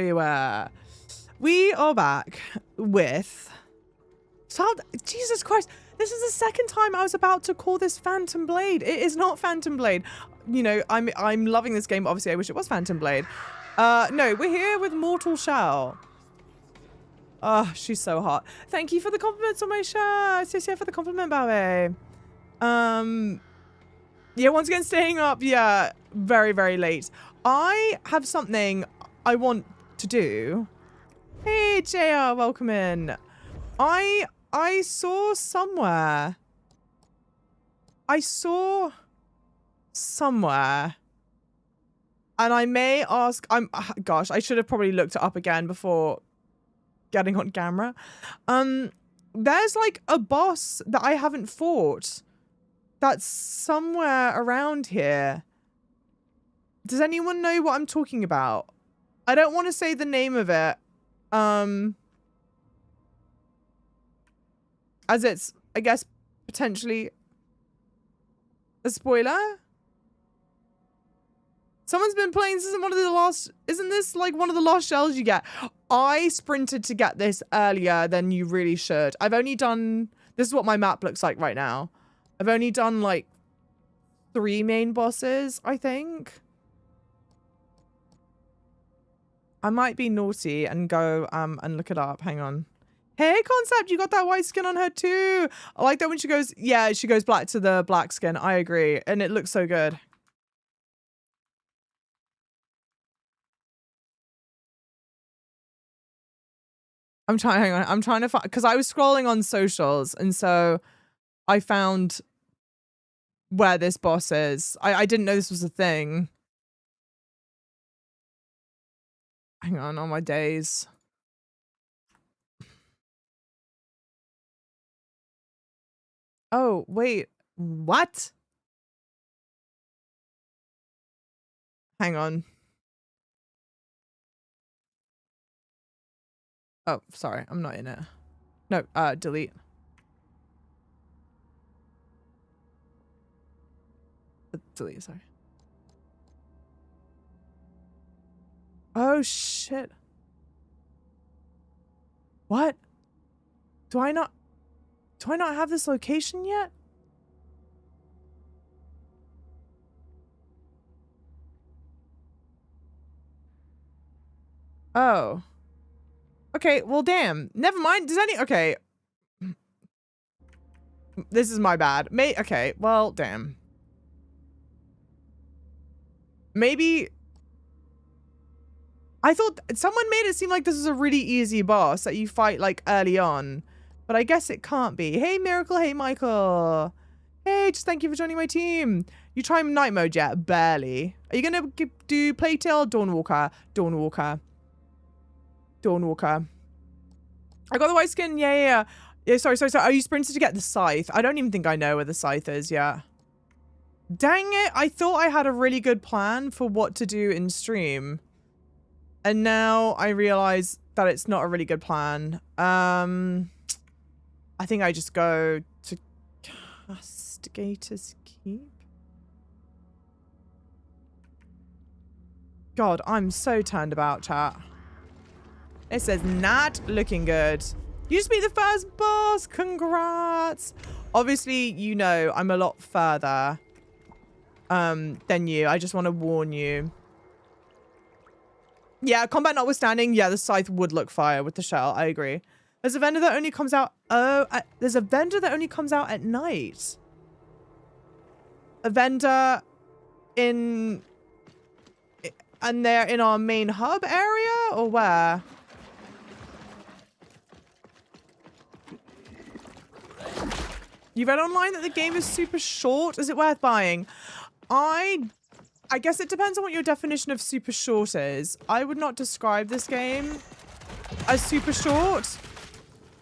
everywhere. We are back with... Jesus Christ. This is the second time I was about to call this Phantom Blade. It is not Phantom Blade. You know, I'm loving this game. Obviously, I wish it was Phantom Blade. No, we're here with Mortal Shell. Oh, she's so hot. Thank you for the compliments on my shirt. Sis, for the compliment, Babe. Yeah, once again, staying up. Yeah, very, very late. I have something I want to do. Hey, JR, welcome in. I saw somewhere. And I may ask, gosh, I should have probably looked it up again before getting on camera. There's like a boss that I haven't fought that's somewhere around here. Does anyone know what I'm talking about? I don't want to say the name of it. As it's, I guess, potentially a spoiler. Someone's been playing, this isn't this like one of the last shells you get? I sprinted to get this earlier than you really should. I've only done, this is what my map looks like right now. I've only done like 3 main bosses, I think. I might be naughty and go and look it up. Hang on. Hey, Concept, you got that white skin on her too. I like that when she goes, yeah, she goes black to the black skin. I agree. And it looks so good. Hang on. I'm trying to find, because I was scrolling on socials and so I found where this boss is. I didn't know this was a thing. Hang on my days. Oh, wait. What? Hang on. Oh, sorry. I'm not in it. No, delete. Delete, sorry. Oh, shit. What? Do I not have this location yet? Oh. Okay, well, damn. Never mind. Okay. This is my bad. Okay, well, damn. Maybe... I thought someone made it seem like this is a really easy boss that you fight, like, early on. But I guess it can't be. Hey, Miracle. Hey, Michael. Hey, just thank you for joining my team. You try night mode yet? Barely. Are you going to do Playtail? Dawnwalker. Dawnwalker. Dawnwalker. I got the white skin. Yeah. Sorry. Are you sprinted to get the scythe? I don't even think I know where the scythe is yet. Dang it. I thought I had a really good plan for what to do in stream. And now I realize that it's not a really good plan. I think I just go to Castigator's Keep. God, I'm so turned about, chat. It says not looking good. You just beat the first boss. Congrats. Obviously, you know I'm a lot further than you. I just want to warn you. Yeah, combat notwithstanding, yeah, the scythe would look fire with the shell. I agree. There's a vendor that only comes out... there's a vendor that only comes out at night. A vendor in... And they're in our main hub area? Or where? You read online that the game is super short? Is it worth buying? I guess it depends on what your definition of super short is. I would not describe this game as super short.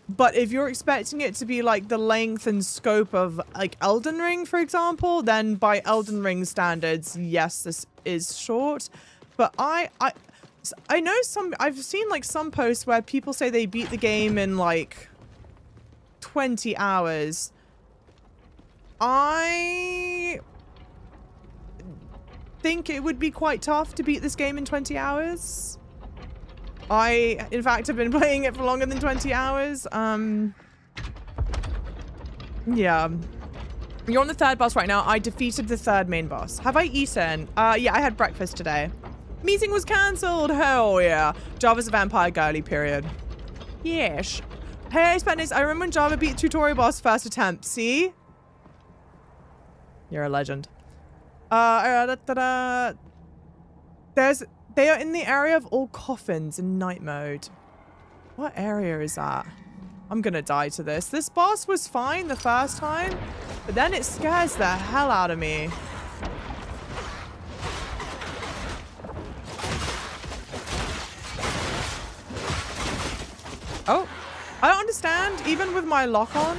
But if you're expecting it to be like the length and scope of like Elden Ring, for example, then by Elden Ring standards, yes, this is short. But I know I've seen like some posts where people say they beat the game in like 20 hours. I think it would be quite tough to beat this game in 20 hours. I, in fact, have been playing it for longer than 20 hours. Yeah. You're on the 3rd boss right now. I defeated the 3rd main boss. Have I eaten? Yeah, I had breakfast today. Meeting was cancelled. Hell yeah. Java's a vampire girly, period. Yes. Hey, Spanish, I remember when Java beat tutorial boss first attempt. See? You're a legend. They are in the area of all coffins in night mode. What area is that? I'm gonna die to this. This boss was fine the first time, but then it scares the hell out of me. Oh, I don't understand, even with my lock on.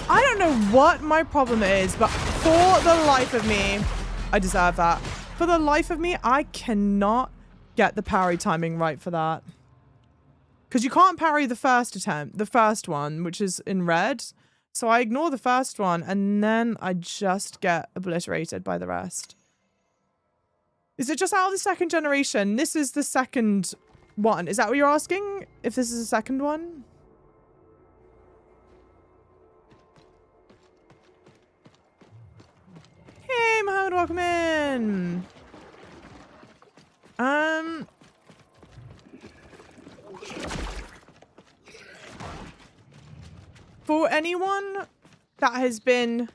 I don't know what my problem is, but for the life of me, I deserve that. For the life of me, I cannot get the parry timing right for that. Because you can't parry the first attempt, the first one, which is in red. So I ignore the first one, and then I just get obliterated by the rest. Is it just out of the 2nd generation? This is the 2nd one. Is that what you're asking? If this is the 2nd one? Hey, Mohammed, welcome in. For anyone that has been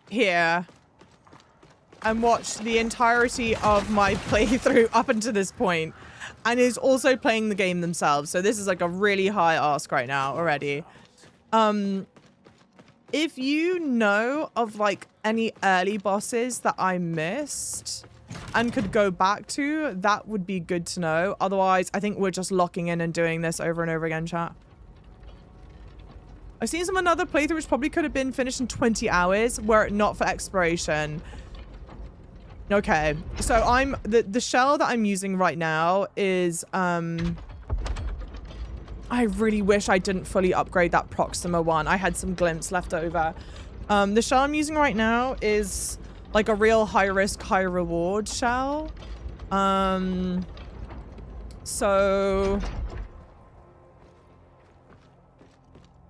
here and watched the entirety of my playthrough up until this point and is also playing the game themselves, so this is like a really high ask right now already. If you know of like any early bosses that I missed and could go back to, that would be good to know. Otherwise, I think we're just locking in and doing this over and over again, chat. I've seen some another playthrough which probably could have been finished in 20 hours were it not for exploration. Okay, so I'm the shell that I'm using right now is I really wish I didn't fully upgrade that Proxima one. I had some glimpse left over. The shell I'm using right now is like a real high risk, high reward shell. So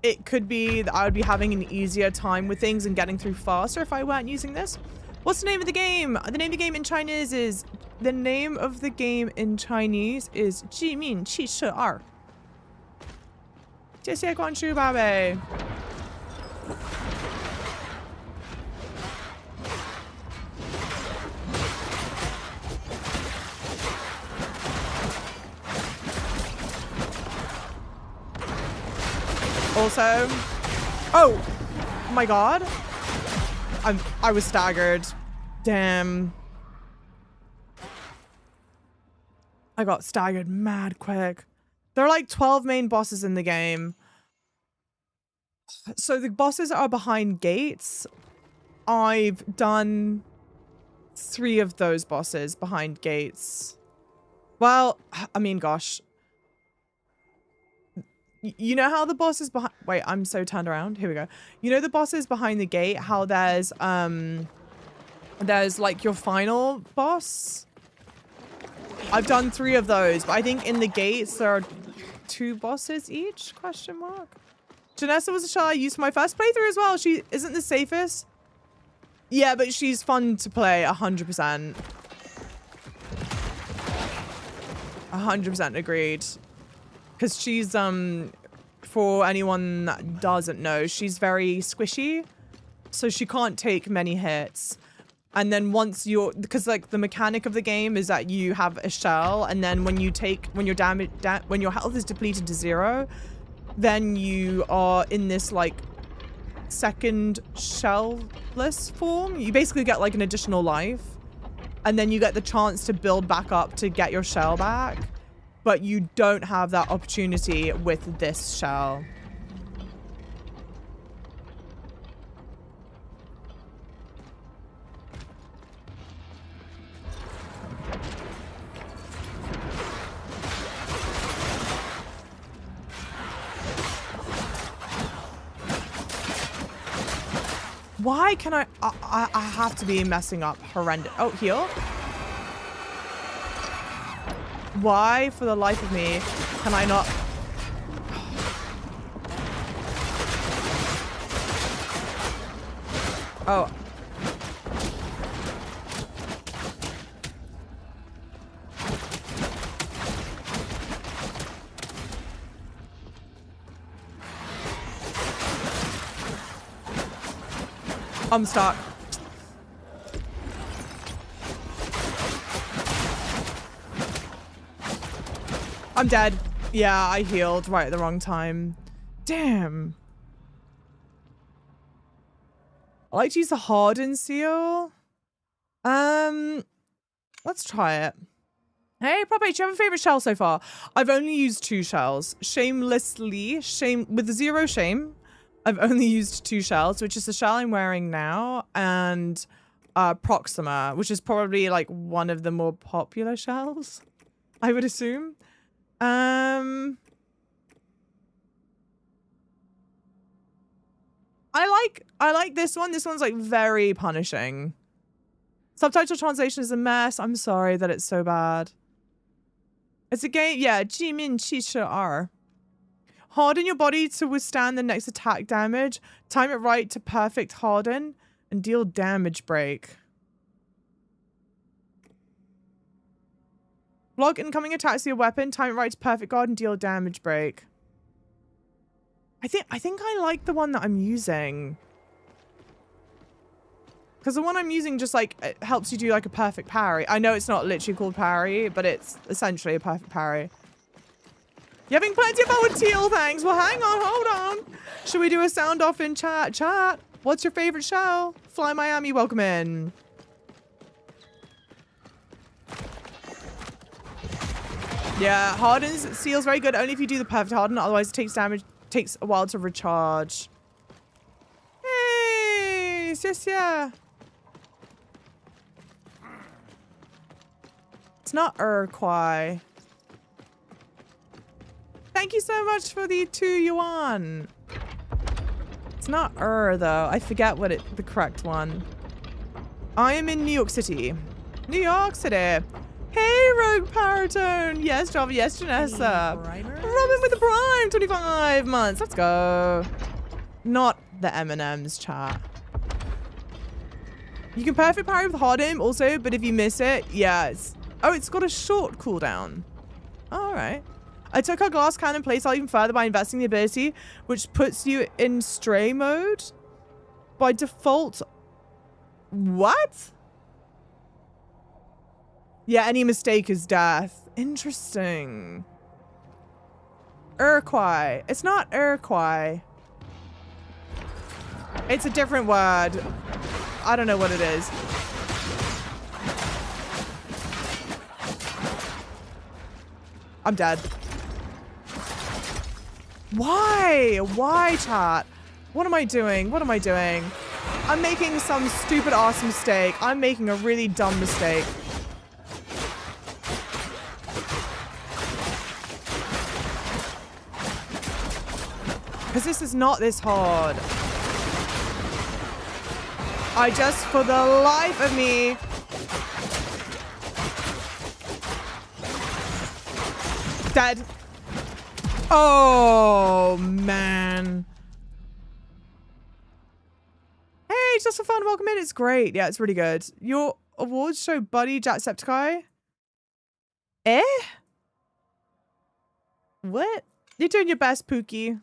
it could be that I would be having an easier time with things and getting through faster if I weren't using this. What's the name of the game? The name of the game in Chinese is ji min qi shi er. 谢谢关注，宝贝。Also, oh my god, I was staggered. Damn, I got staggered mad quick. There are like 12 main bosses in the game. So the bosses are behind gates. I've done 3 of those bosses behind gates. Well, I mean, gosh. You know how the bosses behind... Wait, I'm so turned around. Here we go. You know the bosses behind the gate? How there's like your final boss? I've done 3 of those, but I think in the gates there are 2 bosses each? Question mark. GENESSA was a shell I used for my first playthrough as well. She isn't the safest. Yeah, but she's fun to play 100%. 100% agreed. Because she's, for anyone that doesn't know, she's very squishy. So she can't take many hits. And then once you're, because like the mechanic of the game is that you have a shell, and then when you take, when your health is depleted to 0, then you are in this like second shellless form. You basically get like an additional life, and then you get the chance to build back up to get your shell back, but you don't have that opportunity with this shell. Why can I have to be messing up horrendous. Oh, heal? Why, for the life of me, can I not? Oh. I'm stuck. I'm dead. Yeah, I healed right at the wrong time. Damn. I like to use the hardened seal. Let's try it. Hey, Prop H, do you have a favorite shell so far? I've only used 2 shells. Shamelessly, with 0 shame. I've only used 2 shells, which is the shell I'm wearing now, and Proxima, which is probably like one of the more popular shells, I would assume. I like this one. This one's like very punishing. Subtitle translation is a mess. I'm sorry that it's so bad. It's a game, yeah, 致命汽车2. Harden your body to withstand the next attack damage. Time it right to perfect harden and deal damage break. Block incoming attacks with your weapon. Time it right to perfect guard and deal damage break. I think I like the one that I'm using. Because the one I'm using just like it helps you do like a perfect parry. I know it's not literally called parry, but it's essentially a perfect parry. You're having plenty of fun with teal, thanks. Well, hang on, hold on. Should we do a sound off in chat? Chat, what's your favorite shell? Fly Miami, welcome in. Yeah, hardens seal's very good only if you do the perfect harden. Otherwise, it takes damage. Takes a while to recharge. Hey, yes, yeah. It's not Urquai. Thank you so much for the 2 yuan. It's not though. I forget what the correct one. I am in New York City. New York City. Hey, Rogue Paratone. Yes, Java. Yes, Genessa. Robin with the Prime. 25 months. Let's go. Not the M&M's chat. You can perfect parry with Harden also, but if you miss it, yeah. It's got a short cooldown. All right. I took our glass cannon playstyle even further by investing the ability, which puts you in stray mode by default. What? Yeah, any mistake is death. Interesting. Urquai. It's not Urquai. It's a different word. I don't know what it is. I'm dead. Why? Why, chat? What am I doing? What am I doing? I'm making some stupid ass mistake. I'm making a really dumb mistake. Because this is not this hard. I just, for the life of me... Dead. Oh, man. Hey, just for fun, welcome in. It's great. Yeah, it's really good. Your awards show Buddy Jacksepticeye. Eh? What? You're doing your best, Pookie.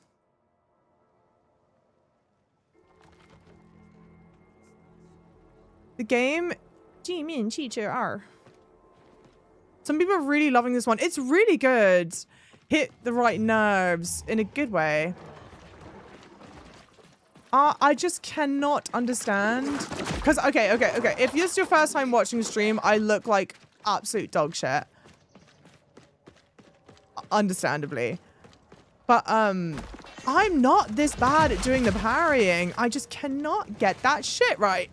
The game... 致命汽车2. Some people are really loving this one. It's really good. Hit the right nerves in a good way. I just cannot understand. Because, okay. If this is your first time watching stream, I look like absolute dog shit. Understandably. But, I'm not this bad at doing the parrying. I just cannot get that shit right.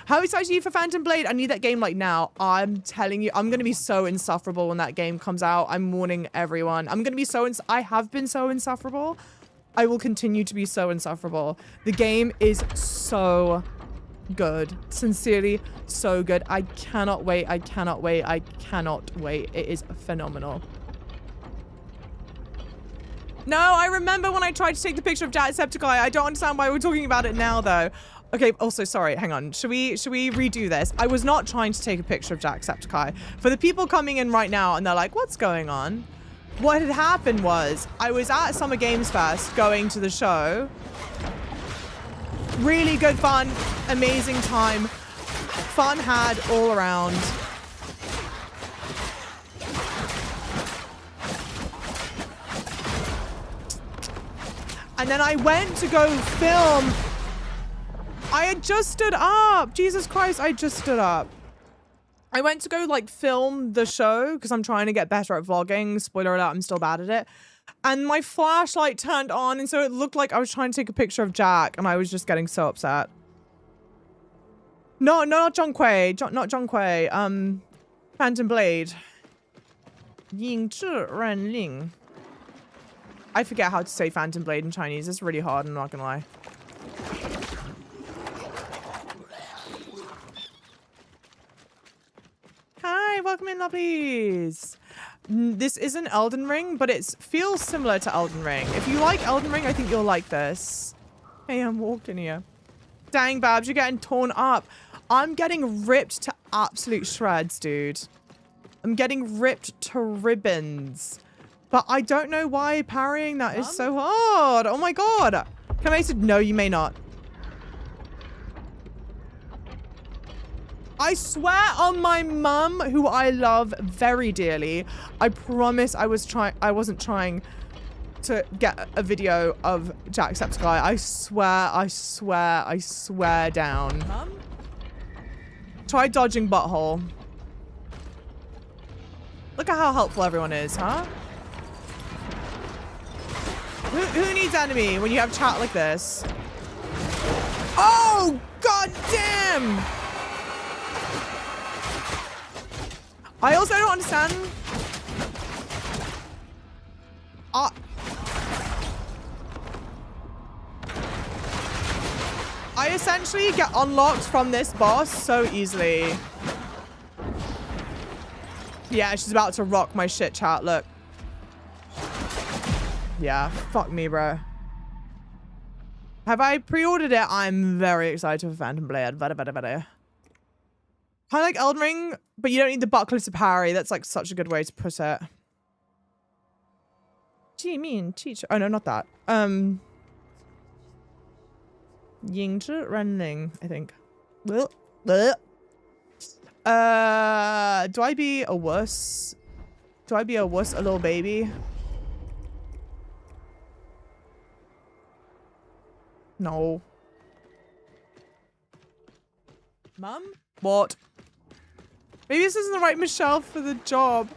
How excited are you for Phantom Blade? I need that game like now. I'm telling you, I'm going to be so insufferable when that game comes out. I'm warning everyone. I'm going to be so I have been so insufferable. I will continue to be so insufferable. The game is so good. Sincerely, so good. I cannot wait. I cannot wait. I cannot wait. It is phenomenal. No, I remember when I tried to take the picture of Jacksepticeye. I don't understand why we're talking about it now, though. Okay, also, sorry, hang on. Should we redo this? I was not trying to take a picture of Jacksepticeye. For the people coming in right now and they're like, what's going on? What had happened was I was at Summer Games Fest going to the show. Really good fun, amazing time. Fun had all around. And then I went to go film. I had just stood up. Jesus Christ, I just stood up. I went to go like film the show because I'm trying to get better at vlogging. Spoiler alert, I'm still bad at it. And my flashlight turned on and so it looked like I was trying to take a picture of Jack and I was just getting so upset. No, not Zhonghui. Not Zhonghui. Phantom Blade. Ying Zhi Ren Ling. I forget how to say Phantom Blade in Chinese. It's really hard, I'm not gonna lie. Hi, welcome in, lovelies. This isn't Elden Ring, but it feels similar to Elden Ring. If you like Elden Ring, I think you'll like this. Hey, I'm walking here. Dang, Babs, you're getting torn up. I'm getting ripped to absolute shreds, dude. I'm getting ripped to ribbons. But I don't know why parrying that is so hard. Oh my god. Kamei said, no, you may not. I swear on my mum, who I love very dearly, I promise I wasn't trying to get a video of Jacksepticeye. I swear down. Mum? Try dodging butthole. Look at how helpful everyone is, huh? Who needs enemy when you have chat like this? Oh, god damn! I also don't understand. I essentially get unlocked from this boss so easily. Yeah, she's about to rock my shit, chat. Look. Yeah, fuck me, bro. Have I pre-ordered it? I'm very excited for Phantom Blade. Kind of like Elden Ring, but you don't need the buckler to parry. That's like such a good way to put it. Gee, mean teacher. Oh no, not that. Yingzhi Renling, I think. Do I be a wuss? Do I be a wuss, a little baby? No. Mum? What? Maybe this isn't the right Michelle for the job.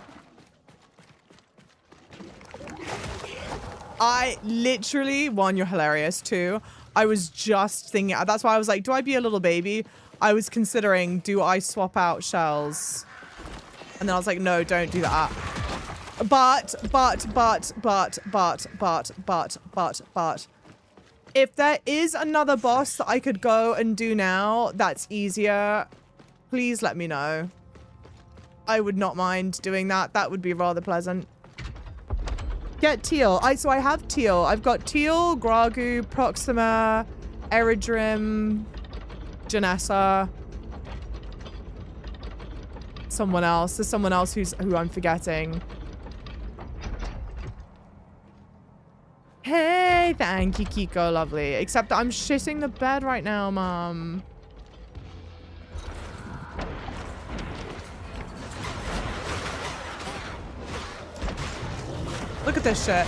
I literally, one, you're hilarious. Two, I was just thinking, that's why I was like, do I be a little baby? I was considering, do I swap out shells? And then I was like, no, don't do that. But. If there is another boss that I could go and do now that's easier, please let me know. I would not mind doing that. That would be rather pleasant. Get Teal. So I have Teal. I've got Teal, Gragu, Proxima, Eridrim, GENESSA. Someone else. There's someone else who I'm forgetting. Hey, thank you, Kiko, lovely. Except that I'm shitting the bed right now, Mom. Look at this shit.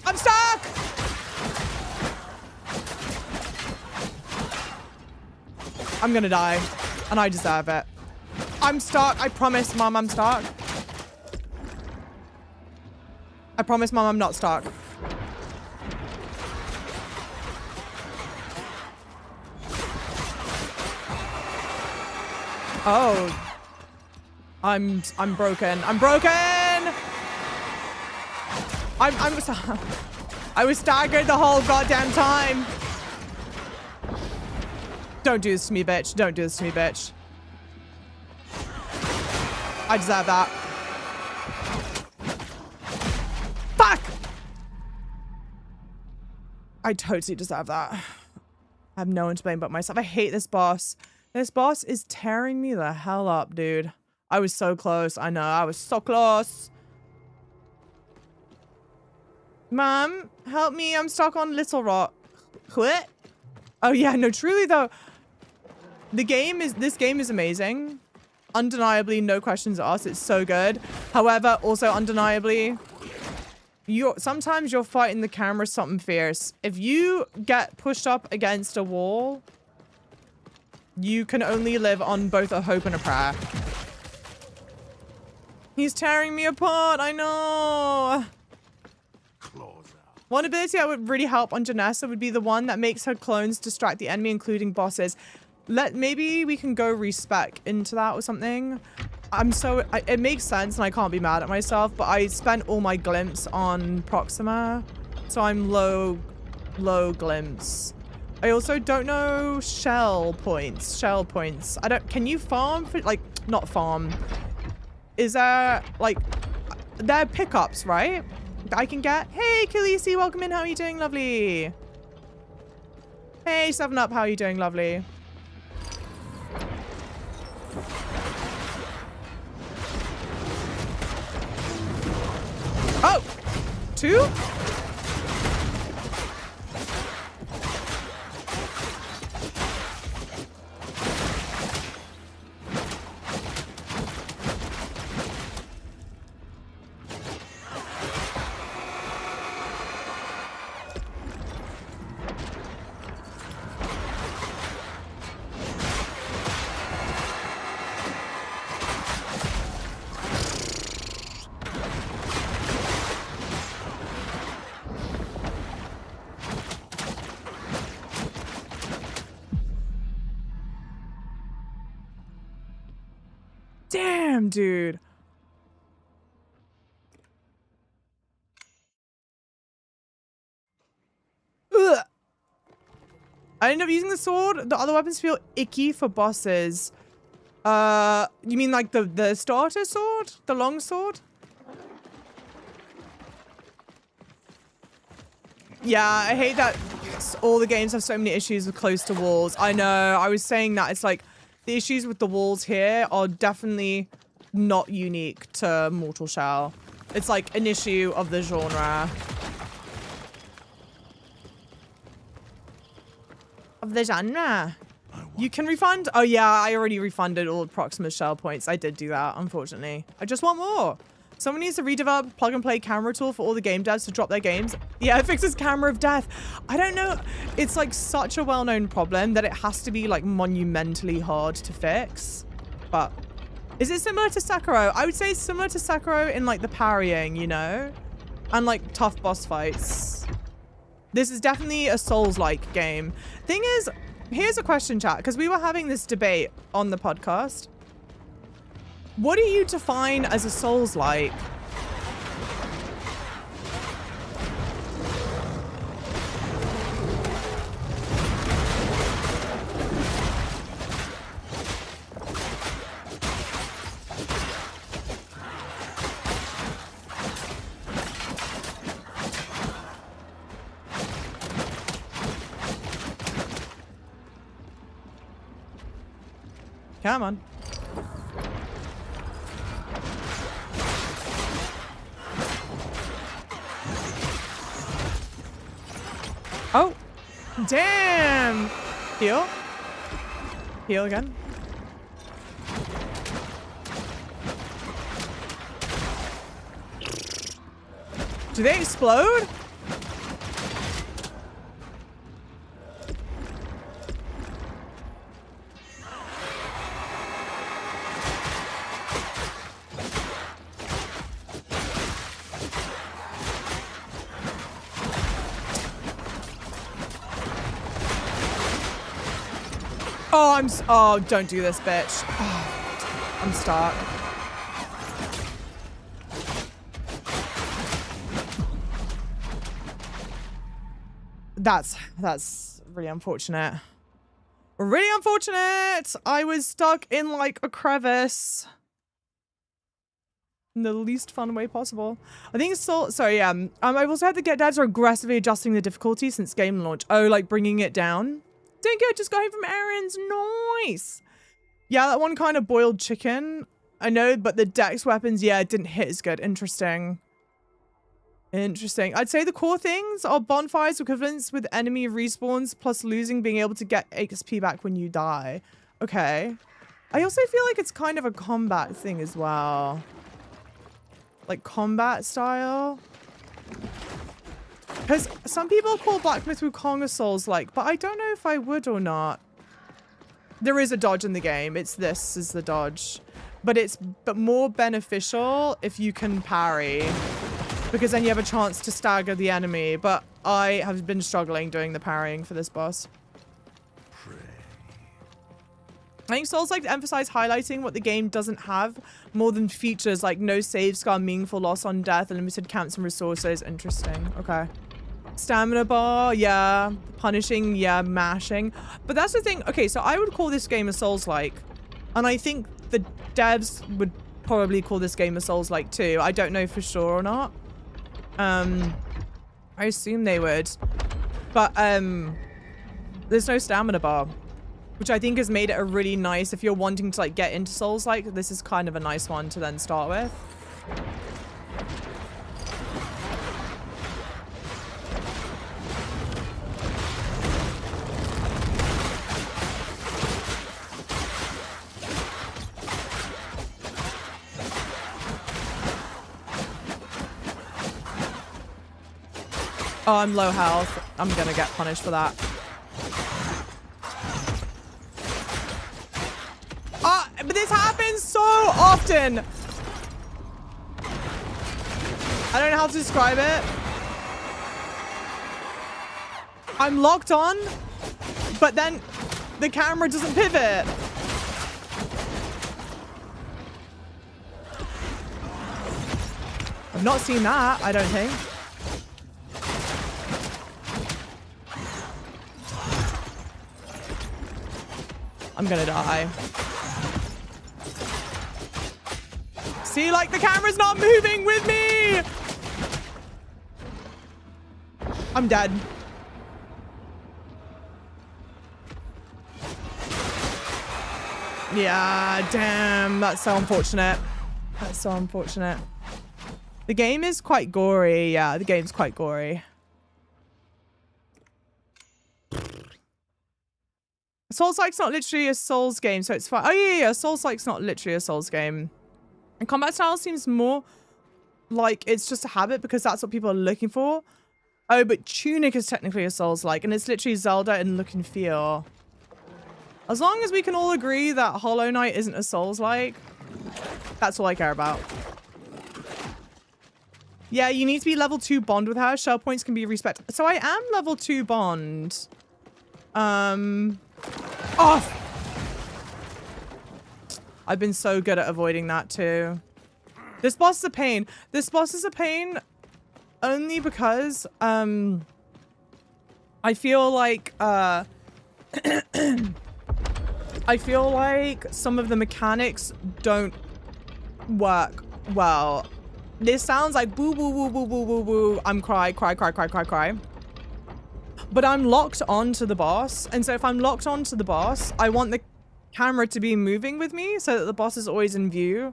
I'm stuck! I'm gonna die, and I deserve it. I'm stuck. I promise, Mom, I'm stuck. I promise, Mom, I'm not stuck. Oh. I'm broken. I'm broken! I was staggered the whole goddamn time. Don't do this to me, bitch. Don't do this to me, bitch. I deserve that. Fuck! I totally deserve that. I have no one to blame but myself. I hate this boss. This boss is tearing me the hell up, dude. I was so close. I know. I was so close. Mom, help me. I'm stuck on Little Rock. What? Oh, yeah. No, truly, though. This game is amazing. Undeniably, no questions asked. It's so good. However, also undeniably, sometimes you're fighting the camera something fierce. If you get pushed up against a wall, you can only live on both a hope and a prayer. He's tearing me apart. I know. One ability that would really help on GENESSA would be the one that makes her clones distract the enemy, including bosses. Maybe we can go respec into that or something. It makes sense and I can't be mad at myself, but I spent all my glimpse on Proxima, so I'm low glimpse. I also don't know shell points. Can you farm for, like, not farm. Is there, like, there are pickups, right? I can get. Hey, Khaleesi, welcome in. How are you doing, lovely? Hey, 7up, how are you doing, lovely? Oh! 2? Damn, dude. Ugh. I ended up using the sword. The other weapons feel icky for bosses. You mean like the starter sword? The long sword? Yeah, I hate that all the games have so many issues with close to walls. I know. I was saying that it's like the issues with the walls here are definitely not unique to Mortal Shell. It's like an issue of the genre. Of the genre. You can refund? Oh yeah, I already refunded all Proxima Shell points. I did do that, unfortunately. I just want more. Someone needs to redevelop plug and play camera tool for all the game devs to drop their games. Yeah, it fixes camera of death. I don't know. It's like such a well-known problem that it has to be like monumentally hard to fix. But is it similar to Sekiro? I would say it's similar to Sekiro in like the parrying, you know? And like tough boss fights. This is definitely a Souls-like game. Thing is, here's a question, chat, because we were having this debate on the podcast. What do you define as a Souls-like? Come on. Oh, damn. Heal. Heal again. Do they explode? Oh, oh, don't do this, bitch. Oh. I'm stuck. That's really unfortunate. Really unfortunate. I was stuck in like a crevice. In the least fun way possible. I think so. Sorry, yeah. I've also had to get devs are aggressively adjusting the difficulty since game launch. Oh, like bringing it down. Doing good. Just got home from errands. Nice. Yeah, that one kind of boiled chicken. I know, but the dex weapons, yeah, it didn't hit as good. Interesting. Interesting. I'd say the core things are bonfires equivalents with enemy respawns plus losing being able to get XP back when you die. Okay. I also feel like it's kind of a combat thing as well. Like combat style. Because some people call Black Myth Wukong a Souls-like, but I don't know if I would or not. There is a dodge in the game. This is the dodge. But it's more beneficial if you can parry. Because then you have a chance to stagger the enemy. But I have been struggling doing the parrying for this boss. I think Souls like to emphasize highlighting what the game doesn't have more than features like no save scar, meaningful loss on death, and limited camps and resources. Interesting. Okay. Stamina bar, yeah. Punishing, yeah. Mashing. But that's the thing. Okay, so I would call this game a Souls-like. And I think the devs would probably call this game a Souls-like too. I don't know for sure or not. I assume they would. But there's no stamina bar. Which I think has made it a really nice, if you're wanting to like get into Souls-like, this is kind of a nice one to then start with. Oh, I'm low health. I'm gonna get punished for that. But this happens so often. I don't know how to describe it. I'm locked on, but then the camera doesn't pivot. I've not seen that, I don't think. I'm gonna die. See, like, the camera's not moving with me! I'm dead. Yeah, damn. That's so unfortunate. That's so unfortunate. The game is quite gory. Yeah, the game's quite gory. Souls-like's not literally a Souls game, so it's fine. Oh, yeah. Souls-like's not literally a Souls game. And combat style seems more like it's just a habit because that's what people are looking for. Oh, but Tunic is technically a Souls-like, and it's literally Zelda in look and feel. As long as we can all agree that Hollow Knight isn't a Souls-like, that's all I care about. Yeah, you need to be level 2 bond with her. Shell points can be respect. So I am level 2 bond. Oh! I've been so good at avoiding that too. This boss is a pain. This boss is a pain only because I feel like I feel like some of the mechanics don't work well. This sounds like boo boo boo boo boo boo boo. I'm cry. But I'm locked onto the boss, and so if I'm locked onto the boss, I want the camera to be moving with me so that the boss is always in view.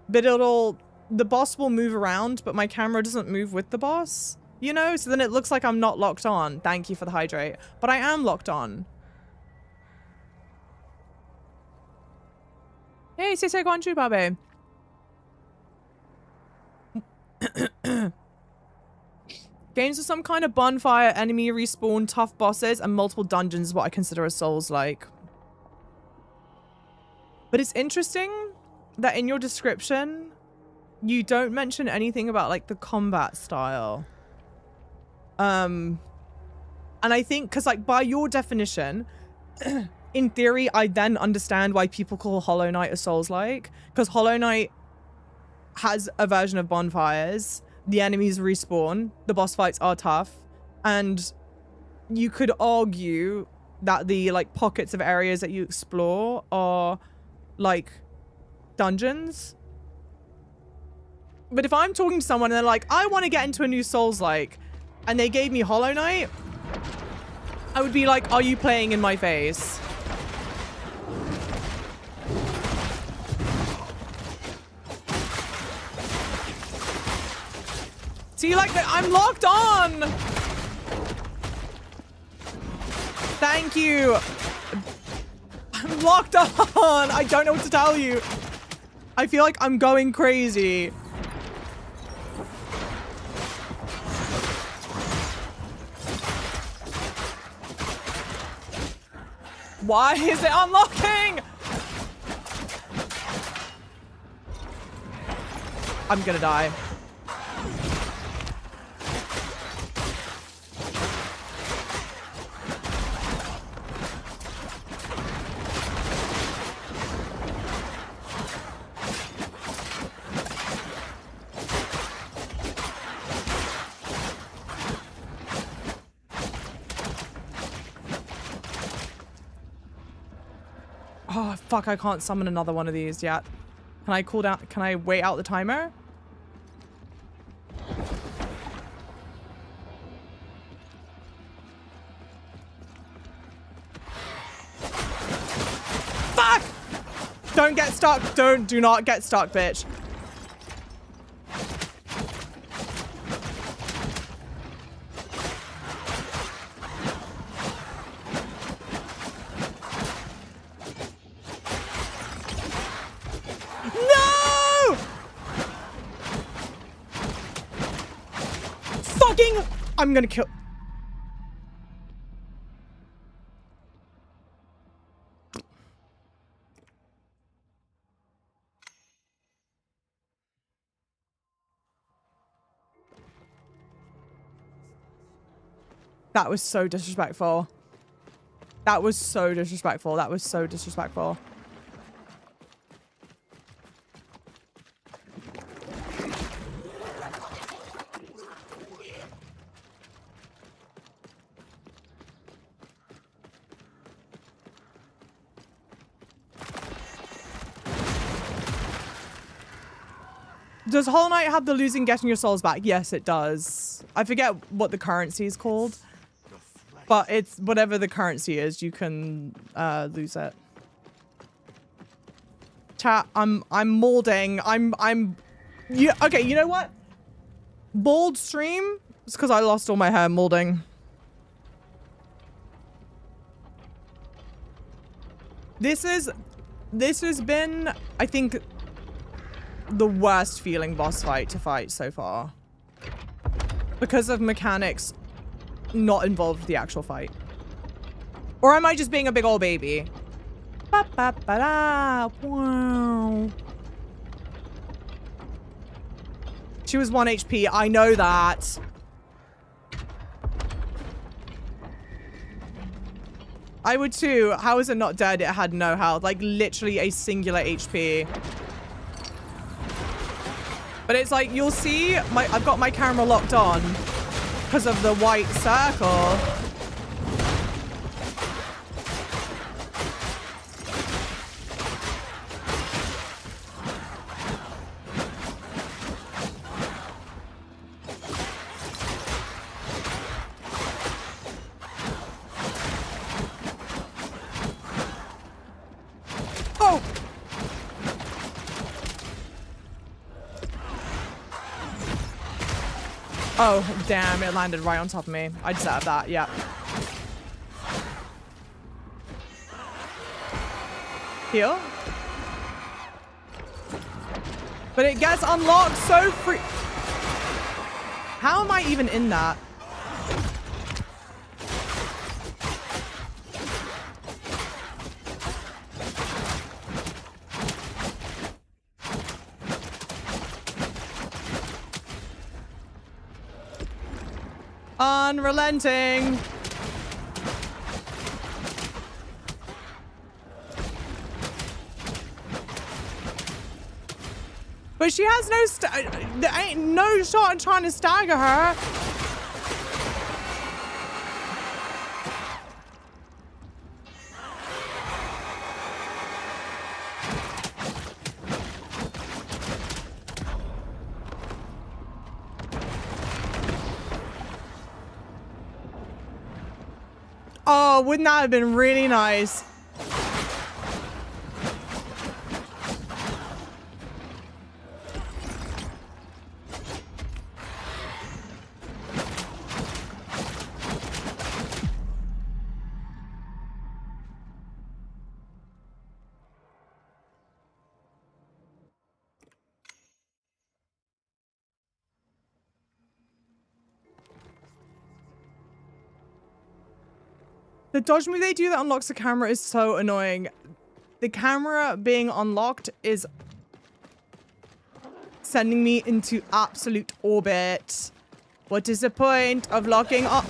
But the boss will move around, but my camera doesn't move with the boss, you know? So then it looks like I'm not locked on. Thank you for the hydrate. But I am locked on. Hey, Sisei Guanchu Babe. Games with some kind of bonfire, enemy respawn, tough bosses, and multiple dungeons is what I consider a Souls-like. But it's interesting that in your description, you don't mention anything about like the combat style. And I think, because like by your definition, in theory, I then understand why people call Hollow Knight a Souls-like, because Hollow Knight has a version of bonfires, the enemies respawn, the boss fights are tough, and you could argue that the like pockets of areas that you explore are like dungeons. But if I'm talking to someone and they're like, I want to get into a new Souls-like, and they gave me Hollow Knight, I would be like, are you playing in my face? See, like, I'm locked on! Thank you! I'm locked on! I don't know what to tell you. I feel like I'm going crazy. Why is it unlocking? I'm gonna die. Oh, fuck, I can't summon another one of these yet. Can I cool down? Can I wait out the timer? Fuck! Don't get stuck. Do not get stuck, bitch. I'm gonna kill. That was so disrespectful. That was so disrespectful. That was so disrespectful. Does Hollow Knight have the losing getting your souls back? Yes, it does. I forget what the currency is called. But it's whatever the currency is, you can lose it. Chat, I'm molding. Okay, you know what? Bald stream? It's because I lost all my hair molding. This has been, I think, the worst feeling boss fight to fight so far. Because of mechanics not involved with the actual fight. Or am I just being a big old baby? Ba -ba -ba -da. Wow. She was 1 HP. I know that. I would too. How is it not dead? It had no health. Like literally a singular HP. But it's like, you'll see, I've got my camera locked on because of the white circle. Oh! Oh, damn, it landed right on top of me. I deserve that, yeah. Heal. But it gets unlocked so free. How am I even in that? Unrelenting. But she has there ain't no shot in trying to stagger her. Oh, wouldn't that have been really nice? The dodge move they do that unlocks the camera is so annoying. The camera being unlocked is sending me into absolute orbit. What is the point of locking on?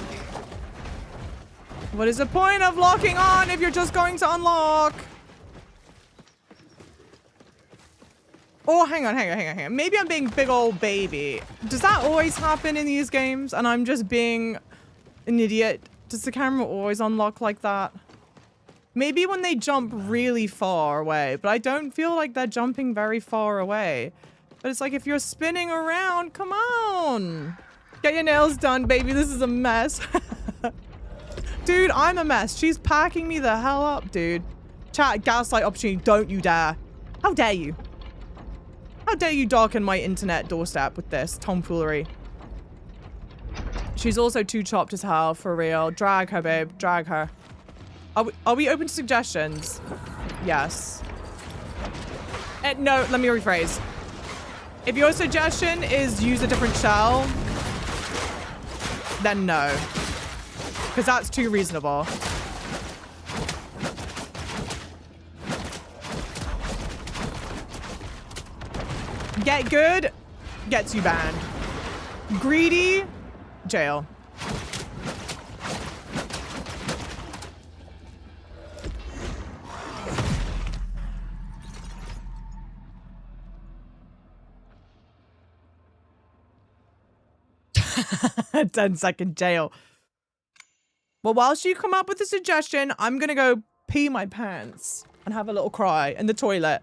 What is the point of locking on if you're just going to unlock? Oh, hang on. Maybe I'm being big old baby. Does that always happen in these games and I'm just being an idiot? Does the camera always unlock like that? Maybe when they jump really far away, but I don't feel like they're jumping very far away. But it's like if you're spinning around, come on. Get your nails done, baby. This is a mess. Dude, I'm a mess. She's packing me the hell up, dude. Chat, gaslight opportunity. Don't you dare. How dare you? How dare you darken my internet doorstep with this tomfoolery? She's also too chopped as hell, for real. Drag her, babe. Drag her. Are we open to suggestions? Yes. No, let me rephrase. If your suggestion is use a different shell, then no. Because that's too reasonable. Get good, gets you banned. Greedy, jail. A 10-second jail. Well, whilst you come up with a suggestion, I'm gonna go pee my pants and have a little cry in the toilet.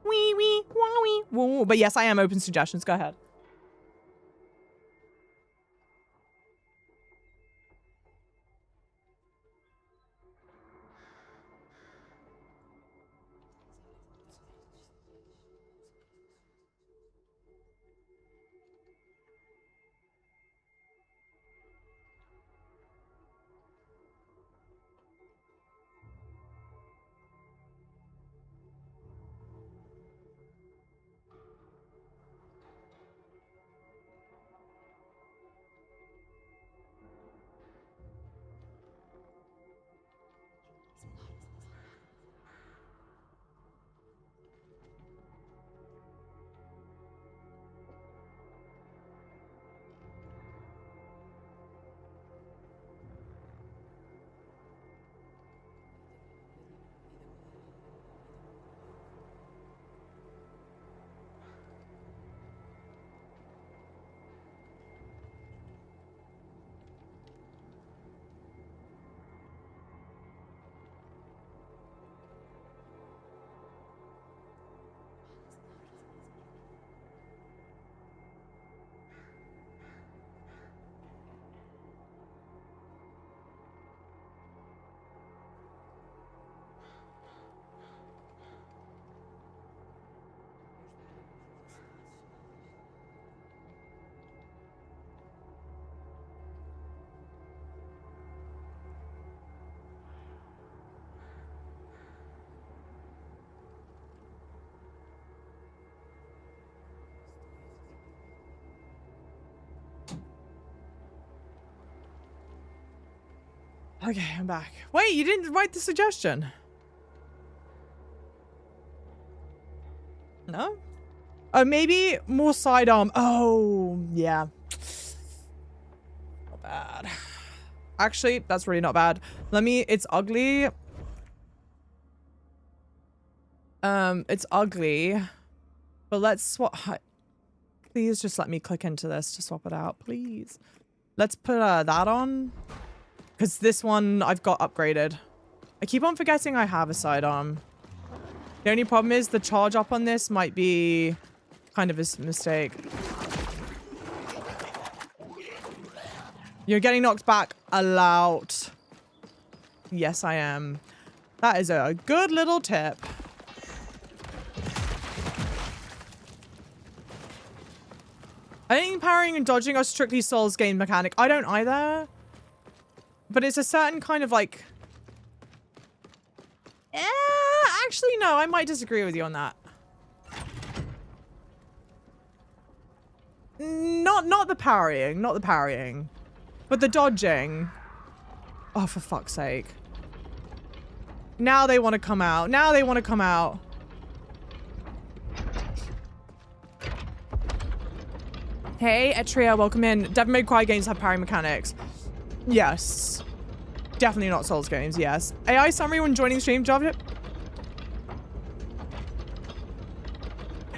Wee wee, wah wee, woo. But yes, I am open to suggestions. Go ahead. Okay, I'm back. Wait, you didn't write the suggestion. No? Oh, maybe more sidearm. Oh, yeah. Not bad. Actually, that's really not bad. It's ugly. It's ugly. But let's swap. Please just let me click into this to swap it out, please. Let's put that on. Because this one I've got upgraded. I keep on forgetting I have a sidearm. The only problem is the charge up on this might be kind of a mistake. You're getting knocked back a lot. Yes, I am. That is a good little tip. I think parrying and dodging are strictly Souls game mechanic. I don't either. But it's a certain kind of like... actually, no. I might disagree with you on that. Not the parrying. Not the parrying. But the dodging. Oh, for fuck's sake. Now they want to come out. Now they want to come out. Hey, Etria, welcome in. Devil May Cry games have parry mechanics. Yes. Definitely not Souls games, yes. AI summary when joining the stream, JavaShip.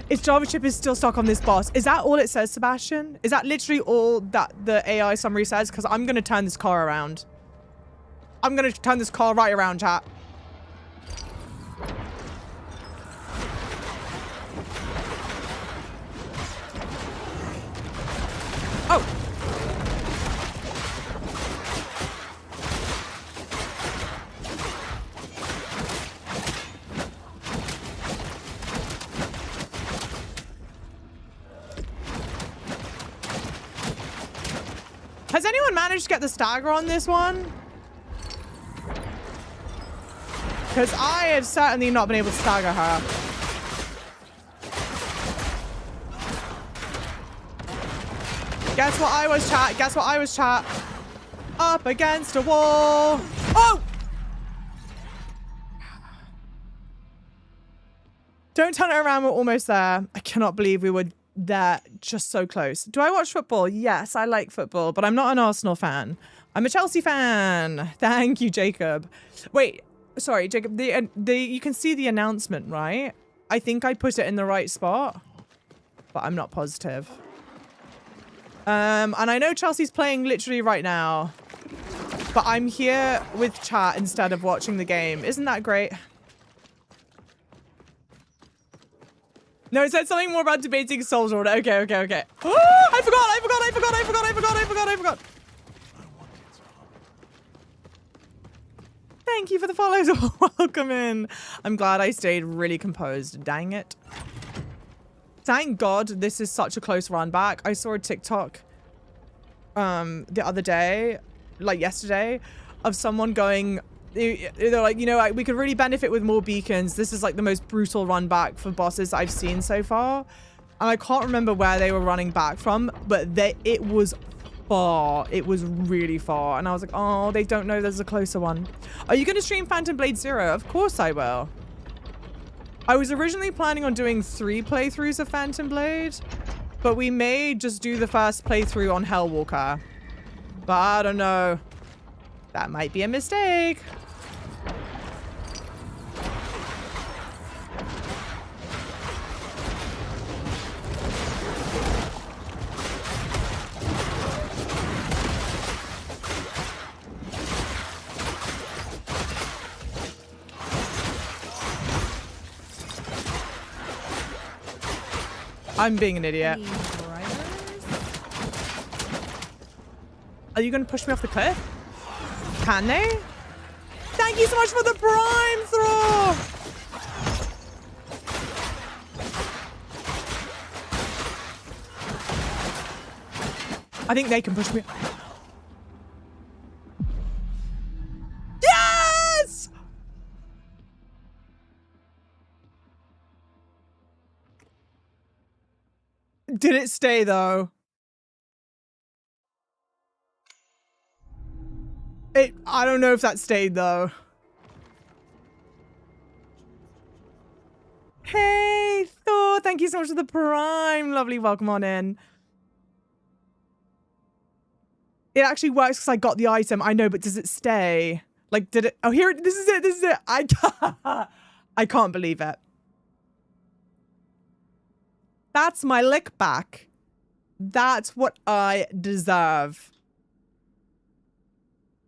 Its JavaShip is still stuck on this boss. Is that all it says, Sebastian? Is that literally all that the AI summary says? Because I'm going to turn this car around. I'm going to turn this car right around, chat. Oh. Has anyone managed to get the stagger on this one? Because I have certainly not been able to stagger her. Guess what I was, chat? Guess what I was, chat? Up against a wall. Oh! Don't turn it around. We're almost there. I cannot believe we were there just so close. Do I watch football? Yes, I like football, but I'm not an Arsenal fan. I'm a Chelsea fan. Thank you, Jacob. Wait, sorry, Jacob. You can see the announcement, right? I think I put it in the right spot, but I'm not positive. And I know Chelsea's playing literally right now, but I'm here with chat instead of watching the game. Isn't that great? No, it said something more about debating Souls Order. Okay. Oh, I forgot. Thank you for the follows. Welcome in. I'm glad I stayed really composed. Dang it. Thank God this is such a close run back. I saw a TikTok the other day, like yesterday, of someone going, they're like, you know, we could really benefit with more beacons. This is like the most brutal run back for bosses I've seen so far. And I can't remember where they were running back from, but it was far. It was really far. And I was like, oh, they don't know there's a closer one. Are you going to stream Phantom Blade Zero? Of course I will. I was originally planning on doing 3 playthroughs of Phantom Blade, but we may just do the first playthrough on Hellwalker. But I don't know. That might be a mistake. I'm being an idiot. Are you going to push me off the cliff? Can they? Thank you so much for the prime throw! I think they can push me. Yes! Did it stay though? I don't know if that stayed though. Hey, Thor, thank you so much for the prime. Lovely, welcome on in. It actually works because I got the item. I know, but does it stay? Like, did it? Oh, here, this is it. This is it. I can't believe it. That's my lick back. That's what I deserve.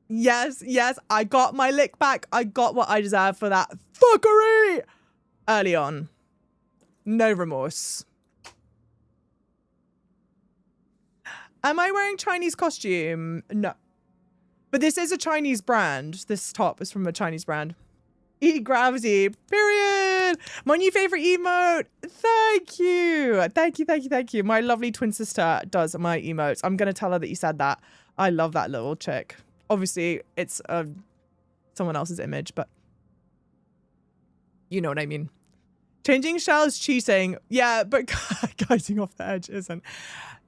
Yes, yes, I got my lick back. I got what I deserve for that fuckery early on. No remorse. Am I wearing Chinese costume? No. But this is a Chinese brand. This top is from a Chinese brand. Eat gravity, period. My new favorite emote. Thank you. Thank you, thank you, thank you. My lovely twin sister does my emotes. I'm going to tell her that you said that. I love that little chick. Obviously, it's someone else's image, but you know what I mean. Changing shell is cheating. Yeah, but guiding off the edge isn't.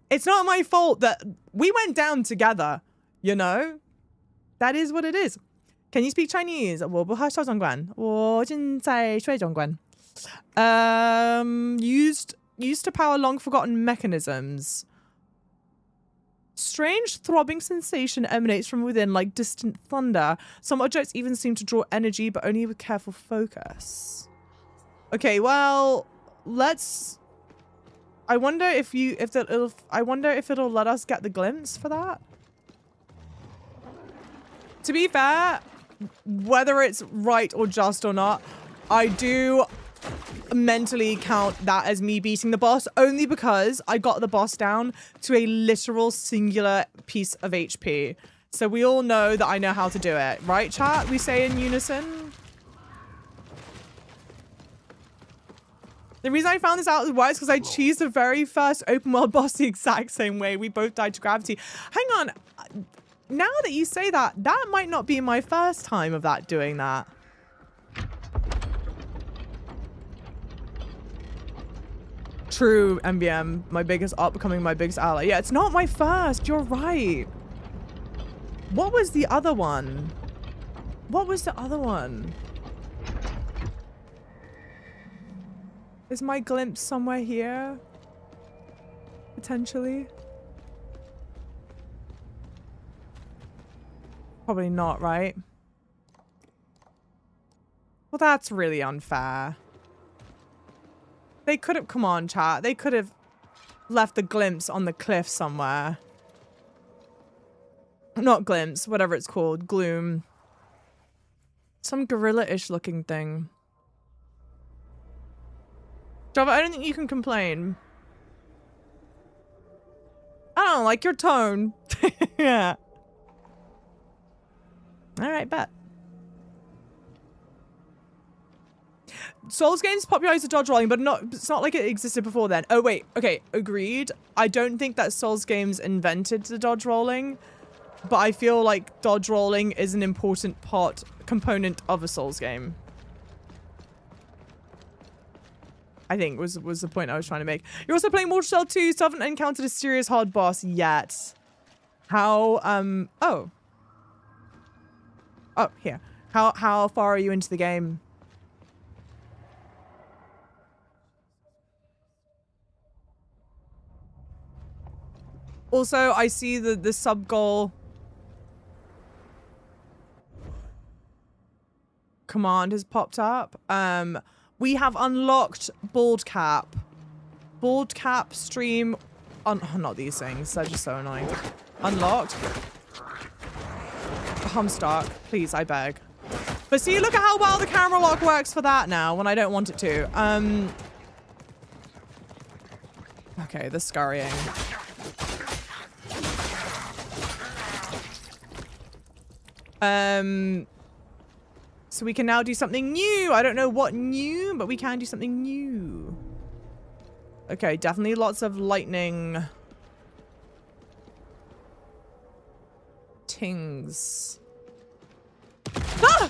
It's not my fault that we went down together, you know? That is what it is. Can you speak Chinese? 我不会说中文。我正在学中文。Used to power long forgotten mechanisms. Strange throbbing sensation emanates from within like distant thunder. Some objects even seem to draw energy, but only with careful focus. Okay, well, let's... I wonder if it'll let us get the glimpse for that. To be fair, whether it's right or just or not, I do mentally count that as me beating the boss, only because I got the boss down to a literal singular piece of HP. So we all know that I know how to do it. Right, chat? We say in unison. The reason I found this out is why is because I cheesed the very first open world boss the exact same way. We both died to gravity. Hang on. Now that you say that, that might not be my first time of that doing that. True, MBM. My biggest art becoming my biggest ally. Yeah, it's not my first. You're right. What was the other one? What was the other one? Is my glimpse somewhere here? Potentially? Probably not, right? Well, that's really unfair. They could have... Come on, chat. They could have left the glimpse on the cliff somewhere. Not glimpse. Whatever it's called. Gloom. Some gorilla-ish looking thing. Java, I don't think you can complain. I don't like your tone. Yeah. Alright, bet. Souls games popularized the dodge rolling, but it's not like it existed before then. Oh, wait. Okay, agreed. I don't think that Souls games invented the dodge rolling, but I feel like dodge rolling is an important component of a Souls game. I think was the point I was trying to make. You're also playing Mortal Shell 2, so haven't encountered a serious hard boss yet. How, oh. Oh, here. How far are you into the game? Also, I see the sub-goal command has popped up. We have unlocked Bald Cap. Bald Cap stream on... Oh, not these things. They're just so annoying. Unlocked. Humstock. Please, I beg. But see, look at how well the camera lock works for that now when I don't want it to. Okay, the scurrying. So we can now do something new. I don't know what new, but we can do something new. Okay, definitely lots of lightning tings. Ah!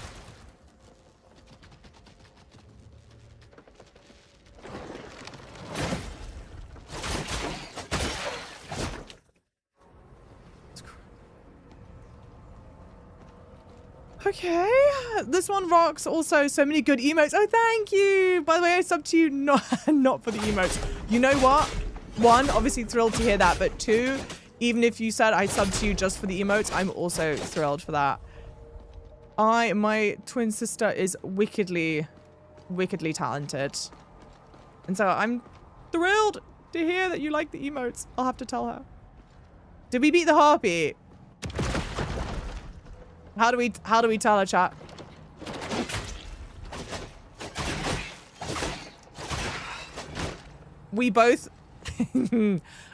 Okay, this one rocks. Also, so many good emotes. Oh, thank you. By the way, I subbed to you not for the emotes. You know what? One, obviously thrilled to hear that, but two, even if you said I subbed to you just for the emotes, I'm also thrilled for that. My twin sister is wickedly talented. And so I'm thrilled to hear that you like the emotes. I'll have to tell her. Did we beat the harpy? How do we tell her, chat? We both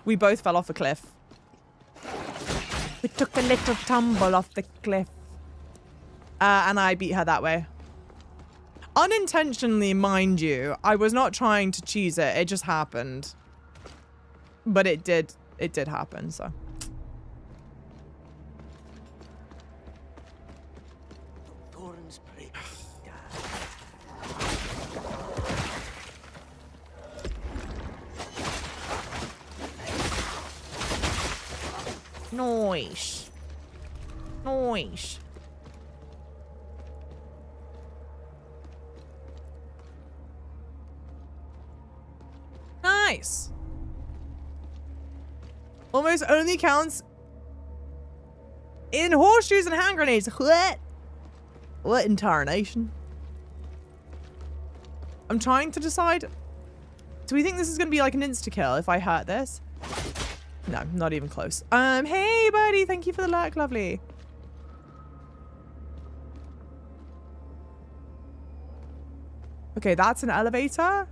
we both fell off a cliff. We took a little tumble off the cliff. And I beat her that way. Unintentionally, mind you. I was not trying to cheese it. It just happened. But it did happen, so. Nice. Nice. Nice. Almost only counts in horseshoes and hand grenades. What? What in tarnation? I'm trying to decide. Do we think this is going to be like an insta-kill if I hurt this? No, not even close. Hey, buddy. Thank you for the like. Lovely. Okay, that's an elevator.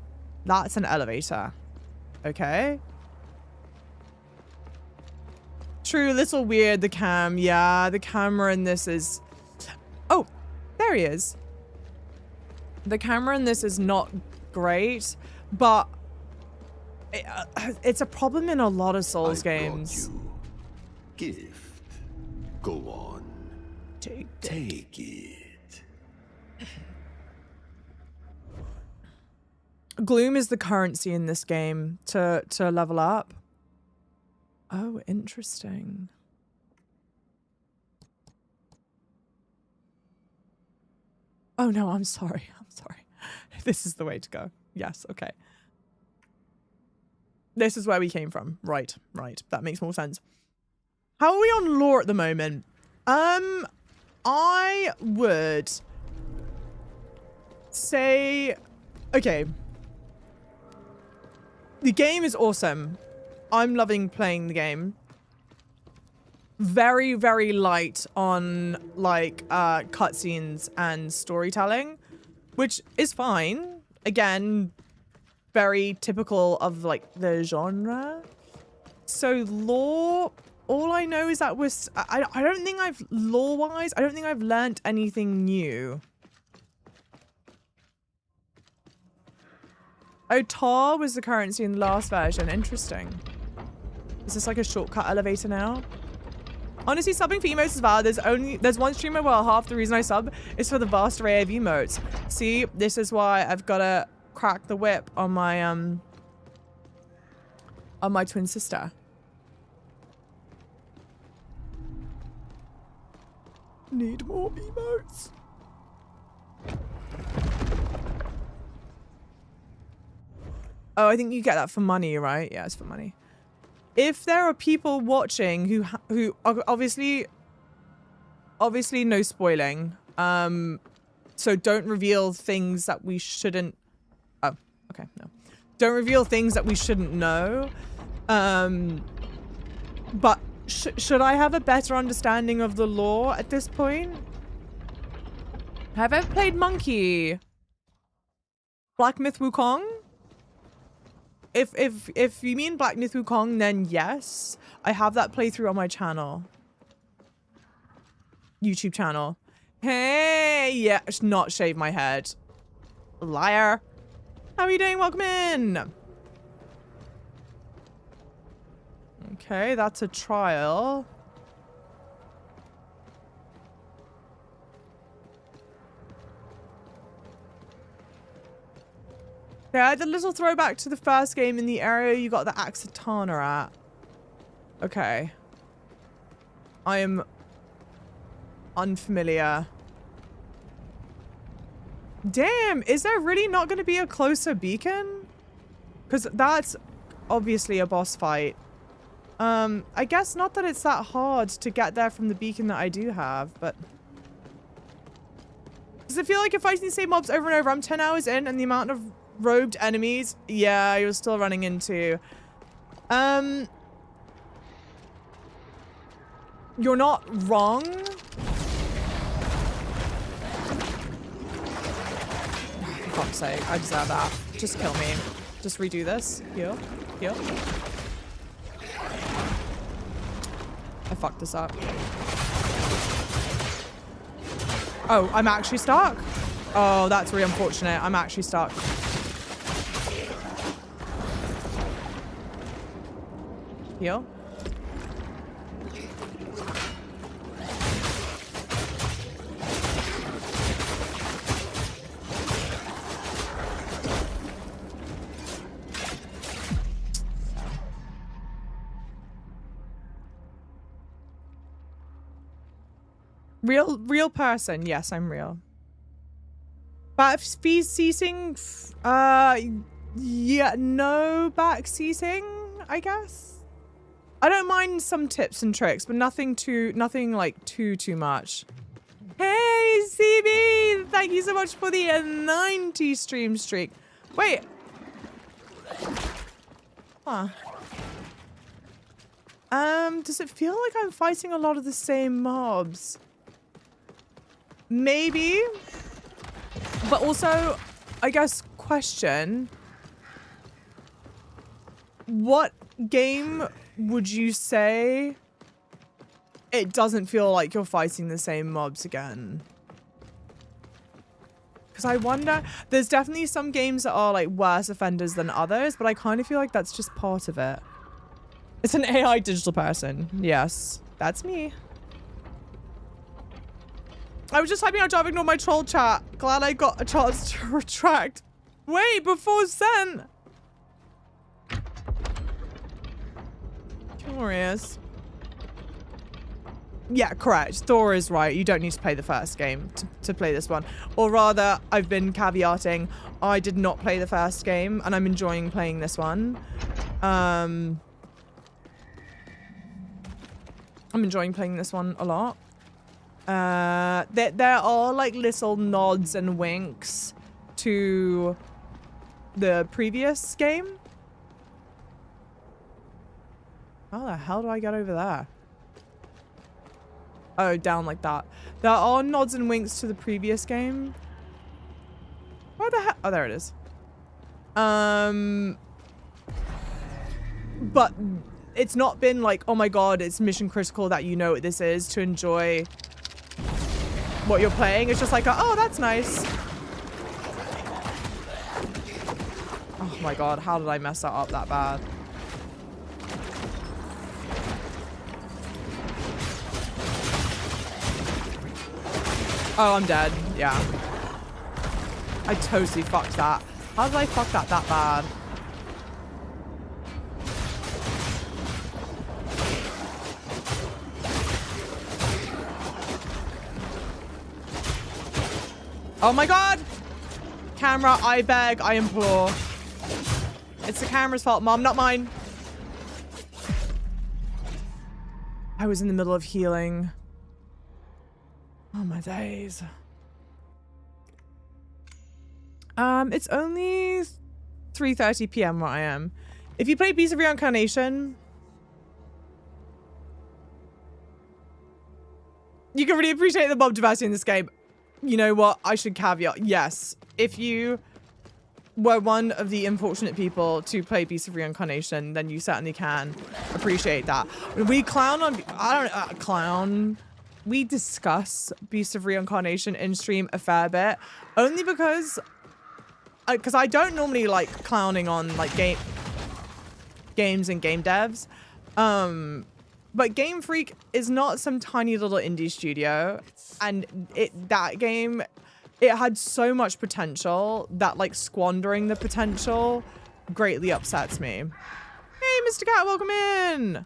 That's an elevator. Okay. True, a little weird, the cam. Yeah, the camera in this is... Oh, there he is. The camera in this is not great, but... it's a problem in a lot of Souls games. Gift. Go on. Take it. Gloom is the currency in this game to level up. Oh, interesting. Oh no, I'm sorry. I'm sorry. This is the way to go. Yes, okay. This is where we came from. Right, right. That makes more sense. How are we on lore at the moment? I would say, okay. The game is awesome. I'm loving playing the game. Very, very light on like cutscenes and storytelling, which is fine. Again, very typical of like the genre. So lore, all I know is that I don't think I've lore-wise, I don't think I've learnt anything new. Oh, tar was the currency in the last version. Interesting. Is this like a shortcut elevator now? Honestly, subbing for emotes as well. There's one streamer where half the reason I sub is for the vast array of emotes. See, this is why I've got to crack the whip on my twin sister. Need more emotes. Oh, I think you get that for money, right? Yeah, it's for money. If there are people watching who obviously no spoiling. So don't reveal things that we shouldn't. Oh, okay, no. Don't reveal things that we shouldn't know. But should I have a better understanding of the lore at this point? Have I ever played Monkey? Black Myth Wukong? If you mean Black Myth Wukong, then yes. I have that playthrough on my channel. YouTube channel. Hey, yeah, not shave my head. Liar. How are you doing? Welcome in. Okay, that's a trial. Yeah, the little throwback to the first game in the area you got the Axatana at. Okay. I am unfamiliar. Damn, is there really not going to be a closer beacon? Because that's obviously a boss fight. I guess not that it's that hard to get there from the beacon that I do have, but... Does it feel like you're fighting the same mobs over and over? I'm 10 hours in and the amount of robed enemies, yeah, you're still running into You're not wrong. For fuck's sake, I deserve that. Just kill me. Just redo this. Heal. Heal. I fucked this up. Oh, I'm actually stuck? Oh, that's really unfortunate. I'm actually stuck. Heal. Real person. Yes, I'm real. Back ceasing? Yeah, no back ceasing, I guess. I don't mind some tips and tricks, but nothing like too much. Hey, CB! Thank you so much for the 90 stream streak. Wait. Huh. Does it feel like I'm fighting a lot of the same mobs? Maybe. But also, I guess, question. What game would you say it doesn't feel like you're fighting the same mobs again? Because I wonder, there's definitely some games that are like worse offenders than others, but I kind of feel like that's just part of it. It's an AI digital person. Yes, that's me. I was just typing out job, ignore my troll chat. Glad I got a chance to retract. Wait, before sent. Curious. Yeah, correct. Thor is right. You don't need to play the first game to play this one. Or rather, I've been caveating. I did not play the first game, and I'm enjoying playing this one. I'm enjoying playing this one a lot. There are like little nods and winks to the previous game. How the hell do I get over there? Oh, down like that. There are nods and winks to the previous game. Where the hell? Oh, there it is. But it's not been like, oh my god, it's mission critical that you know what this is to enjoy what you're playing. It's just like, oh, that's nice. Oh my god, how did I mess that up that bad? Oh, I'm dead. Yeah. I totally fucked that. How did I fuck that bad? Oh my god! Camera, I beg, I implore. It's the camera's fault, Mom, not mine. I was in the middle of healing. Oh my days. It's only 3:30 p.m. where I am. If you play Beast of Reincarnation, you can really appreciate the mob diversity in this game. You know what? I should caveat. Yes, if you were one of the unfortunate people to play Beast of Reincarnation, then you certainly can appreciate that. We clown on... I don't clown... We discuss Beast of Reincarnation in stream a fair bit, only because I don't normally like clowning on like games and game devs, but Game Freak is not some tiny little indie studio, and that game had so much potential that like squandering the potential greatly upsets me. Hey, Mr. Cat, welcome in.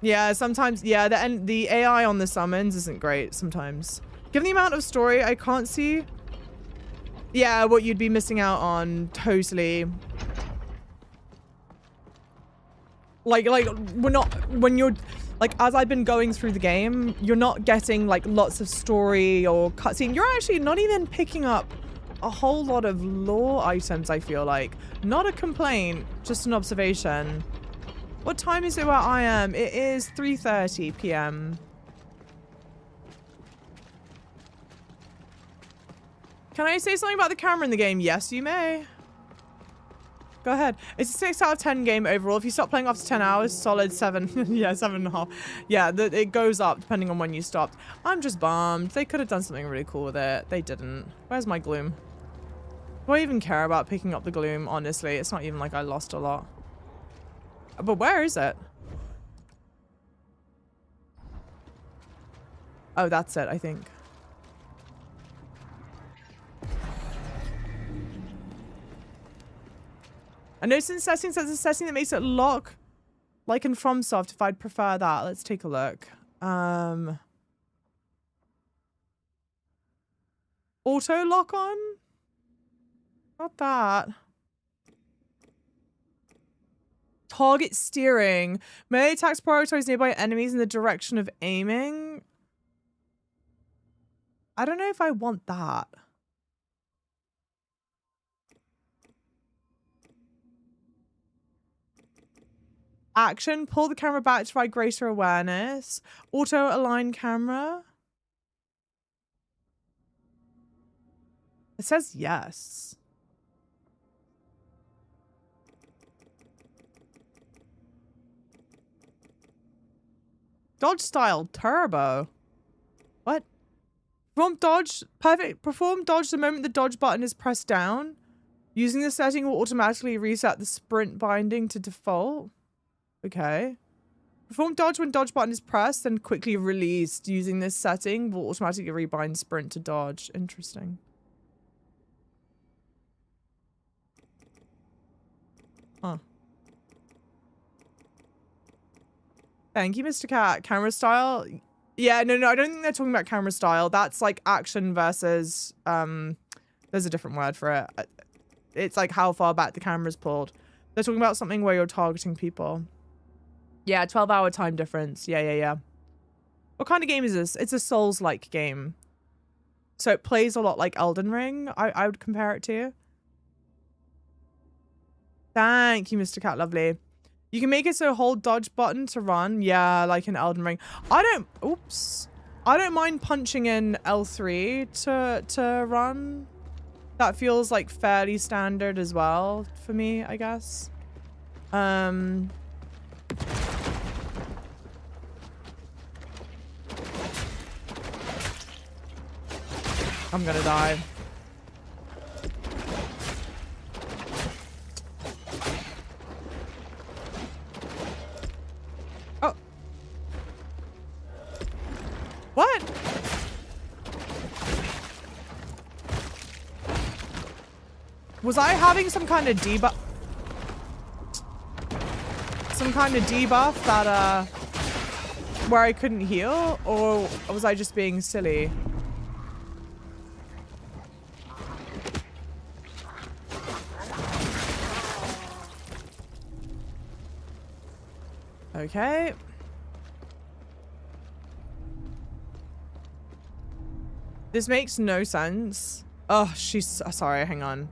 Yeah, sometimes, yeah, the AI on the summons isn't great sometimes. Given the amount of story, I can't see, yeah, what you'd be missing out on, totally. Like, we're not, when you're, like, as I've been going through the game, you're not getting, like, lots of story or cutscene. You're actually not even picking up a whole lot of lore items, I feel like. Not a complaint, just an observation. What time is it where I am? It is 3:30 p.m. Can I say something about the camera in the game? Yes, you may. Go ahead. It's a 6 out of 10 game overall. If you stop playing after 10 hours, solid 7. Yeah, 7.5. Yeah, it goes up depending on when you stopped. I'm just bummed. They could have done something really cool with it. They didn't. Where's my gloom? Do I even care about picking up the gloom? Honestly, it's not even like I lost a lot. But where is it? Oh, that's it, I think. I know since settings, there's a setting that makes it lock, like in FromSoft, if I'd prefer that. Let's take a look. Auto lock on? Not that. Target steering. Melee attacks prioritize nearby enemies in the direction of aiming. I don't know if I want that. Action. Pull the camera back to provide greater awareness. Auto align camera. It says yes. Dodge style turbo. What? Perform dodge. Perfect. Perform dodge the moment the dodge button is pressed down. Using the setting will automatically reset the sprint binding to default. Okay. Perform dodge when dodge button is pressed and quickly released. Using this setting will automatically rebind sprint to dodge. Interesting. Huh. Thank you, Mr. Cat. Camera style. Yeah, no, I don't think they're talking about camera style. That's like action versus, there's a different word for it. It's like how far back the camera's pulled. They're talking about something where you're targeting people. Yeah, 12-hour time difference. Yeah. What kind of game is this? It's a Souls-like game. So it plays a lot like Elden Ring, I would compare it to. Thank you, Mr. Cat Lovely. You can make it so hold dodge button to run. Yeah, like in Elden Ring. Oops. I don't mind punching in L3 to run. That feels like fairly standard as well for me, I guess. I'm gonna die. Oh. What? Was I having some kind of debuff? Some kind of debuff that, where I couldn't heal? Or was I just being silly? Okay. This makes no sense. Oh, she's sorry, hang on.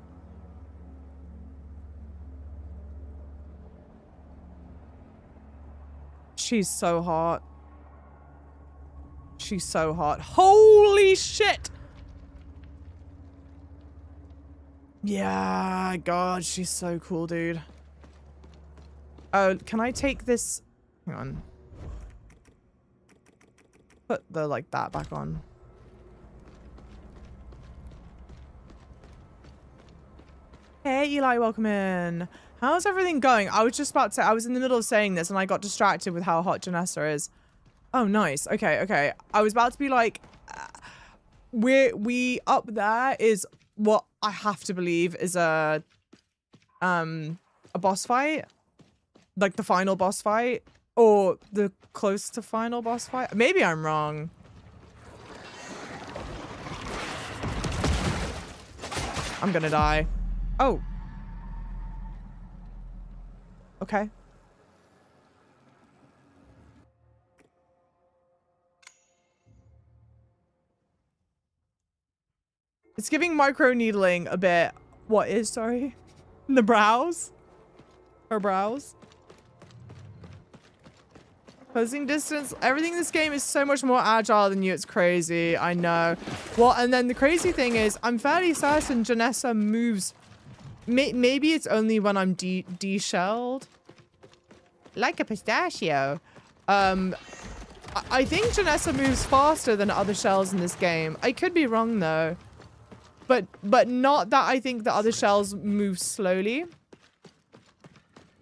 She's so hot. She's so hot. Holy shit! Yeah, God, she's so cool, dude. Oh, can I take this? Hang on. Put the, like, that back on. Hey, Eli, welcome in. How's everything going? I was just about to say, I was in the middle of saying this and I got distracted with how hot GENESSA is. Oh, nice. Okay. I was about to be like, we up there is what I have to believe is a boss fight. Like the final boss fight. Or the close to final boss fight. Maybe I'm wrong. I'm gonna die. Oh. Okay. It's giving micro needling a bit. What is, sorry? The brows? Her brows? Closing distance. Everything in this game is so much more agile than you. It's crazy. I know. Well, and then the crazy thing is, I'm fairly certain GENESSA moves. Maybe it's only when I'm de-shelled. Like a pistachio. I think GENESSA moves faster than other shells in this game. I could be wrong though. But not that I think the other shells move slowly.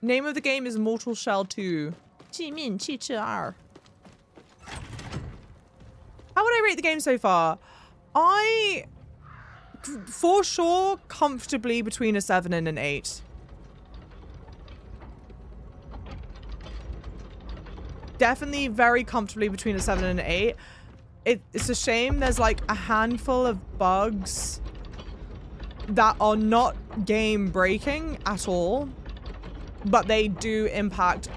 Name of the game is Mortal Shell 2. 致命气质2. How would I rate the game so far? For sure, comfortably between a 7 and an 8. Definitely very comfortably between a 7 and an 8. It's a shame there's like a handful of bugs that are not game breaking at all, but they do impact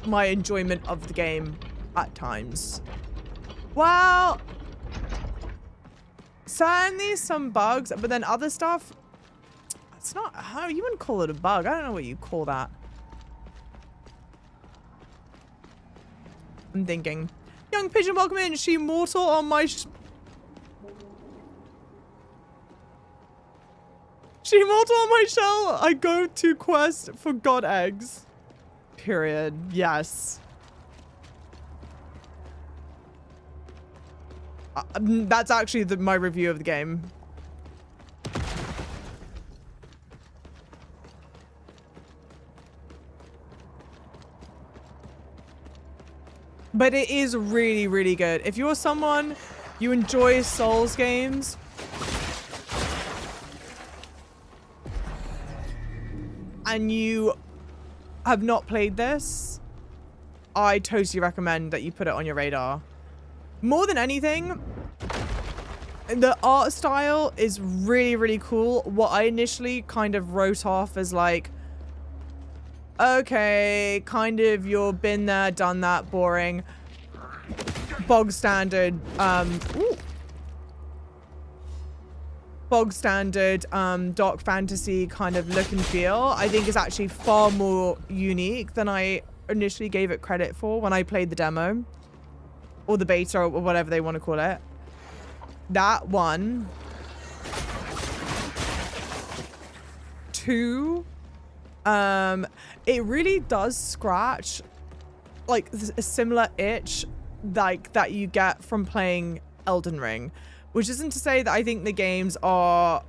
my enjoyment of the game at times. Well, certainly some bugs, but then other stuff, it's not, how you wouldn't call it a bug. I don't know what you call that. I'm thinking. Young Pigeon, welcome in. Is she mortal on my She mortal on my shell. I go to quest for god eggs. Period. Yes. That's actually my review of the game. But it is really, really good. If you're someone, you enjoy Souls games, and you have not played this, I totally recommend that you put it on your radar. More than anything, the art style is really, really cool. What I initially kind of wrote off as like, okay, kind of you're been there, done that, boring, bog standard, dark fantasy kind of look and feel, I think is actually far more unique than I initially gave it credit for when I played the demo or the beta or whatever they want to call it. That one. 2, it really does scratch like a similar itch like that you get from playing Elden Ring. Which isn't to say that I think the games are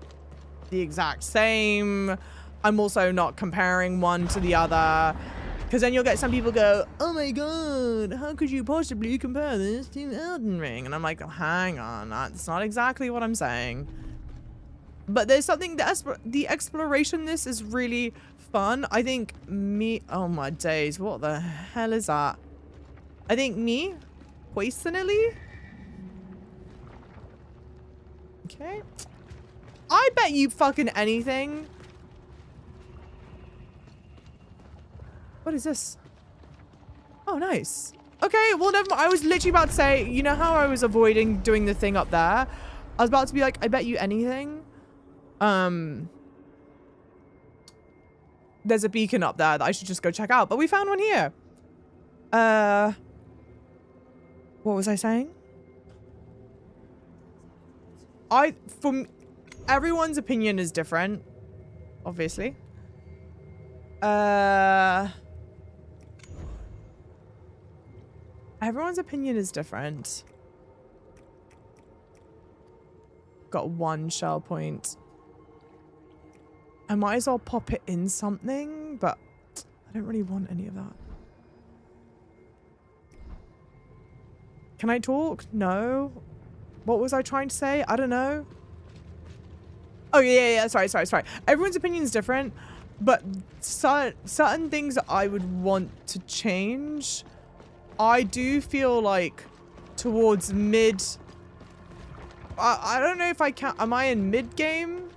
the exact same. I'm also not comparing one to the other. Because then you'll get some people go, oh my god, how could you possibly compare this to Elden Ring? And I'm like, oh, hang on, that's not exactly what I'm saying. But there's something, the exploration in this is really fun. I think oh my days, what the hell is that? I think personally, okay. I bet you fucking anything. What is this? Oh, nice. Okay, well, never mind. I was literally about to say, you know how I was avoiding doing the thing up there? I was about to be like, I bet you anything. There's a beacon up there that I should just go check out. But we found one here. What was I saying? Everyone's opinion is different, obviously. Everyone's opinion is different. Got 1 shell point. I might as well pop it in something, but I don't really want any of that. Can I talk? No. What was I trying to say? I don't know. Oh, yeah. Sorry. Everyone's opinion is different, but certain things that I would want to change, I do feel like towards mid... I don't know if I can... Am I in mid-game?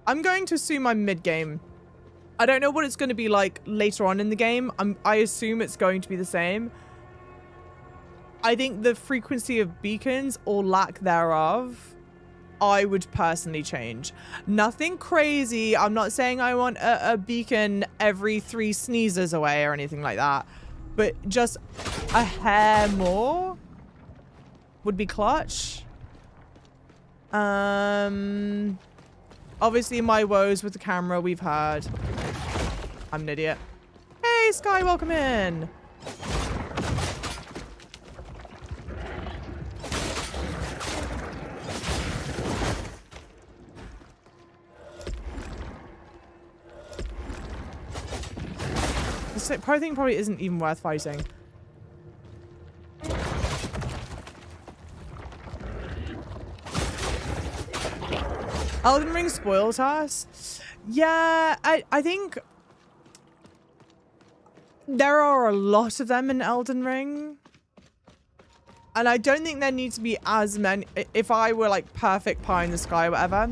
I'm going to assume I'm mid-game. I don't know what it's going to be like later on in the game. I assume it's going to be the same. I think the frequency of beacons or lack thereof I would personally change. Nothing crazy. I'm not saying I want a beacon every 3 sneezes away or anything like that. But just a hair more would be clutch. Obviously my woes with the camera we've heard. I'm an idiot. Hey, Sky, welcome in. This thing probably isn't even worth fighting. Elden Ring spoils us. Yeah, I think there are a lot of them in Elden Ring. And I don't think there needs to be as many. If I were like perfect pie in the sky or whatever,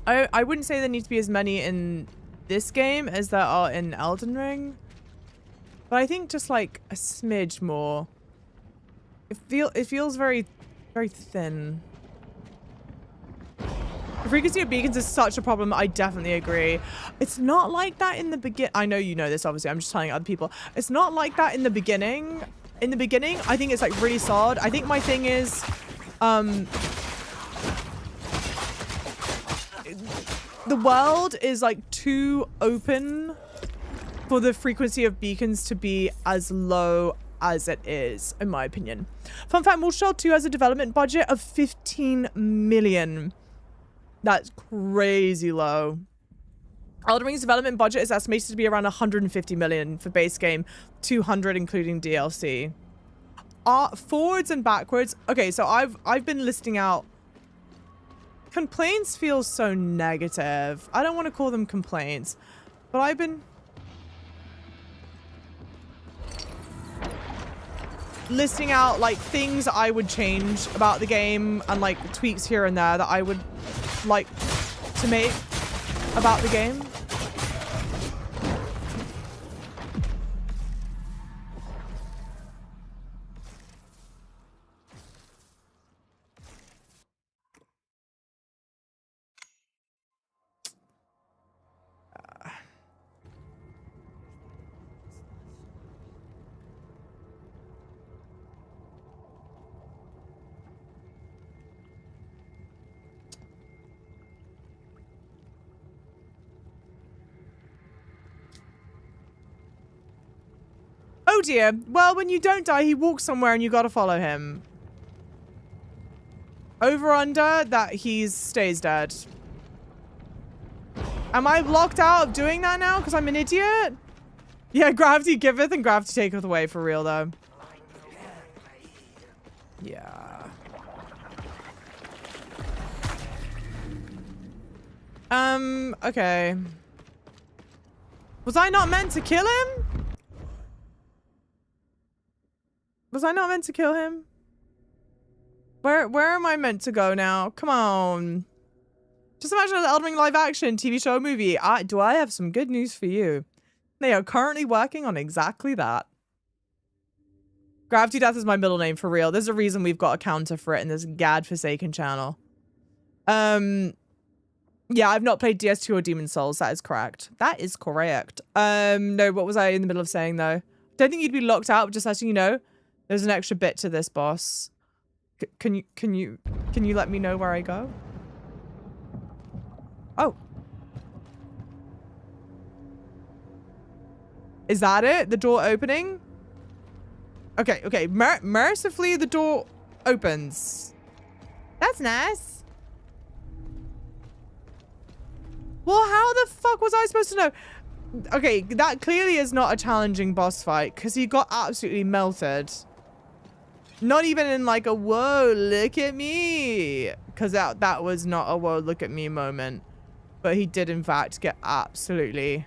I wouldn't say there needs to be as many in this game as there are in Elden Ring. But I think just like a smidge more. It feels very, very thin. The frequency of beacons is such a problem. I definitely agree. It's not like that in the begin. I know you know this, obviously. I'm just telling other people. It's not like that in the beginning. In the beginning, I think it's like really solid. I think my thing is, the world is like too open for the frequency of beacons to be as low as it is, in my opinion. Fun fact, Mortal Shell 2 has a development budget of 15 million. That's crazy low. Elden Ring's development budget is estimated to be around 150 million for base game, 200 including DLC. Forwards and backwards. Okay, so I've been listing out. Complaints feel so negative. I don't want to call them complaints, but I've been listing out like things I would change about the game and like tweaks here and there that I would like to make about the game. Oh dear. Well, when you don't die, he walks somewhere and you gotta follow him. Over under that he stays dead. Am I blocked out of doing that now because I'm an idiot? Yeah, gravity giveth and gravity taketh away, for real though. Yeah. Okay. Was I not meant to kill him? Was I not meant to kill him? Where am I meant to go now? Come on. Just imagine an Elden Ring live action TV show movie. Do I have some good news for you? They are currently working on exactly that. Gravity Death is my middle name for real. There's a reason we've got a counter for it in this Gad-forsaken channel. Yeah, I've not played DS2 or Demon Souls. That is correct. That is correct. No, what was I in the middle of saying though? Don't think you'd be locked out, but just letting you know, there's an extra bit to this boss. Can you let me know where I go? Oh. Is that it? The door opening? Okay, okay. Mercifully, the door opens. That's nice. Well, how the fuck was I supposed to know? Okay, that clearly is not a challenging boss fight because he got absolutely melted. Not even in like a whoa, look at me. Because that was not a whoa, look at me moment. But he did in fact get absolutely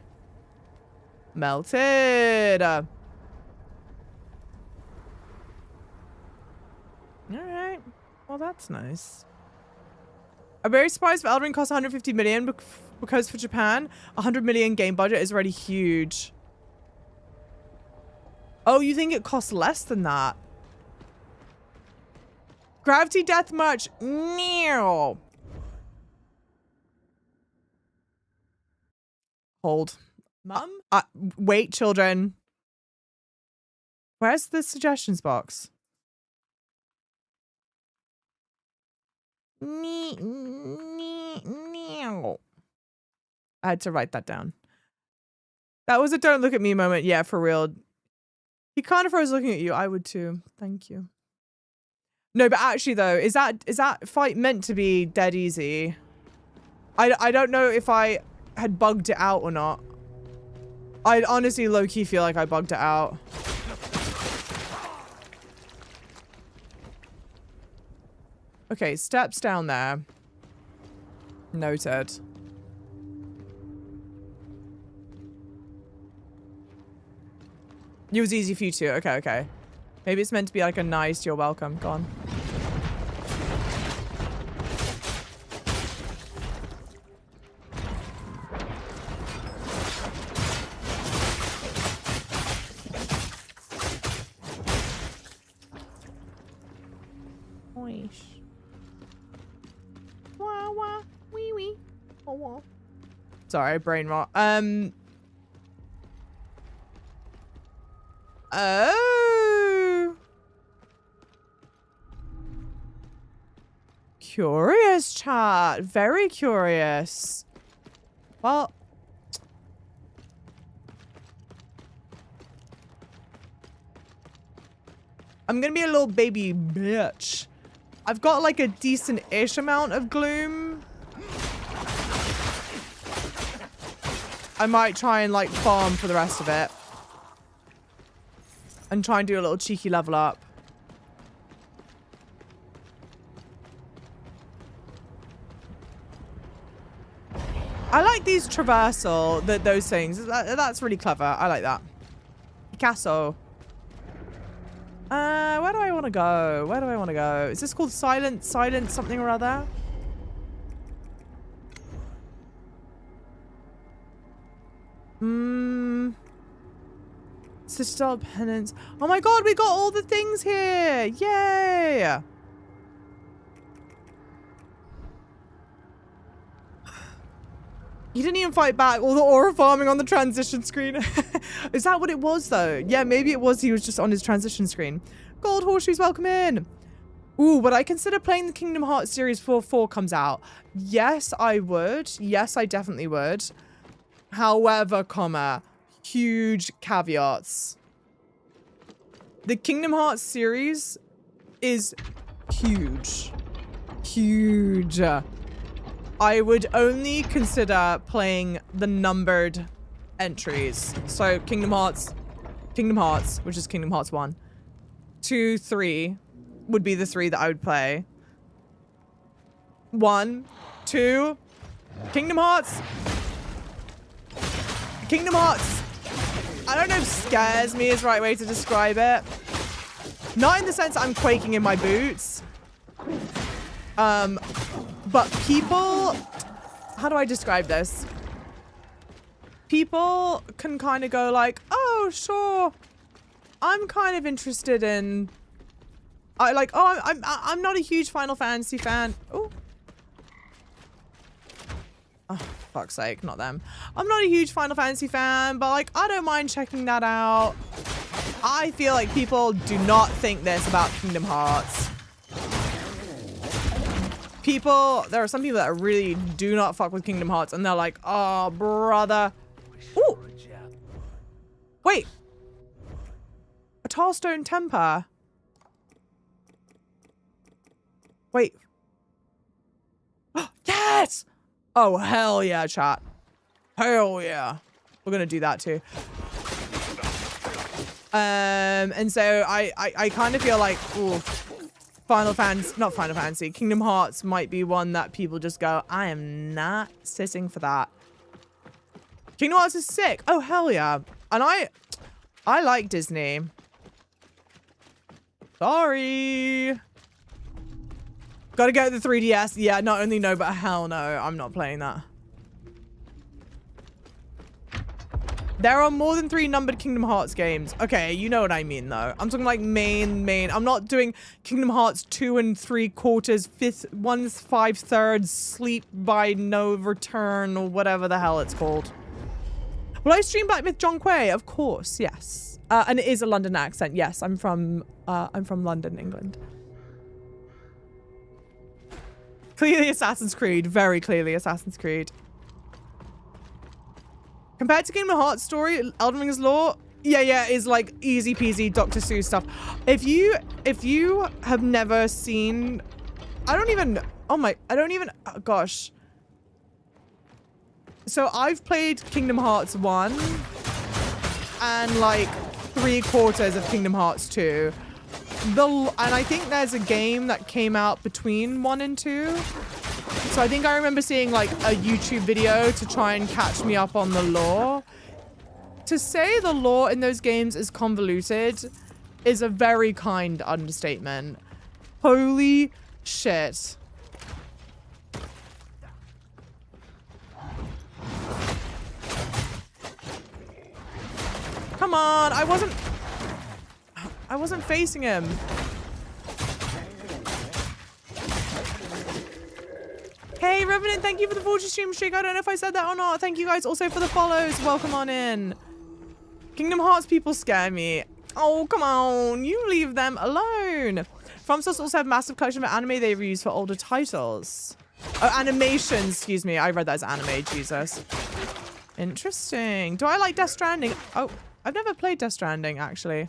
melted. Alright. Well, that's nice. I'm very surprised if Elden Ring costs 150 million because for Japan, 100 million game budget is already huge. Oh, you think it costs less than that? Gravity Deathmatch. No. Hold. Mum? Wait, children. Where's the suggestions box? I had to write that down. That was a don't look at me moment. Yeah, for real. He kind of froze looking at you. I would too. Thank you. No, but actually though, is that fight meant to be dead easy? I don't know if I had bugged it out or not. I honestly low-key feel like I bugged it out. Okay, steps down there. Noted. It was easy for you too. Okay, okay. Maybe it's meant to be like a nice, you're welcome. Go on. Sorry, brain rot. Oh. Curious, chat. Very curious. Well. I'm gonna be a little baby bitch. I've got like a decent-ish amount of gloom. I might try and like farm for the rest of it. And try and do a little cheeky level up. I like these traversal, those things. That's really clever. I like that. Picasso. Where do I want to go? Where do I want to go? Is this called Silent something or other? Citadel Penance. Oh my god, we got all the things here! Yay! You didn't even fight back. All the aura farming on the transition screen. Is that what it was though? Yeah, maybe it was. He was just on his transition screen. Gold Horseshoes, welcome in. Ooh, would I consider playing the Kingdom Hearts series before 4 comes out? Yes, I would. Yes, I definitely would. However, huge caveats. The Kingdom Hearts series is huge. Huge. I would only consider playing the numbered entries. So Kingdom Hearts, which is Kingdom Hearts 1, 2, 3 would be the 3 that I would play. 1, 2, Kingdom Hearts. I don't know if scares me is the right way to describe it. Not in the sense I'm quaking in my boots. But people, how do I describe this? People can kind of go like, oh, sure. I'm kind of interested in, I'm not a huge Final Fantasy fan. Oh, fuck's sake, not them. I'm not a huge Final Fantasy fan, but like, I don't mind checking that out. I feel like people do not think this about Kingdom Hearts. There are some people that really do not fuck with Kingdom Hearts, and they're like, oh, brother. Ooh. Wait. A Tarstone Temper. Wait. Yes! Oh, hell yeah, chat. Hell yeah. We're gonna do that too. And so I kind of feel like, ooh, Kingdom Hearts might be one that people just go, I am not sitting for that. Kingdom Hearts is sick. Oh, hell yeah. And I like Disney. Sorry. Gotta go to the 3DS. Yeah, not only no, but hell no. I'm not playing that. There are more than 3 numbered Kingdom Hearts games. Okay, you know what I mean, though. I'm talking like main. I'm not doing Kingdom Hearts 2 3/4, 1 5/3, Sleep by No Return, or whatever the hell it's called. Will I stream Black Myth John Quay? Of course, yes. And it is a London accent. Yes, I'm from London, England. Clearly Assassin's Creed. Very clearly Assassin's Creed. Compared to Kingdom Hearts story, Elden Ring's lore, yeah, is like easy peasy Dr. Seuss stuff. If you have never seen, gosh. So I've played Kingdom Hearts 1 and like 3/4 of Kingdom Hearts 2. And I think there's a game that came out between 1 and 2. So I think I remember seeing like a YouTube video to try and catch me up on the lore. To say the lore in those games is convoluted is a very kind understatement. Holy shit. Come on, I wasn't facing him. Hey, Revenant, thank you for the 40 stream streak. I don't know if I said that or not. Thank you guys also for the follows. Welcome on in. Kingdom Hearts people scare me. Oh, come on. You leave them alone. FromSoft also have massive collection of anime they reuse for older titles. Oh, animations. Excuse me. I read that as anime. Jesus. Interesting. Do I like Death Stranding? Oh, I've never played Death Stranding, actually.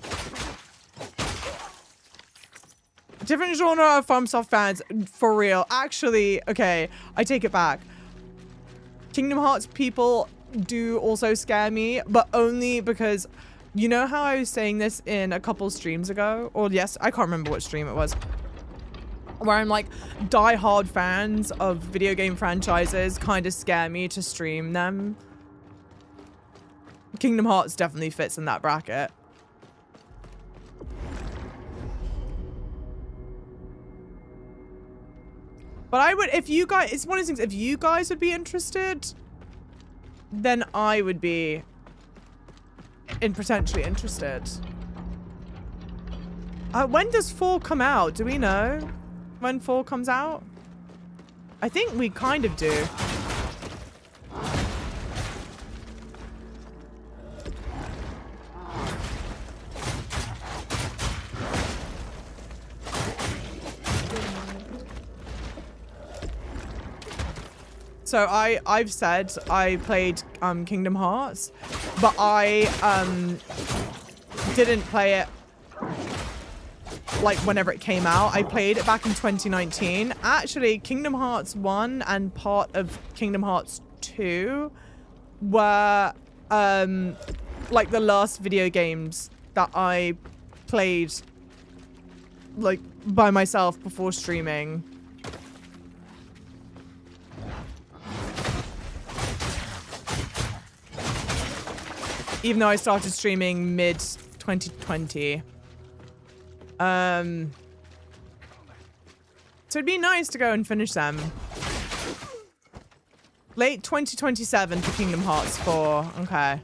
Different genre of FromSoft fans, for real. Actually, okay, I take it back. Kingdom Hearts people do also scare me, but only because, you know how I was saying this in a couple streams ago? Or yes, I can't remember what stream it was. Where I'm like, die-hard fans of video game franchises kind of scare me to stream them. Kingdom Hearts definitely fits in that bracket. But I would, if you guys, it's one of those things, if you guys would be interested, then I would be potentially interested. When does 4 come out? Do we know when 4 comes out? I think we kind of do. So I've said I played Kingdom Hearts, but I didn't play it like whenever it came out. I played it back in 2019. Actually, Kingdom Hearts 1 and part of Kingdom Hearts 2 were like the last video games that I played like by myself before streaming. Even though I started streaming mid-2020. So it'd be nice to go and finish them. Late 2027 for Kingdom Hearts 4. Okay.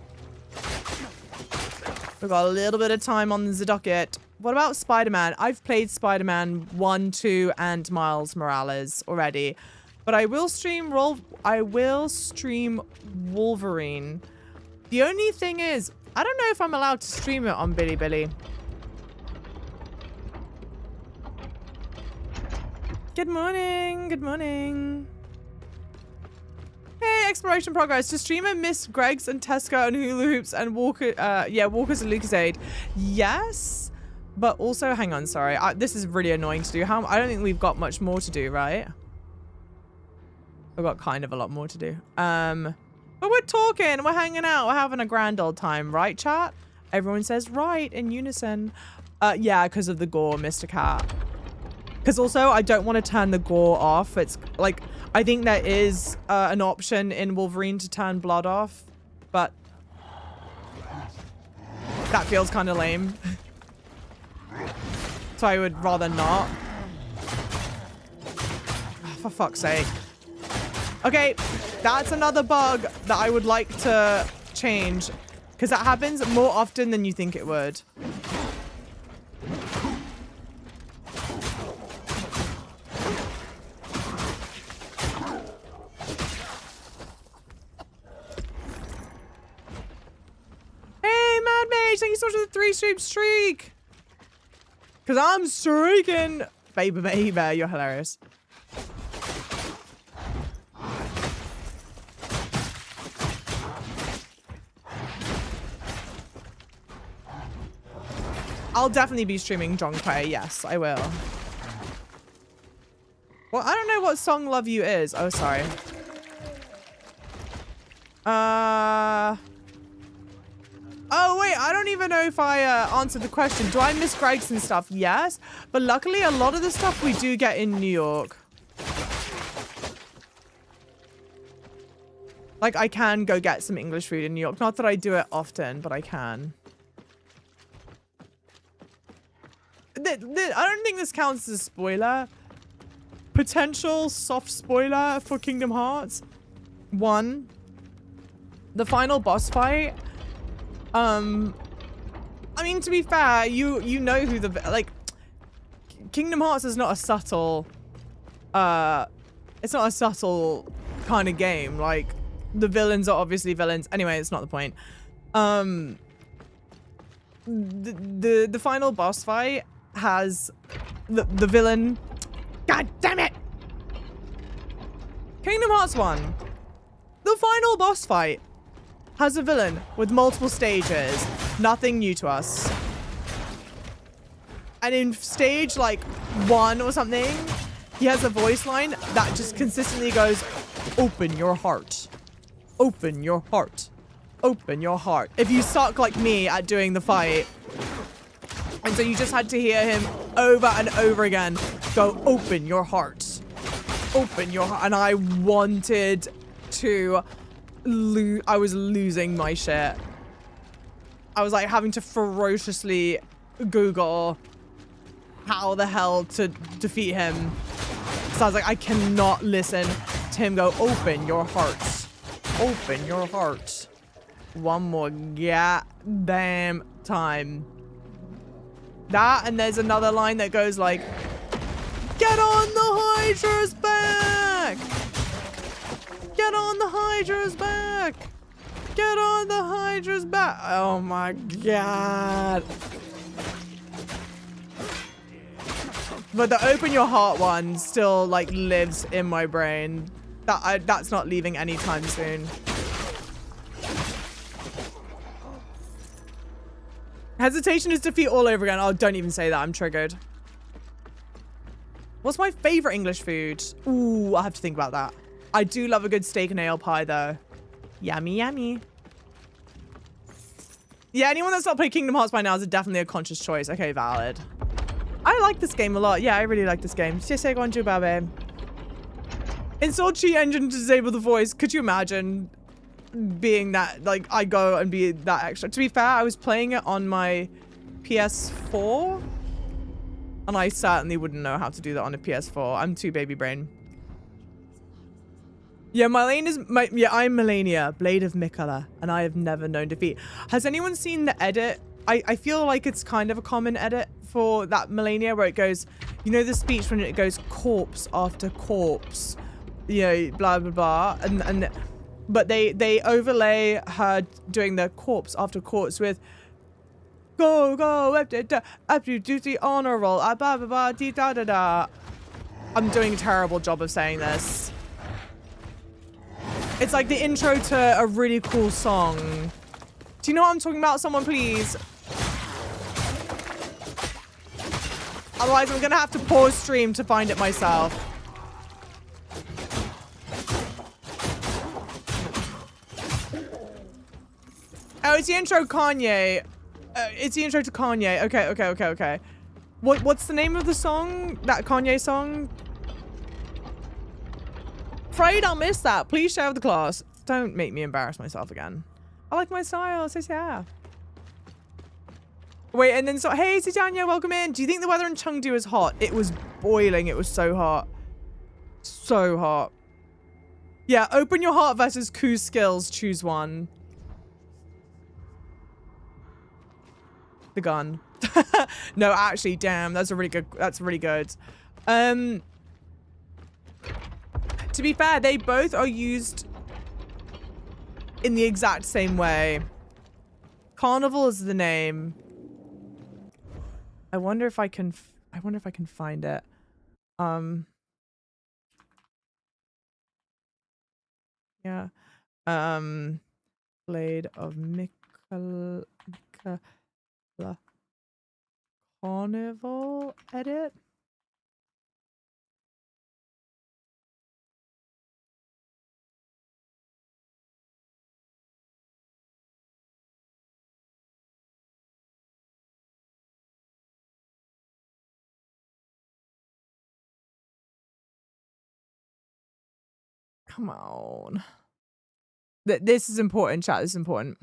We've got a little bit of time on the docket. What about Spider-Man? I've played Spider-Man 1, 2, and Miles Morales already. But I will stream Wolverine. The only thing is, I don't know if I'm allowed to stream it on Bilibili. Good morning. Good morning. Hey, Exploration Progress. To streamer Miss Greg's and Tesco and Hula Hoops and Walker, Walker's and Lucasade. Yes, but also, hang on, sorry. This is really annoying to do. I don't think we've got much more to do, right? We've got kind of a lot more to do. But we're talking, we're hanging out, we're having a grand old time, right, chat? Everyone says right in unison. Yeah, because of the gore, Mr. Cat. Because also, I don't want to turn the gore off. It's like, I think there is an option in Wolverine to turn blood off, but that feels kind of lame. So I would rather not. For fuck's sake. Okay, that's another bug that I would like to change. Because that happens more often than you think it would. Hey, Mad Mage, thank you so much for the 3-stream streak. Because I'm streaking. Baby, you're hilarious. I'll definitely be streaming Jonquay. Yes, I will. Well, I don't know what song Love You is. Oh, sorry. Oh, wait. I don't even know if I answered the question. Do I miss Gregson stuff? Yes. But luckily, a lot of the stuff we do get in New York. Like, I can go get some English food in New York. Not that I do it often, but I can. I don't think this counts as a spoiler. Potential soft spoiler for Kingdom Hearts 1. The final boss fight. I mean, to be fair, you know who the, like, Kingdom Hearts is not a subtle, it's not a subtle kind of game. Like, the villains are obviously villains. Anyway, it's not the point. The final boss fight has the villain. God damn it! Kingdom Hearts 1. The final boss fight has a villain with multiple stages. Nothing new to us. And in stage like 1 or something, he has a voice line that just consistently goes, "Open your heart. Open your heart. Open your heart." If you suck like me at doing the fight, and so you just had to hear him over and over again go, "Open your heart. Open your heart." And I wanted to I was losing my shit. I was like having to ferociously Google how the hell to defeat him. So I was like, I cannot listen to him go, "Open your heart. Open your heart." One more goddamn time. That, and there's another line that goes like, "Get on the Hydra's back! Get on the Hydra's back! Get on the Hydra's back!" Oh my god. But the "Open Your Heart" one still like lives in my brain. That's not leaving anytime soon. Hesitation is defeat all over again. Oh, don't even say that. I'm triggered. What's my favorite English food? Ooh, I have to think about that. I do love a good steak and ale pie, though. Yummy, yummy. Yeah, anyone that's not played Kingdom Hearts by now is definitely a conscious choice. Okay, valid. I like this game a lot. Yeah, I really like this game. Install cheat engine to disable the voice. Could you imagine being that, like, I go and be that extra? To be fair, I was playing it on my PS4, and I certainly wouldn't know how to do that on a PS4. I'm too baby brain. Yeah, I'm Melania, Blade of Mikala, and I have never known defeat. Has anyone seen the edit? I feel like it's kind of a common edit for that Melania where it goes, you know the speech when it goes corpse after corpse, you know, blah, blah, blah, but they overlay her doing the corpse after corpse with go, after duty honor roll, blah, blah, blah, dee, da, da, da. I'm doing a terrible job of saying this. It's like the intro to a really cool song. Do you know what I'm talking about? Someone please. Otherwise, I'm gonna have to pause stream to find it myself. Oh, it's the intro Kanye. It's the intro to Kanye. Okay. What's the name of the song? That Kanye song? Afraid I'll miss that. Please share with the class. Don't make me embarrass myself again. I like my style. So yeah. Wait, and then so hey, Titania, welcome in. Do you think the weather in Chengdu is hot? It was boiling. It was so hot. So hot. Yeah, open your heart versus Koo skills. Choose one. the gun. No, actually, damn, that's really good. That's really good. To be fair, they both are used in the exact same way. Carnival is the name. I wonder if I can find it. Yeah. Blade of Mikala Carnival edit. Come on. This is important, chat. This is important.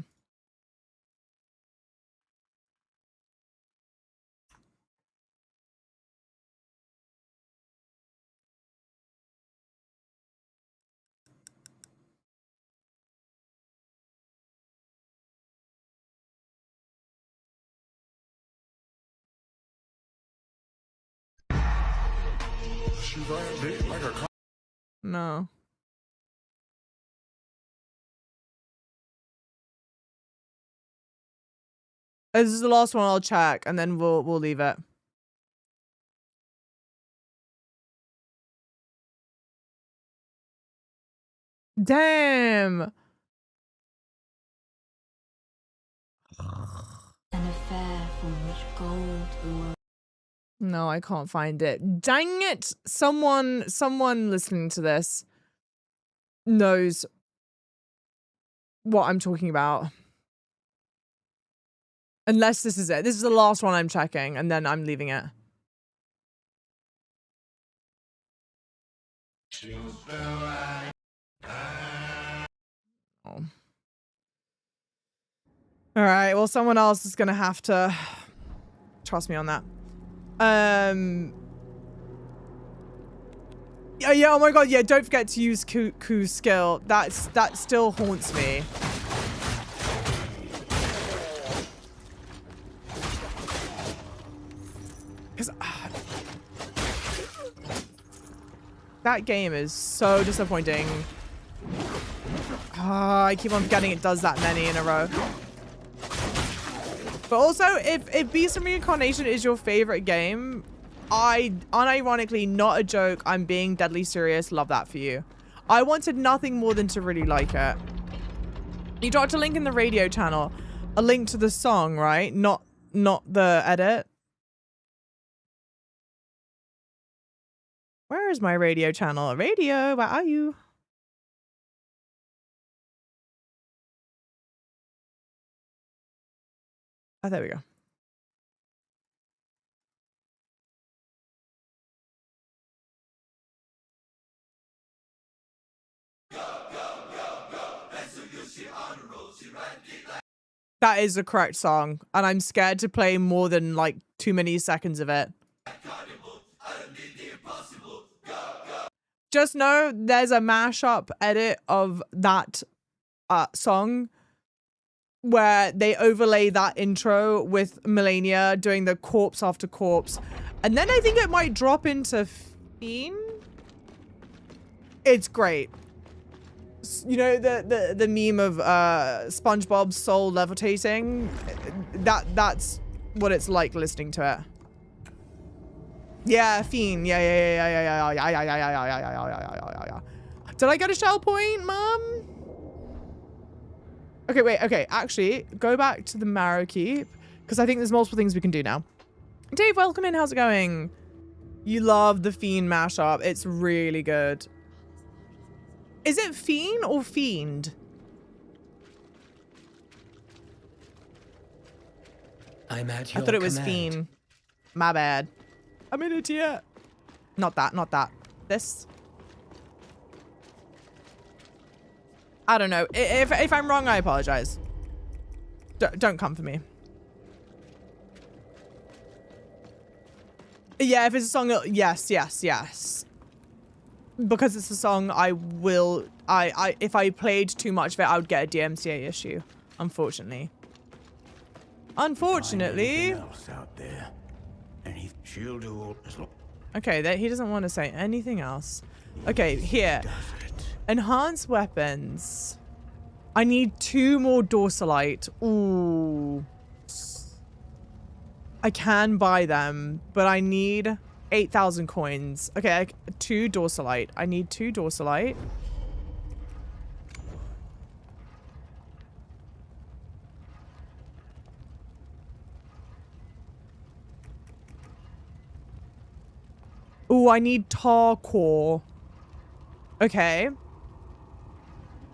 No. This is the last one I'll check, and then we'll leave it. Damn. An affair from which gold will... No, I can't find it. Dang it! Someone listening to this knows what I'm talking about. Unless this is it. This is the last one I'm checking, and then I'm leaving it. Oh. All right, well, someone else is gonna have to trust me on that. Yeah, oh my god, yeah, don't forget to use Ku's skill. That still haunts me. Because that game is so disappointing. I keep on forgetting it does that many in a row. But also, if Beast and Reincarnation is your favorite game, I unironically, not a joke, I'm being deadly serious, love that for you. I wanted nothing more than to really like it. You dropped a link in the radio channel, a link to the song, right? Not the edit. Where is my radio channel? Radio, where are you? Oh, there we go. That is the correct song, and I'm scared to play more than like too many seconds of it. Just know there's a mashup edit of that song where they overlay that intro with Melania doing the corpse after corpse, and then I think it might drop into Fiend. It's great. You know the meme of SpongeBob's soul levitating? That's what it's like listening to it. Yeah, Fiend. Yeah. Did I get a shell point, Mom? Okay, wait. Okay, actually, go back to the Marrow Keep because I think there's multiple things we can do now. Dave, welcome in. How's it going? You love the Fiend mashup. It's really good. Is it Fiend or Fiend? I'm at your I thought it was command. Fiend. My bad. I'm an idiot. Not that. This. I don't know. If I'm wrong, I apologize. Don't come for me. Yeah, if it's a song, yes. Because it's a song, if I played too much of it, I would get a DMCA issue, unfortunately. Unfortunately. Else out there. She'll do all as long. Okay, he doesn't want to say anything else. Okay, here. Enhanced weapons. I need 2 more dorsalite. Ooh. I can buy them, but I need 8,000 coins. Okay, 2 dorsalite. I need 2 dorsalite. Ooh, I need tar core. Okay.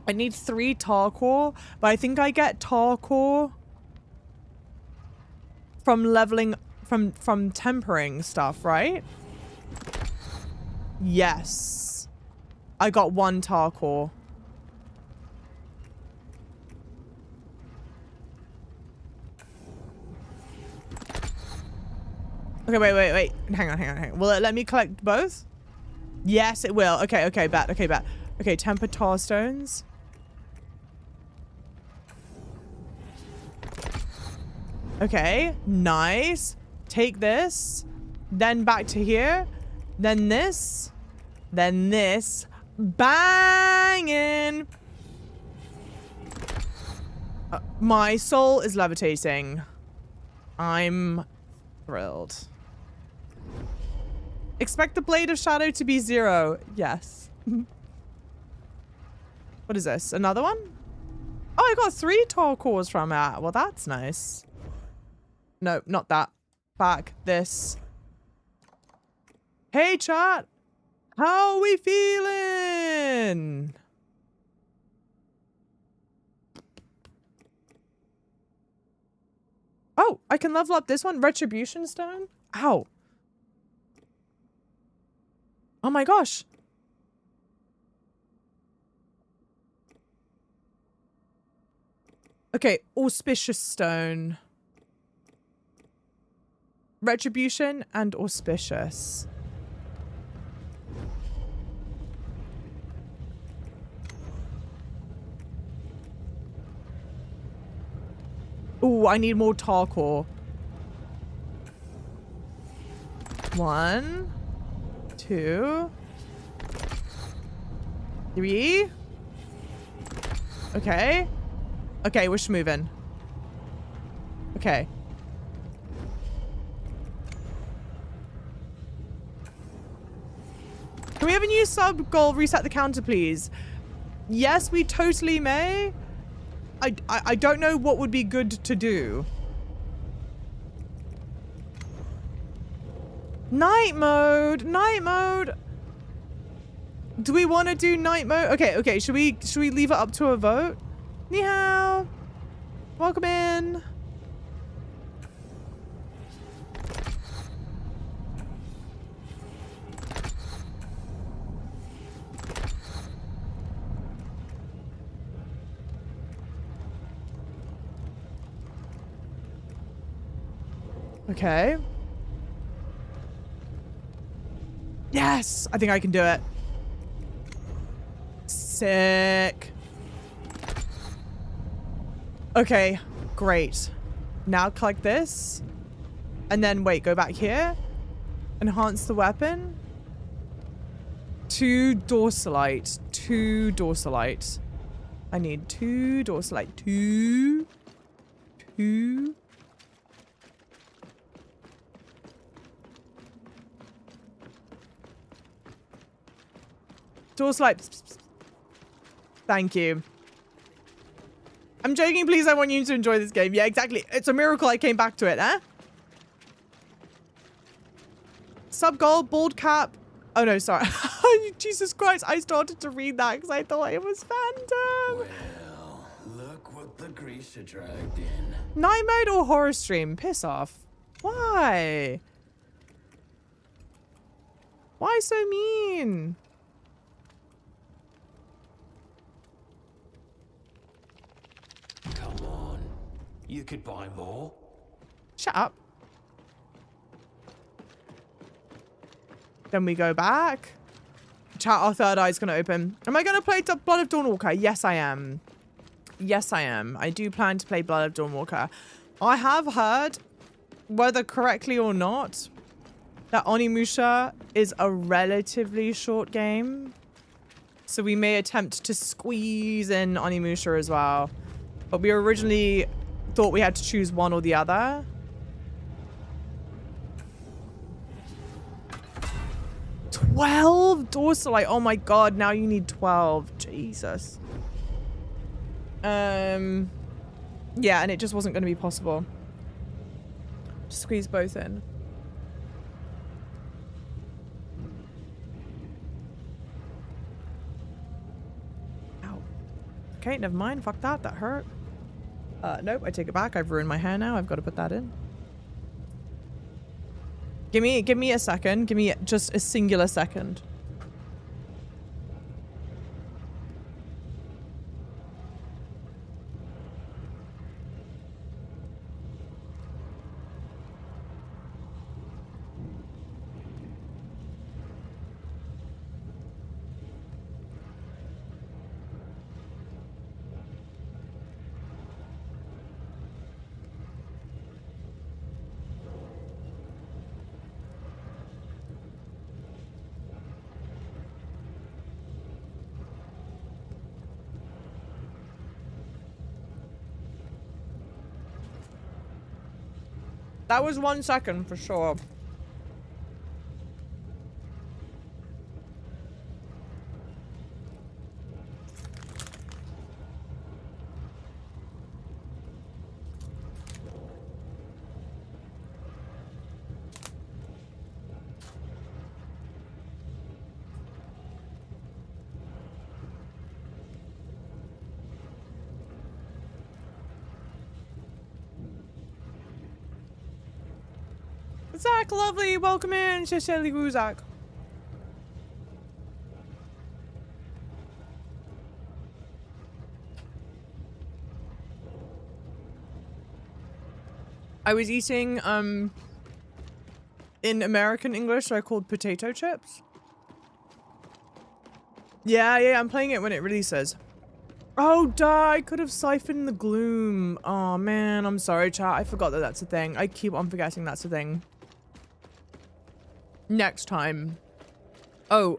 I need 3 tar core, but I think I get tar core from leveling, from tempering stuff, right? Yes. I got 1 tar core. Okay, wait. Hang on. Will it let me collect both? Yes, it will. Okay, bet. Okay, tempered tar stones. Okay, nice. Take this. Then back to here. Then this. Then this. Banging. My soul is levitating. I'm thrilled. Expect the blade of shadow to be 0. Yes. What is this? Another one? Oh, I got 3 tar cores from it. Well, that's nice. No, not that. Back. This. Hey, chat. How we feeling? Oh, I can level up this one. Retribution stone. Ow. Oh my gosh. Okay, auspicious stone. Retribution and auspicious. Ooh, I need more tar core. 1, 2, 3. Okay. Okay, we're moving. Okay. Can we have a new sub goal? Reset the counter, please. Yes, we totally may. I don't know what would be good to do. Night mode. Night mode. Do we want to do night mode? Okay. Should we leave it up to a vote? Ni hao. Welcome in. Okay. Yes! I think I can do it. Sick. Okay, great. Now collect this. And then, wait, go back here. Enhance the weapon. 2 dorsalite. 2 dorsalite. I need 2 dorsalite. 2. Dorsalite. Thank you. I'm joking, please. I want you to enjoy this game. Yeah, exactly. It's a miracle I came back to it, huh? Sub goal, bald cap. Oh no, sorry. Jesus Christ, I started to read that because I thought it was Phantom. Well, look what the greaser dragged in. Night mode or horror stream? Piss off. Why? Why so mean? Come on. You could buy more. Shut up. Then we go back. Chat, our third eye is going to open. Am I going to play Blood of Dawnwalker? Yes, I am. Yes, I am. I do plan to play Blood of Dawnwalker. I have heard, whether correctly or not, that Onimusha is a relatively short game. So we may attempt to squeeze in Onimusha as well. But we originally thought we had to choose one or the other. $12 Dorsalite. Oh my god, now you need 12. Jesus. Yeah, and it just wasn't going to be possible to squeeze both in. Ow. Okay, never mind. Fuck that. That hurt. Nope, I take it back. I've ruined my hair now. I've got to put that in. Give me a second. Give me just a singular second. That was 1 second for sure. Zach, lovely. Welcome in. Shisheli Zach. I was eating, in American English, they're called potato chips. Yeah, I'm playing it when it releases. Oh, duh, I could have siphoned the gloom. Oh, man, I'm sorry, chat. I forgot that that's a thing. I keep on forgetting that's a thing. Next time. Oh,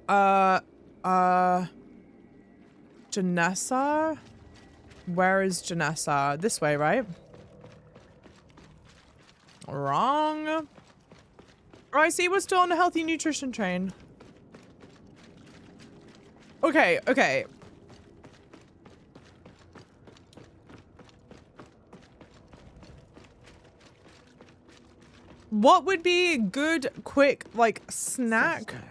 GENESSA? Where is GENESSA? This way, right? Wrong. Oh, I see we're still on a healthy nutrition train. Okay, okay. What would be a good, quick, like, snack Sister,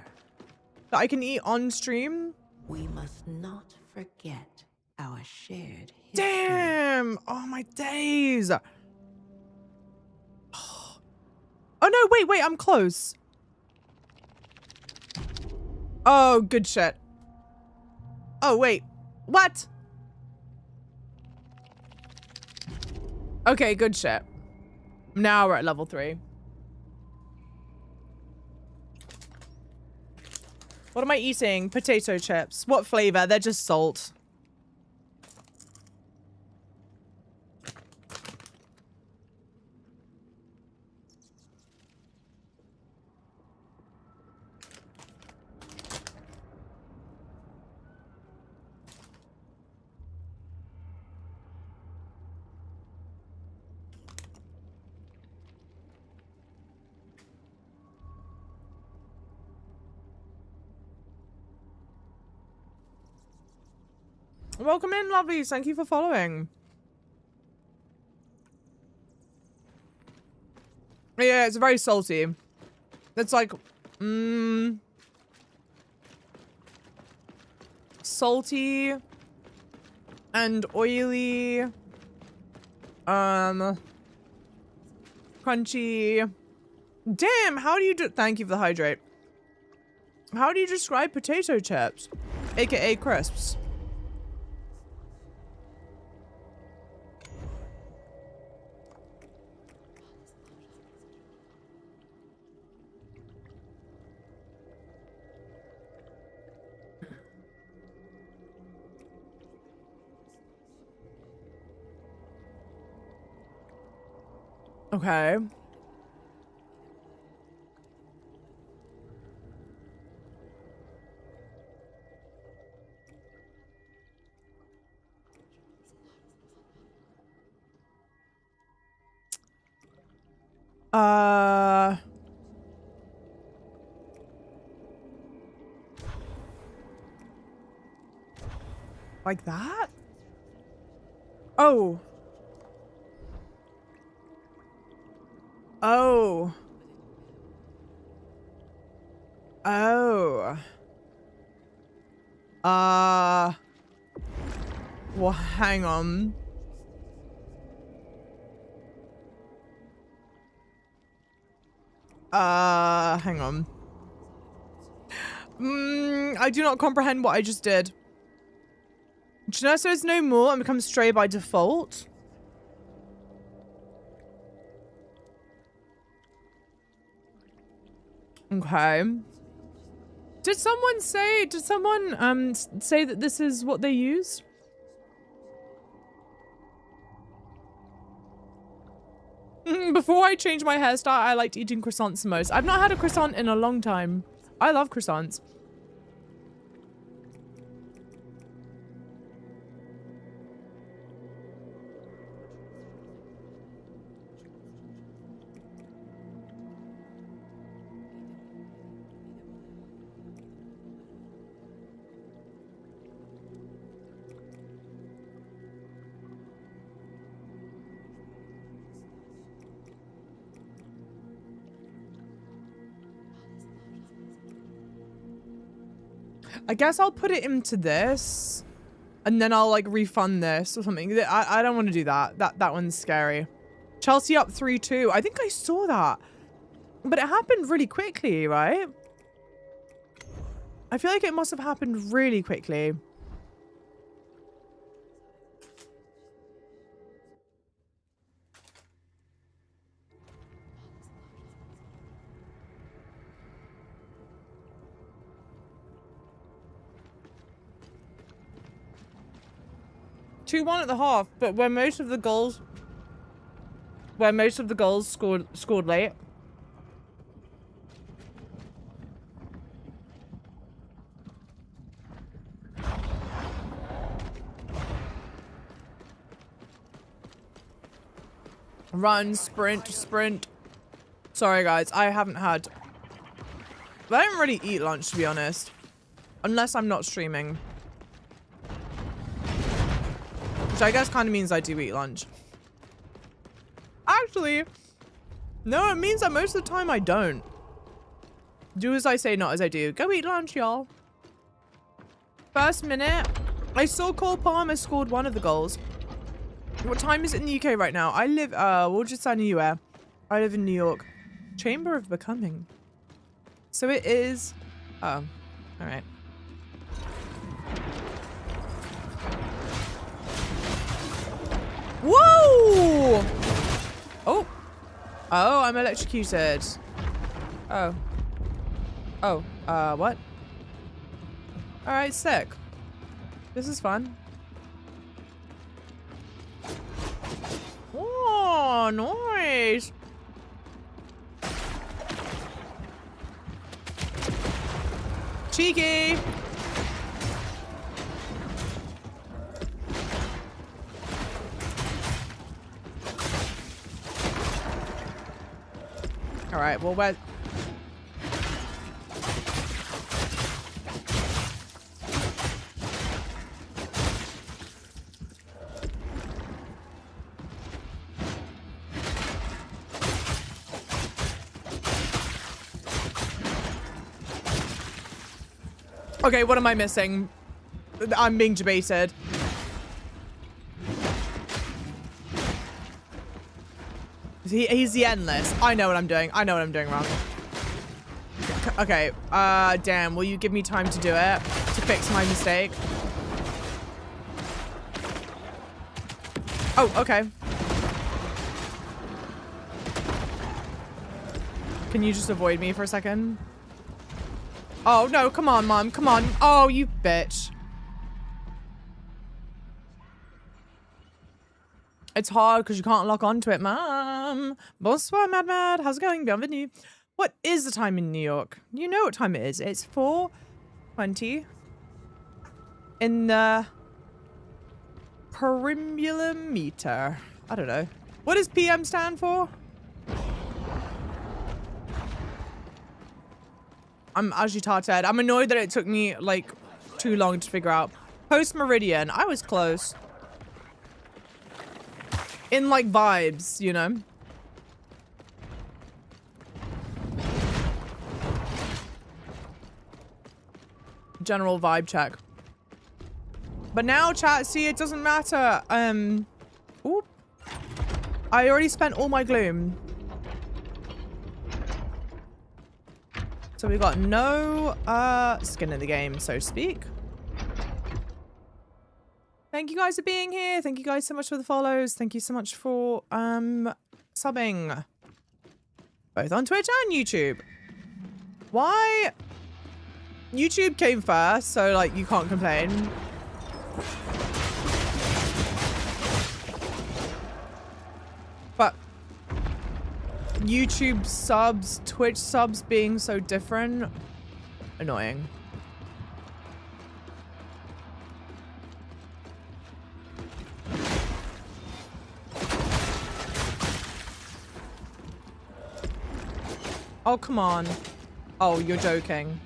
that I can eat on stream? we must not forget our shared history. Damn! Oh, my days. Oh, no, wait, I'm close. Oh, good shit. Oh, wait. What? Okay, good shit. Now we're at level 3. What am I eating? Potato chips. What flavor? They're just salt. Welcome in, lovelies. Thank you for following. Yeah, it's very salty. It's like, salty and oily, crunchy. Damn, how do you do? Thank you for the hydrate. How do you describe potato chips, aka crisps? Okay. Like that? Oh. Oh. Oh. Well, hang on. Hang on. I do not comprehend what I just did. Genessa is no more and becomes stray by default. Okay. Did someone say that this is what they used? Before I changed my hairstyle, I liked eating croissants the most. I've not had a croissant in a long time. I love croissants. I guess I'll put it into this and then I'll like refund this or something. I don't want to do that. That one's scary. Chelsea up 3-2. I think I saw that. But it happened really quickly, right? I feel like it must have happened really quickly. Two-one at the half, but where most of the goals scored late. Run, sprint, sprint. Sorry guys, I haven't had. I don't really eat lunch, to be honest, unless I'm not streaming. Which I guess kind of means I do eat lunch. Actually, no, it means that most of the time I don't. Do as I say, not as I do. Go eat lunch, y'all. First minute, I saw Cole Palmer scored one of the goals. What time is it in the UK right now? I live, we'll just sign you where. I live in New York. Chamber of Becoming. So it is, oh, all right. Whoa! Oh. Oh, I'm electrocuted. Oh. Oh, what? Alright, sick. This is fun. Oh, nice. Cheeky. All right, well, where... Okay, what am I missing? I'm being debated. He's the endless. I know what I'm doing. I know what I'm doing wrong. Okay, damn, will you give me time to do it? To fix my mistake? Oh, okay. Can you just avoid me for a second? Oh, no, come on, Mom, come on. Oh, you bitch. It's hard because you can't lock onto it, ma'am. Bonsoir, Mad. How's it going? Bienvenue. What is the time in New York? You know what time it is. It's 4:20 in the perimeter. I don't know. What does PM stand for? I'm agitated. I'm annoyed that it took me like too long to figure out. Post meridian. I was close. In like vibes, you know. General vibe check. But now, chat, see, it doesn't matter. Oop. I already spent all my gloom. So we got no skin in the game, so to speak. Thank you guys for being here. Thank you guys so much for the follows. Thank you so much for subbing. Both on Twitch and YouTube. Why? YouTube came first, so like you can't complain. But YouTube subs, Twitch subs being so different, annoying. Oh, come on. Oh, you're joking.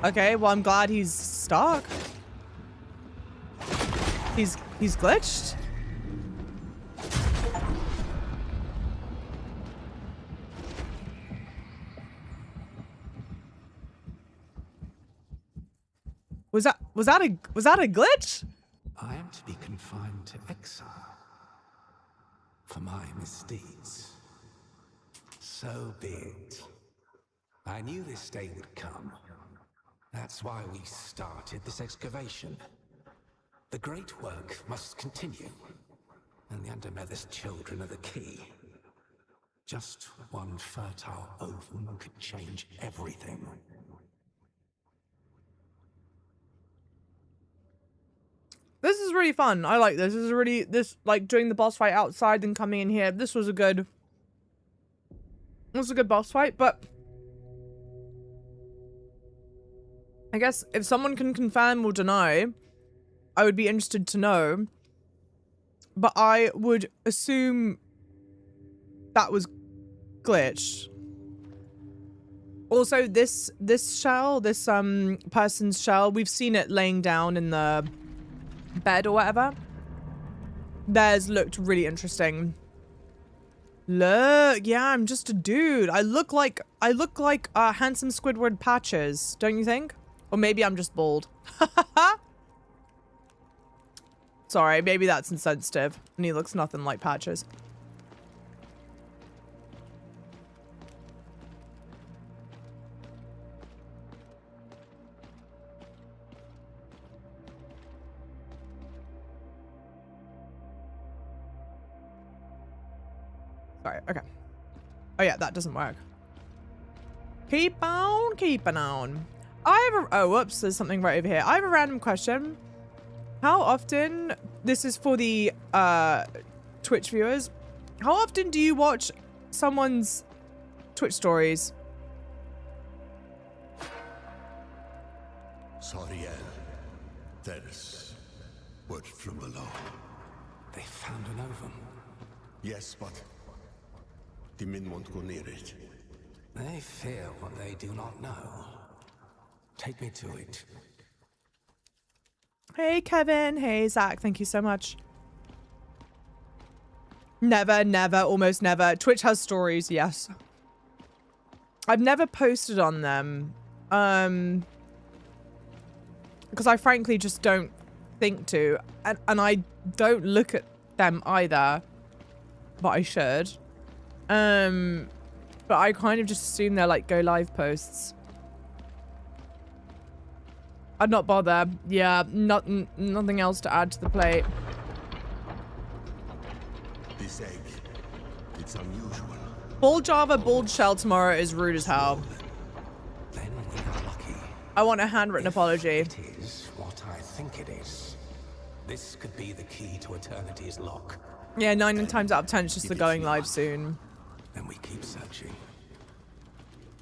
Okay, well, I'm glad he's stuck. He's glitched. Was that a glitch? I am to be confined to exile for my misdeeds. So be it. I knew this day would come. That's why we started this excavation. The great work must continue, and the Undermether's children are the key. Just one fertile ovum could change everything. This is really fun. I like this. This is really, like doing the boss fight outside and coming in here. This was a good boss fight, but I guess if someone can confirm or deny, I would be interested to know. But I would assume that was glitched. Also, this shell, this person's shell, we've seen it laying down in the bed or whatever. Theirs looked really interesting. Look, yeah, I'm just a dude. I look like handsome Squidward Patches, don't you think? Or maybe I'm just bald. Sorry, maybe that's insensitive. And he looks nothing like Patches. Sorry, okay. Oh yeah, that doesn't work. Keep on keeping on. Oh, whoops, there's something right over here. I have a random question. How often, this is for the Twitch viewers, how often do you watch someone's Twitch stories? Sariel, there's word from below. They found an ovum. Yes, but the men won't go near it. They fear what they do not know. Take me to it. Hey, Kevin. Hey, Zach. Thank you so much. Never, almost never. Twitch has stories, yes. I've never posted on them. Because I frankly just don't think to. And I don't look at them either. But I should. But I kind of just assume they're like go live posts. I'd not bother. Yeah, nothing else to add to the plate. This egg, it's unusual. Bald Java, bald shell tomorrow is rude as hell. Then we are lucky. I want a handwritten apology. It is what I think it is. This could be the key to Eternity's lock. Yeah, 9 times out of 10, it's just the going live soon. Then we keep searching.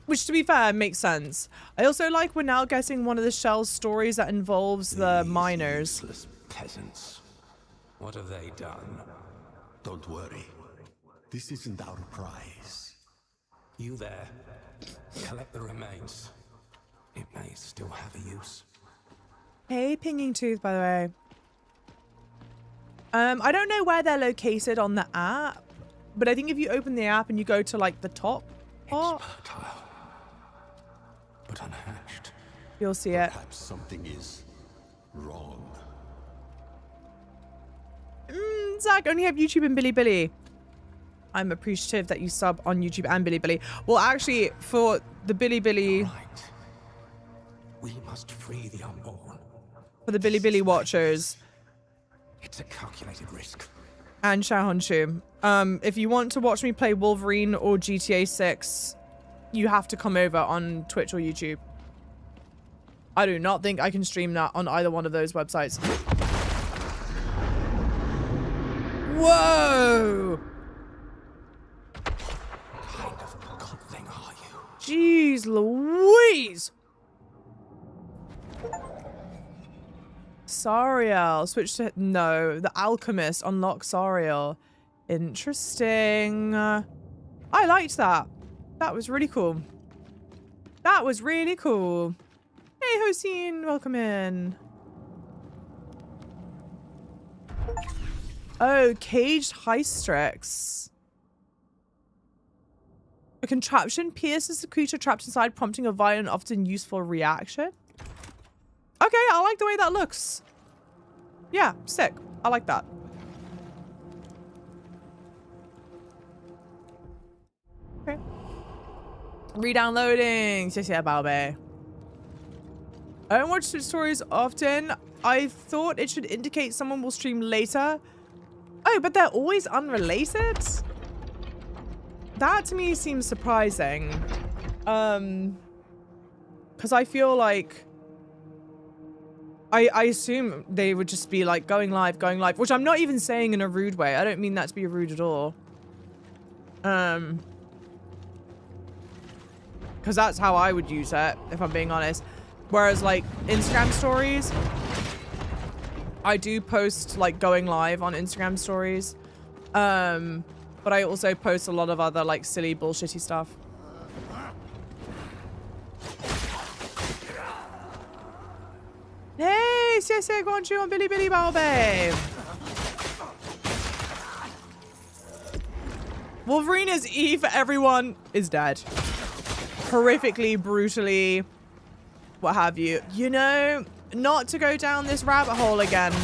Which, to be fair, makes sense. I also like we're now getting one of the Shell's stories that involves the miners. Useless peasants. What have they done? Don't worry. This isn't our prize. You there. Collect the remains. It may still have a use. Hey, Pinging Tooth, by the way. I don't know where they're located on the app, but I think if you open the app and you go to like the top part, It's fertile, but unhatched. you'll see it. Perhaps something is wrong. Zach, only have YouTube and Bilibili. I'm appreciative that you sub on YouTube and Bilibili. Well, actually, for the Bilibili, Right. We must free the unborn. for the Bilibili watchers It's a calculated risk. and Xiaohongshu, if you want to watch me play Wolverine or GTA 6, you have to come over on Twitch or YouTube. I do not think I can stream that on either one of those websites. Whoa! What kind of god thing are you? Jeez Louise! Sariel. Switch to... No. The Alchemist. Unlock Sariel. Interesting. I liked that. That was really cool. That was really cool. Hey, Hossein. Welcome in. Oh, caged Hystrix. A contraption pierces the creature trapped inside, prompting a violent, often useful reaction. Okay, I like the way that looks. Yeah, sick. I like that. Okay. Re-downloading. Yeah, Balbe. I don't watch Twitch stories often. I thought it should indicate someone will stream later. Oh, but they're always unrelated? That to me seems surprising. Because I feel like I assume they would just be like going live, which I'm not even saying in a rude way. I don't mean that to be rude at all. Because that's how I would use it, if I'm being honest. Whereas like Instagram stories, I do post like going live on Instagram stories. But I also post a lot of other like silly bullshitty stuff. Hey, CSA Guanchu on Bilibili Balbe. Wolverine is E for everyone is dead. Horrifically, brutally, what have you. You know, not to go down this rabbit hole again,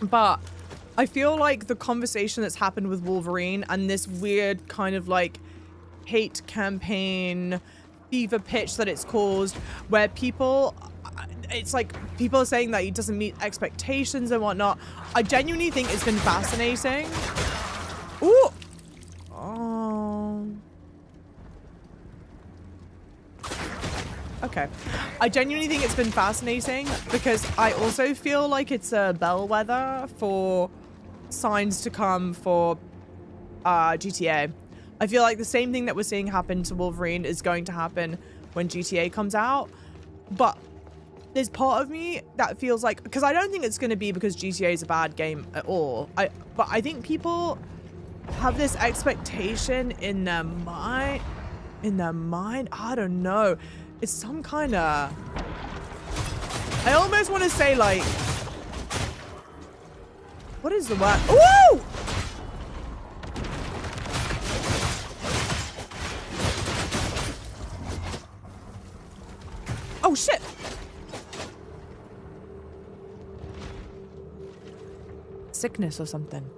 but I feel like the conversation that's happened with Wolverine and this weird kind of like hate campaign fever pitch that it's caused, where people, it's like people are saying that he doesn't meet expectations and whatnot. I genuinely think it's been fascinating. Ooh. Okay. I genuinely think it's been fascinating because I also feel like it's a bellwether for signs to come for GTA. I feel like the same thing that we're seeing happen to Wolverine is going to happen when GTA comes out. But there's part of me that feels like, because I don't think it's going to be because GTA is a bad game at all. But I think people have this expectation in their mind. I don't know. It's some kind of, I almost want to say like, what is the word? Ooh! Oh shit! Sickness or something.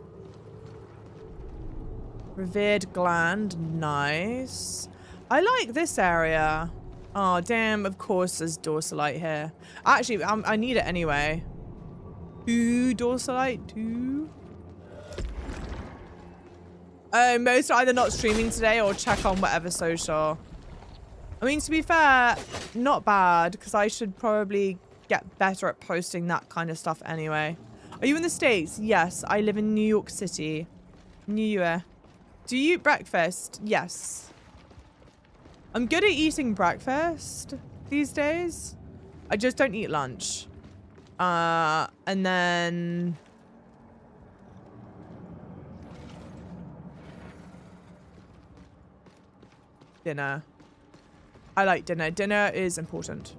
Revered gland, nice. I like this area. Oh damn! Of course, there's dorsalite here. Actually, I need it anyway. Ooh, dorsalite too. Most are either not streaming today or check on whatever social. I mean, to be fair, not bad, because I should probably get better at posting that kind of stuff anyway. Are you in the States? Yes, I live in New York City. New Year. Do you eat breakfast? Yes. I'm good at eating breakfast these days. I just don't eat lunch. And then... dinner. I like dinner. Dinner is important.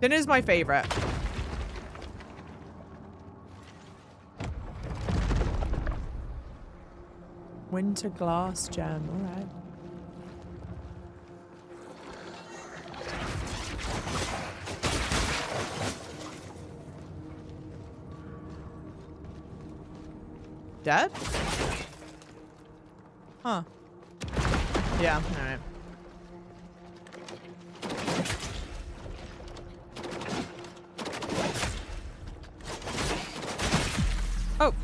Dinner is my favorite. Winter glass gem. All right. Dead? Huh. Yeah, all right. Oh.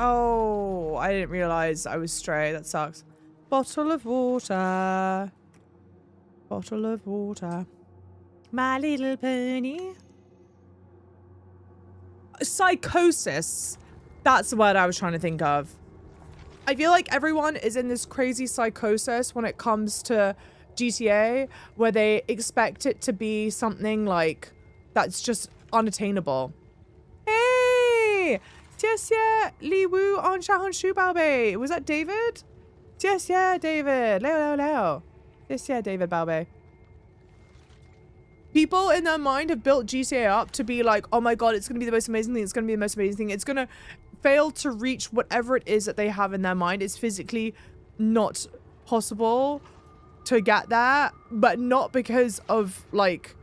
Oh, I didn't realize I was stray. That sucks. Bottle of water. Bottle of water. My little pony. Psychosis. That's the word I was trying to think of. I feel like everyone is in this crazy psychosis when it comes to GTA, where they expect it to be something like that's just unattainable. Hey! Yes, yeah, Li Wu on Shahon Shu Baobei. Was that David? Yes, yeah, David. Leo, Leo, Leo. Yes, yeah, David Baobei. People in their mind have built GTA up to be like, oh my god, it's gonna be the most amazing thing. It's gonna be the most amazing thing. It's gonna fail to reach whatever it is that they have in their mind. It's physically not possible to get there, but not because of like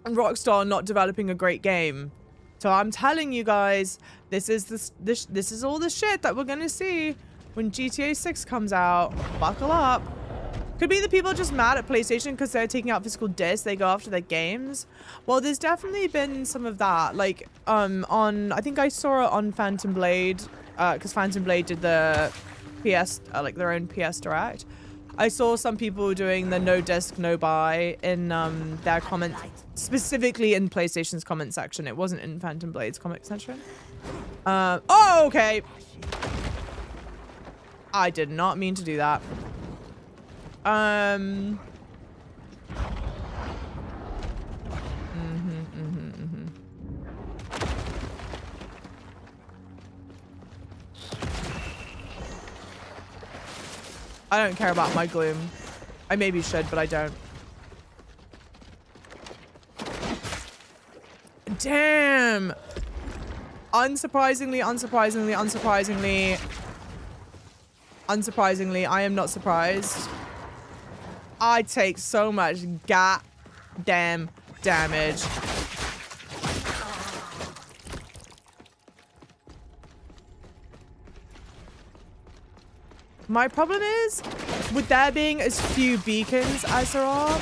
Rockstar not developing a great game. So I'm telling you guys, this is all the shit that we're gonna see when GTA 6 comes out. Buckle up. Could be the people just mad at PlayStation because they're taking out physical discs. They go after their games. Well, there's definitely been some of that. Like, I think I saw it on Phantom Blade, because Phantom Blade did the PS, like their own PS Direct. I saw some people doing the no disc, no buy in their comment, specifically in PlayStation's comment section. It wasn't in Phantom Blade's comment section. Oh, okay. I did not mean to do that. I don't care about my gloom. I maybe should, but I don't. Damn! Unsurprisingly, I am not surprised. I take so much goddamn damage. My problem is, with there being as few beacons as there are,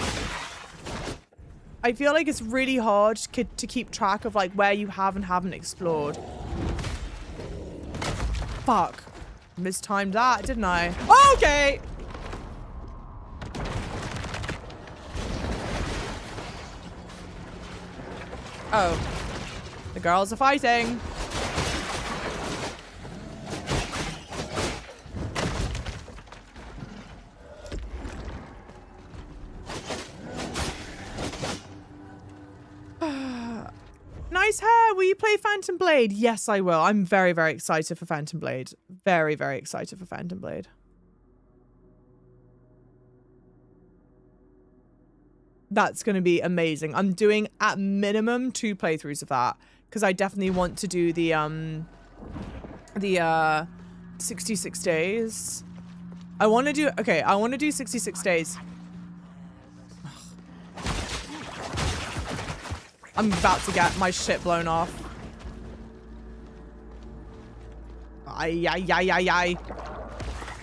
I feel like it's really hard to keep track of like where you have and haven't explored. Fuck. Mistimed that, didn't I? Okay! Oh. The girls are fighting. Nice hair. Will you play Phantom Blade? Yes, I will. I'm very, very excited for Phantom Blade. Very, very excited for Phantom Blade. That's going to be amazing. I'm doing at minimum 2 playthroughs of that because I definitely want to do the 66 days. I want to do, okay, I want to do 66 days. I'm about to get my shit blown off. Ay.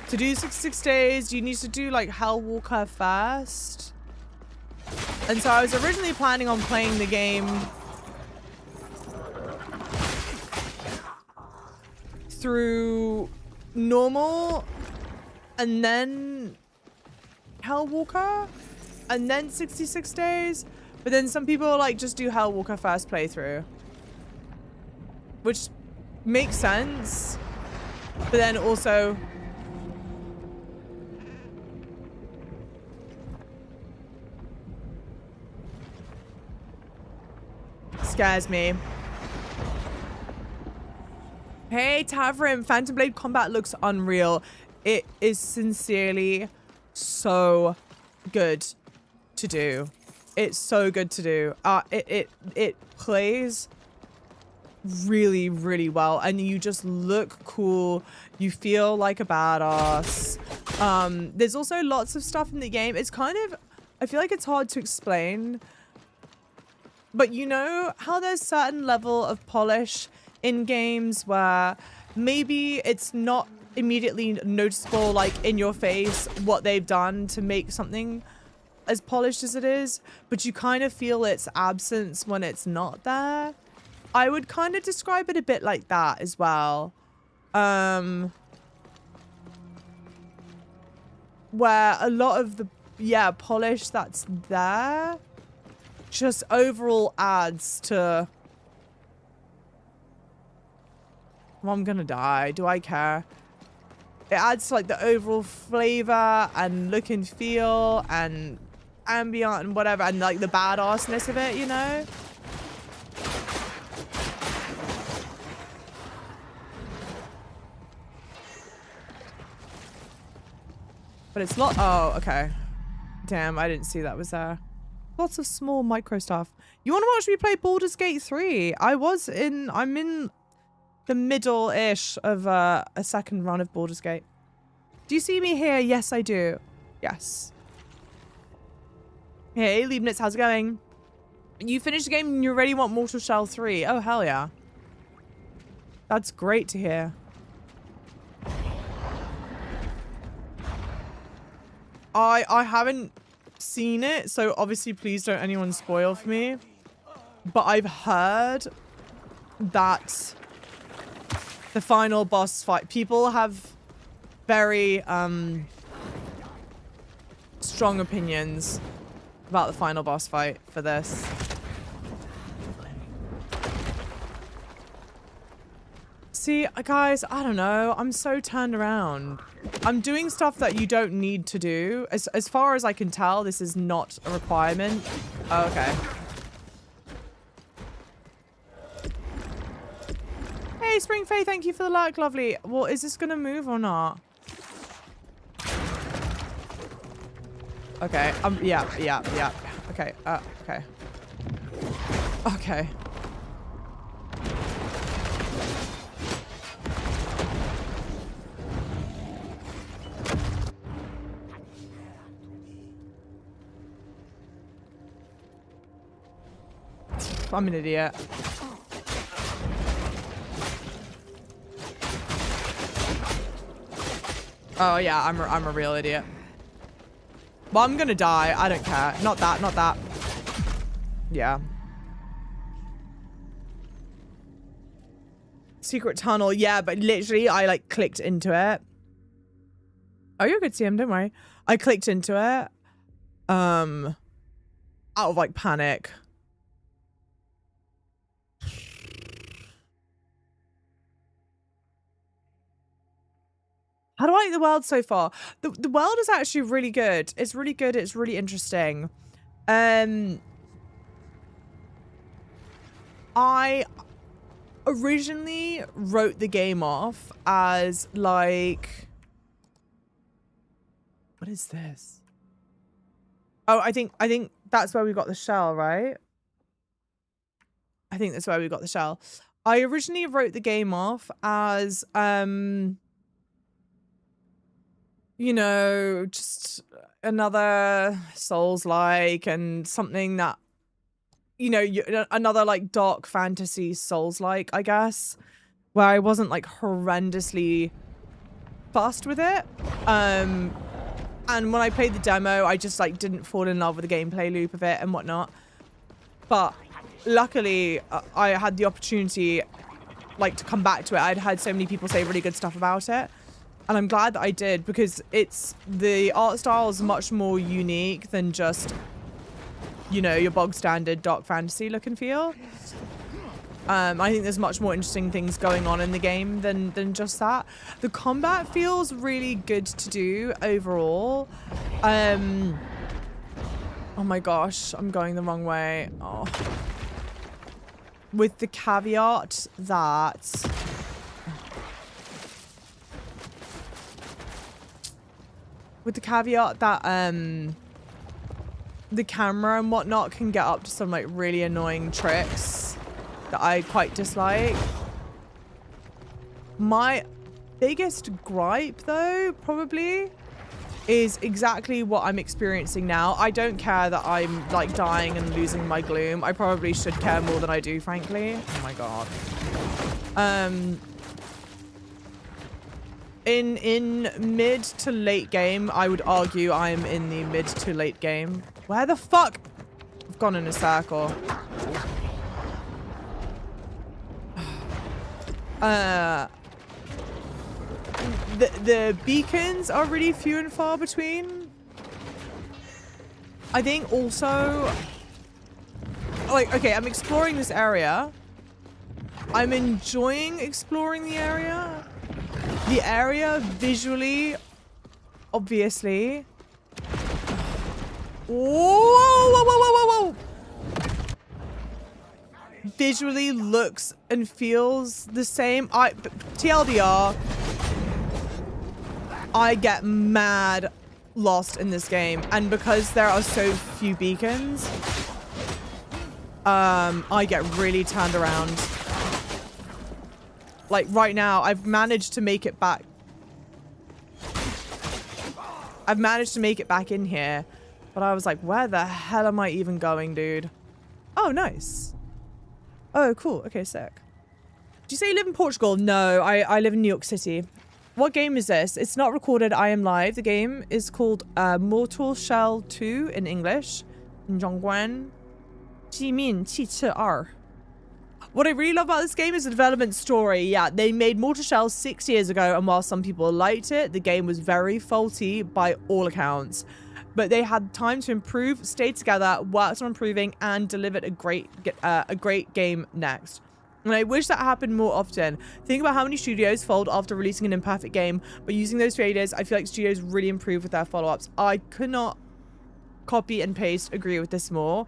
To do 66 days, you need to do like Hellwalker first. And so I was originally planning on playing the game through normal and then Hellwalker and then 66 days. But then some people like just do Hellwalker first playthrough, which makes sense. But then also scares me. Hey, Tavrim, Phantom Blade combat looks unreal. It is sincerely so good to do. It's so good to do. It plays really, really well, and you just look cool. You feel like a badass. There's also lots of stuff in the game. It's kind of, I feel like it's hard to explain, but you know how there's certain level of polish in games where maybe it's not immediately noticeable, like in your face, what they've done to make something as polished as it is, but you kind of feel its absence when it's not there. I would kind of describe it a bit like that as well. Where a lot of the, yeah, polish that's there just overall adds to... Well, I'm gonna die. Do I care? It adds to like the overall flavor and look and feel and ambient and whatever, and like the badassness of it, you know? But it's lot. Oh, okay. Damn, I didn't see that was there. Lots of small micro stuff. You want to watch me play Baldur's Gate 3? I'm in the middle-ish of a second run of Baldur's Gate. Do you see me here? Yes, I do. Yes. Hey, Leibniz, how's it going? You finished the game and you already want Mortal Shell 3. Oh, hell yeah. That's great to hear. I haven't seen it, so obviously please don't anyone spoil for me. But I've heard that the final boss fight, people have very strong opinions about the final boss fight for this. See, guys, I don't know. I'm so turned around. I'm doing stuff that you don't need to do. As far as I can tell, this is not a requirement. Oh, okay. Hey, Spring Faye, thank you for the like, lovely. Well, is this gonna move or not? Okay, yeah. Okay, okay. Okay. I'm an idiot. Oh yeah, I'm a real idiot. Well, I'm gonna die. I don't care. Not that, not that. Yeah. Secret tunnel. Yeah, but literally I like clicked into it. Oh, you're good, CM, don't worry. I clicked into it. Out of like panic. How do I like the world so far? The world is actually really good. It's really good. It's really interesting. I originally wrote the game off as like, what is this? Oh, I think that's where we got the shell, right? I think that's where we got the shell. I originally wrote the game off as you know, just another Souls-like and something that, you know, another like dark fantasy Souls-like, I guess, where I wasn't like horrendously fussed with it. And when I played the demo, I just like didn't fall in love with the gameplay loop of it and whatnot. But luckily, I had the opportunity like to come back to it. I'd heard so many people say really good stuff about it. And I'm glad that I did, because the art style is much more unique than just, you know, your bog standard dark fantasy look and feel. I think there's much more interesting things going on in the game than just that. The combat feels really good to do overall. Oh my gosh, I'm going the wrong way. Oh. With the caveat that the camera and whatnot can get up to some like really annoying tricks that I quite dislike. My biggest gripe though probably is exactly what I'm experiencing now. I don't care that I'm like dying and losing my gloom. I probably should care more than I do, frankly. Oh my god. In mid to late game, I would argue I'm in the mid to late game. Where the fuck? I've gone in a circle. The beacons are really few and far between. I think also, like, okay, I'm exploring this area. I'm enjoying exploring the area. The area visually, obviously. Whoa, whoa, whoa, whoa, whoa, whoa. Visually looks and feels the same. TLDR, I get mad lost in this game. And because there are so few beacons, I get really turned around. Like right now, I've managed to make it back. I've managed to make it back in here. But I was like, where the hell am I even going, dude? Oh, nice. Oh, cool. Okay, sick. Do you say you live in Portugal? No, I live in New York City. What game is this? It's not recorded. I am live. The game is called Mortal Shell 2 in English. 中文机面汽车2. What I really love about this game is the development story. Yeah, they made Mortal Shell 6 years ago, and while some people liked it, the game was very faulty by all accounts. But they had time to improve, stay together, worked on improving, and delivered a great game next. And I wish that happened more often. Think about how many studios fold after releasing an imperfect game, but using those failures, I feel like studios really improve with their follow-ups. I could not copy and paste agree with this more.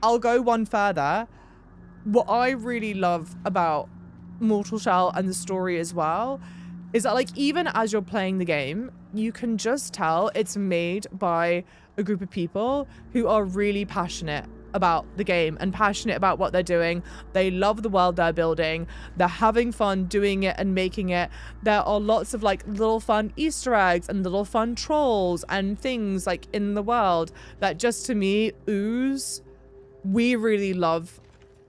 I'll go one further. What I really love about Mortal Shell and the story as well is that, like, even as you're playing the game, you can just tell it's made by a group of people who are really passionate about the game and passionate about what they're doing. They love the world they're building. They're having fun doing it and making it. There are lots of like little fun Easter eggs and little fun trolls and things like in the world that just to me ooze. We really love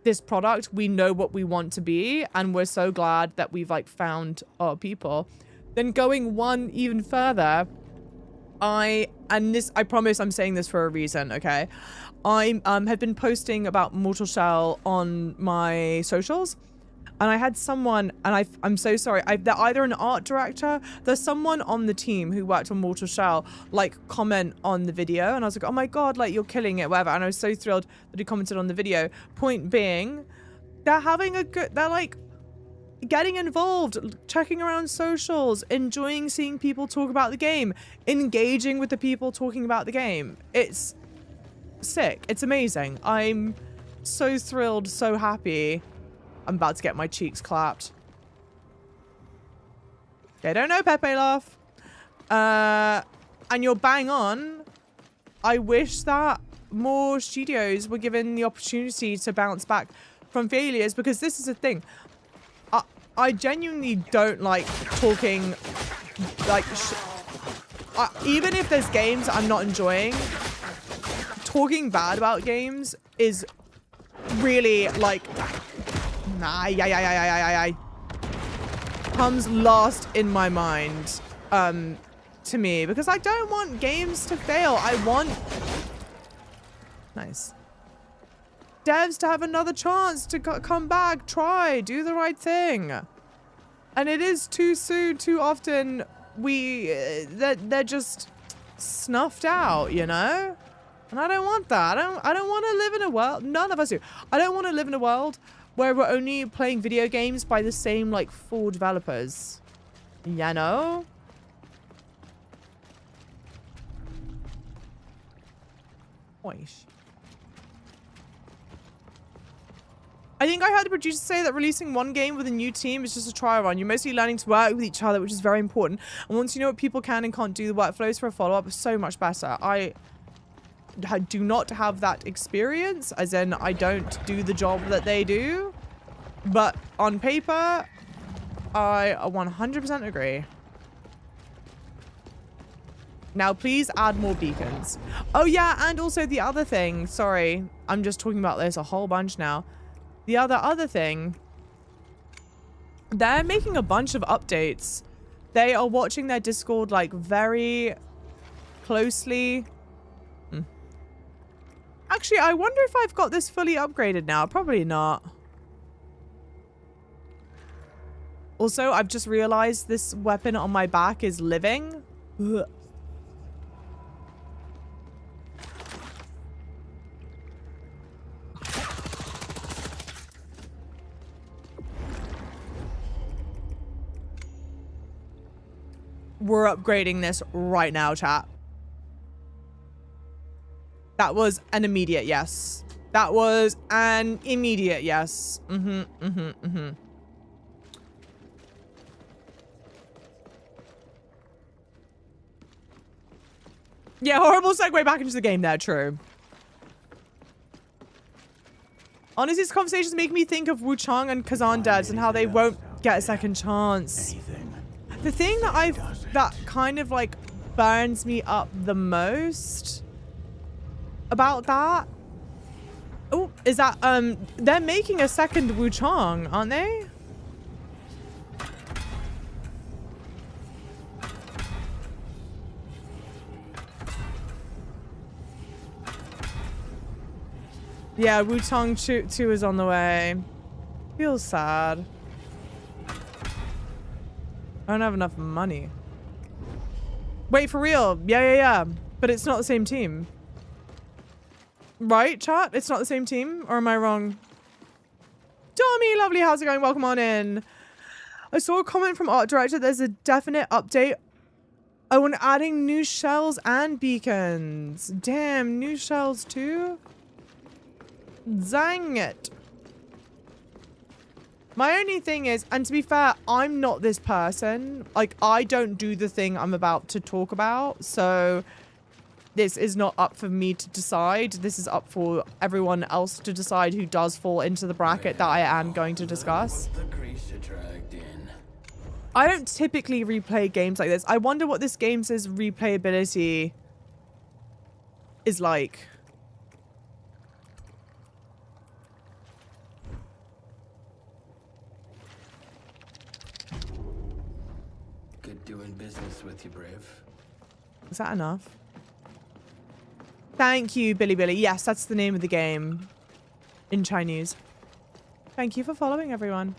this product. We know what we want to be, and we're so glad that we've like found our people. Then going one even further, I promise I'm saying this for a reason, okay? I have been posting about Mortal Shell on my socials, and I had someone, and I'm so sorry, they're either an art director, there's someone on the team who worked on Mortal Shell, like, comment on the video, and I was like, oh my god, like, you're killing it, whatever, and I was so thrilled that he commented on the video. Point being, they're having a good, they're like, getting involved, checking around socials, enjoying seeing people talk about the game, engaging with the people talking about the game. It's sick. It's amazing. I'm so thrilled, so happy. I'm about to get my cheeks clapped. They don't know Pepe laugh. And you're bang on. I wish that more studios were given the opportunity to bounce back from failures, because this is the thing. I genuinely don't like talking, like, even if there's games I'm not enjoying, talking bad about games is really, like, comes last in my mind, to me, because I don't want games to fail. I want devs to have another chance to come back, try, do the right thing. And it is too soon, too often they're just snuffed out, you know? And I don't want that. I don't want to live in a world. None of us do. I don't want to live in a world where we're only playing video games by the same, like, 4 developers. You know? Oish. I think I heard the producer say that releasing one game with a new team is just a trial run. You're mostly learning to work with each other, which is very important. And once you know what people can and can't do, the workflows for a follow-up is so much better. I do not have that experience, as in I don't do the job that they do. But on paper, I 100% agree. Now, please add more beacons. Oh, yeah, and also the other thing. Sorry, I'm just talking about this a whole bunch now. The other thing. They're making a bunch of updates. They are watching their Discord, like, very closely. Actually, I wonder if I've got this fully upgraded now. Probably not. Also, I've just realized this weapon on my back is living. Ugh. We're upgrading this right now, chat. That was an immediate yes. That was an immediate yes. Yeah, horrible segue back into the game there, true. Honestly, these conversations make me think of Wu Chang and Kazan devs and how they won't get a second chance. The thing that kind of like burns me up the most about that, oh, is that they're making a second Wu Chang, aren't they? Yeah, Wu Chang 2 is on the way. Feels sad. I don't have enough money. Wait, for real? Yeah. But it's not the same team. Right, chat? It's not the same team? Or am I wrong? Tommy, lovely. How's it going? Welcome on in. I saw a comment from art director. There's a definite update. I want adding new shells and beacons. Damn, new shells too? Dang it. My only thing is, and to be fair, I'm not this person. Like, I don't do the thing I'm about to talk about. So this is not up for me to decide. This is up for everyone else to decide who does fall into the bracket that I am going to discuss. I don't typically replay games like this. I wonder what this game's replayability is like. Good doing business with you, Brave. Is that enough? Thank you, Billy Billy. Yes, that's the name of the game in Chinese. Thank you for following, everyone.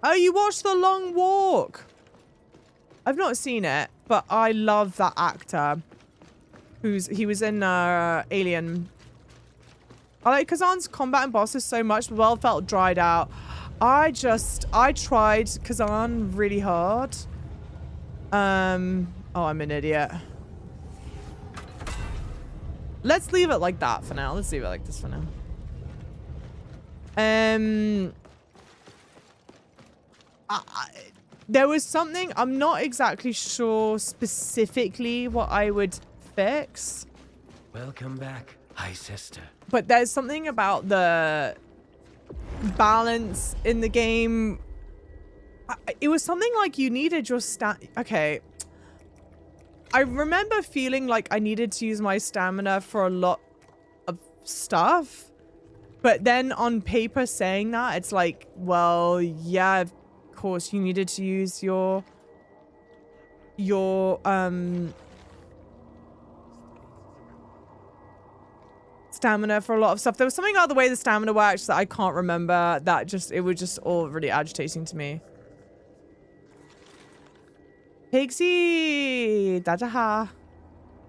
Oh, you watched The Long Walk. I've not seen it, but I love that actor. He was in Alien. I like Kazan's combat and bosses so much, but well felt dried out. I tried Kazan really hard. Oh, I'm an idiot. Let's leave it like that for now. Let's leave it like this for now. There was something, I'm not exactly sure specifically what I would fix. Welcome back, hi sister. But there's something about the balance in the game. It was something like you needed your okay. I remember feeling like I needed to use my stamina for a lot of stuff. But then on paper saying that, it's like, well, yeah, of course you needed to use your stamina for a lot of stuff. There was something about the way the stamina works that I can't remember. That just, it was just all really agitating to me. Pigsy! Dajaha.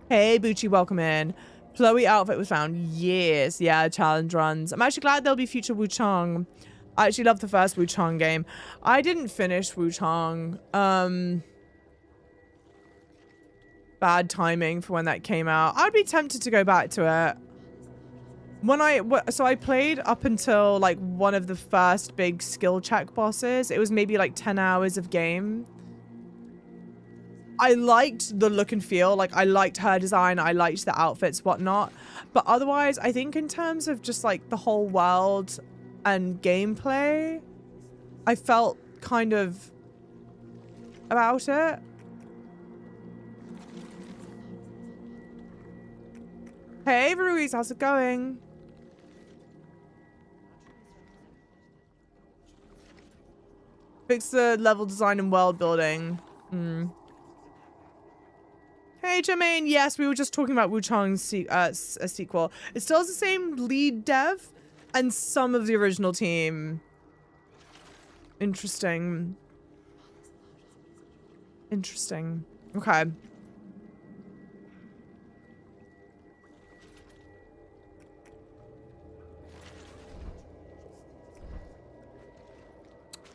Hey, Bucci, welcome in. Chloe outfit was found. Yes. Yeah, challenge runs. I'm actually glad there'll be future Wuchang. I actually love the first Wuchang game. I didn't finish Wuchang. Bad timing for when that came out. I'd be tempted to go back to it. So I played up until like one of the first big skill check bosses. It was maybe like 10 hours of game. I liked the look and feel. Like, I liked her design. I liked the outfits, whatnot. But otherwise, I think in terms of just like the whole world and gameplay, I felt kind of about it. Hey, Ruiz, how's it going? Fix the level design and world building. Hey, Jermaine. Yes, we were just talking about Wuchang's sequel. It still has the same lead dev and some of the original team. Interesting. Interesting. Okay.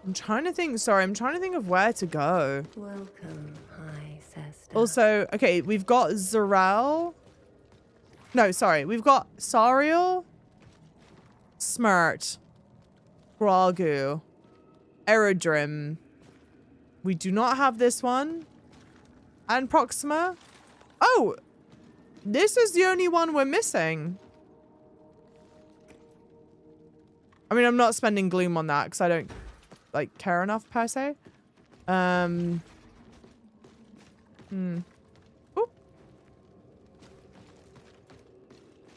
I'm trying to think. Sorry, I'm trying to think of where to go. Welcome, high sister. Also, okay, we've got Zarel. No, sorry. We've got Sariel, Smirt, Gragu, Aerodrim. We do not have this one. And Proxima. Oh! This is the only one we're missing. I mean, I'm not spending gloom on that because I don't like care enough per se. Ooh.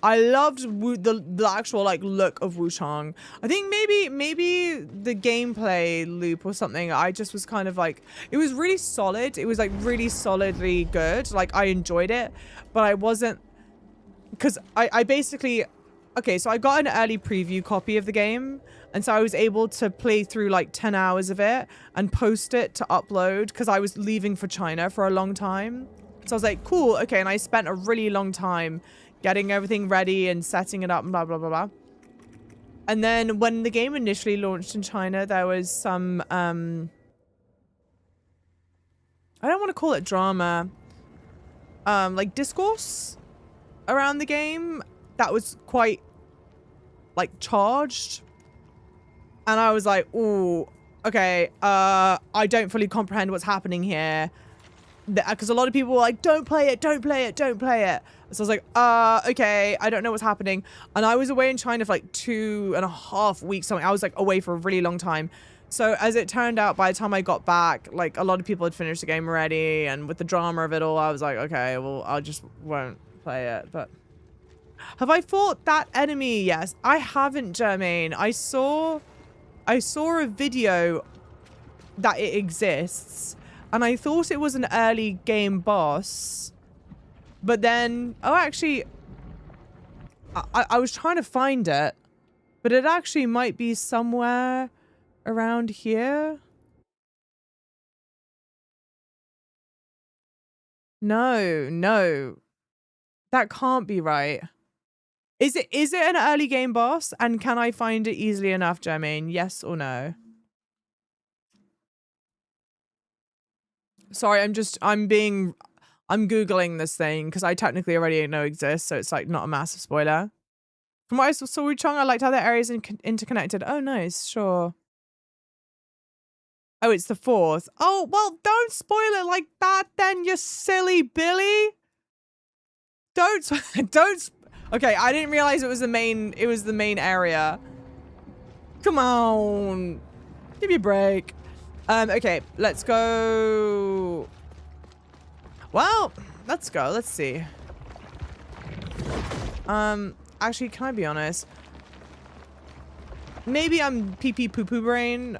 I loved the actual like look of Wuchang. I think maybe the gameplay loop or something. I just was kind of like, it was really solid. It was like really solidly good. Like I enjoyed it, but I wasn't, because I basically, okay, so I got an early preview copy of the game. And so I was able to play through like 10 hours of it and post it to upload because I was leaving for China for a long time. So I was like, cool, okay. And I spent a really long time getting everything ready and setting it up and blah, blah, blah, blah. And then when the game initially launched in China, there was some, I don't want to call it drama, like discourse around the game that was quite like charged. And I was like, ooh, okay, I don't fully comprehend what's happening here. Because a lot of people were like, don't play it, don't play it, don't play it. So I was like, okay, I don't know what's happening. And I was away in China for like 2.5 weeks, something. I was like away for a really long time. So as it turned out, by the time I got back, like a lot of people had finished the game already. And with the drama of it all, I was like, okay, well, I just won't play it. But have I fought that enemy? Yes, I haven't, Jermaine. I saw a video that it exists and I thought it was an early game boss, but then, oh, actually, I was trying to find it, but it actually might be somewhere around here. No, that can't be right. Is it an early game boss? And can I find it easily enough, Jermaine? Yes or no? Sorry, I'm Googling this thing because I technically already know exists, so it's like not a massive spoiler. From what I saw Wuchang, I liked how the areas interconnected. Oh, nice, sure. Oh, it's the 4th. Oh, well, don't spoil it like that then, you silly Billy. Don't. Okay, I didn't realize it was the main area. Come on. Give me a break. Okay, let's go. Well, let's go. Let's see. Actually, can I be honest? Maybe I'm pee-pee poo-poo brain.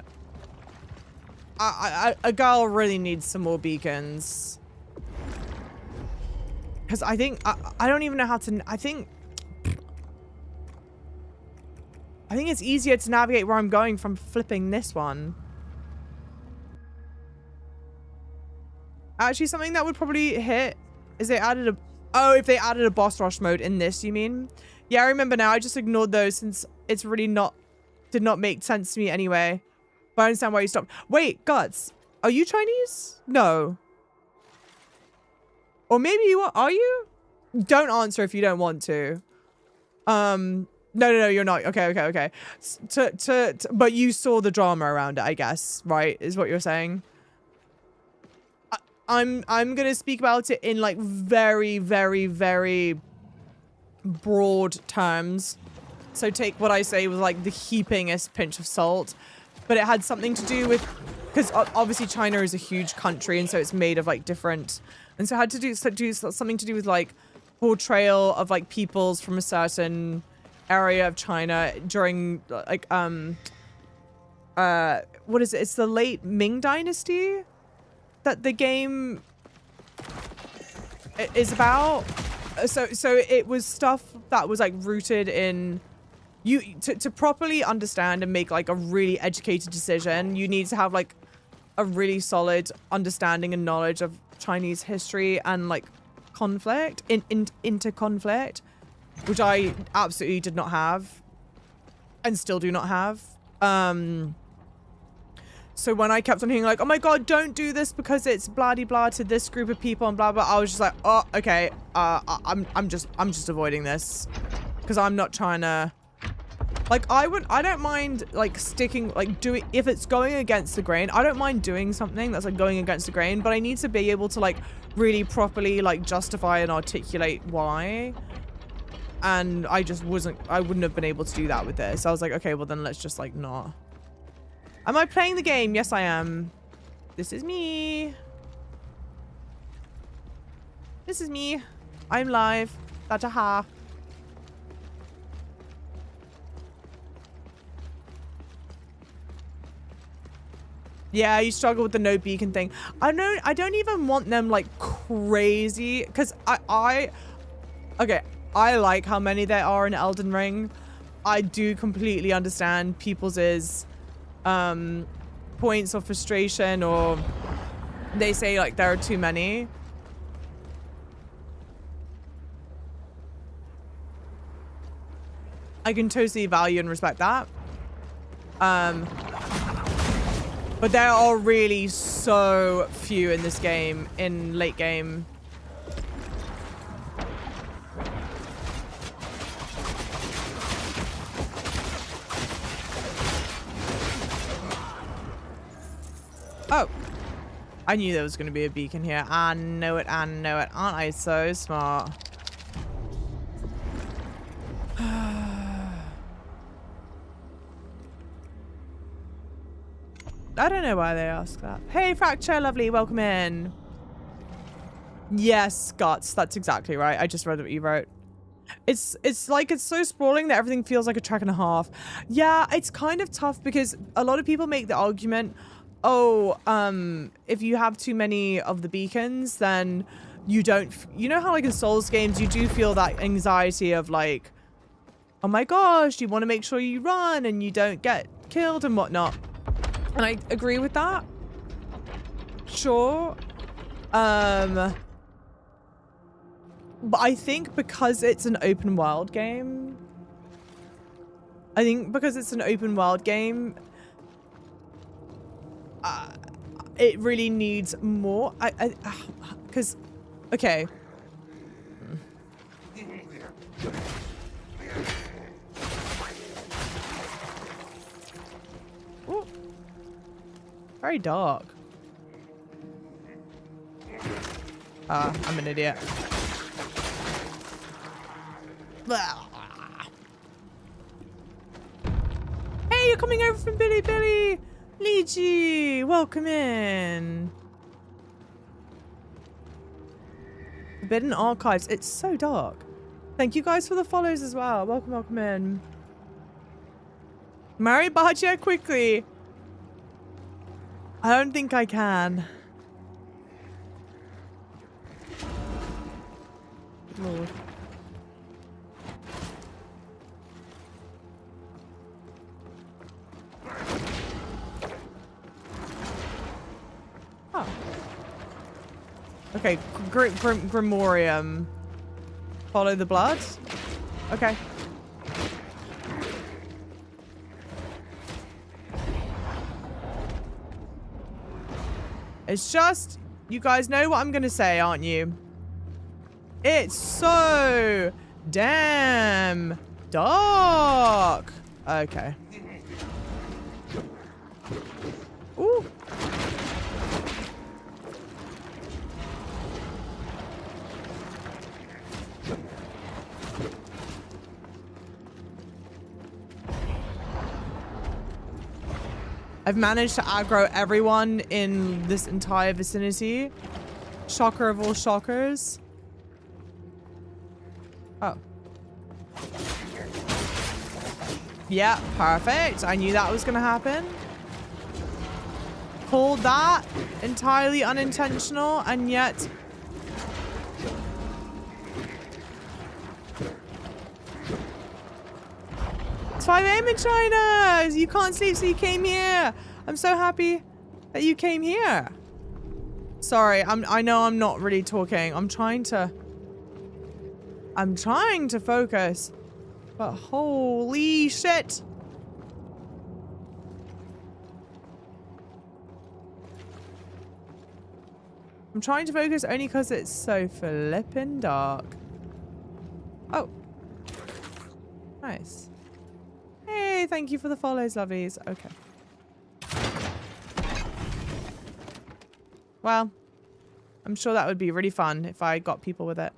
A girl really needs some more beacons. Because I think, I don't even know how to, I think, think it's easier to navigate where I'm going from flipping this one. Actually, something that would probably hit is they added a... Oh, if they added a boss rush mode in this, you mean? Yeah, I remember now. I just ignored those since it's really not... Did not make sense to me anyway. But I understand why you stopped. Wait, Guts. Are you Chinese? No. Or maybe you are you? Don't answer if you don't want to. No, you're not. Okay. But you saw the drama around it, I guess, right? Is what you're saying? I'm gonna speak about it in like very, very, very broad terms. So take what I say with like the heapingest pinch of salt. But it had something to do with, because obviously China is a huge country, and so it's made of like different, and so it had to do something to do with like portrayal of like peoples from a certain area of China during like what is it? It's the late Ming Dynasty that the game is about. So it was stuff that was like rooted in you to properly understand and make like a really educated decision. You need to have like a really solid understanding and knowledge of Chinese history and like conflict into conflict, which I absolutely did not have and still do not have. So when I kept on hearing like, oh my god, don't do this because it's blah blah to this group of people and blah blah, I was just like, oh okay, I'm just avoiding this because I'm not trying to, like, I don't mind like sticking, like doing, if it's going against the grain, I don't mind doing something that's like going against the grain, but I need to be able to like really properly like justify and articulate why. And I wouldn't have been able to do that with this. I was like, okay, well then let's just like not. Am I playing the game? Yes, I am. This is me. This is me. I'm live. Ta-ta-ha. Yeah, you struggle with the no beacon thing. I don't even want them like crazy, because okay, I like how many there are in Elden Ring. I do completely understand people's points of frustration, or they say like there are too many. I can totally value and respect that. But there are really so few in this game, in late game. Oh, I knew there was going to be a beacon here. I know it. Aren't I so smart? I don't know why they asked that. Hey, Fracture, lovely, welcome in. Yes, Guts, that's exactly right. I just read what you wrote. It's like, it's so sprawling that everything feels like a track and a half. Yeah, it's kind of tough because a lot of people make the argument, oh, if you have too many of the beacons, then you don't, you know how like in Souls games, you do feel that anxiety of like, oh my gosh, you want to make sure you run and you don't get killed and whatnot. And I agree with that. Sure. But I think because it's an open world game, it really needs more. Because, okay. Ooh. Very dark. I'm an idiot. Hey, you're coming over from Billy. Lychee, welcome in. Forbidden Archives. It's so dark. Thank you guys for the follows as well. Welcome in. Marry Bhatia quickly. I don't think I can. Lord. Okay, Grimorium. Follow the blood? Okay. It's just, you guys know what I'm gonna say, aren't you? It's so damn dark. Okay. Ooh. I've managed to aggro everyone in this entire vicinity. Shocker of all shockers. Oh. Yeah, perfect. I knew that was gonna happen. Called that. Entirely unintentional, and yet... It's 5 AM in China! You can't sleep, so you came here. I'm so happy that you came here. Sorry, I know I'm not really talking. I'm trying to focus. But holy shit! I'm trying to focus only because it's so flippin' dark. Oh. Nice. Hey, thank you for the follows, lovies. Okay. Well, I'm sure that would be really fun if I got people with it.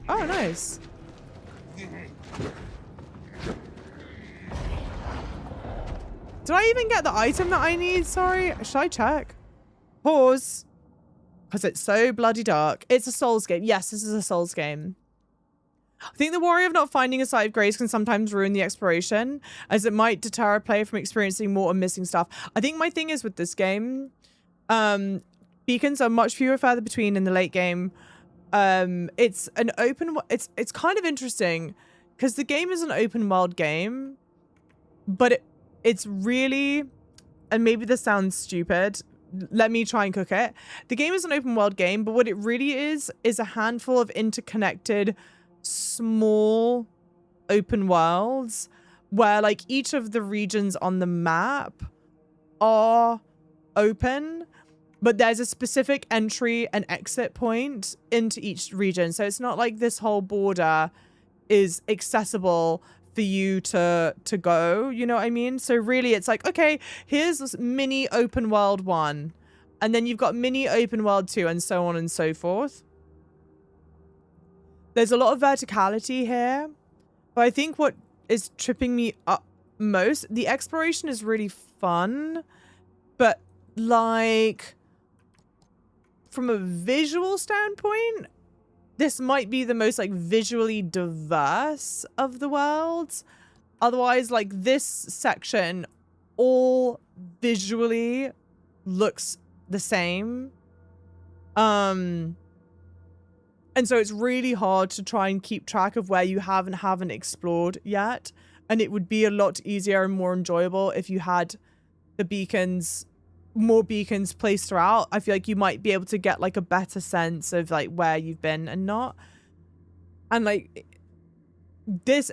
Oh, nice. Did I even get the item that I need? Sorry. Should I check? Pause. Because it's so bloody dark. It's a Souls game. Yes, this is a Souls game. I think the worry of not finding a site of grace can sometimes ruin the exploration, as it might deter a player from experiencing more or missing stuff. I think my thing is with this game, beacons are much fewer further between in the late game. It's an open... It's kind of interesting, because the game is an open world game, but it's really... And maybe this sounds stupid. Let me try and cook it. The game is an open world game, but what it really is a handful of interconnected, small open worlds where like each of the regions on the map are open, but there's a specific entry and exit point into each region. So it's not like this whole border is accessible for you to go, you know what I mean? So really it's like, okay, here's this mini open world 1, and then you've got mini open world 2, and so on and so forth. There's a lot of verticality here, but I think what is tripping me up most, the exploration is really fun, but like from a visual standpoint, this might be the most like visually diverse of the worlds. Otherwise, like this section all visually looks the same. And so it's really hard to try and keep track of where you haven't explored yet. And it would be a lot easier and more enjoyable if you had the beacons, more beacons placed throughout. I feel like you might be able to get like a better sense of like where you've been and not. And like this,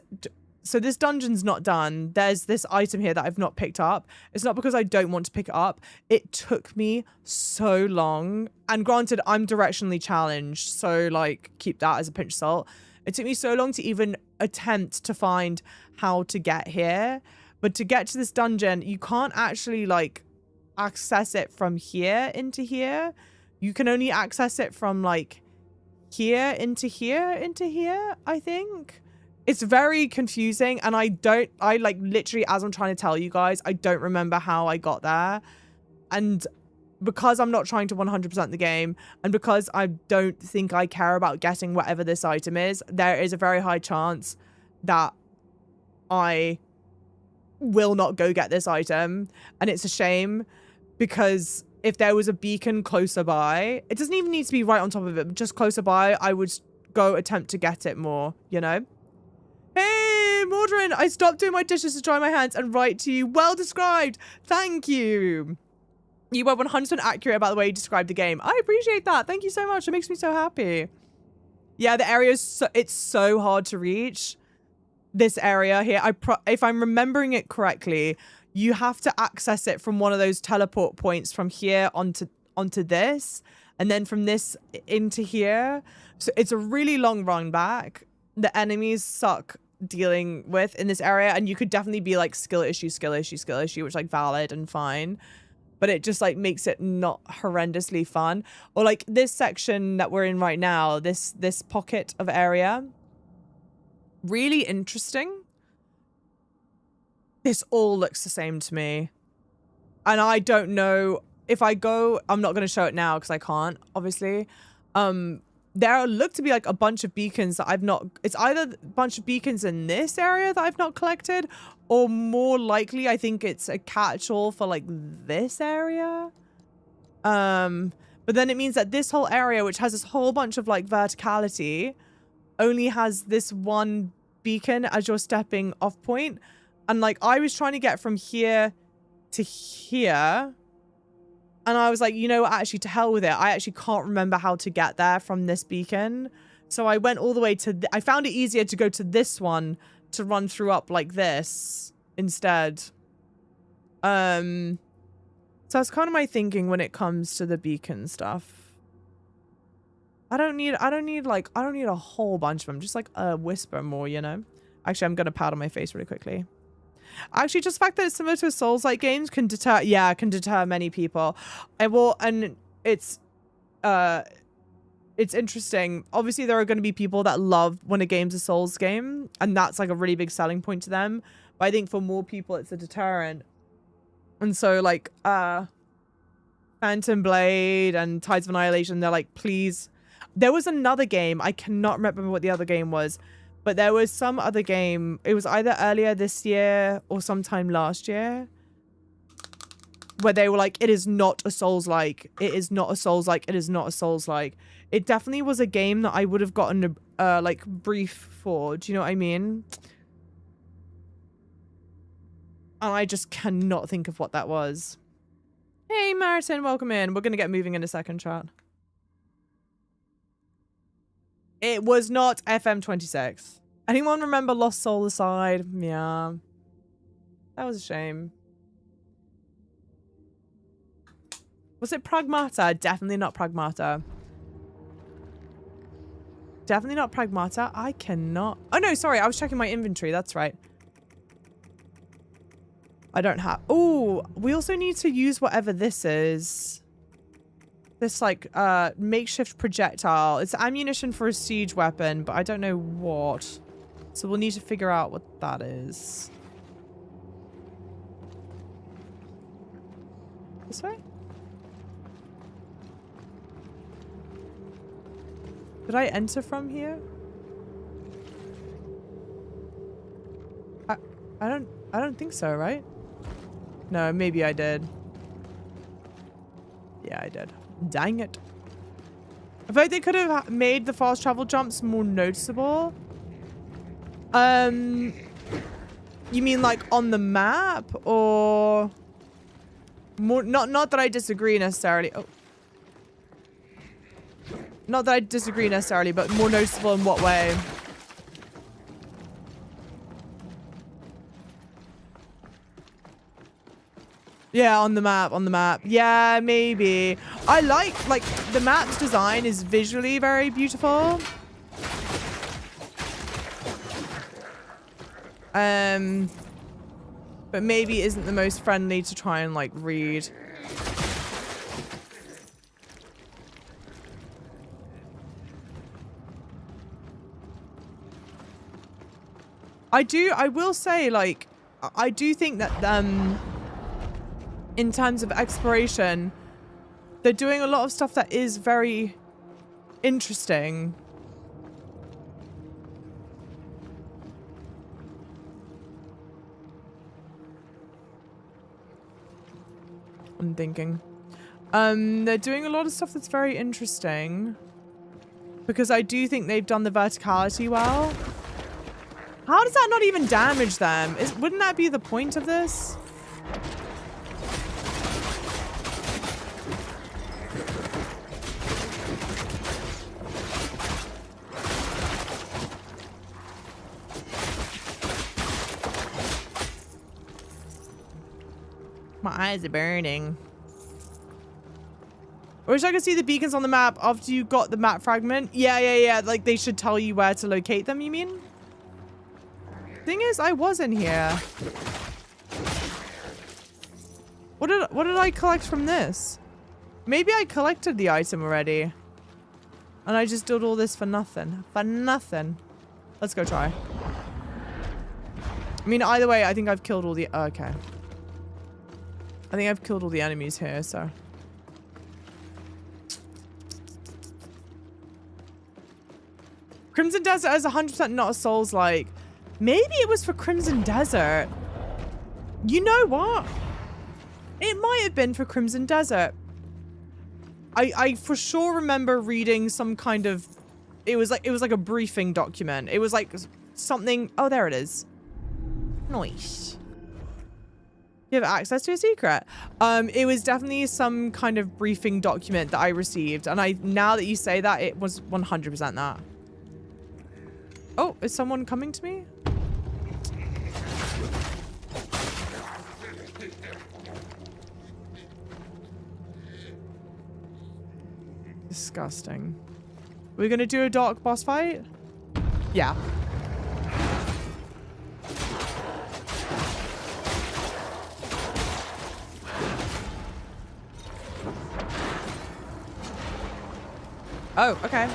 so this dungeon's not done. There's this item here that I've not picked up. It's not because I don't want to pick it up. It took me so long. And granted, I'm directionally challenged, so like keep that as a pinch of salt. It took me so long to even attempt to find how to get here. But to get to this dungeon, you can't actually like access it from here into here. You can only access it from like here into here, I think. It's very confusing, and I like literally, as I'm trying to tell you guys, I don't remember how I got there. And because I'm not trying to 100% the game, and because I don't think I care about getting whatever this item is, there is a very high chance that I will not go get this item. And it's a shame, because if there was a beacon closer by, it doesn't even need to be right on top of it, but just closer by, I would go attempt to get it more, you know? Hey, Mordrin, I stopped doing my dishes to dry my hands and write to you. Well described. Thank you. You were 100% accurate about the way you described the game. I appreciate that. Thank you so much. It makes me so happy. Yeah, the area is it's so hard to reach. This area here, if I'm remembering it correctly, you have to access it from one of those teleport points from here onto this, and then from this into here. So it's a really long run back. The enemies suck dealing with in this area, and you could definitely be like skill issue, which like valid and fine. But it just like makes it not horrendously fun. Or like this section that we're in right now, this pocket of area. Really interesting. This all looks the same to me. And I don't know if I go, I'm not going to show it now because I can't, obviously. There look to be like a bunch of beacons that I've not, it's either a bunch of beacons in this area that I've not collected, or more likely, I think it's a catch-all for like this area. But then it means that this whole area, which has this whole bunch of like verticality, only has this one beacon as your stepping off point. And like I was trying to get from here to here, and I was like, you know, actually to hell with it. I actually can't remember how to get there from this beacon. So I went all the way to I found it easier to go to this one to run through up like this instead. So that's kind of my thinking when it comes to the beacon stuff. I don't need a whole bunch of them. Just like a whisper more, you know? Actually, I'm going to powder my face really quickly. Actually, just the fact that it's similar to a Souls-like games can deter many people. And it's interesting. Obviously, there are going to be people that love when a game's a Souls game, and that's like a really big selling point to them. But I think for more people, it's a deterrent. And so like, Phantom Blade and Tides of Annihilation, they're like, please. There was another game, I cannot remember what the other game was, but there was some other game. It was either earlier this year or sometime last year, where they were like, it is not a Souls-like. It is not a Souls-like. It is not a Souls-like. It definitely was a game that I would have gotten a like brief for. Do you know what I mean? And I just cannot think of what that was. Hey, Martin, welcome in. We're going to get moving in a second, chat. It was not FM26. Anyone remember Lost Soul Aside? Yeah. That was a shame. Was it Pragmata? Definitely not Pragmata. Definitely not Pragmata. I cannot... Oh, no, sorry. I was checking my inventory. That's right. I don't have... Oh, we also need to use whatever this is. This, like, makeshift projectile. It's ammunition for a siege weapon, but I don't know what. So we'll need to figure out what that is. This way? Did I enter from here? I don't think so, right? No, maybe I did. Yeah, I did. Dang it. I feel like they could have made the fast travel jumps more noticeable. You mean like on the map, or more? Not that I disagree necessarily. Oh. Not that I disagree necessarily, but more noticeable in what way? Yeah, on the map. Yeah, maybe. I like the map's design is visually very beautiful. But maybe isn't the most friendly to try and like read. I will say, like, I do think that in terms of exploration, they're doing a lot of stuff that is very interesting. I'm thinking. They're doing a lot of stuff that's very interesting. Because I do think they've done the verticality well. How does that not even damage them? Wouldn't that be the point of this? My eyes are burning. I wish I could see the beacons on the map after you got the map fragment. Yeah. Like, they should tell you where to locate them, you mean? Thing is, I was in here. What did I collect from this? Maybe I collected the item already. And I just did all this for nothing. For nothing. Let's go try. I mean, either way, I think I've killed all the... okay. I think I've killed all the enemies here, so... Crimson Desert is 100% not a Souls-like. Maybe it was for Crimson Desert. You know what? It might have been for Crimson Desert. I for sure remember reading some kind of... It was like a briefing document. It was like something... Oh, there it is. Nice. You have access to a secret. It was definitely some kind of briefing document that I received. And now that you say that, it was 100% that. Oh, is someone coming to me? Disgusting. We're gonna do a dark boss fight? Yeah. Oh, okay.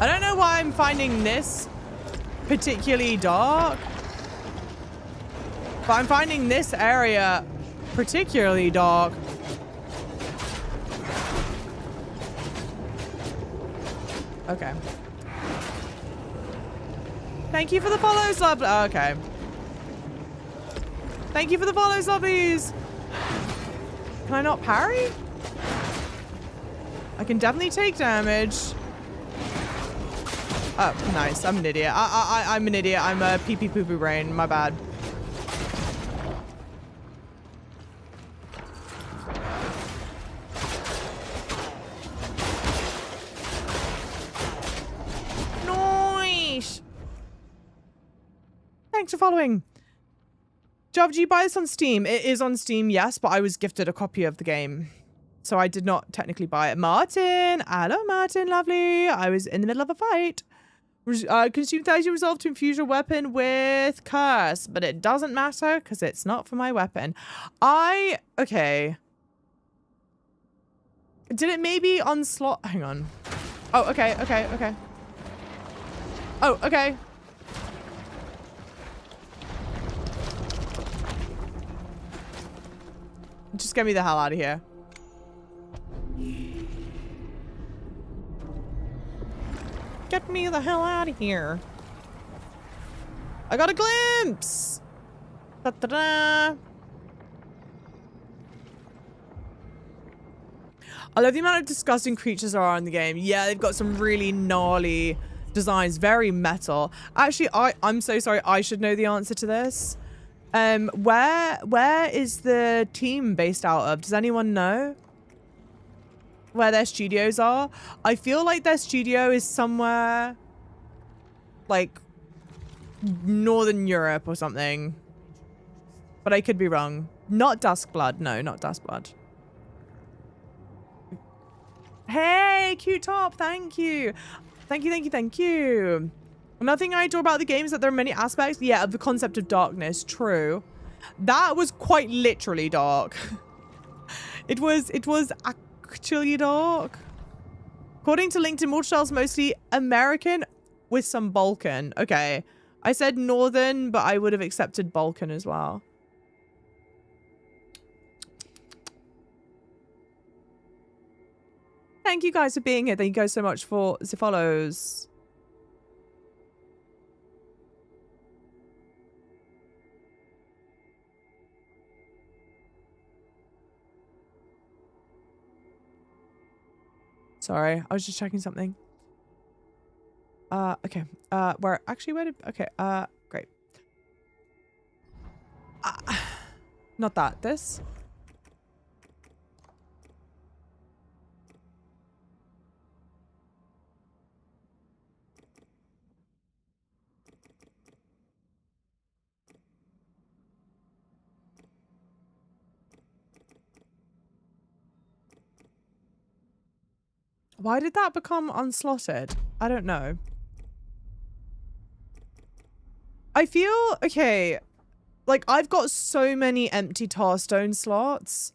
I don't know why I'm finding this particularly dark, but I'm finding this area particularly dark. Okay. Thank you for the follows, love. Okay. Thank you for the follows, lovelies. Can I not parry? I can definitely take damage. Oh, nice. I'm an idiot. I'm an idiot. I'm a pee-pee poo-poo brain. My bad. Nice. Thanks for following. Jav, do you buy this on Steam? It is on Steam, yes, but I was gifted a copy of the game. So I did not technically buy it. Martin! Hello, Martin, lovely. I was in the middle of a fight. Consume 30 resolve to infuse your weapon with curse, but it doesn't matter because it's not for my weapon. Okay. Did it maybe unslot? Hang on. Oh, okay. Oh, okay. Just get me the hell out of here. Get me the hell out of here. I got a glimpse. Da-da-da. I love the amount of disgusting creatures there are in the game. Yeah, they've got some really gnarly designs, very metal. Actually, I'm so sorry. I should know the answer to this. Where is the team based out of? Does anyone know where their studios are? I feel like their studio is somewhere like Northern Europe or something, but I could be wrong. Not Duskblood. No, not Duskblood. Hey, cute top. Thank you. Thank you. Another thing I adore about the game is that there are many aspects, yeah, of the concept of darkness. True. That was quite literally dark. It was actually dark. According to LinkedIn, Mortal Shell's mostly American with some Balkan. Okay. I said Northern, but I would have accepted Balkan as well. Thank you guys for being here. Thank you guys so much for the follows. Sorry, I was just checking something. Okay. Where did... Okay, great. Not that. This? Why did that become unslotted? I don't know. I feel... Okay. Like, I've got so many empty tar stone slots.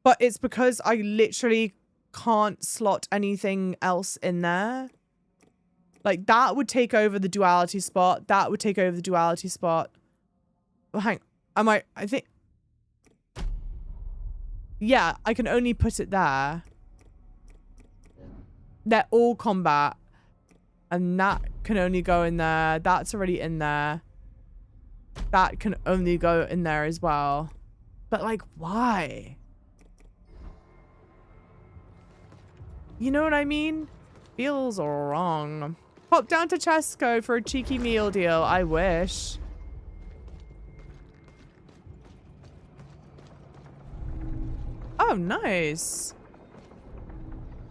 But it's because I literally can't slot anything else in there. Like, that would take over the duality spot. That would take over the duality spot. Well, hang... I think... Yeah, I can only put it there. They're all combat. And that can only go in there. That's already in there. That can only go in there as well. But, like, why? You know what I mean? Feels wrong. Pop down to Tesco for a cheeky meal deal. I wish. Oh, nice.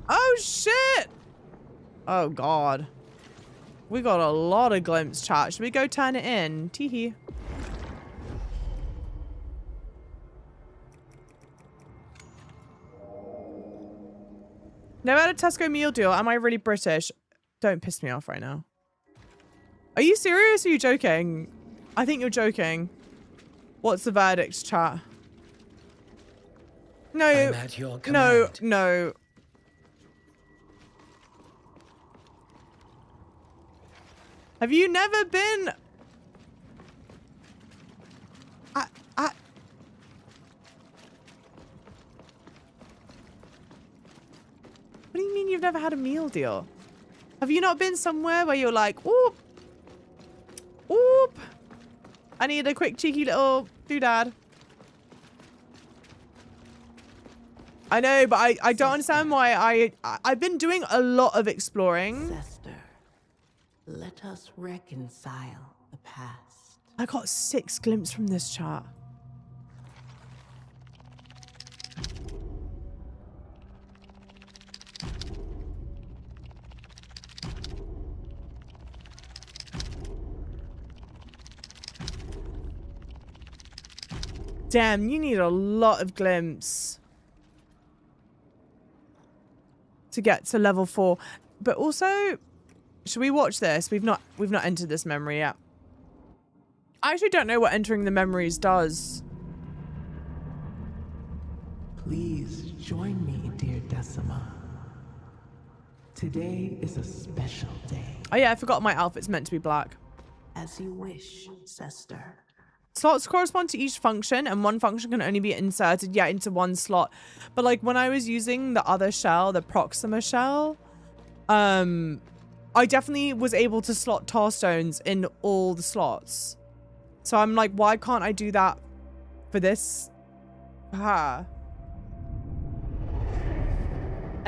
Oh, shit. Oh, God. We got a lot of glimpse, chat. Should we go turn it in? Teehee. Never had a Tesco meal deal. Am I really British? Don't piss me off right now. Are you serious or are you joking? I think you're joking. What's the verdict, chat? No. I'm at your command. No. Have you never been... What do you mean you've never had a meal deal? Have you not been somewhere where you're like, oop, oop, I need a quick cheeky little doodad? I know, but I don't understand why I've been doing a lot of exploring. Sister, let us reconcile the past. I got 6 glimpses from this chart. Damn, you need a lot of glimpses to get to level 4. But also, should we watch this? We've not entered this memory yet. I actually don't know what entering the memories does. Please join me, dear Decima. Today is a special day. Oh yeah, I forgot my outfit's meant to be black. As you wish, sister. Slots correspond to each function, and one function can only be inserted, into one slot. But like when I was using the other shell, the Proxima shell, I definitely was able to slot tar stones in all the slots. So I'm like, why can't I do that for this? And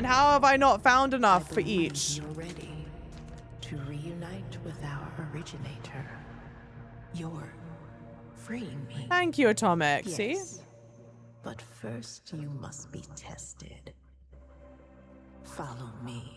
how have I not found enough for each? You're ready to reunite with our originator. You're freeing me. Thank you, Atomic. Yes. See? But first you must be tested. Follow me.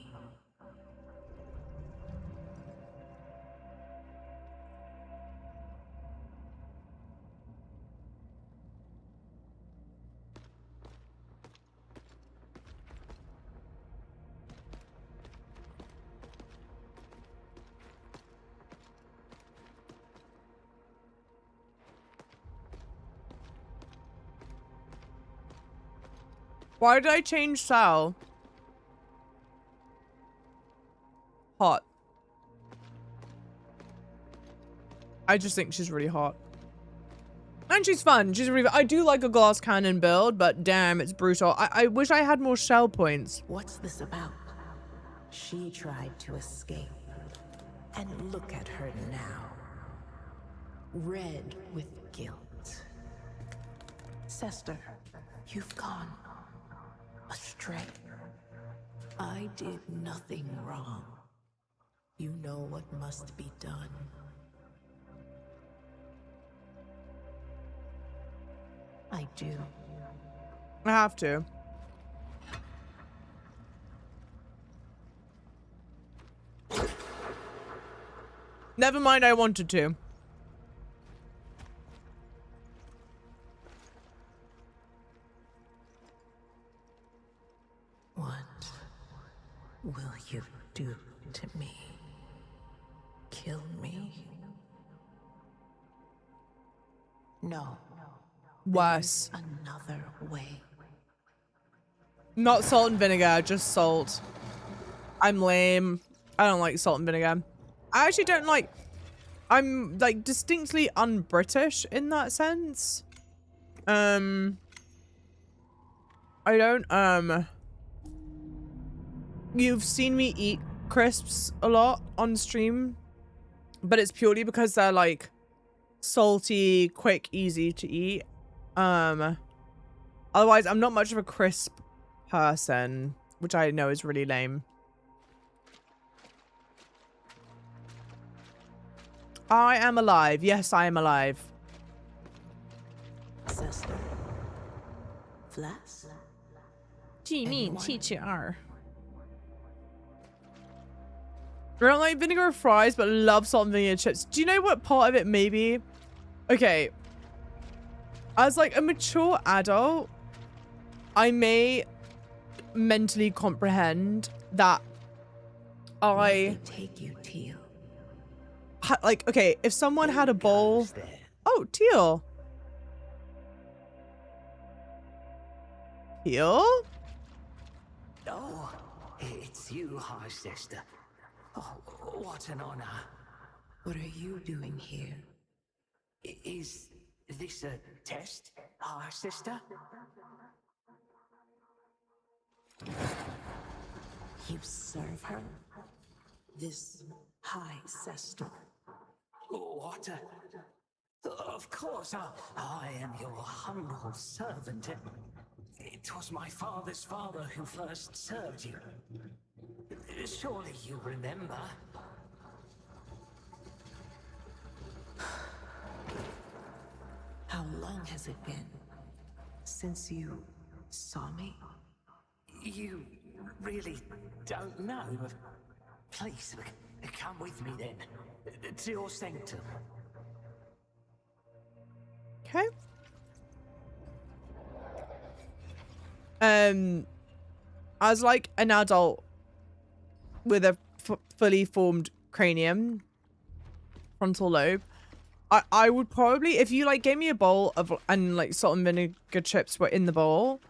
Why did I change Sal? Hot. I just think she's really hot. And she's fun. She's really... I do like a glass cannon build, but damn, it's brutal. I wish I had more shell points. What's this about? She tried to escape. And look at her now. Red with guilt. Sester, you've gone astray. I did nothing wrong. You know what must be done. I do. I have to. Never mind, I wanted to. What will you do to me? Kill me? No. Worse. Another way. Not salt and vinegar, just salt. I'm lame. I don't like salt and vinegar. I actually don't like... I'm like distinctly un-British in that sense. I don't, you've seen me eat crisps a lot on stream, but it's purely because they're like salty, quick, easy to eat. Otherwise, I'm not much of a crisp person, which I know is really lame. I am alive. Yes, I am alive. Sister. Flash? 纪念气气2. I don't like vinegar fries, but love salt and vinegar chips. Do you know what part of it maybe? Okay. As like a mature adult, I may mentally comprehend that I take you, Teal. like, okay, if someone had a bowl. Oh, Teal. Teal? Oh, it's you, High Sister. Oh, what an honor. What are you doing here? Is this a test, High Sister? You serve her? This High Sister? What a... Of course, I am your humble servant. It was my father's father who first served you. Surely you remember? How long has it been since you saw me? You really don't know? Please, come with me then, to your sanctum. Okay. As like an adult with a fully formed cranium, frontal lobe, I would probably, if you like gave me a bowl of, and like salt and vinegar chips were in the bowl,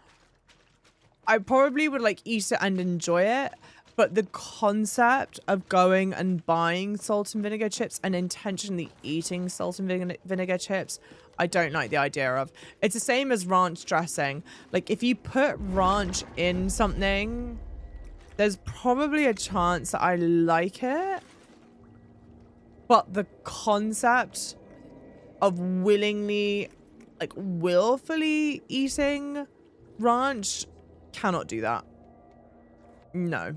I probably would like eat it and enjoy it. But the concept of going and buying salt and vinegar chips and intentionally eating salt and vinegar chips, I don't like the idea of. It's the same as ranch dressing. Like, if you put ranch in something, there's probably a chance that I like it. But the concept of willfully eating ranch, cannot do that. No.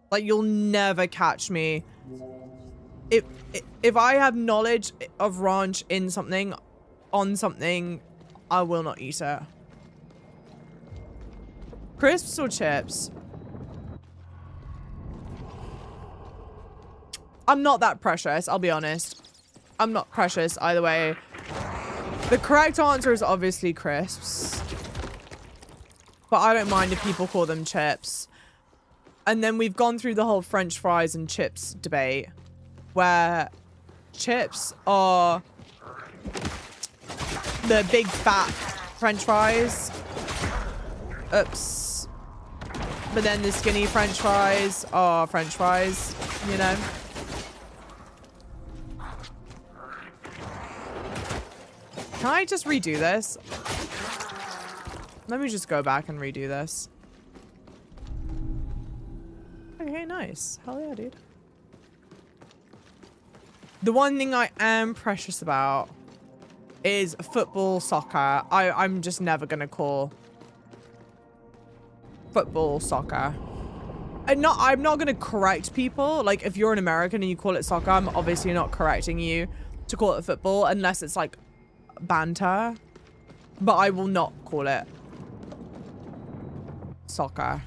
Like, you'll never catch me. If I have knowledge of ranch in something, on something, I will not eat it. Crisps or chips? I'm not that precious, I'll be honest. I'm not precious either way. The correct answer is obviously crisps. But I don't mind if people call them chips. And then we've gone through the whole French fries and chips debate, where chips are the big fat French fries. Oops. But then the skinny French fries are French fries, you know? Can I just redo this? Let me just go back and redo this. Okay, nice. Hell yeah, dude. The one thing I am precious about is football, soccer. I'm just never gonna call football soccer. I'm not gonna correct people. Like, if you're an American and you call it soccer, I'm obviously not correcting you to call it football unless it's like banter. But I will not call it soccer.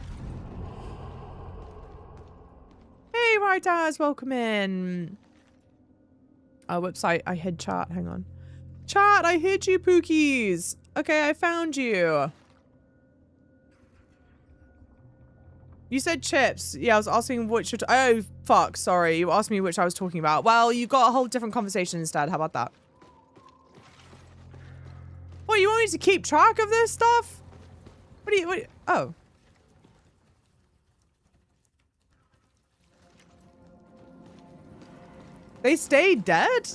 Hey, writers, welcome in. Oh, whoops, I hid chat. Hang on. Chat, I hid you, Pookies. Okay, I found you. You said chips. Yeah, I was asking which... Oh, fuck. Sorry. You asked me which I was talking about. Well, you got a whole different conversation instead. How about that? What, you want me to keep track of this stuff? What do you... Oh. They stayed dead?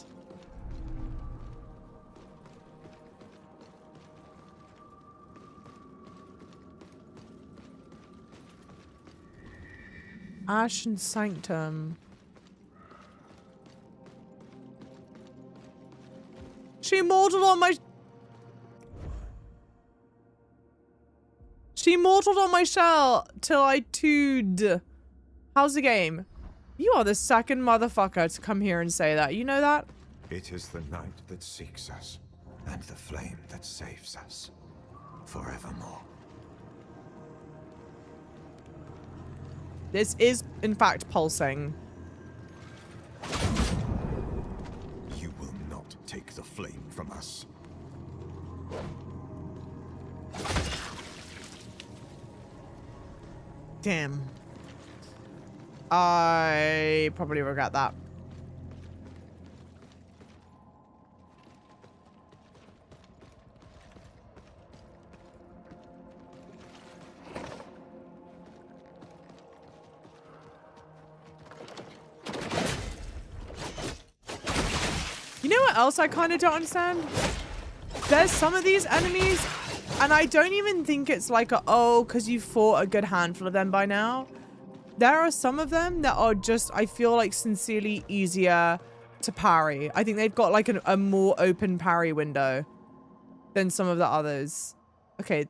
Ashen Sanctum. She mortaled on my... She mortaled on my shell till I tooed. How's the game? You are the second motherfucker to come here and say that. You know that? It is the night that seeks us, and the flame that saves us, forevermore. This is, in fact, pulsing. You will not take the flame from us. Damn. I probably regret that. You know what else I kind of don't understand? There's some of these enemies, and I don't even think it's like a, oh, because you fought a good handful of them by now. There are some of them that are just, I feel like, sincerely easier to parry. I think they've got like a more open parry window than some of the others. Okay,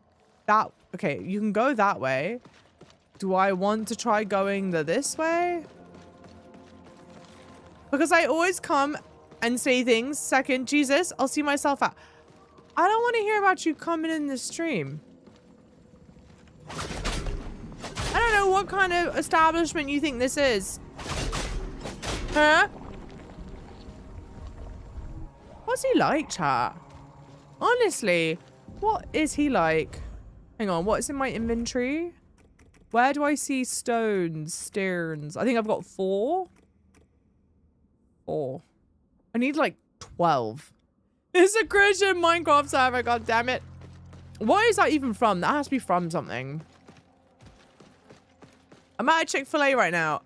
okay, you can go that way. Do I want to try going this way? Because I always come and say things. Second, Jesus, I'll see myself out. I don't want to hear about you coming in the stream. I don't know what kind of establishment you think this is. Huh? What's he like, chat? Honestly, what is he like? Hang on, what's in my inventory? Where do I see stones, stearns? I think I've got 4. 4. I need like 12. It's a Christian Minecraft server, god damn it. What is that even from? That has to be from something. I'm at a Chick-fil-A right now.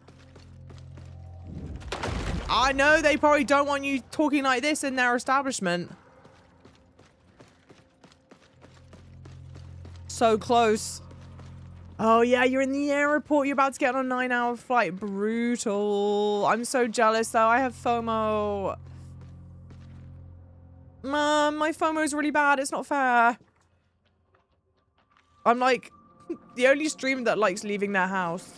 I know they probably don't want you talking like this in their establishment. So close. Oh yeah, you're in the airport. You're about to get on a 9-hour flight. Brutal. I'm so jealous though. I have FOMO. My FOMO is really bad. It's not fair. I'm like the only streamer that likes leaving their house.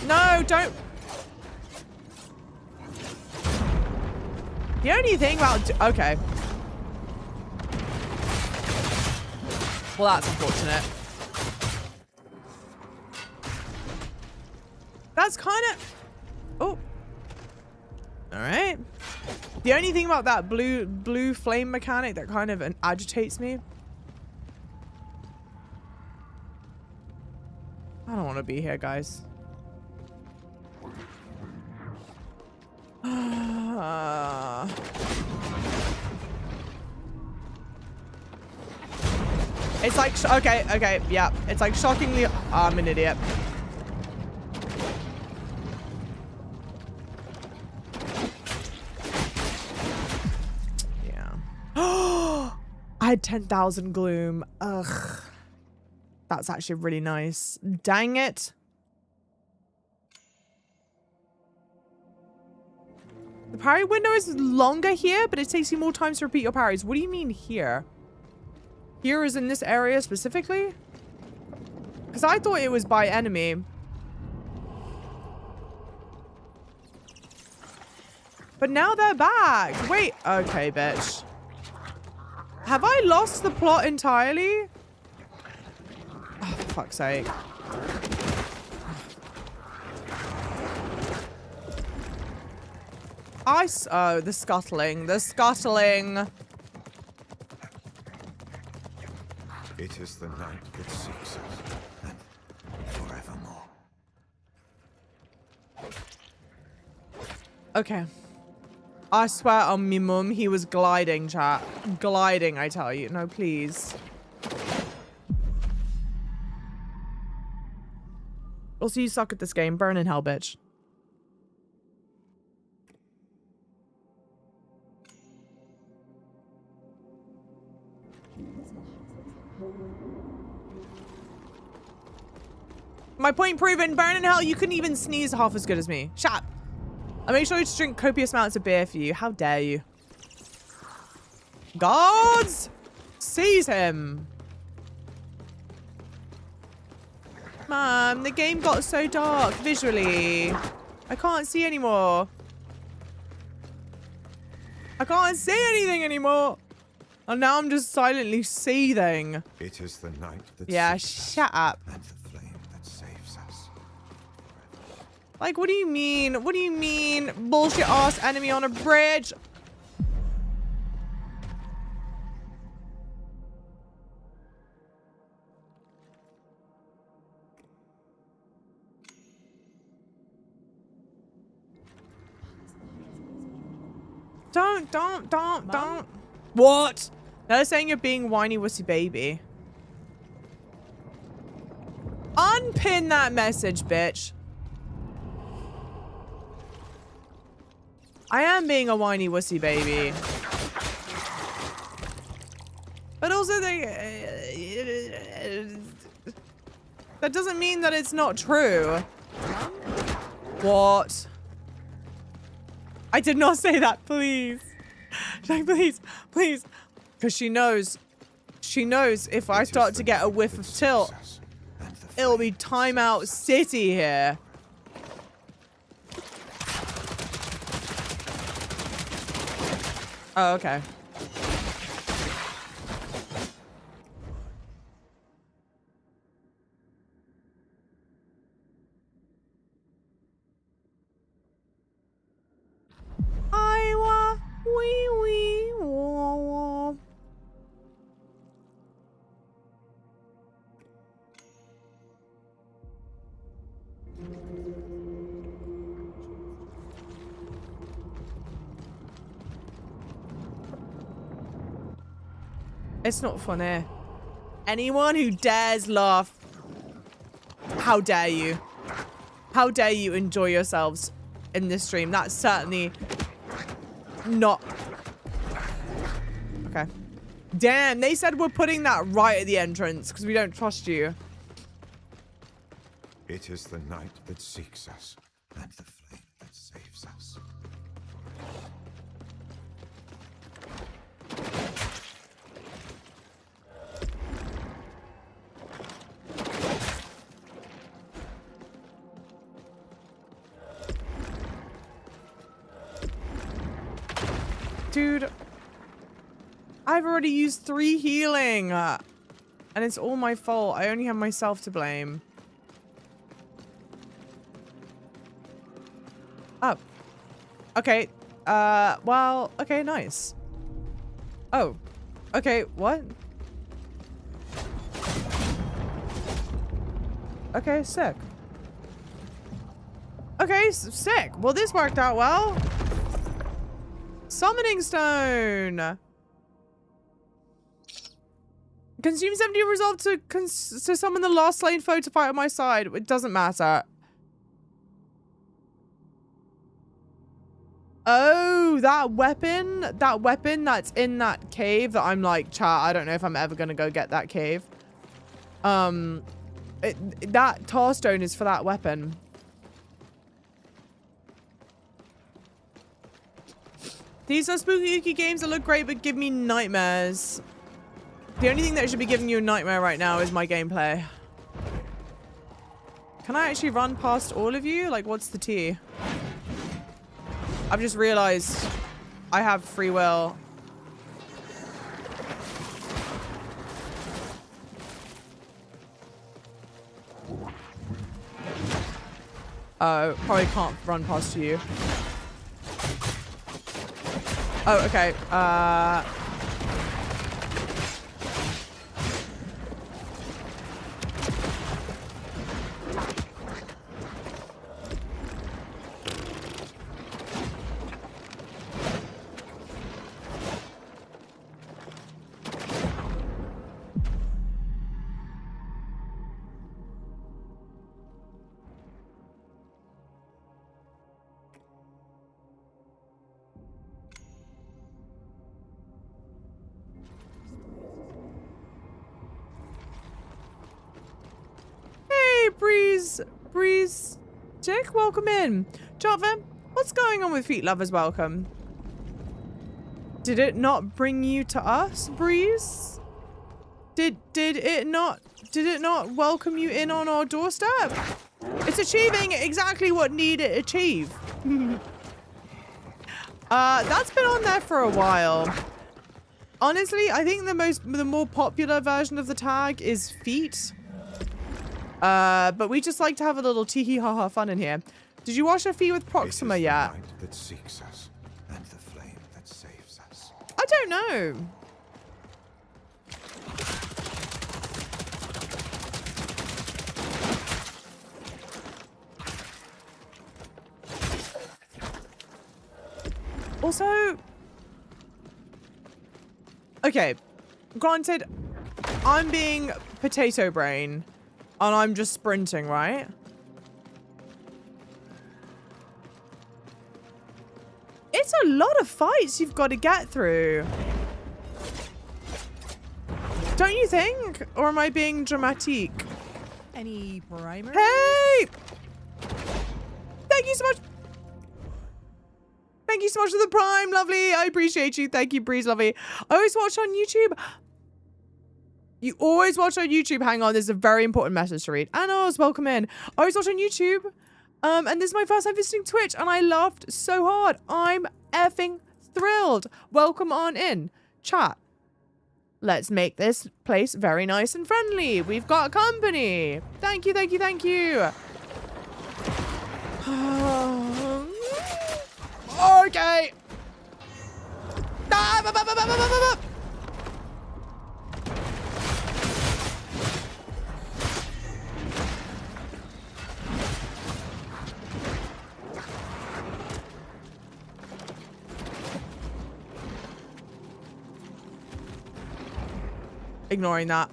No, don't. The only thing about... Okay. Well, that's unfortunate. That's kind of... Oh. All right. The only thing about that blue flame mechanic that kind of agitates me. I don't want to be here, guys. It's like, okay, yeah. It's like shockingly, I'm an idiot. Yeah. I had 10,000 gloom. Ugh. That's actually really nice. Dang it. The parry window is longer here, but it takes you more time to repeat your parries. What do you mean here? Here is in this area specifically? Because I thought it was by enemy. But now they're back. Wait. Okay, bitch. Have I lost the plot entirely? Oh, for fuck's sake. Oh, the scuttling. The scuttling. It is the night that seeks us, and forevermore. Okay. I swear on me mum, he was gliding, chat. Gliding, I tell you. No, please. Also, you suck at this game. Burn in hell, bitch. My point proven. Burn in hell, you couldn't even sneeze half as good as me. Shut up. I make sure to drink copious amounts of beer for you. How dare you? Guards! Seize him. Man, the game got so dark visually. I can't see anymore. I can't see anything anymore. And now I'm just silently seething. It is the night that shut up. And the flame that saves us. Like, what do you mean? What do you mean? Bullshit ass enemy on a bridge. Don't. What? They're saying you're being whiny wussy baby. Unpin that message, bitch. I am being a whiny wussy baby. But also that doesn't mean that it's not true. What? I did not say that, please. Like, please. Because she knows if I start to get a whiff of tilt, it'll be timeout city here. Oh, okay. It's not funny. Anyone who dares laugh, how dare you? How dare you enjoy yourselves in this stream? That's certainly not... Okay. Damn, they said we're putting that right at the entrance because we don't trust you. It is the night that seeks us, and the flame that saves us. Dude, I've already used 3 healing. And it's all my fault. I only have myself to blame. Oh. Okay. Well, okay, nice. Oh. Okay, what? Okay, sick. Okay, sick. Well, this worked out well. Summoning stone. Consume 70 resolve to summon the last slain foe to fight on my side. It doesn't matter. Oh, that weapon that's in that cave that I'm like, chat, I don't know if I'm ever gonna go get that cave. That tar stone is for that weapon. These are spooky ooky games that look great but give me nightmares. The only thing that should be giving you a nightmare right now is my gameplay. Can I actually run past all of you? Like, what's the tea? I've just realized I have free will. Oh, probably can't run past you. Oh, okay. Breeze, Jake, welcome in. Java, what's going on with Feet Lovers Welcome? Did it not bring you to us, Breeze? Did it not welcome you in on our doorstep? It's achieving exactly what needed to achieve. That's been on there for a while. Honestly, I think the more popular version of the tag is feet. But we just like to have a little tee ha ha fun in here. Did you wash your feet with Proxima yet? The light that seeks us and the flame that saves us. I don't know. Also, okay, granted, I'm being potato brain and I'm just sprinting, right? It's a lot of fights you've got to get through. Don't you think? Or am I being dramatic? Any primers? Hey! Thank you so much. Thank you so much for the prime, lovely. I appreciate you. Thank you, Breeze, lovely. I always watch on YouTube. You always watch on YouTube. Hang on, there's a very important message to read. Anos, welcome in. I always watch on YouTube. And this is my first time visiting Twitch, and I laughed so hard. I'm effing thrilled. Welcome on in. Chat. Let's make this place very nice and friendly. We've got company. Thank you, thank you, thank you. Okay. Ignoring that.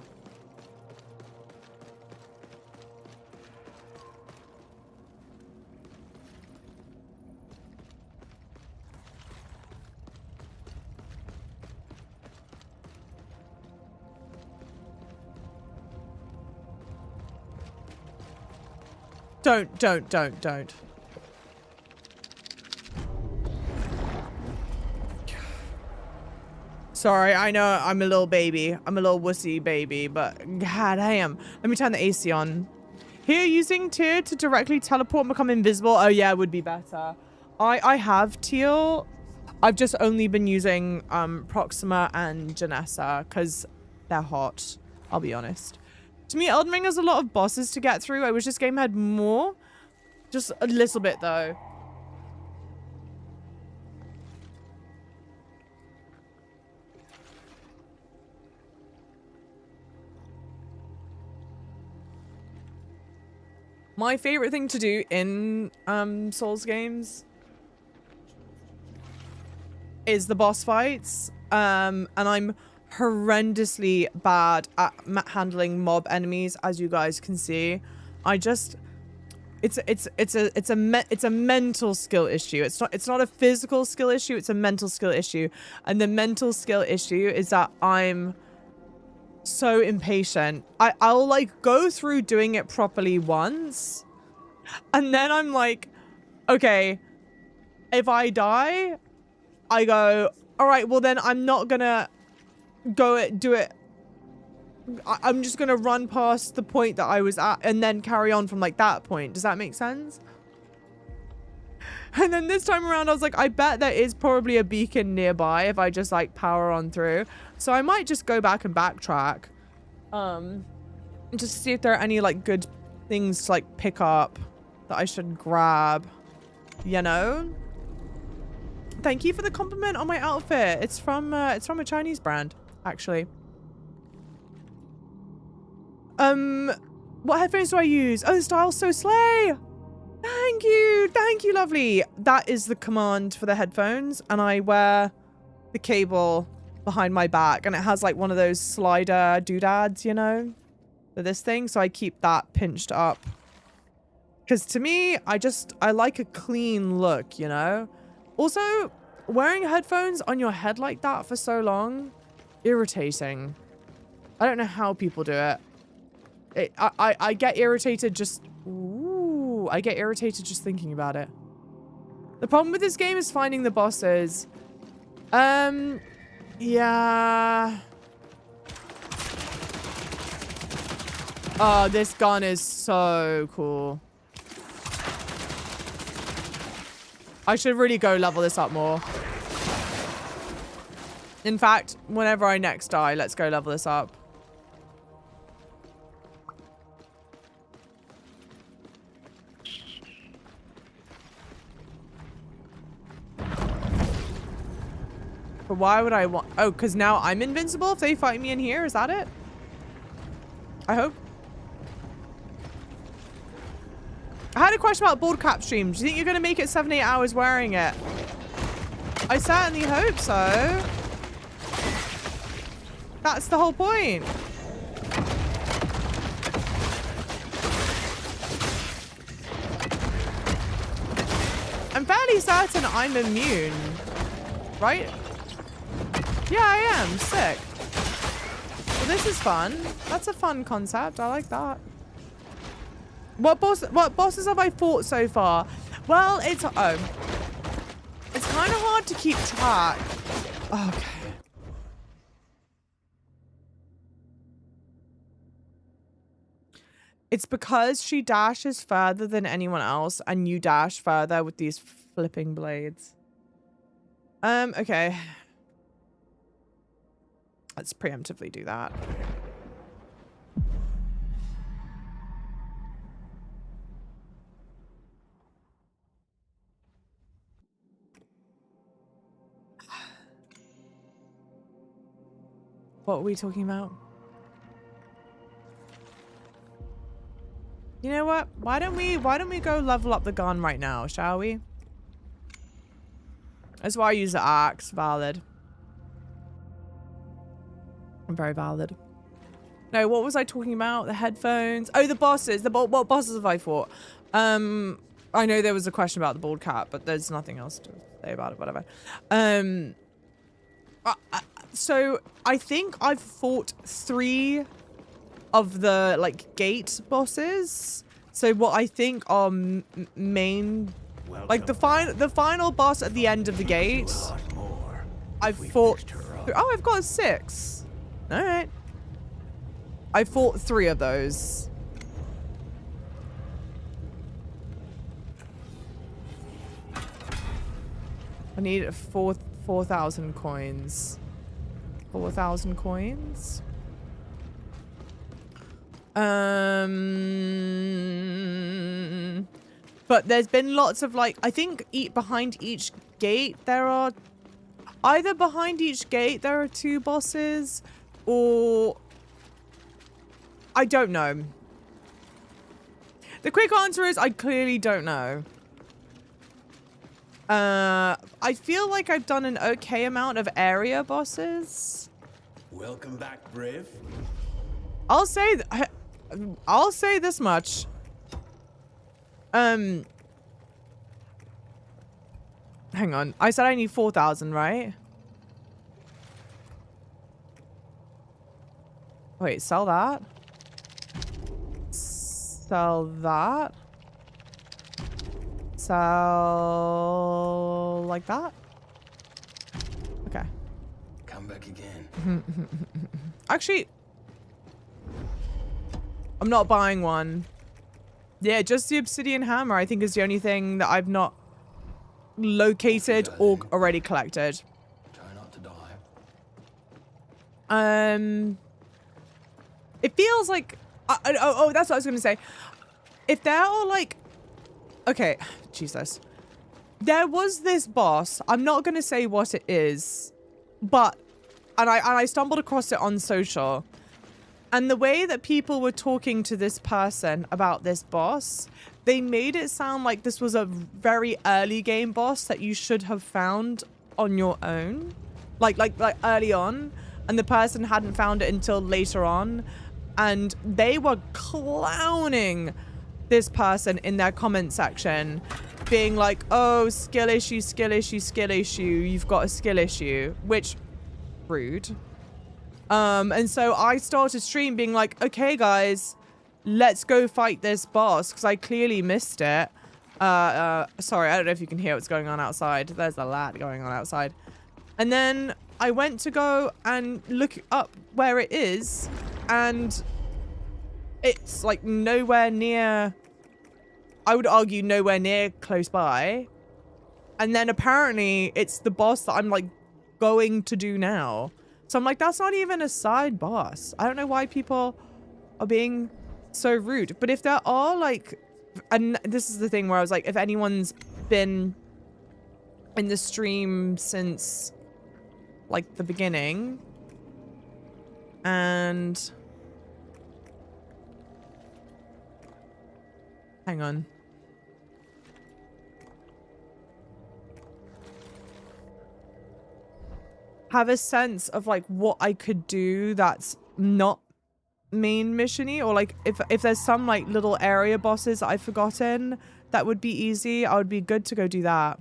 Don't. Sorry, I know I'm a little baby. I'm a little wussy baby, but god damn. Let me turn the AC on. Here, using Tear to directly teleport and become invisible. Oh yeah, it would be better. I have Teal. I've just only been using Proxima and GENESSA because they're hot. I'll be honest. To me, Elden Ring has a lot of bosses to get through. I wish this game had more. Just a little bit, though. My favorite thing to do in Souls games is the boss fights. And I'm horrendously bad at handling mob enemies, as you guys can see. It's a mental skill issue. It's not a physical skill issue, it's a mental skill issue. And the mental skill issue is that I'm so impatient. I'll like go through doing it properly once, and then I'm like, okay, if I die, I go, all right, well then I'm not gonna do it I'm just gonna run past the point that I was at and then carry on from like that point. Does that make sense? And then this time around, I was like, I bet there is probably a beacon nearby if I just like power on through. So I might just go back and backtrack. Just to see if there are any like good things to like pick up that I should grab, you know? Thank you for the compliment on my outfit. It's from a Chinese brand, actually. What headphones do I use? Oh, the style's so slay. Thank you, lovely. That is the command for the headphones, and I wear the cable behind my back, and it has like one of those slider doodads, you know, for this thing, so I keep that pinched up. Because to me, I like a clean look, you know? Also, wearing headphones on your head like that for so long, irritating. I don't know how people do it. I get irritated just... Ooh, I get irritated just thinking about it. The problem with this game is finding the bosses. Yeah. Oh, this gun is so cool. I should really go level this up more. In fact, whenever I next die, let's go level this up. But why would I want... Oh, because now I'm invincible if they fight me in here? Is that it? I hope. I had a question about bald cap stream. Do you think you're going to make it 7-8 hours wearing it? I certainly hope so. That's the whole point. I'm fairly certain I'm immune. Right? Yeah, I am. Sick. Well, this is fun. That's a fun concept. I like that. What bosses have I fought so far? Well, it's kind of hard to keep track. Okay. It's because she dashes further than anyone else, and you dash further with these flipping blades. Okay. Let's preemptively do that. What are we talking about? You know what? Why don't we go level up the gun right now, shall we? That's why I use the axe. Valid. Very valid. No, what was I talking about? The headphones. Oh, the bosses. What bosses have I fought? I know there was a question about the bald cat, but there's nothing else to say about it. Whatever. So I think I've fought 3 of the like gate bosses. So what I think are main, like the final boss at the end of the gate. I've fought. Oh, I've got 6. All right. I fought 3 of those. I need 4,000 coins. 4,000 coins. But there's been lots of like, I think behind each gate there are either behind each gate there are 2 bosses, or I don't know. The quick answer is I clearly don't know. I feel like I've done an okay amount of area bosses. Welcome back, Brave. I'll say this much. Hang on. I said I need 4,000, right? Wait, sell that. Sell that. Sell like that. Okay. Come back again. Actually, I'm not buying one. Yeah, just the obsidian hammer, I think, is the only thing that I've not located or already collected. Try not to die. It feels like... oh, that's what I was going to say. If there are, like... Okay, Jesus. There was this boss. I'm not going to say what it is, but... And I stumbled across it on social. And the way that people were talking to this person about this boss, they made it sound like this was a very early game boss that you should have found on your own. Like early on. And the person hadn't found it until later on. And they were clowning this person in their comment section. Being like, oh, skill issue, skill issue, skill issue. You've got a skill issue. Which, rude. And so I started stream being like, okay, guys, let's go fight this boss because I clearly missed it. Sorry, I don't know if you can hear what's going on outside. There's a lot going on outside. And then I went to go and look up where it is, and it's like nowhere near, I would argue nowhere near close by. And then apparently it's the boss that I'm like going to do now. So I'm like, that's not even a side boss. I don't know why people are being so rude. But if there are like, and this is the thing where I was like, if anyone's been in the stream since like the beginning and hang on. Have a sense of like what I could do that's not main mission-y, or like if there's some like little area bosses that I've forgotten that would be easy, I would be good to go do that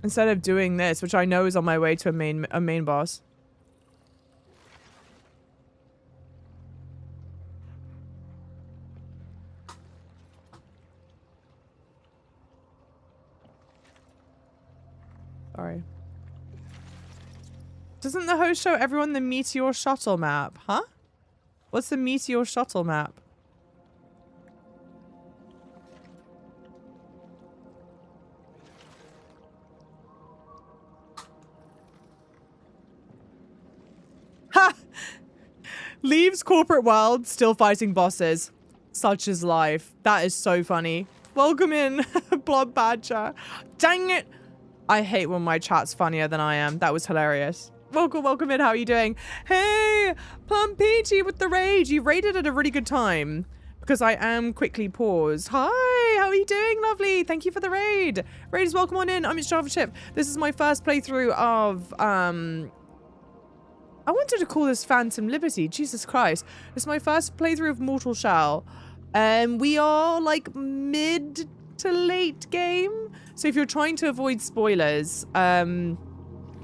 instead of doing this, which I know is on my way to a main boss. Sorry. Doesn't the host show everyone the meteor shuttle map? Huh? What's the meteor shuttle map? Ha! Leaves corporate world, still fighting bosses. Such is life. That is so funny. Welcome in, Blob Badger. Dang it! I hate when my chat's funnier than I am. That was hilarious. Welcome in. How are you doing? Hey, Plum Peachy with the raid. You raided at a really good time because I am quickly paused. Hi, how are you doing? Lovely. Thank you for the raid. Raiders, welcome on in. I'm its Java Chip. This is my first playthrough of, I wanted to call this Phantom Liberty. Jesus Christ. This is my first playthrough of Mortal Shell. We are like mid to late game. So if you're trying to avoid spoilers,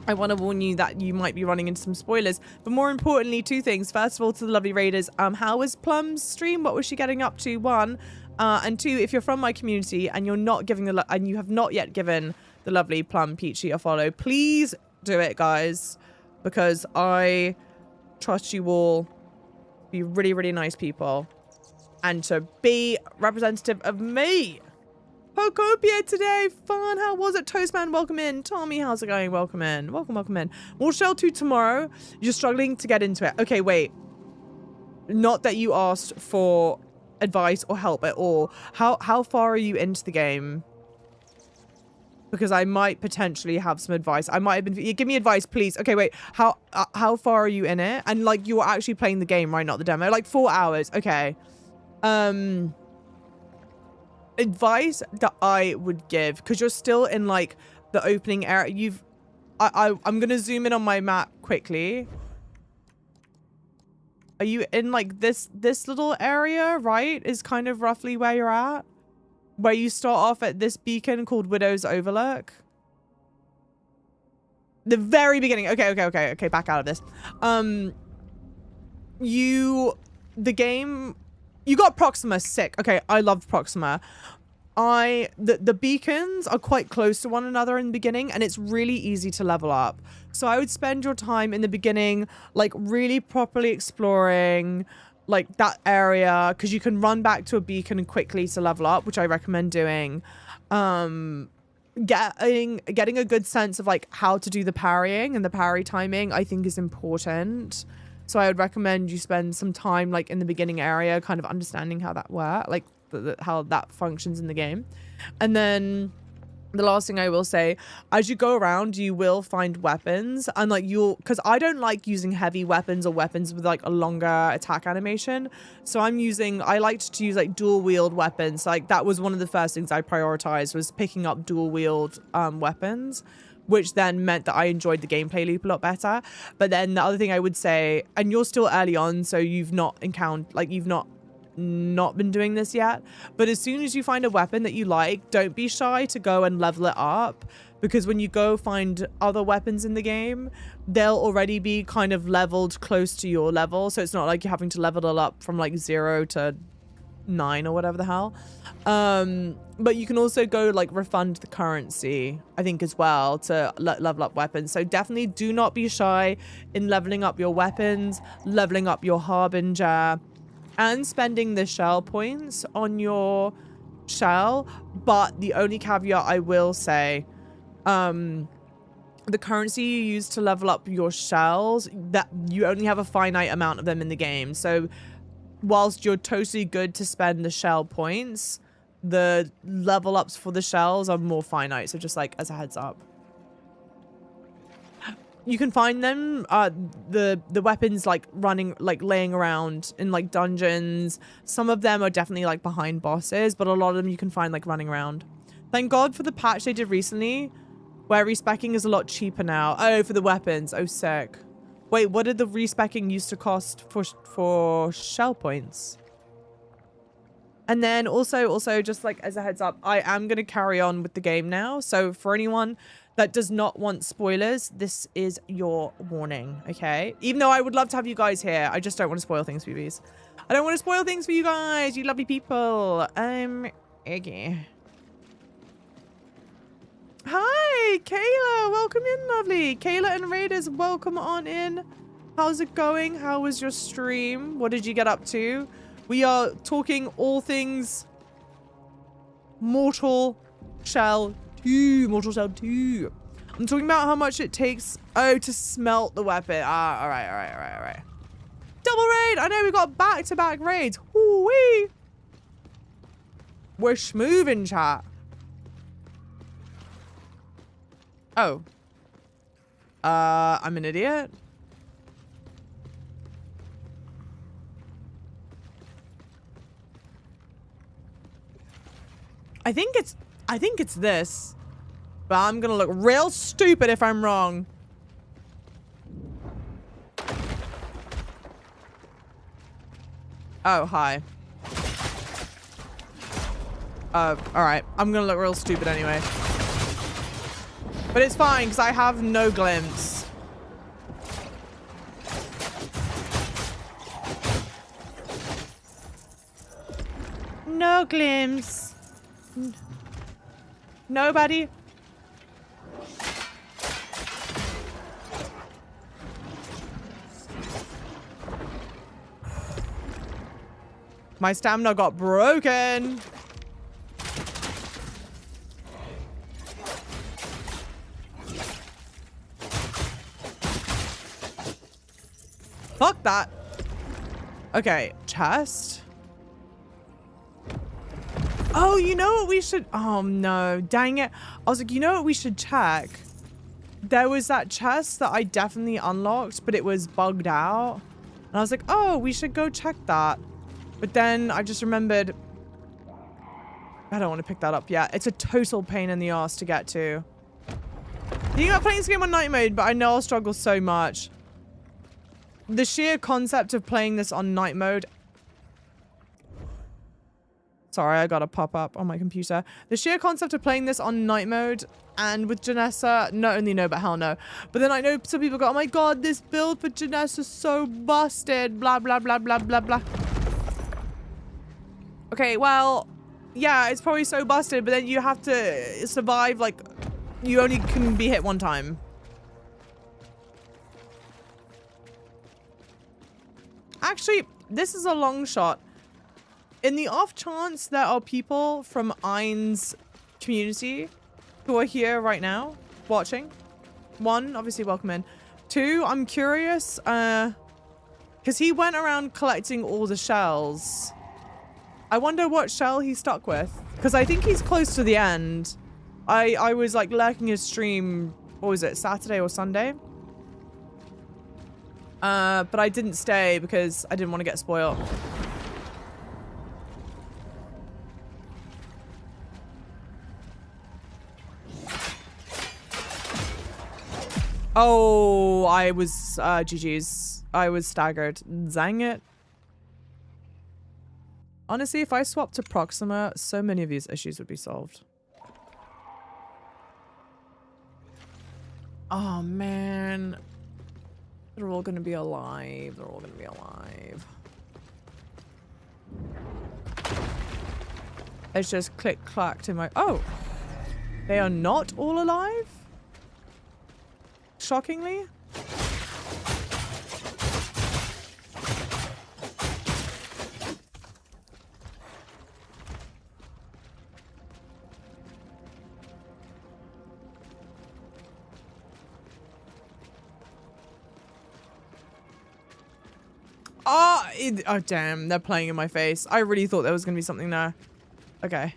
I want to warn you that you might be running into some spoilers. But more importantly, two things. First of all, to the lovely raiders, how was Plum's stream? What was she getting up to? One, and two, if you're from my community and you're not giving and you have not yet given the lovely Plum Peachy a follow, please do it, guys, because I trust you all to be really, really nice people and to be representative of me. Pocopia today, fun. How was it? Toastman, welcome in. Tommy, how's it going? Welcome in. Welcome in. More Shell 2 tomorrow. You're struggling to get into it. Okay, wait. Not that you asked for advice or help at all. How far are you into the game? Because I might potentially have some advice. I might have been... Give me advice, please. Okay, wait. How far are you in it? And, like, you're actually playing the game, right? Not the demo. Like, 4 hours. Okay. Advice that I would give, because you're still in like the opening area. I'm gonna zoom in on my map quickly. Are you in like this little area, right? Is kind of roughly where you're at, where you start off at this beacon called Widow's Overlook. The very beginning. Okay, back out of this. The game, you got Proxima, sick. Okay, I loved Proxima. the beacons are quite close to one another in the beginning, and it's really easy to level up. So I would spend your time in the beginning, like really properly exploring like that area, because you can run back to a beacon quickly to level up, which I recommend doing. Getting a good sense of like how to do the parrying and the parry timing, I think, is important. So I would recommend you spend some time like in the beginning area, kind of understanding how that works, like how that functions in the game. And then the last thing I will say, as you go around, you will find weapons, and like because I don't like using heavy weapons or weapons with like a longer attack animation. So I liked to use like dual wield weapons. Like that was one of the first things I prioritized, was picking up dual wield weapons, which then meant that I enjoyed the gameplay loop a lot better. But then the other thing I would say, and you're still early on, so you've not been doing this yet, but as soon as you find a weapon that you like, don't be shy to go and level it up, because when you go find other weapons in the game, they'll already be kind of leveled close to your level, so it's not like you're having to level it up from like 0 to 9 or whatever the hell. But you can also go like refund the currency, I think, as well, to level up weapons. So definitely do not be shy in leveling up your weapons, leveling up your harbinger, and spending the shell points on your shell. But the only caveat I will say, the currency you use to level up your shells, that you only have a finite amount of them in the game. So whilst you're totally good to spend the shell points, the level ups for the shells are more finite. So just like as a heads up. You can find them, the weapons like laying around in like dungeons. Some of them are definitely like behind bosses, but a lot of them you can find like running around. Thank God for the patch they did recently, where respecking is a lot cheaper now. Oh, for the weapons. Oh, sick. Wait, what did the respecking used to cost for shell points? And then also just like as a heads up, I am going to carry on with the game now. So for anyone that does not want spoilers, this is your warning, okay? Even though I would love to have you guys here, I just don't want to spoil things for you guys. I don't want to spoil things for you guys, you lovely people. Okay. Hi, Kayla, welcome in, lovely. Kayla and Raiders, welcome on in. How's it going? How was your stream? What did you get up to? We are talking all things Mortal Shell 2. Mortal Shell 2. I'm talking about how much it takes, to smelt the weapon. All right. Double raid. I know we got back-to-back raids. Woo-wee. We're schmoovin', chat. Oh. I'm an idiot. I think it's this. But I'm gonna look real stupid if I'm wrong. Oh, hi. Alright. I'm gonna look real stupid anyway. But it's fine, because I have no glimpse. No glimpse. Nobody. My stamina got broken. Fuck that. Okay, chest. Oh, you know what we should... Oh, no. Dang it. I was like, you know what we should check? There was that chest that I definitely unlocked, but it was bugged out. And I was like, oh, we should go check that. But then I just remembered... I don't want to pick that up yet. It's a total pain in the ass to get to. You got playing this game on night mode, but I know I'll struggle so much. The sheer concept of playing this on night mode... Sorry, I got a pop-up on my computer. The sheer concept of playing this on night mode and with GENESSA, not only no, but hell no. But then I know some people go, oh my god, this build for GENESSA is so busted, blah, blah, blah, blah, blah, blah. Okay, well, yeah, it's probably so busted, but then you have to survive, like, you only can be hit one time. Actually, this is a long shot. In the off chance there are people from Ein's community who are here right now watching, one, obviously welcome in. Two, I'm curious, because he went around collecting all the shells. I wonder what shell he's stuck with, because I think he's close to the end. I was like lurking his stream, what was it, Saturday or Sunday? But I didn't stay because I didn't want to get spoiled. Oh, I was, GG's. I was staggered. Dang it. Honestly, if I swapped to Proxima, so many of these issues would be solved. Oh, man. They're all gonna be alive. They're all gonna be alive. It's just click-clacked in my... Oh! They are not all alive? Shockingly. Oh, oh, damn. They're playing in my face. I really thought there was going to be something there. Okay.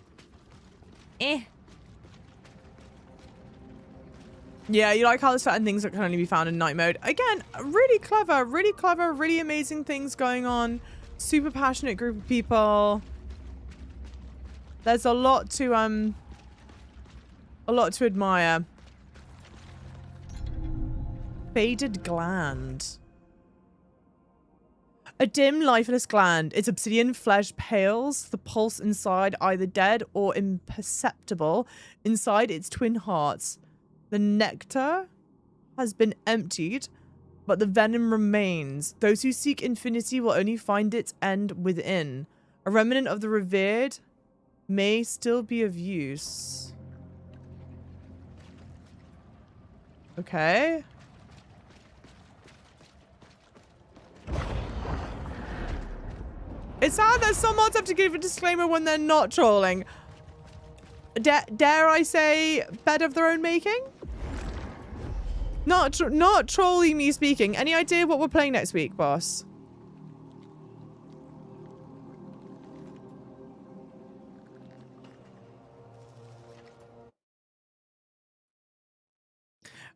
Yeah, you like how there's certain things that can only be found in night mode. Again, really clever, really amazing things going on. Super passionate group of people. There's a lot to admire. Faded gland. A dim, lifeless gland. Its obsidian flesh pales, the pulse inside either dead or imperceptible inside its twin hearts. The nectar has been emptied, but the venom remains. Those who seek infinity will only find its end within. A remnant of the revered may still be of use. Okay. It's sad that some mods have to give a disclaimer when they're not trolling. Dare I say, bed of their own making? Not trolling me speaking. Any idea what we're playing next week, boss?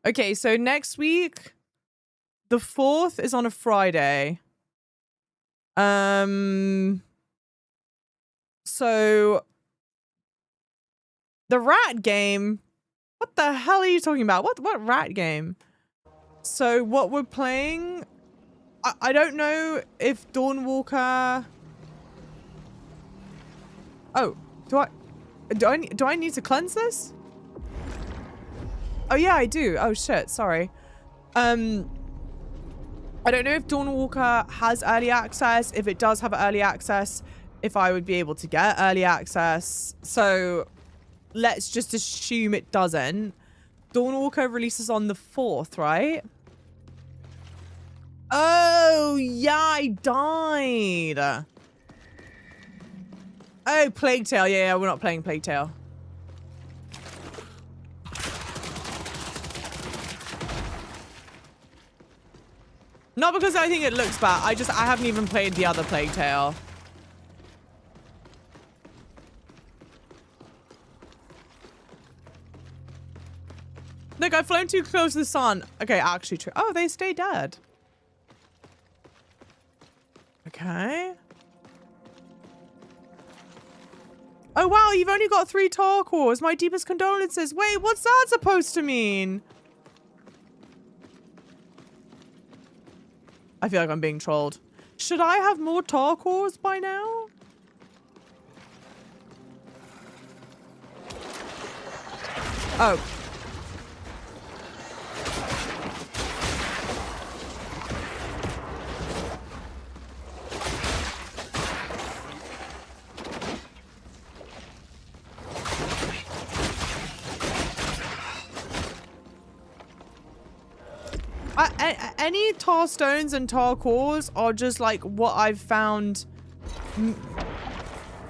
Okay, so next week, the 4th is on a Friday. So the rat game. What the hell are you talking about? What rat game? So what we're playing, I don't know if Dawnwalker. Oh, do I need to cleanse this? Oh yeah, I do. Oh shit, sorry. I don't know if Dawnwalker has early access. If it does have early access, if I would be able to get early access. So let's just assume it doesn't. Dawnwalker releases on the 4th, right? Oh, yeah, I died. Oh, Plague Tale. Yeah, we're not playing Plague Tale. Not because I think it looks bad. I haven't even played the other Plague Tale. Look, I've flown too close to the sun. Okay, actually true. Oh, they stay dead. Okay. Oh, wow, you've only got 3 tar cores. My deepest condolences. Wait, what's that supposed to mean? I feel like I'm being trolled. Should I have more tar cores by now? Oh. Any tar stones and tar cores are just like what I've found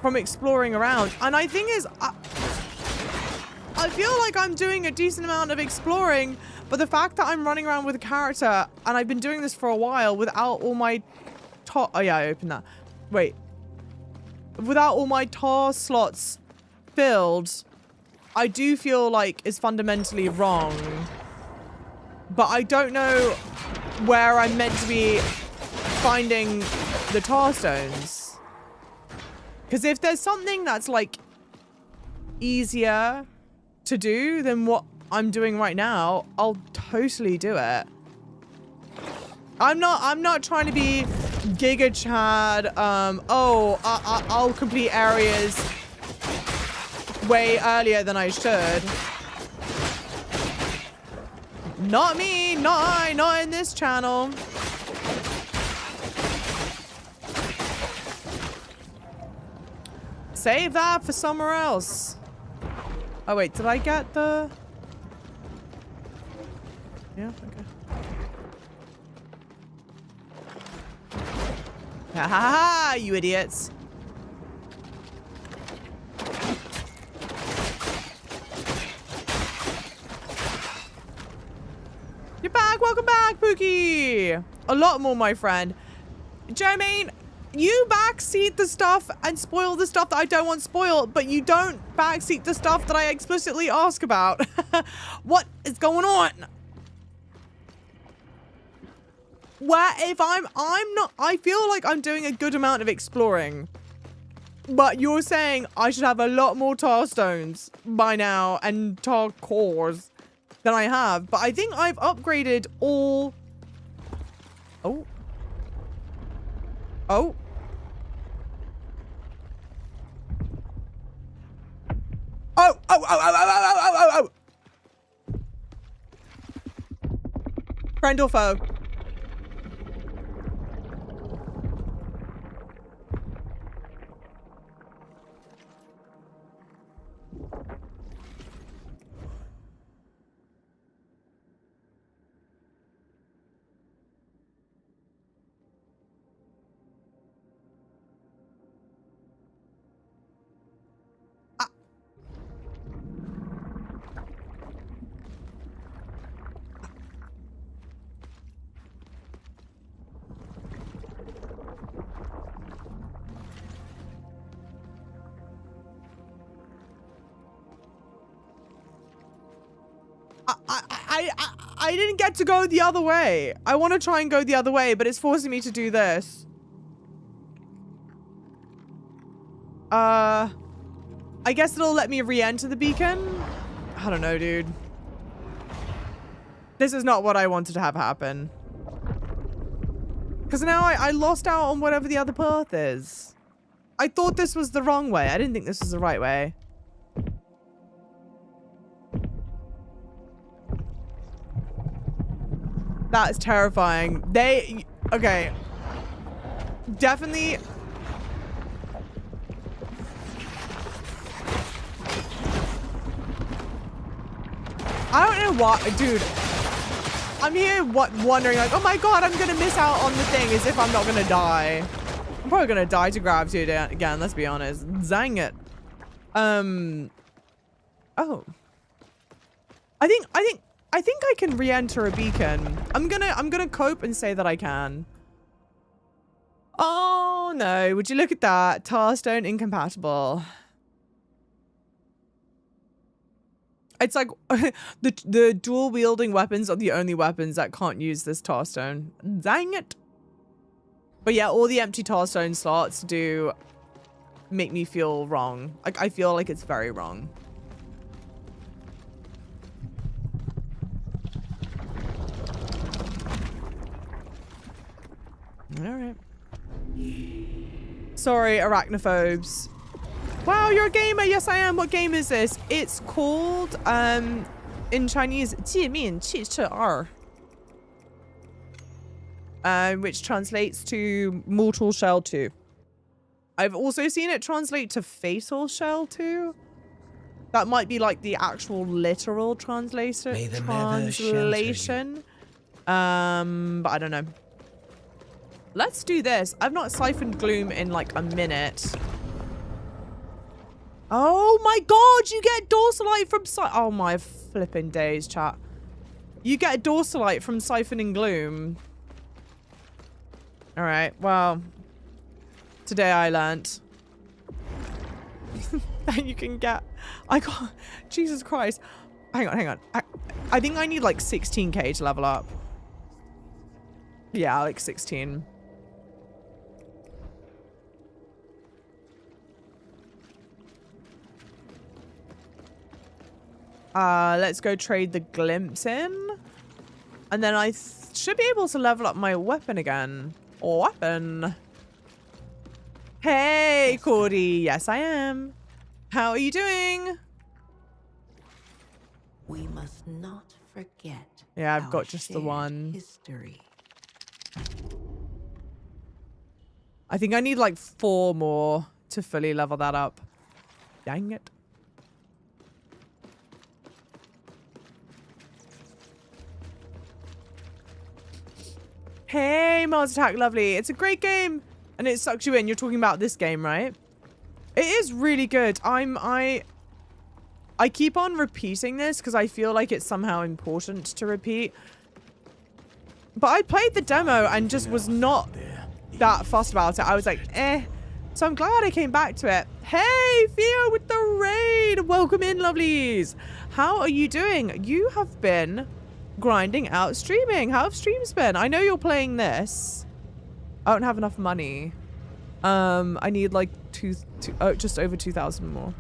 from exploring around. And I think is, I feel like I'm doing a decent amount of exploring, but the fact that I'm running around with a character, and I've been doing this for a while without all my tar, oh yeah, I opened that. Wait. Without all my tar slots filled, I do feel like it's fundamentally wrong. But I don't know where I'm meant to be finding the tar stones. Because if there's something that's like easier to do than what I'm doing right now, I'll totally do it. I'm not trying to be Giga Chad. I'll complete areas way earlier than I should. Not me, not in this channel. Save that for somewhere else. Oh wait, did I get the... Yeah, okay. Ha ha ha, you idiots. You're back, welcome back, Pookie. A lot more, my friend. Jermaine, you backseat the stuff and spoil the stuff that I don't want spoiled, but you don't backseat the stuff that I explicitly ask about. What is going on? Where if I'm not, I feel like I'm doing a good amount of exploring, but you're saying I should have a lot more tar stones by now and tar cores than I have, but I think I've upgraded all. Oh. Oh. Oh. Friend or foe? I didn't get to go the other way. I want to try and go the other way, but it's forcing me to do this. I guess it'll let me re-enter the beacon. I don't know, dude. This is not what I wanted to have happen. Because now I lost out on whatever the other path is. I thought this was the wrong way. I didn't think this was the right way. That is terrifying. Okay. Definitely. I don't know what, dude. I'm here wondering like, oh my god, I'm gonna miss out on the thing as if I'm not gonna die. I'm probably gonna die to gravity again, let's be honest. Dang it. Oh. I think I can re-enter a beacon. I'm gonna cope and say that I can. Oh no, would you look at that? Tarstone incompatible. It's like the dual wielding weapons are the only weapons that can't use this Tarstone. Dang it. But yeah, all the empty Tarstone slots do make me feel wrong. Like I feel like it's very wrong. All right. Sorry, arachnophobes. Wow, you're a gamer. Yes, I am. What game is this? It's called, in Chinese, 界面汽车2. Which translates to Mortal Shell 2. I've also seen it translate to Fatal Shell 2. That might be like the actual literal translation. But I don't know. Let's do this. I've not siphoned gloom in like a minute. Oh my god, you get dorsalite from oh my flipping days, chat. You get dorsalite from siphoning gloom. All right, well, today I learnt that you can get, I got, Jesus Christ. Hang on. I think I need like 16k to level up. Yeah, like 16. Let's go trade the glimpse in. And then I should be able to level up my weapon again. Weapon. Hey, Cordy. Yes, I am. How are you doing? We must not forget. Yeah, I've got just the one. History. I think I need like 4 more to fully level that up. Dang it. Hey, Mars Attack, lovely. It's a great game. And it sucks you in. You're talking about this game, right? It is really good. I keep on repeating this because I feel like it's somehow important to repeat. But I played the demo and just was not that fussed about it. I was like, eh. So I'm glad I came back to it. Hey, Theo with the raid. Welcome in, lovelies. How are you doing? You have been grinding out streaming. How have streams been? I know you're playing this. I don't have enough money. I need like just over 2,000 more.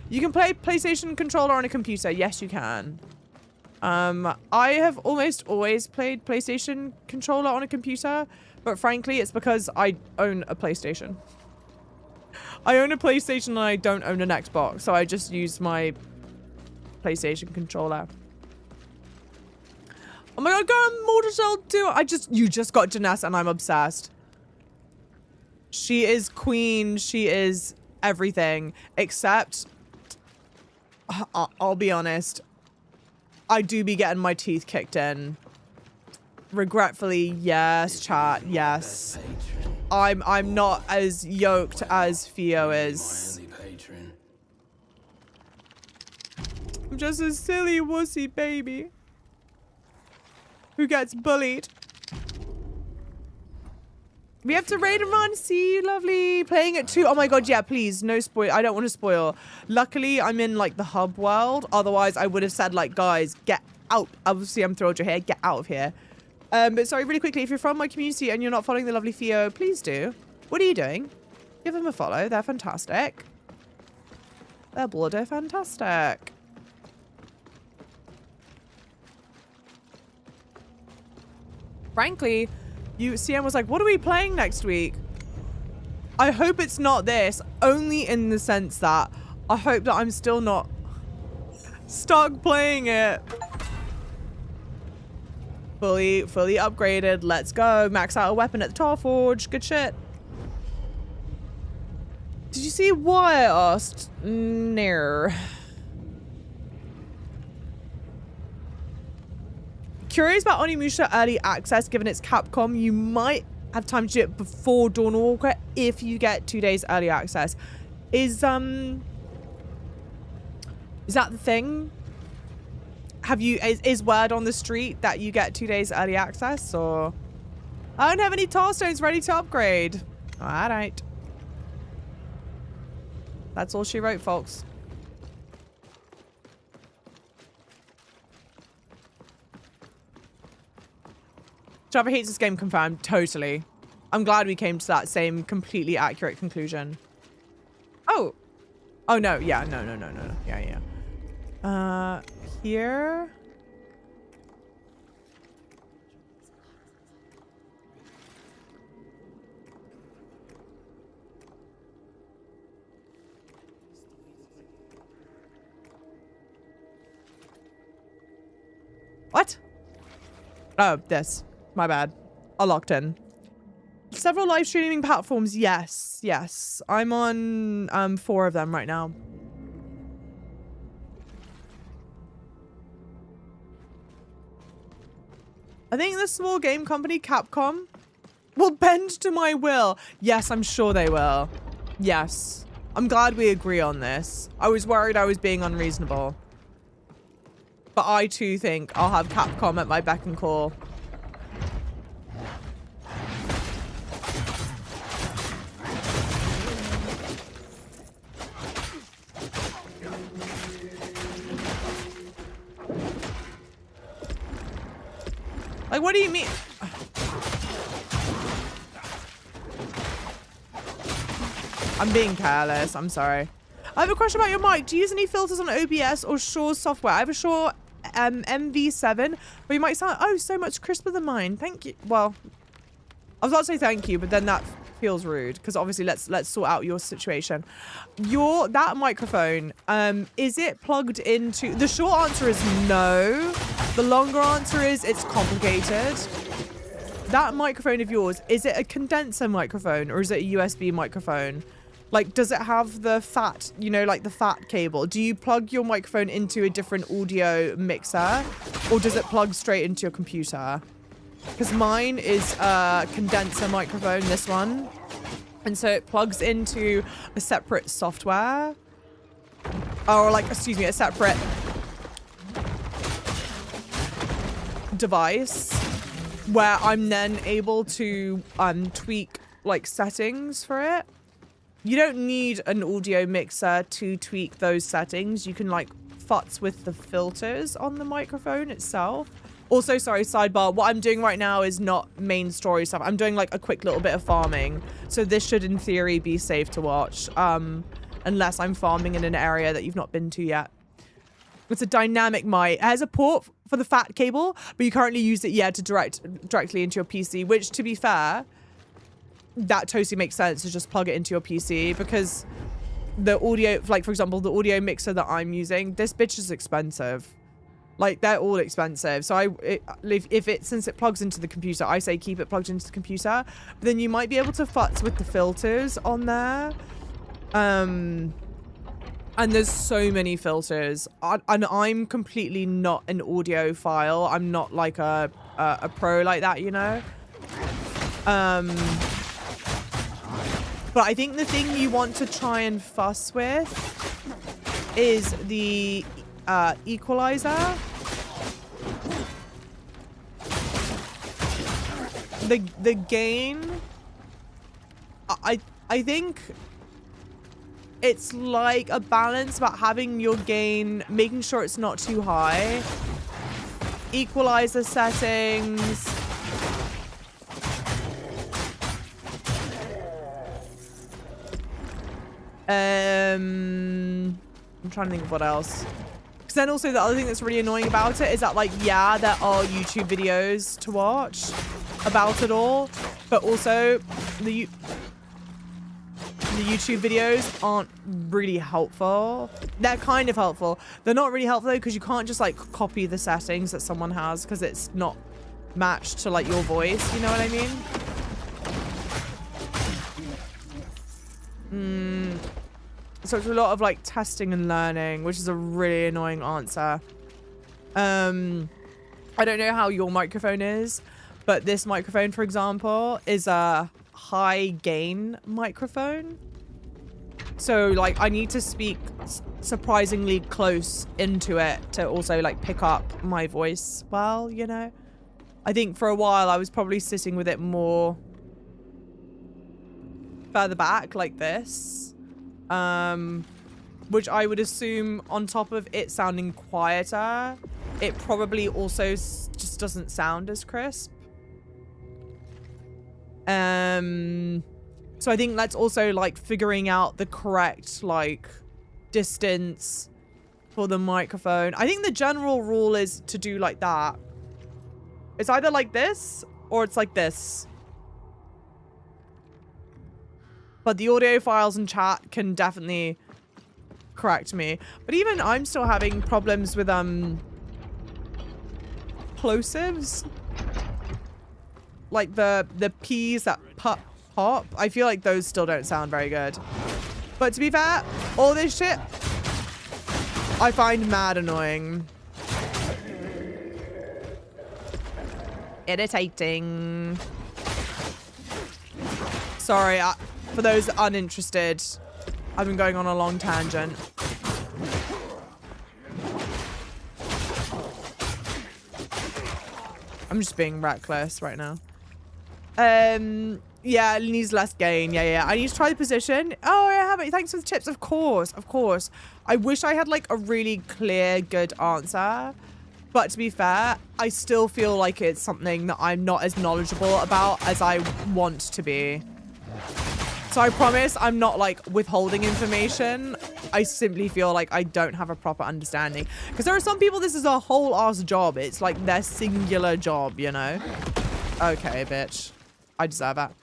You can play PlayStation controller on a computer. Yes, you can. I have almost always played PlayStation controller on a computer, but frankly, it's because I own a PlayStation. I own a PlayStation and I don't own an Xbox, so I just use my PlayStation controller. Oh my god, girl, Mortal Shell 2. You just got GENESSA and I'm obsessed. She is queen. She is everything. Except, I'll be honest, I do be getting my teeth kicked in. Regretfully, yes, chat, yes. I'm not as yoked as Theo is. I'm just a silly wussy baby who gets bullied. We have to raid and run. See you, lovely. Playing at 2. Oh my god, yeah, please. No spoil. I don't want to spoil. Luckily, I'm in like the hub world. Otherwise, I would have said like, guys, get out. Obviously, I'm thrilled you're here. Get out of here. But sorry, really quickly, if you're from my community and you're not following the lovely Theo, please do. What are you doing? Give them a follow. They're fantastic. They're bloody fantastic. Frankly, CM was like, what are we playing next week? I hope it's not this, only in the sense that I hope that I'm still not stuck playing it. Fully upgraded. Let's go. Max out a weapon at the Tar Forge. Good shit. Did you see why I asked? No. Curious about Onimusha early access, given it's Capcom. You might have time to do it before Dawn Walker if you get 2 days early access. Is that the thing? Have you is word on the street that you get 2 days early access? Or I don't have any tar stones ready to upgrade. All right. That's all she wrote, folks. Java hates this game, confirmed. Totally. I'm glad we came to that same completely accurate conclusion. Oh. Oh, no. Yeah. No. Yeah. Here. What? Oh, this. My bad. I locked in. Several live streaming platforms. Yes. I'm on 4 of them right now. I think the small game company Capcom will bend to my will. Yes, I'm sure they will. Yes. I'm glad we agree on this. I was worried I was being unreasonable. But I too think I'll have Capcom at my beck and call. Like, what do you mean? I'm being careless. I'm sorry. I have a question about your mic. Do you use any filters on OBS or Shaw's software? I have a Shaw MV7, but you might sound, oh, so much crisper than mine. Thank you. Well, I was about to say thank you, but then that feels rude because obviously let's sort out your situation. That microphone, is it plugged into? The short answer is no. The longer answer is it's complicated. That microphone of yours, is it a condenser microphone or is it a USB microphone? Like, does it have the fat, you know, like the fat cable? Do you plug your microphone into a different audio mixer or does it plug straight into your computer? Because mine is a condenser microphone, this one. And so it plugs into a separate software. Or like, excuse me, a separate device where I'm then able to tweak like settings for it. You don't need an audio mixer to tweak those settings. You can like futz with the filters on the microphone itself. Also, sorry, sidebar, what I'm doing right now is not main story stuff. I'm doing like a quick little bit of farming. So this should in theory be safe to watch. Unless I'm farming in an area that you've not been to yet. It's a dynamic mic. It has a port for the fat cable, but you currently use it, yeah, to directly into your PC, which to be fair, that totally makes sense to just plug it into your PC because the audio, like for example, the audio mixer that I'm using, this bitch is expensive. Like they're all expensive. So since it plugs into the computer, I say keep it plugged into the computer. But then you might be able to futz with the filters on there. And there's so many filters. And I'm completely not an audiophile. I'm not like a pro like that, you know? But I think the thing you want to try and fuss with is the equalizer. The gain. I think it's like a balance about having your gain, making sure it's not too high. Equalizer settings. I'm trying to think of what else. Because then also the other thing that's really annoying about it is that like, yeah, there are YouTube videos to watch about it all, but also the YouTube videos aren't really helpful. They're kind of helpful. They're not really helpful though because you can't just like copy the settings that someone has because it's not matched to like your voice. You know what I mean? So it's a lot of like testing and learning, which is a really annoying answer. I don't know how your microphone is, but this microphone, for example, is a high gain microphone. So like I need to speak surprisingly close into it to also like pick up my voice well, you know? I think for a while I was probably sitting with it more further back like this. Which I would assume on top of it sounding quieter, it probably also just doesn't sound as crisp. So I think that's also like figuring out the correct like distance for the microphone. I think the general rule is to do like that. It's either like this or it's like this. But the audiophiles in chat can definitely correct me. But even I'm still having problems with plosives. Like the P's that pop. I feel like those still don't sound very good. But to be fair, all this shit I find mad annoying. irritating. Sorry, for those uninterested, I've been going on a long tangent. I'm just being reckless right now. Yeah, it needs less gain. Yeah. I need to try the position. Oh, I have it. Thanks for the tips. Of course. I wish I had like a really clear, good answer. But to be fair, I still feel like it's something that I'm not as knowledgeable about as I want to be. So I promise I'm not like withholding information. I simply feel like I don't have a proper understanding. Because there are some people, this is a whole ass job. It's like their singular job, you know? Okay, bitch. I deserve that.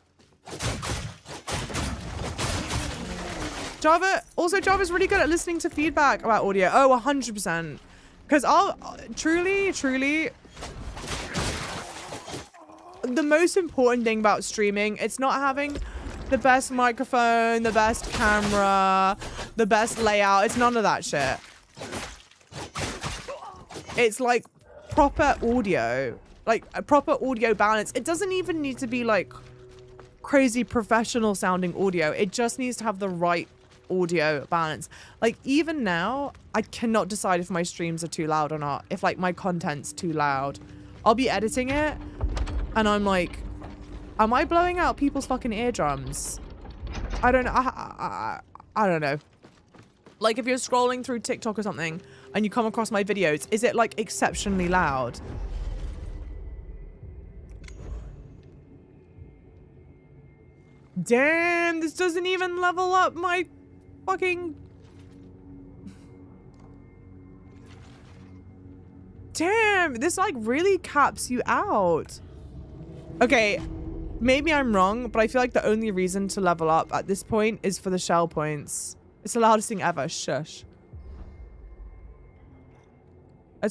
Java's really good at listening to feedback about audio. Oh, 100%. Because I'll truly, the most important thing about streaming, it's not having the best microphone, the best camera, the best layout. It's none of that shit. It's like proper audio, like a proper audio balance. It doesn't even need to be like crazy professional sounding audio. It just needs to have the right audio balance. Like even now, I cannot decide if my streams are too loud or not. If like my content's too loud, I'll be editing it and I'm like, am I blowing out people's fucking eardrums? I don't know. I don't know. Like if you're scrolling through TikTok or something and you come across my videos, is it like exceptionally loud? Damn, this doesn't even level up my fucking... Damn, this like really caps you out. Okay, maybe I'm wrong, but I feel like the only reason to level up at this point is for the shell points. It's the loudest thing ever. Shush.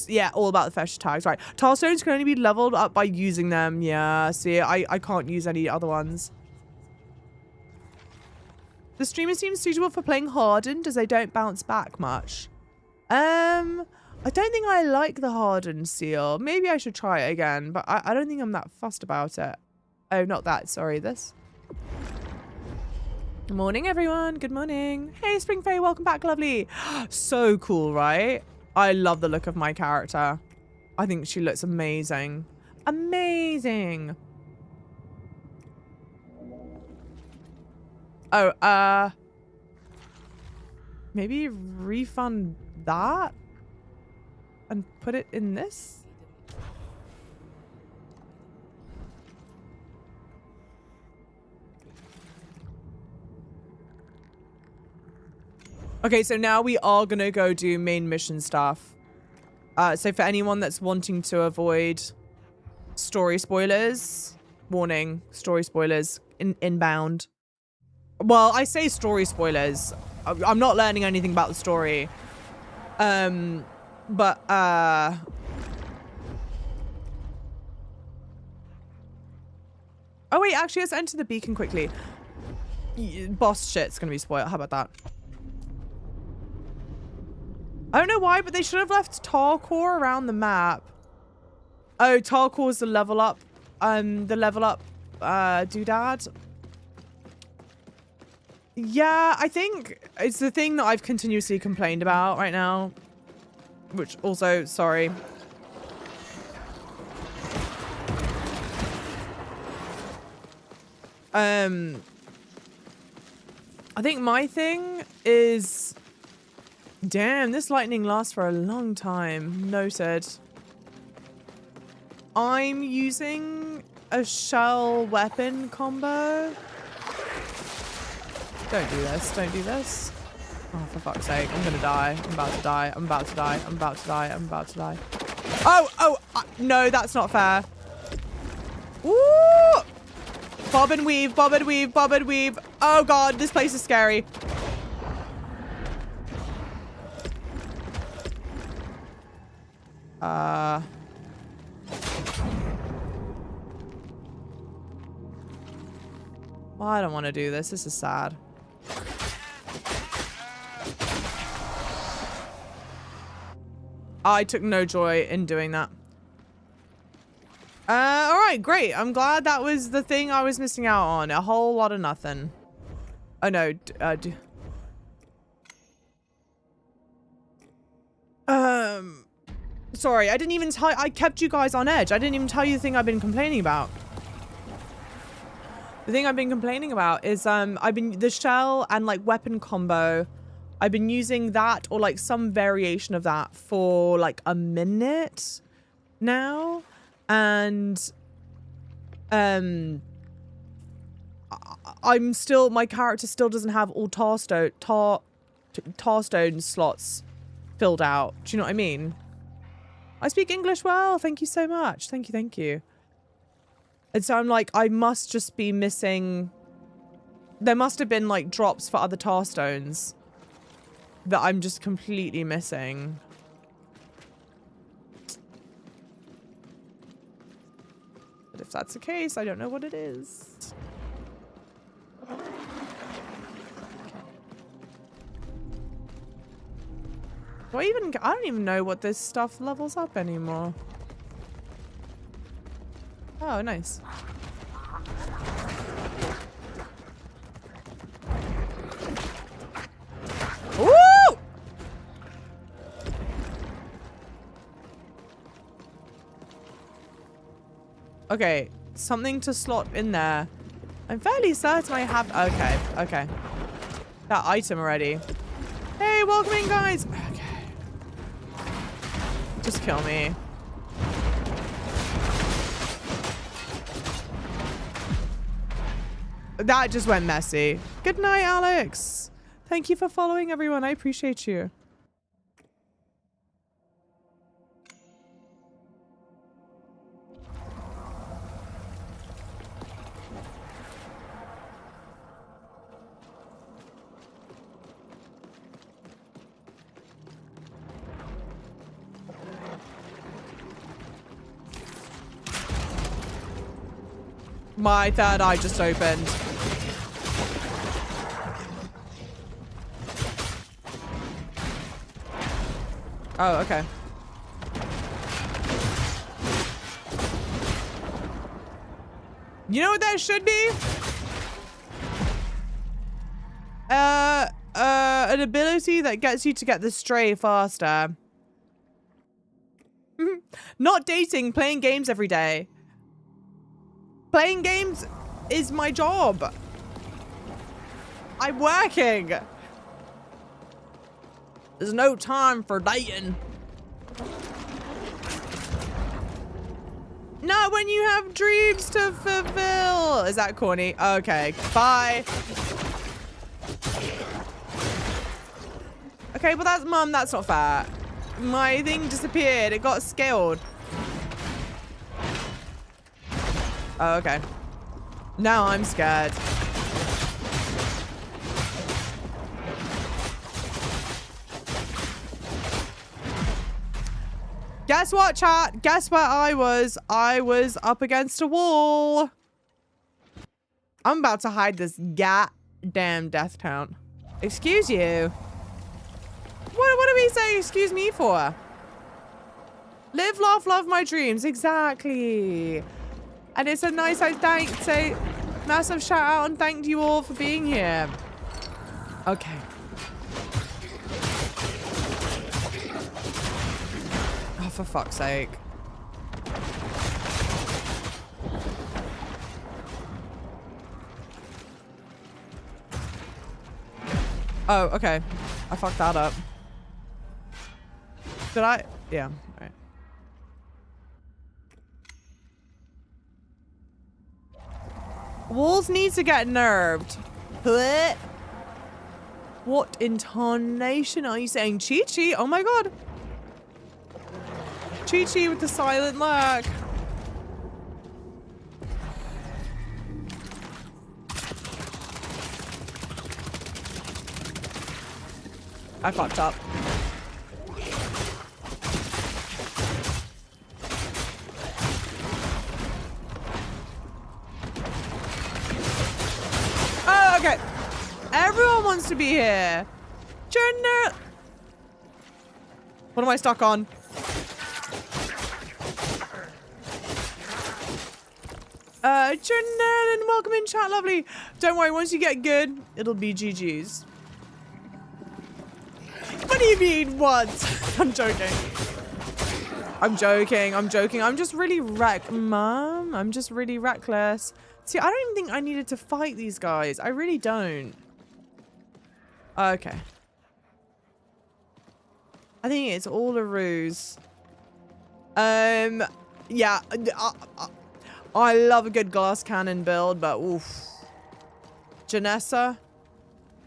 Yeah, all about the fetch tags. Right. Tile stones can only be leveled up by using them. Yeah, see, I can't use any other ones. The streamer seems suitable for playing hardened as they don't bounce back much. I don't think I like the hardened seal. Maybe I should try it again, but I don't think I'm that fussed about it. Oh, not that. Sorry, this. Good morning, everyone. Good morning. Hey, Spring Faye, welcome back, lovely. So cool, right? I love the look of my character. I think she looks amazing. Amazing. Oh, maybe refund that and put it in this? Okay, so now we are gonna go do main mission stuff. So for anyone that's wanting to avoid story spoilers, warning, story spoilers inbound. Well, I say story spoilers. I'm not learning anything about the story. Oh wait, actually let's enter the beacon quickly. Boss shit's gonna be spoiled. How about that? I don't know why, but they should have left Tarkor around the map. Oh, Tarkor's the level up doodad. Yeah, I think it's the thing that I've continuously complained about right now. Which also, sorry. I think my thing is... Damn, this lightning lasts for a long time. Noted. I'm using a shell weapon combo. Don't do this. Don't do this. Oh, for fuck's sake. I'm gonna die. I'm about to die. I'm about to die. I'm about to die. I'm about to die. Oh, no, that's not fair. Woo! Bob and weave, bob and weave, bob and weave. Oh god, this place is scary. Well, I don't want to do this. This is sad. I took no joy in doing that. All right, great. I'm glad that was the thing I was missing out on. A whole lot of nothing. Oh no. Sorry, I didn't even tell. I kept you guys on edge. I didn't even tell you the thing I've been complaining about. The thing I've been complaining about is I've been the shell and like weapon combo. I've been using that or like some variation of that for like a minute now, and I'm still, my character still doesn't have all tar stone slots filled out. Do you know what I mean? I speak English well. Thank you so much. Thank you. Thank you. And so I'm like, I must just be missing. There must have been like drops for other tar stones that I'm just completely missing. But if that's the case, I don't know what it is. I don't even know what this stuff levels up anymore. Oh, nice. Woo! Okay, something to slot in there. I'm fairly certain I have. Okay, okay. That item already. Hey, welcome in, guys. Okay. Just kill me. That just went messy. Good night, Alex. Thank you for following, everyone. I appreciate you. My third eye just opened. Oh, okay. You know what that should be? An ability that gets you to get the stray faster. Not dating, playing games every day. Playing games is my job. I'm working. There's no time for dating. Not when you have dreams to fulfill. Is that corny? Okay, bye. Okay, well that's mum, that's not fair. My thing disappeared, it got scaled. Oh, okay. Now I'm scared. Guess what, chat? Guess where I was? I was up against a wall. I'm about to hide this goddamn death count. Excuse you. What are we saying excuse me for? Live, laugh, love my dreams. Exactly. And it's a nice say massive shout out and thank you all for being here. Okay. Oh, for fuck's sake. Oh, okay. I fucked that up. Did I? Yeah. All right. Walls need to get nerved. What? What intonation are you saying? Chi-Chi? Oh my god. Chi-Chi with the silent lurk. I fucked up. Oh, okay. Everyone wants to be here. Jenner. What am I stuck on? Janelle, welcome in chat, lovely. Don't worry, once you get good, it'll be GG's. What do you mean once? I'm joking. I'm joking. I'm joking. I'm just really Mom. I'm just really reckless. See, I don't even think I needed to fight these guys. I really don't. Okay. I think it's all a ruse. Yeah. I love a good glass cannon build, but oof. Genessa.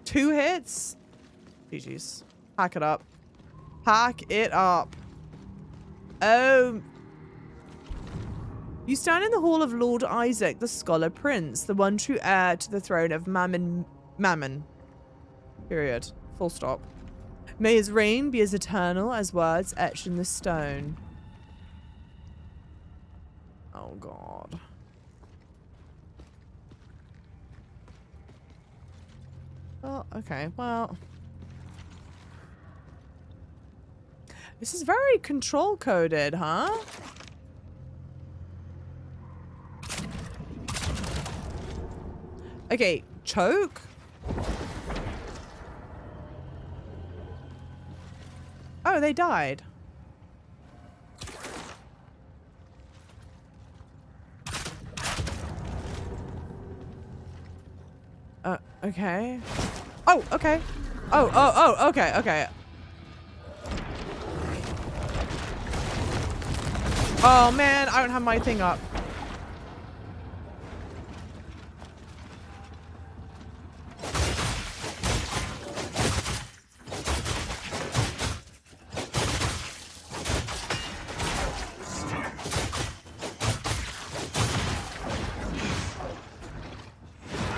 2 hits? GG's. Hack it up. Hack it up. Oh. You stand in the hall of Lord Isaac, the Scholar Prince, the one true heir to the throne of Mammon. Period. Full stop. May his reign be as eternal as words etched in the stone. Oh, God. Oh, okay. Well. This is very control coded, huh? Okay, choke? Oh, they died. Okay. Oh, okay. Oh, okay. Oh, man, I don't have my thing up.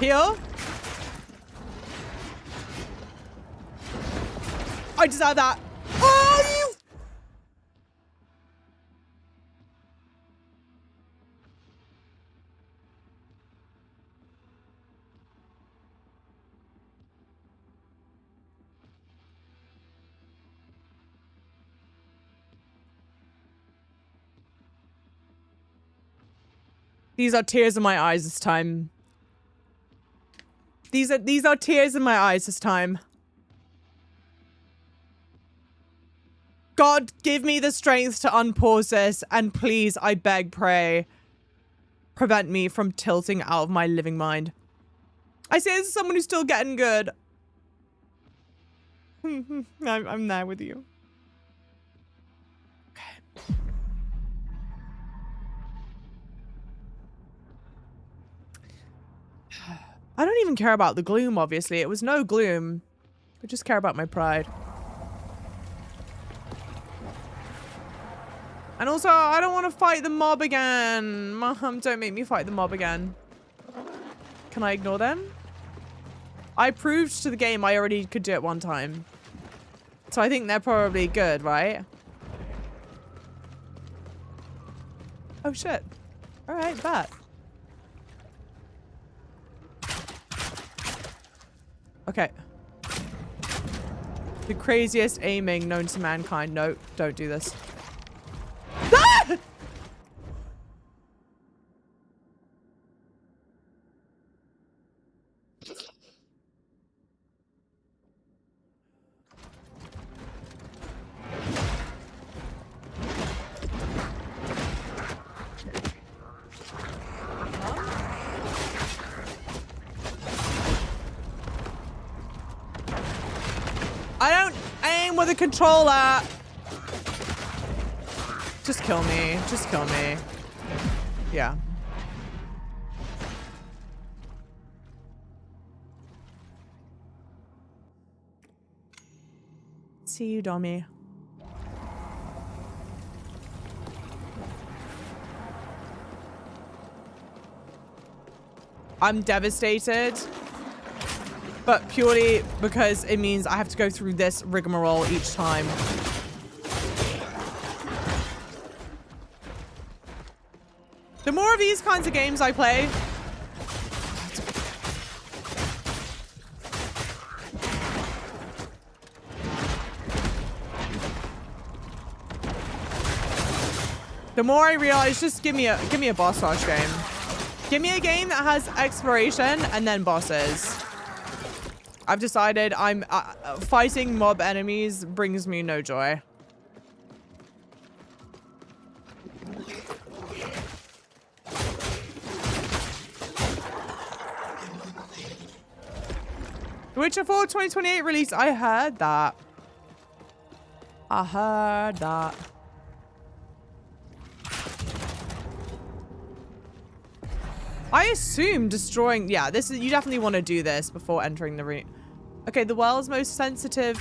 Heal? I deserve that. Oh, you! These are tears in my eyes this time. These are tears in my eyes this time. God, give me the strength to unpause this, and please, I beg, pray, prevent me from tilting out of my living mind. I say this as someone who's still getting good. I'm there with you. Okay. I don't even care about the gloom, obviously. It was no gloom. I just care about my pride. And also, I don't want to fight the mob again. Mom, don't make me fight the mob again. Can I ignore them? I proved to the game I already could do it one time. So I think they're probably good, right? Oh, shit. All right, bet. Okay. The craziest aiming known to mankind. No, don't do this. Ah! I don't aim with a controller. Just kill me. Just kill me. Yeah. See you, Dommy. I'm devastated. But purely because it means I have to go through this rigmarole each time. The more of these kinds of games I play, the more I realize, just give me a boss rush game. Give me a game that has exploration and then bosses. I've decided I'm fighting mob enemies brings me no joy. Witcher 4 2028 release. I heard that. I heard that. I assume destroying... Yeah, this is... You definitely want to do this before entering the room. Okay, the world's most sensitive...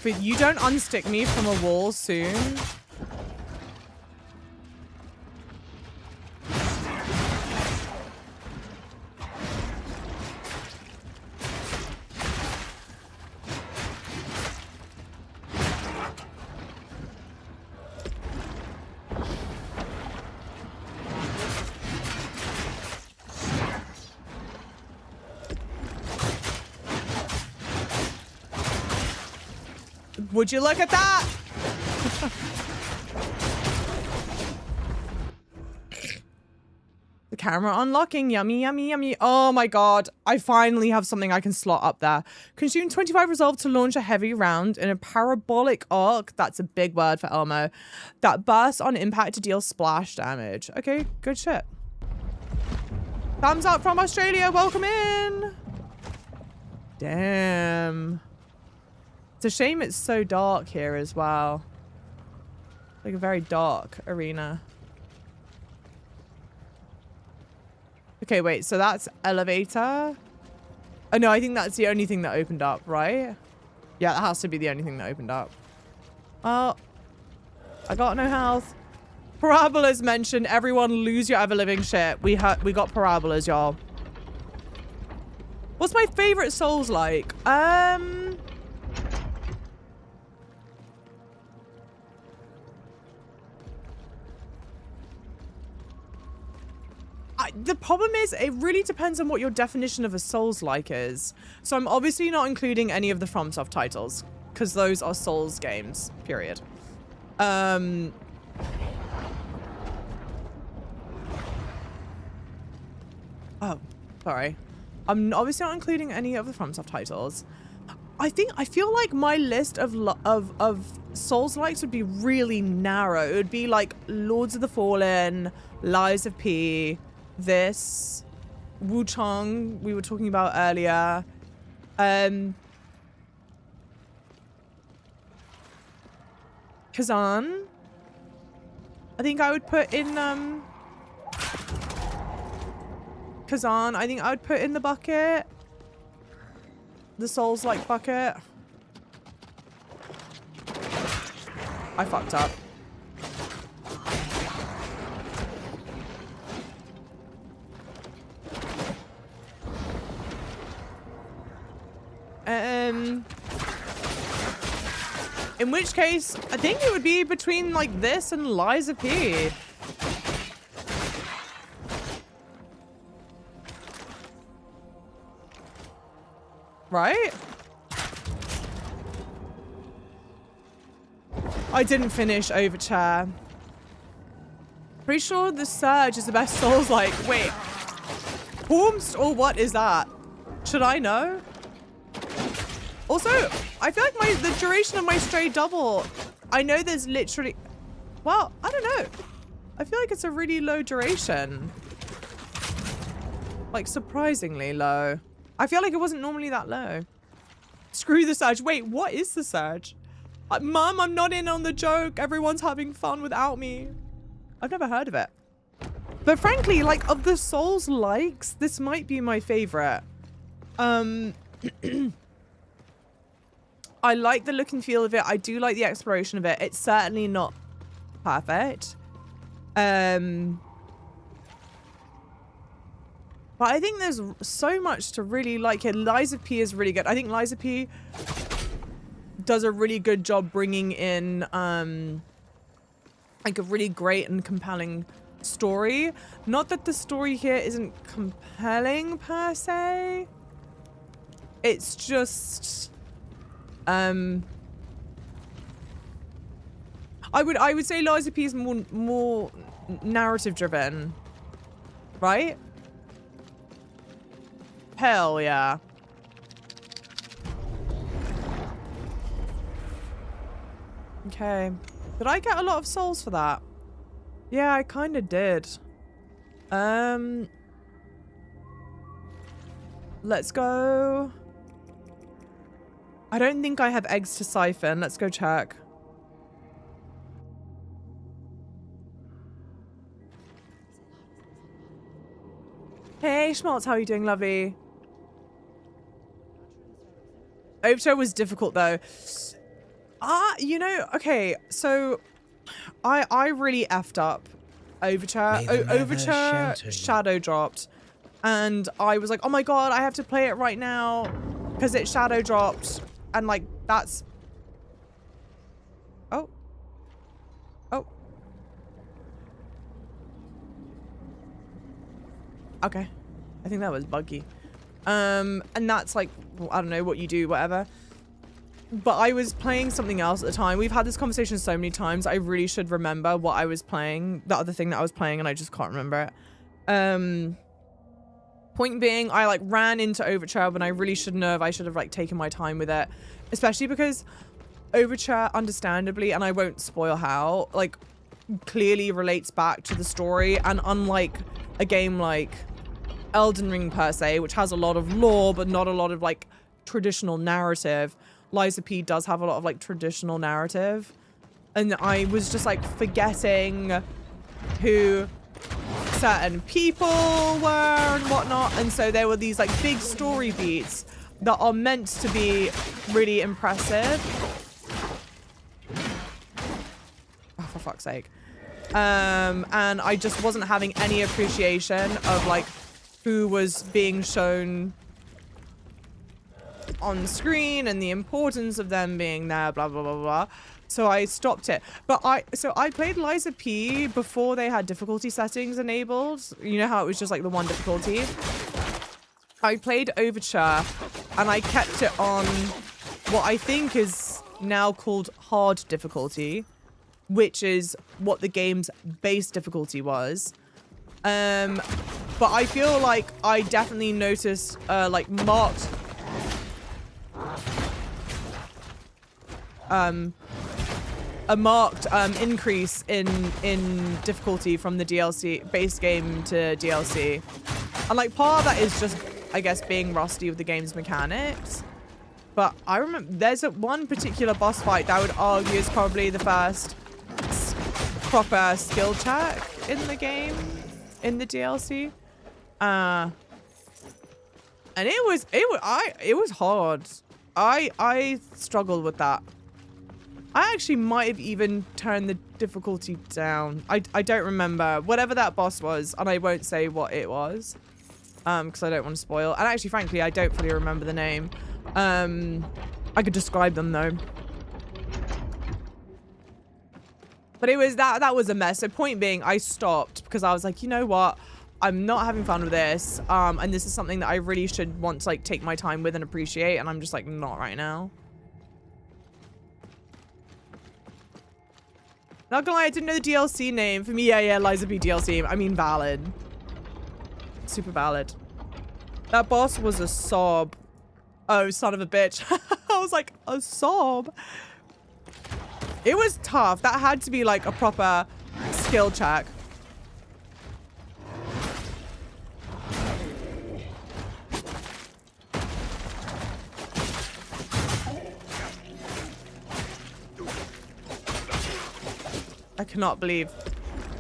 If you don't unstick me from a wall soon... Would you look at that? The camera unlocking. Yummy, yummy, yummy. Oh my god. I finally have something I can slot up there. Consume 25 resolve to launch a heavy round in a parabolic arc. That's a big word for Elmo. That bursts on impact to deal splash damage. Okay, good shit. Thumbs up from Australia. Welcome in. Damn. It's a shame it's so dark here as well. Like a very dark arena. Okay, wait, so that's elevator. Oh no, I think that's the only thing that opened up, right? Yeah, that has to be the only thing that opened up. Oh, I got no health. Parabolas mentioned. Everyone lose your ever living shit. We got parabolas, y'all. What's my favorite Souls like? The problem is, it really depends on what your definition of a Souls-like is. So I'm obviously not including any of the FromSoft titles, because those are Souls games, period. Oh, sorry. I'm obviously not including any of the FromSoft titles. I feel like my list of Souls-likes would be really narrow. It would be like Lords of the Fallen, Lies of P, this, Wuchang we were talking about earlier. Kazan. I think I would put in Kazan, I think I would put in the bucket. The Souls-like bucket. I fucked up. In which case, I think it would be between like this and Lies of P. Right? I didn't finish Overture. Pretty sure the Surge is the best Souls-like. Wait. Hormst or what is that? Should I know? Also, I feel like the duration of my Stray Double, I know there's literally, well, I don't know. I feel like it's a really low duration. Like surprisingly low. I feel like it wasn't normally that low. Screw the Surge. Wait, what is the Surge? Mum, I'm not in on the joke. Everyone's having fun without me. I've never heard of it. But frankly, like of the Souls likes, this might be my favorite. I like the look and feel of it. I do like the exploration of it. It's certainly not perfect. But I think there's so much to really like it. Liza P is really good. I think Liza P does a really good job bringing in like a really great and compelling story. Not that the story here isn't compelling per se. It's just I would say Liza P is more narrative driven, right? Hell yeah. Okay. Did I get a lot of souls for that? Yeah, I kind of did. Let's go. I don't think I have eggs to siphon. Let's go check. Hey, Schmaltz, how are you doing, lovey? Overture was difficult, though. You know, okay, so I really effed up Overture. Overture shadow dropped. And I was like, oh my god, I have to play it right now because it shadow dropped. And like, that's... Oh. Oh. Okay. I think that was buggy. And that's like, I don't know what you do, whatever. But I was playing something else at the time. We've had this conversation so many times. I really should remember what I was playing, the other thing that I was playing, and I just can't remember it. Point being, I like ran into Overture when I really shouldn't have. I should have like taken my time with it, especially because Overture, understandably, and I won't spoil how, like clearly relates back to the story. And unlike a game like Elden Ring per se, which has a lot of lore but not a lot of like traditional narrative, Liza P does have a lot of like traditional narrative. And I was just like forgetting who certain people were and whatnot, and so there were these like big story beats that are meant to be really impressive. Oh, for fuck's sake. And I just wasn't having any appreciation of like who was being shown on screen and the importance of them being there, blah blah blah blah. So I stopped it. But I played Liza P before they had difficulty settings enabled. You know how it was just like the one difficulty? I played Overture and I kept it on what I think is now called hard difficulty, which is what the game's base difficulty was. But I feel like I definitely noticed like marked a marked increase in difficulty from the DLC base game to DLC. And like part of that is just, I guess, being rusty with the game's mechanics. But I remember there's one particular boss fight that I would argue is probably the first proper skill check in the game, in the DLC. And it was hard. I struggled with that. I actually might have even turned the difficulty down. I don't remember. Whatever that boss was, and I won't say what it was. Because I don't want to spoil. And actually, frankly, I don't fully remember the name. I could describe them though. But it was that was a mess. So point being, I stopped because I was like, you know what? I'm not having fun with this. And this is something that I really should want to like take my time with and appreciate. And I'm just like, not right now. Not gonna lie, I didn't know the DLC name. For me, yeah, Liza P DLC. I mean, valid. Super valid. That boss was a sob. Oh, son of a bitch. I was like, a sob? It was tough. That had to be like a proper skill check. I cannot believe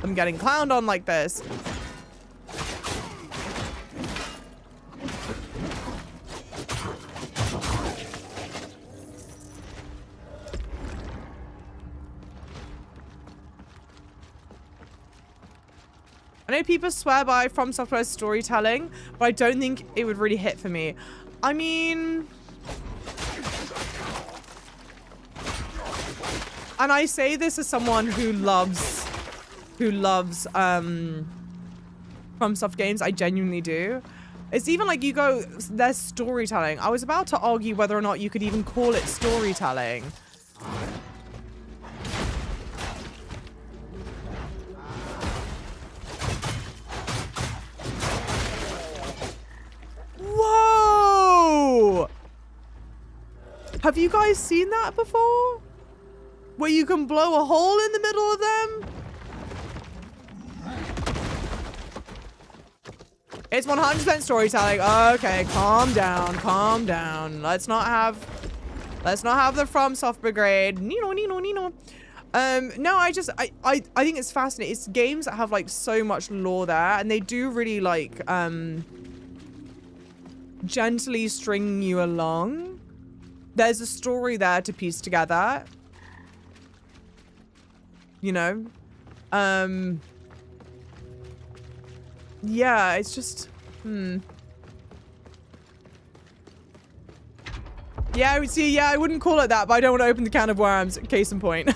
I'm getting clowned on like this. I know people swear by From Software's storytelling, but I don't think it would really hit for me. I mean... And I say this as someone who loves FromSoft games. I genuinely do. It's even like you go, there's storytelling. I was about to argue whether or not you could even call it storytelling. Whoa! Have you guys seen that before? Where you can blow a hole in the middle of them? It's 100% storytelling. Okay, calm down, calm down. Let's not have the FromSoft brigade. Nino. No, I think it's fascinating. It's games that have like so much lore there, and they do really like gently string you along. There's a story there to piece together. You know? Yeah, it's just... Yeah, I would see. Yeah, I wouldn't call it that, but I don't want to open the can of worms. Case in point.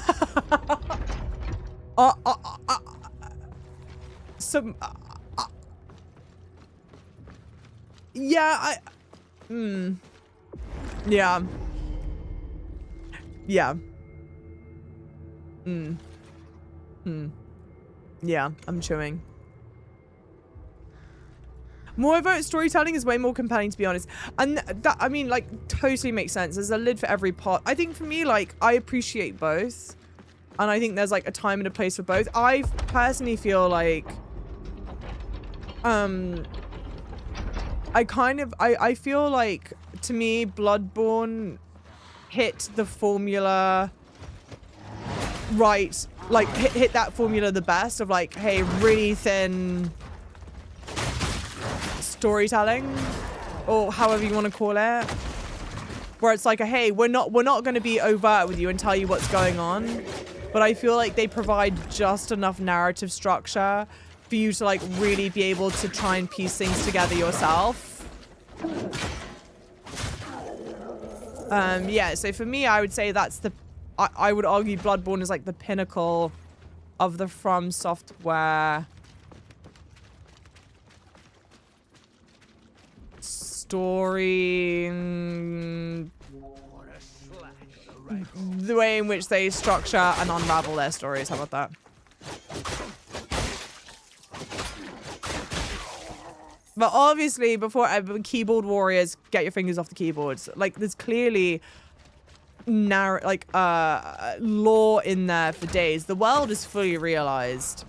Yeah, Yeah. Yeah. Yeah, I'm chewing. More overt storytelling is way more compelling, to be honest. And that, I mean, like, totally makes sense. There's a lid for every pot. I think for me, like, I appreciate both. And I think there's, like, a time and a place for both. I personally feel like... I feel like, to me, Bloodborne hit the formula... right. Like, hit that formula the best of, like, hey, really thin... storytelling, or however you want to call it, where it's like a hey, we're not going to be overt with you and tell you what's going on, but I feel like they provide just enough narrative structure for you to like really be able to try and piece things together yourself. Yeah, so for me, I would say that's the I would argue Bloodborne is like the pinnacle of the From Software story, the way in which they structure and unravel their stories. How about that? But obviously, before keyboard warriors, get your fingers off the keyboards. Like, there's clearly lore in there for days. The world is fully realized.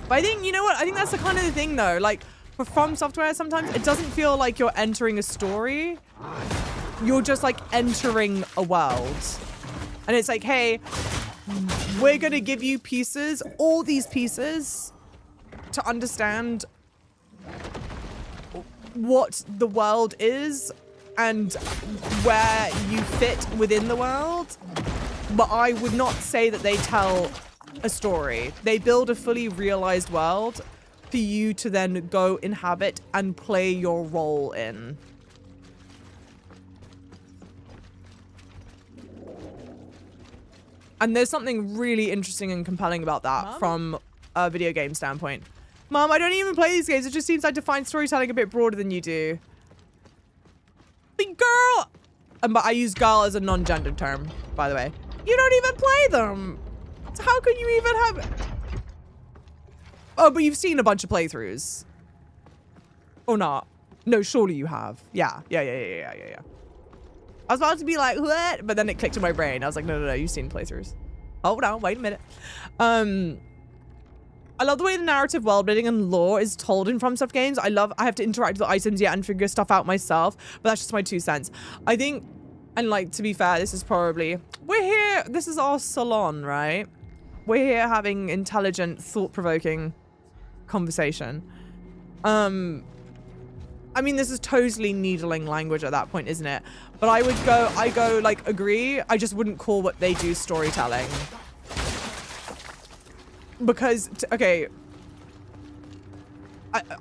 But I think, you know what? I think that's the kind of the thing, though. Like, for From Software, sometimes it doesn't feel like you're entering a story. You're just, like, entering a world. And it's like, hey, we're going to give you pieces, all these pieces, to understand what the world is and where you fit within the world. But I would not say that they tell a story. They build a fully realized world for you to then go inhabit and play your role in. And there's something really interesting and compelling about that, Mom? From a video game standpoint. Mom, I don't even play these games. It just seems I define storytelling a bit broader than you do. Big girl! But I use girl as a non-gendered term, by the way. You don't even play them! So how can you even have... Oh, but you've seen a bunch of playthroughs. Or not? No, surely you have. Yeah. I was about to be like, what? But then it clicked in my brain. I was like, no, you've seen playthroughs. Hold on, wait a minute. I love the way the narrative world building and lore is told in FromSoft games. I have to interact with the items yet and figure stuff out myself, but that's just my 2 cents. I think, and like, to be fair, this is probably, we're here, this is our salon, right? We're here having intelligent, thought-provoking conversation. I mean, this is totally needling language at that point, isn't it? But I go like, agree. I just wouldn't call what they do storytelling. because, okay,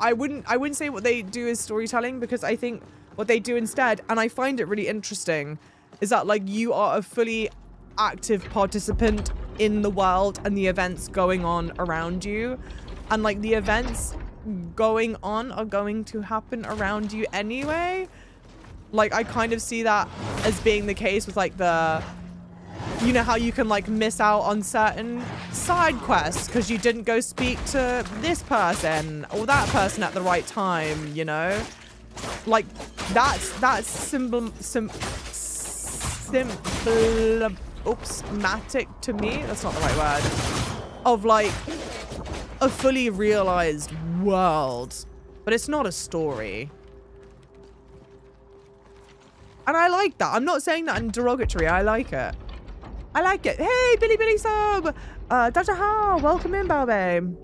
I wouldn't say what they do is storytelling, because I think what they do instead, and I find it really interesting, is that like you are a fully active participant in the world and the events going on around you, and like the events going on are going to happen around you anyway. Like I kind of see that as being the case with like the, you know how you can like miss out on certain side quests because you didn't go speak to this person or that person at the right time, you know? Like that's symptomatic to me, that's not the right word, of like a fully realized world, but it's not a story. And I like that. I'm not saying that in derogatory. I like it. I like it. Hey, Billy Sub! Dr. How, welcome in, Balbe.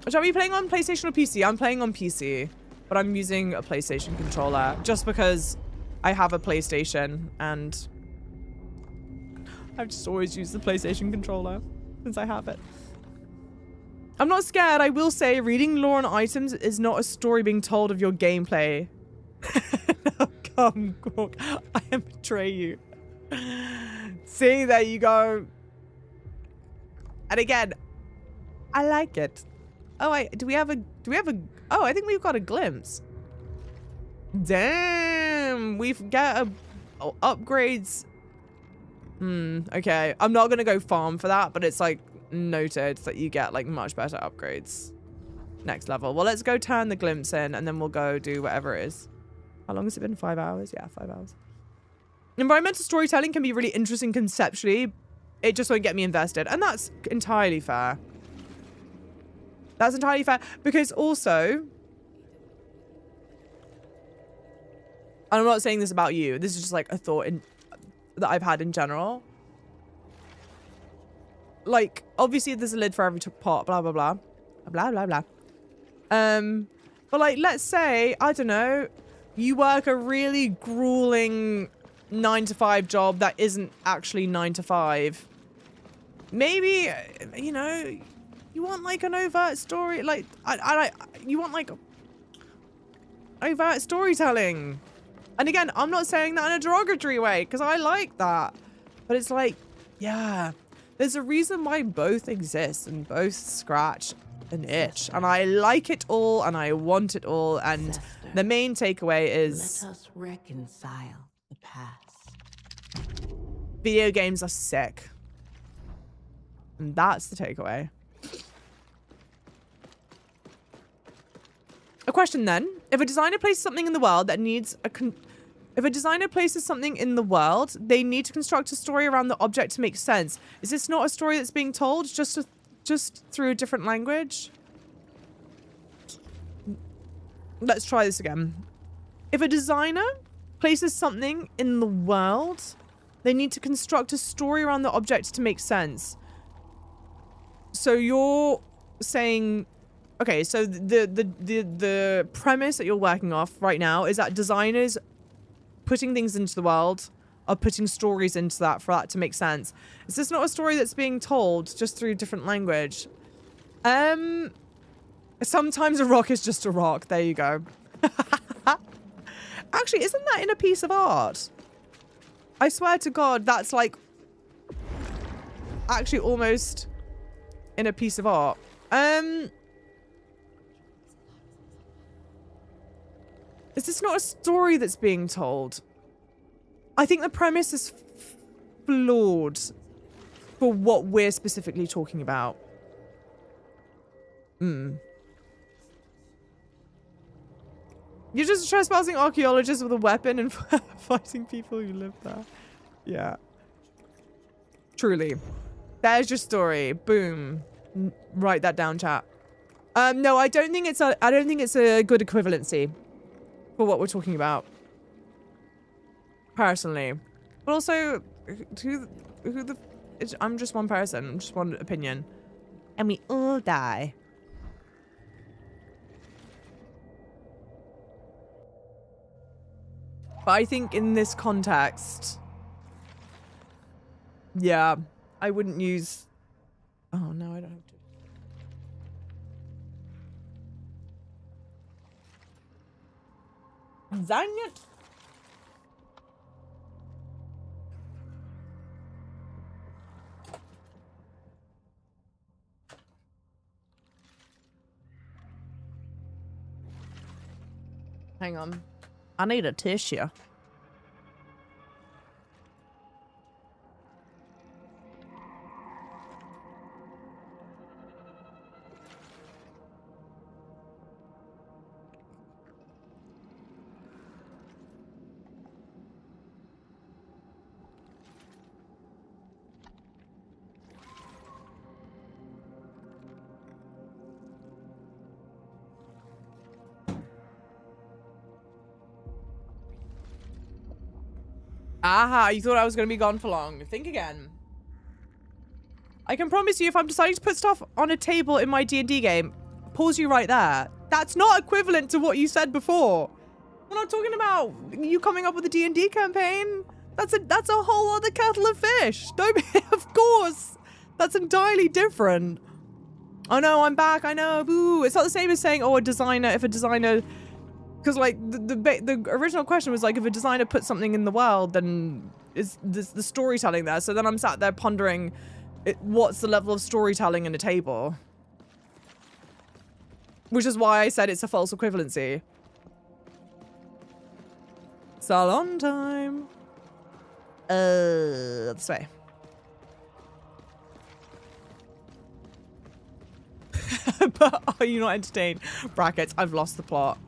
Shall we be playing on PlayStation or PC? I'm playing on PC, but I'm using a PlayStation controller just because I have a PlayStation and I've just always used the PlayStation controller since I have it. I'm not scared. I will say reading lore and items is not a story being told of your gameplay. No, come, Gork. I betray you. See, there you go. And again, I like it. Oh, do we have a, oh, I think we've got a glimpse. Damn, we've got upgrades. Okay. I'm not going to go farm for that, but it's like noted that you get like much better upgrades. Next level. Well, let's go turn the glimpse in and then we'll go do whatever it is. How long has it been? 5 hours? Yeah, 5 hours. Environmental storytelling can be really interesting conceptually. It just won't get me invested. And that's entirely fair. That's entirely fair. Because also, and I'm not saying this about you. This is just like a thought that I've had in general. Like, obviously there's a lid for every pot, blah, blah, blah. Blah, blah, blah. But like, let's say, I don't know, you work a really grueling 9-to-5 job that isn't actually 9 to 5. Maybe, you know, you want like an overt story, like, you want like overt storytelling. And again, I'm not saying that in a derogatory way, because I like that. But it's like, yeah, there's a reason why both exist and both scratch an itch. And I like it all and I want it all. And Sister, the main takeaway is, let us reconcile the past. video games are sick. And that's the takeaway. A question then. If a designer places something in the world that needs a if a designer places something in the world, they need to construct a story around the object to make sense. Is this not a story that's being told just through a different language? Let's try this again. If a designer places something in the world, they need to construct a story around the object to make sense. So you're saying, okay, so the premise that you're working off right now is that designers putting things into the world are putting stories into that for that to make sense. Is this not a story that's being told just through different language? Sometimes a rock is just a rock. There you go. Actually, isn't that in a piece of art? I swear to God, that's like actually almost in a piece of art. Is this not a story that's being told? I think the premise is flawed for what we're specifically talking about. You're just trespassing archaeologists with a weapon and fighting people who live there. Yeah. Truly. There's your story. Boom. Write that down, chat. No, I don't think it's a good equivalency for what we're talking about. Personally. But also, I'm just one person. I'm just one opinion. And we all die. But I think in this context, yeah, I wouldn't use... Oh, no, I don't have to. Dang it! Hang on. I need a tissue. Aha, you thought I was going to be gone for long. Think again. I can promise you if I'm deciding to put stuff on a table in my D&D game, pause you right there. That's not equivalent to what you said before. We're not talking about you coming up with a D&D campaign. That's a whole other kettle of fish. Don't be, of course. That's entirely different. Oh no, I'm back. I know. Boo. It's not the same as saying, oh, if a designer... Because, like, the original question was, like, if a designer puts something in the world, then is the storytelling there? So then I'm sat there pondering, what's the level of storytelling in a table? Which is why I said it's a false equivalency. Salon time. This way. But are you not entertained? Brackets, I've lost the plot.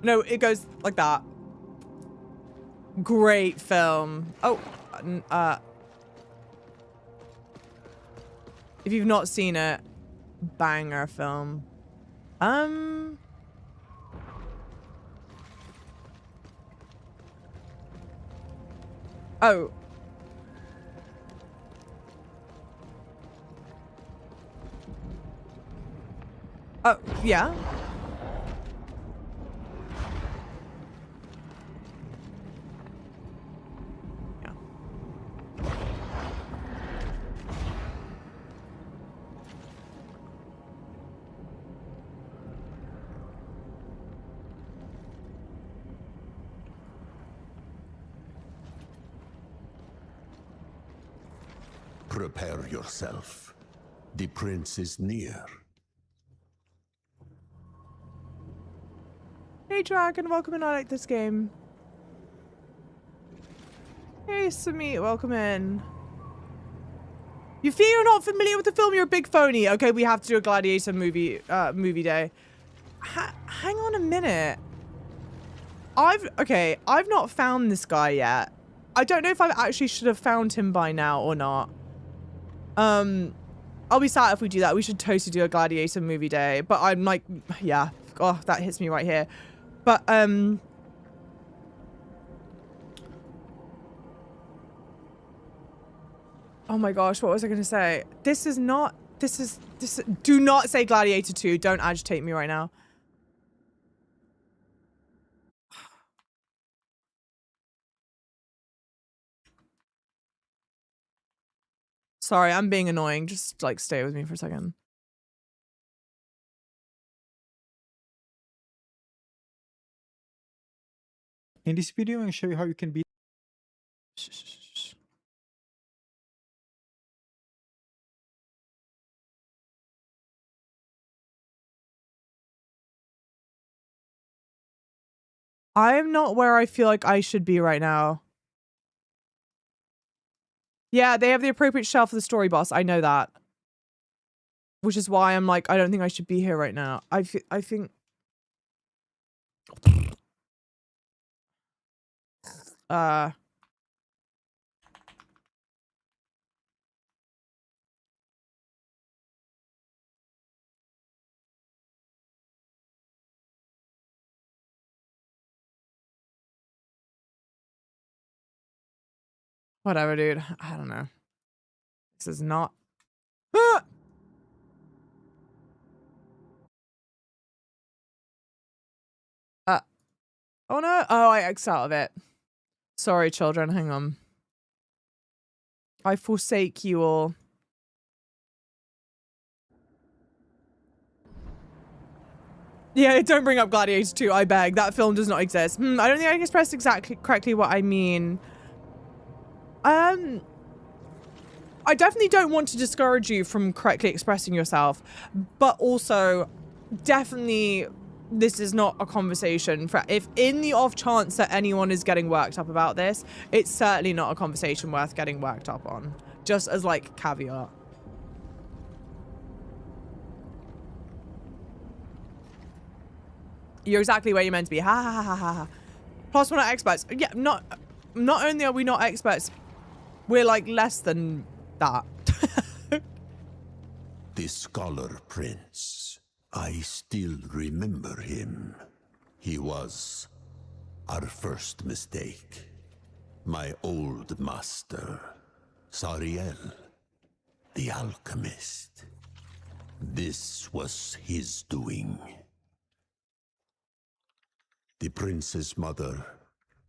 No, it goes like that. Great film. Oh, if you've not seen it, banger film. Oh. Oh, yeah. Prepare yourself. The prince is near. Hey Dragon, welcome in. I like this game. Hey Samit, welcome in. You feel you're not familiar with the film? You're a big phony. Okay, we have to do a Gladiator movie day. Hang on a minute. I've not found this guy yet. I don't know if I actually should have found him by now or not. I'll be sad if we do that. We should totally do a Gladiator movie day. But I'm like, yeah. Oh, that hits me right here. But, oh my gosh, what was I going to say? Do not say Gladiator 2. Don't agitate me right now. Sorry, I'm being annoying. Just, like, stay with me for a second. In this video, I'm going to show you how you can beat... I'm not where I feel like I should be right now. Yeah, they have the appropriate shelf for the story boss. I know that. Which is why I'm like, I don't think I should be here right now. I think... Whatever, dude. I don't know. This is not... Ah! Oh no. Oh, I X out of it. Sorry, children. Hang on. I forsake you all. Yeah, don't bring up Gladiator 2, I beg. That film does not exist. I don't think I expressed exactly correctly what I mean. I definitely don't want to discourage you from correctly expressing yourself, but also definitely this is not a conversation for, if in the off chance that anyone is getting worked up about this, it's certainly not a conversation worth getting worked up on. Just as like caveat. You're exactly where you're meant to be. Ha ha ha ha ha. Plus we're not experts. Yeah, not only are we not experts, we're like less than that. The Scholar Prince. I still remember him. He was our first mistake. My old master, Sariel, the alchemist. This was his doing. The prince's mother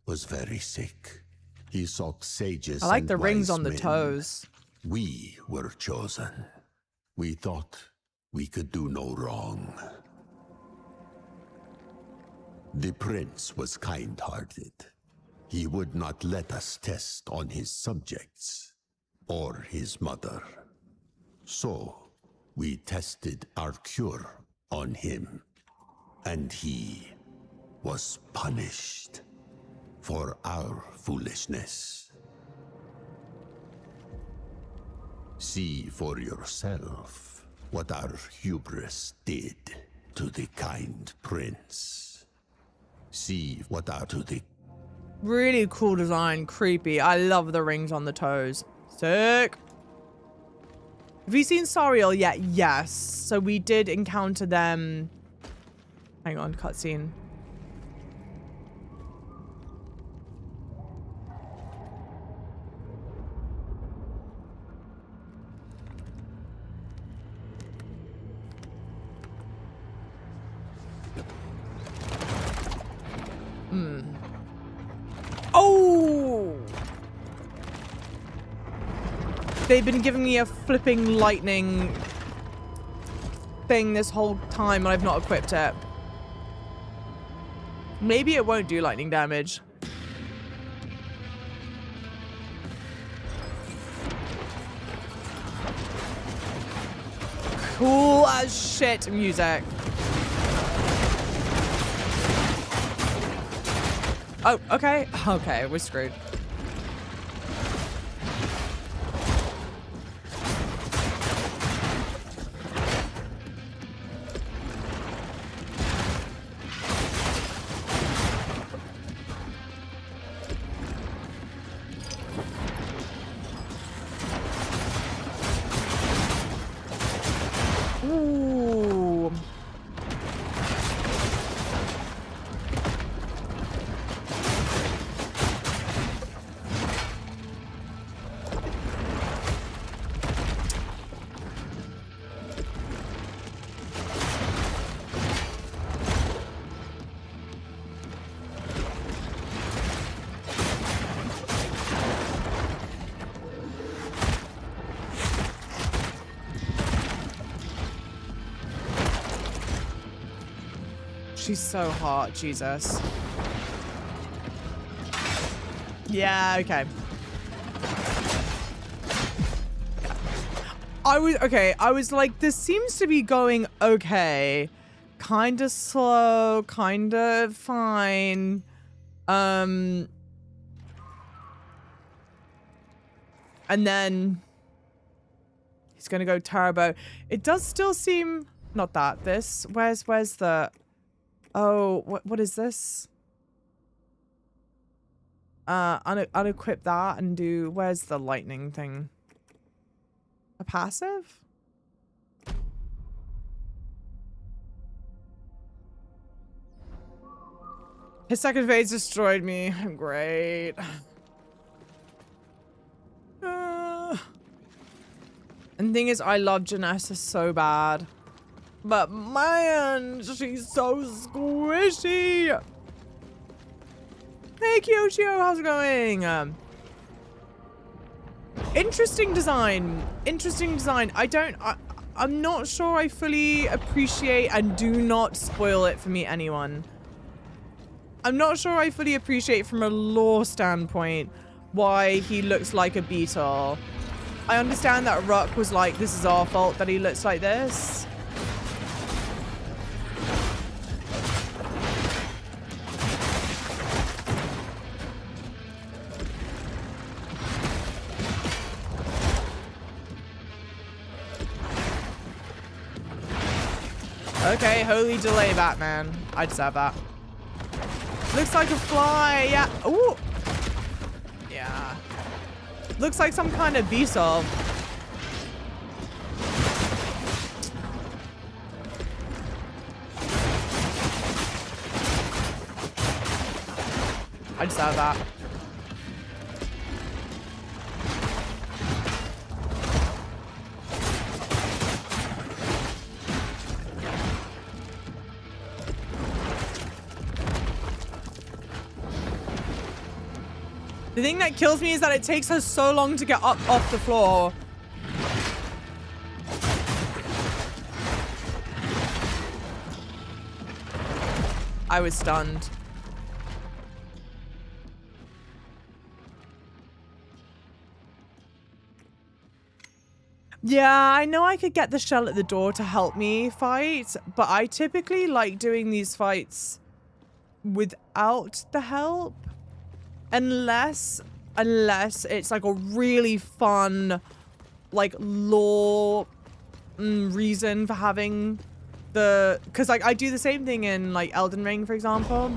was very sick. He sought sages. I like and the rings wise on the men. toes. We were chosen. We thought we could do no wrong. The prince was kind-hearted. He would not let us test on his subjects or his mother. So we tested our cure on him, and he was punished for our foolishness. See for yourself what our hubris did to the kind prince. See what our to the Really cool design, creepy. I love the rings on the toes. Sick. Have you seen Sariel yet? Yes. So we did encounter them. Hang on, cutscene. Oh! They've been giving me a flipping lightning thing this whole time and I've not equipped it. Maybe it won't do lightning damage. Cool as shit music. Oh, okay. Okay, we're screwed. Ooh. She's so hot, Jesus. Yeah, okay. I was like, this seems to be going okay. Kind of slow, kind of fine. And then he's gonna go turbo. It does still seem, not that, this. Where's the, oh, what is this? Unequip that and do, where's the lightning thing? A passive? His second phase destroyed me. Great. And the thing is, I love GENESSA so bad. But man, she's so squishy. Hey Kyoshio, how's it going? Interesting design. Interesting design. I'm not sure I fully appreciate, and do not spoil it for me, anyone. I'm not sure I fully appreciate from a lore standpoint why he looks like a beetle. I understand that Ruck was like, this is our fault that he looks like this. Okay, holy delay, Batman. I deserve that. Looks like a fly, yeah. Ooh. Yeah. Looks like some kind of beetle. I deserve that. The thing that kills me is that it takes her so long to get up off the floor. I was stunned. Yeah, I know I could get the shell at the door to help me fight, but I typically like doing these fights without the help. Unless it's like a really fun, like, lore reason for having the... Because, like, I do the same thing in, like, Elden Ring, for example.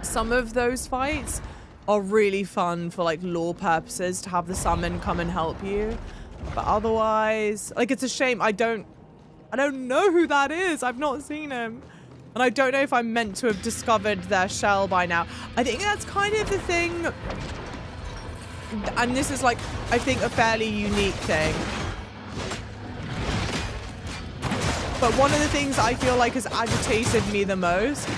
Some of those fights are really fun for, like, lore purposes to have the summon come and help you. But otherwise, like, it's a shame. I don't know who that is. I've not seen him. And I don't know if I'm meant to have discovered their shell by now. I think that's kind of the thing. And this is, like, I think a fairly unique thing. But one of the things I feel like has agitated me the most.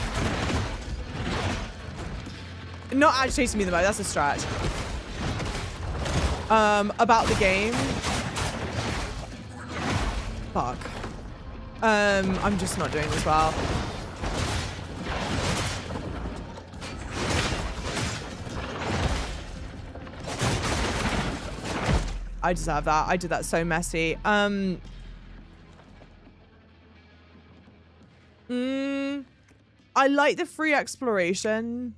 Not agitated me the most, that's a stretch. About the game. Fuck. I'm just not doing this well. I deserve that. I did that so messy. I like the free exploration.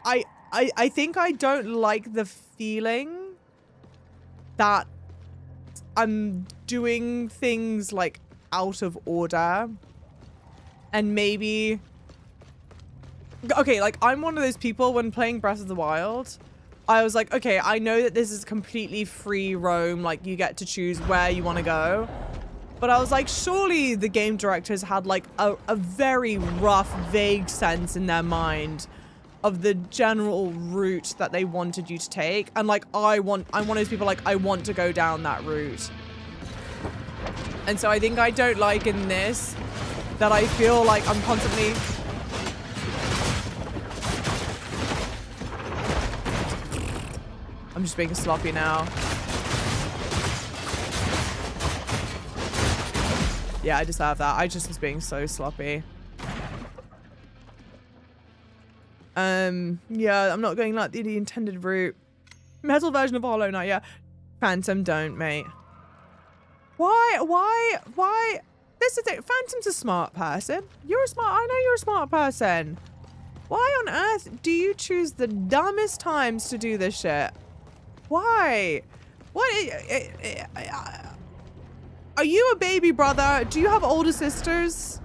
I think I don't like the feeling that I'm doing things like out of order. And maybe... Okay, like I'm one of those people when playing Breath of the Wild, I was like, okay, I know that this is completely free roam, like you get to choose where you want to go. But I was like, surely the game directors had like a very rough, vague sense in their mind of the general route that they wanted you to take. And like, I'm one of those people, like, I want to go down that route. And so I think I don't like in this that I feel like I'm constantly... I'm just being sloppy now. Yeah, I deserve that. I just was being so sloppy. Yeah, I'm not going like the intended route. Metal version of Hollow Knight, yeah. Phantom, don't, mate. Why? This is it. Phantom's a smart person. I know you're a smart person. Why on earth do you choose the dumbest times to do this shit? Why? Are you a baby brother? Do you have older sisters?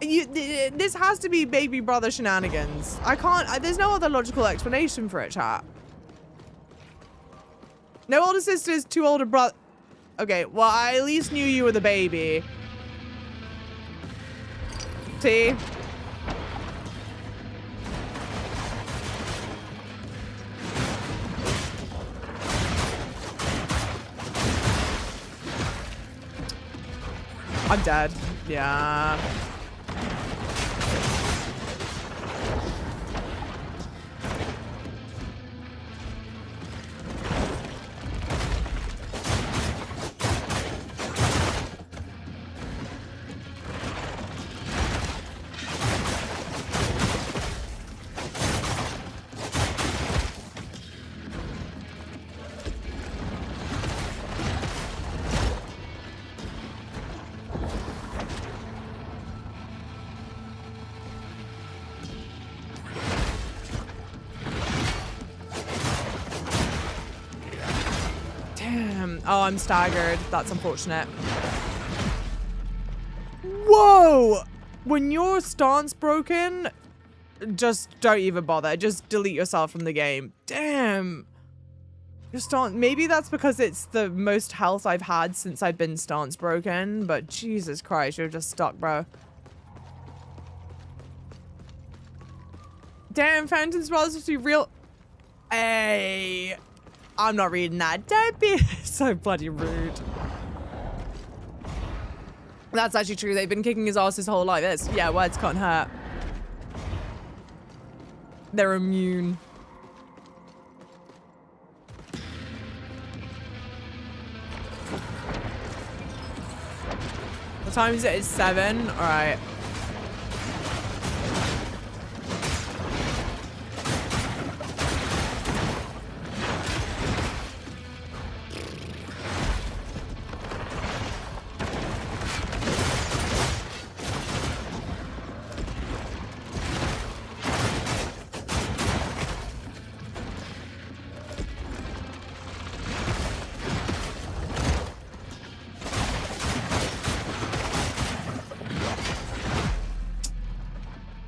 This has to be baby brother shenanigans. I can't, there's no other logical explanation for it, chat. No older sisters, two older brother. Okay, well, I at least knew you were the baby. See? I'm dead. Yeah. Damn. Oh, I'm staggered. That's unfortunate. Whoa! When your stance broken, just don't even bother. Just delete yourself from the game. Damn. Your stance. Maybe that's because it's the most health I've had since I've been stance broken. But Jesus Christ, you're just stuck, bro. Damn, Fountain's relatively real. Hey. I'm not reading that. Don't be so bloody rude. That's actually true. They've been kicking his ass his whole life. Yeah, words can't hurt. They're immune. What time is it? It's 7. All right.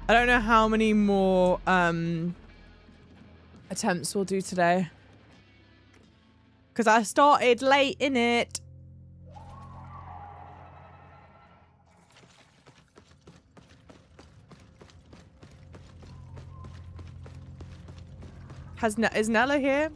I don't know how many more attempts we'll do today. Because I started late, innit? Is Nella here?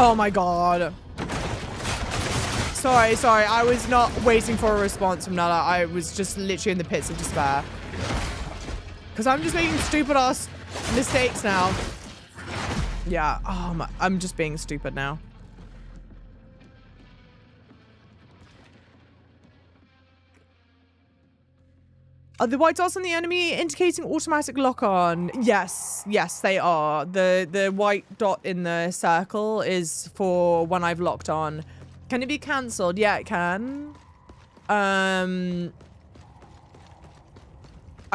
Oh my god. Sorry. I was not waiting for a response from Nala. I was just literally in the pits of despair. Because I'm just making stupid ass mistakes now. Yeah. Oh my. I'm just being stupid now. Are the white dots on the enemy indicating automatic lock-on? Yes, they are. The white dot in the circle is for when I've locked on. Can it be cancelled? Yeah, it can. I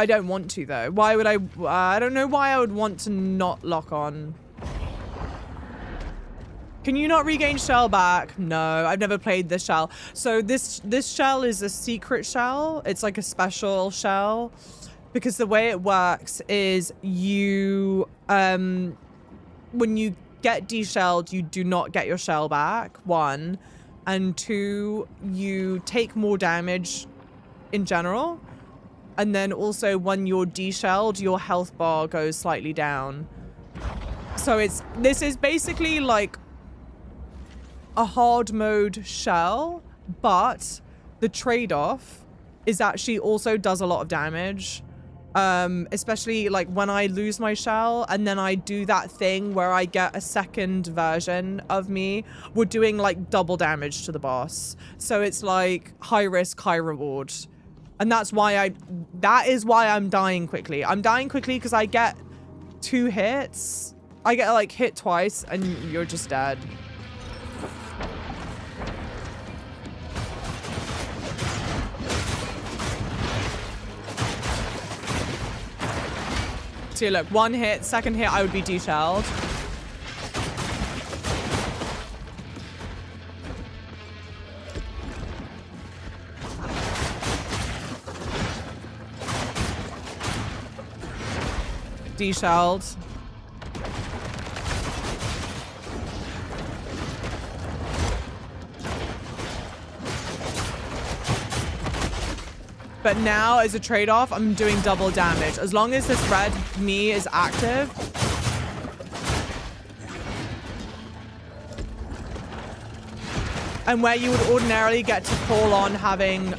don't want to though. Why would I don't know why I would want to not lock on. Can you not regain shell back? No, I've never played this shell. So this shell is a secret shell. It's like a special shell because the way it works is you, when you get deshelled, you do not get your shell back, 1. And 2, you take more damage in general. And then also when you're deshelled, your health bar goes slightly down. So this is basically like a hard mode shell, but the trade-off is actually also does a lot of damage. Especially like when I lose my shell and then I do that thing where I get a second version of me, we're doing like double damage to the boss. So it's like high risk, high reward. And that is why I'm dying quickly. I'm dying quickly because I get 2 hits. I get like hit twice and you're just dead. So look, 1 hit, second hit, I would be deshelled. Deshelled. But now, as a trade-off, I'm doing double damage. As long as this red me is active. And where you would ordinarily get to call on having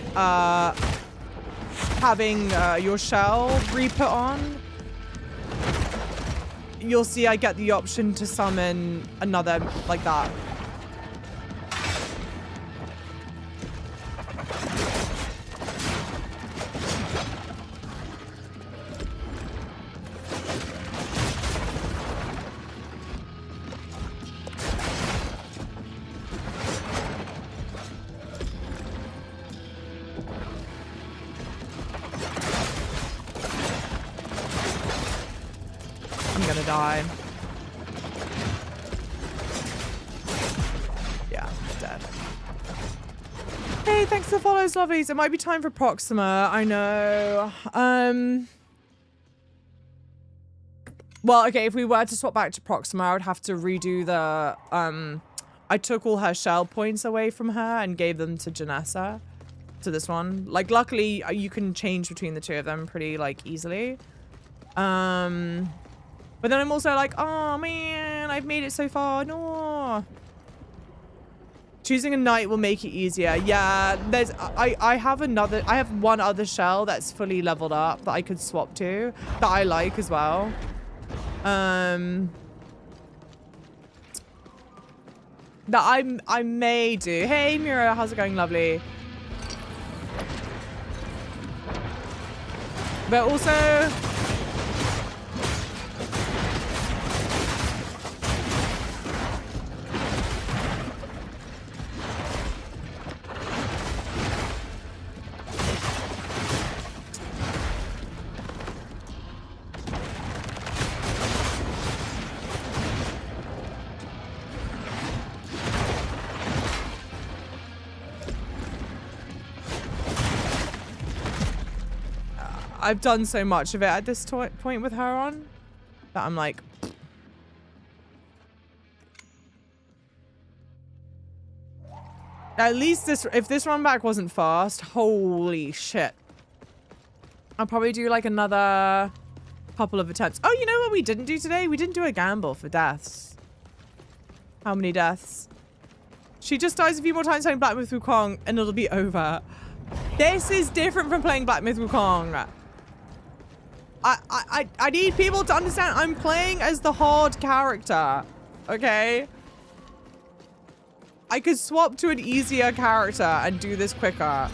your shell re-put on, you'll see I get the option to summon another like that. gonna die. Yeah, dead. Hey, thanks for the follows, lovelies. It might be time for Proxima. I know. Well, okay, if we were to swap back to Proxima, I would have to redo the, I took all her shell points away from her and gave them to GENESSA, to this one. Like, luckily, you can change between the two of them pretty, like, easily. But then I'm also like, oh, man, I've made it so far. No. Choosing a knight will make it easier. Yeah, I have one other shell that's fully leveled up that I could swap to, that I like as well. That I may do. Hey Mira, how's it going? Lovely. But also I've done so much of it at this point with her on that I'm like, at least if this run back wasn't fast, holy shit. I'll probably do like another couple of attempts. Oh, you know what we didn't do today? We didn't do a gamble for deaths. How many deaths? She just dies a few more times playing Black Myth Wukong and it'll be over. This is different from playing Black Myth Wukong. I need people to understand I'm playing as the hard character, okay? I could swap to an easier character and do this quicker.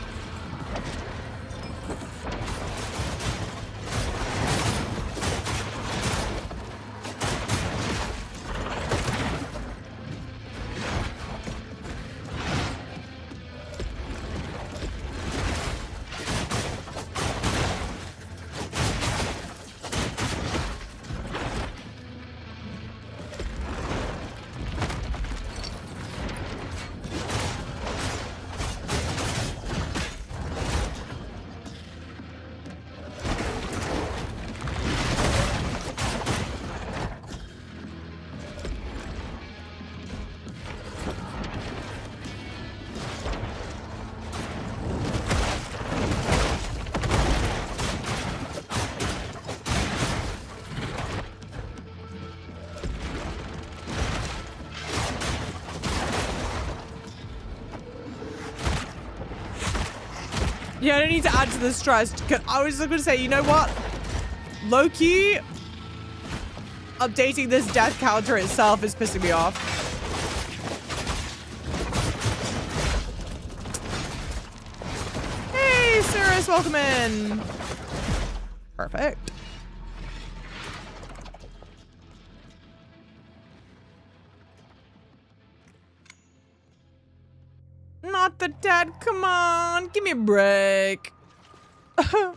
Yeah, I don't need to add to the stress. I was just going to say, you know what? Low-key, updating this death counter itself is pissing me off. Hey, Cirrus, welcome in. Perfect. Not the dead. Come on. Give me a break. Did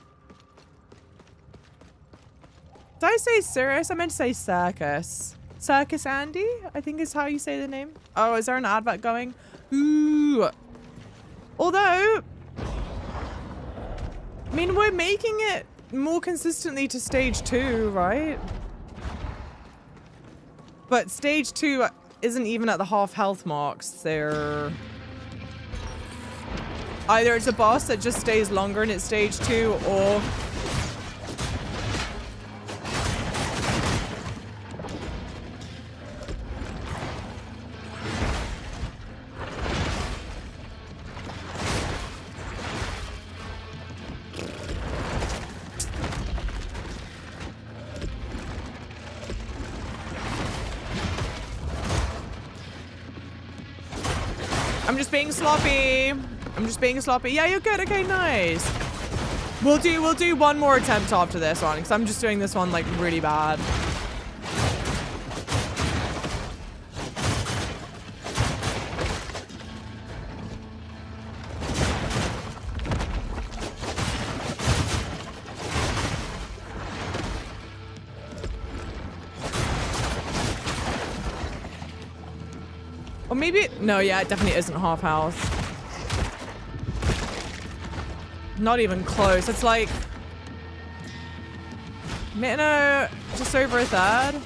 I say Cirrus? I meant to say Circus. Circus Andy, I think is how you say the name. Oh, is there an advert going? Ooh. Although, I mean, we're making it more consistently to stage 2, right? But stage 2 isn't even at the half health marks. They're... Either it's a boss that just stays longer and it's stage 2, or... I'm just being sloppy. I'm just being sloppy. Yeah, you're good. Okay, nice. We'll do one more attempt after this one, because I'm just doing this one like really bad. Or maybe, no, yeah, it definitely isn't half health. Not even close. It's like, no, just over a third.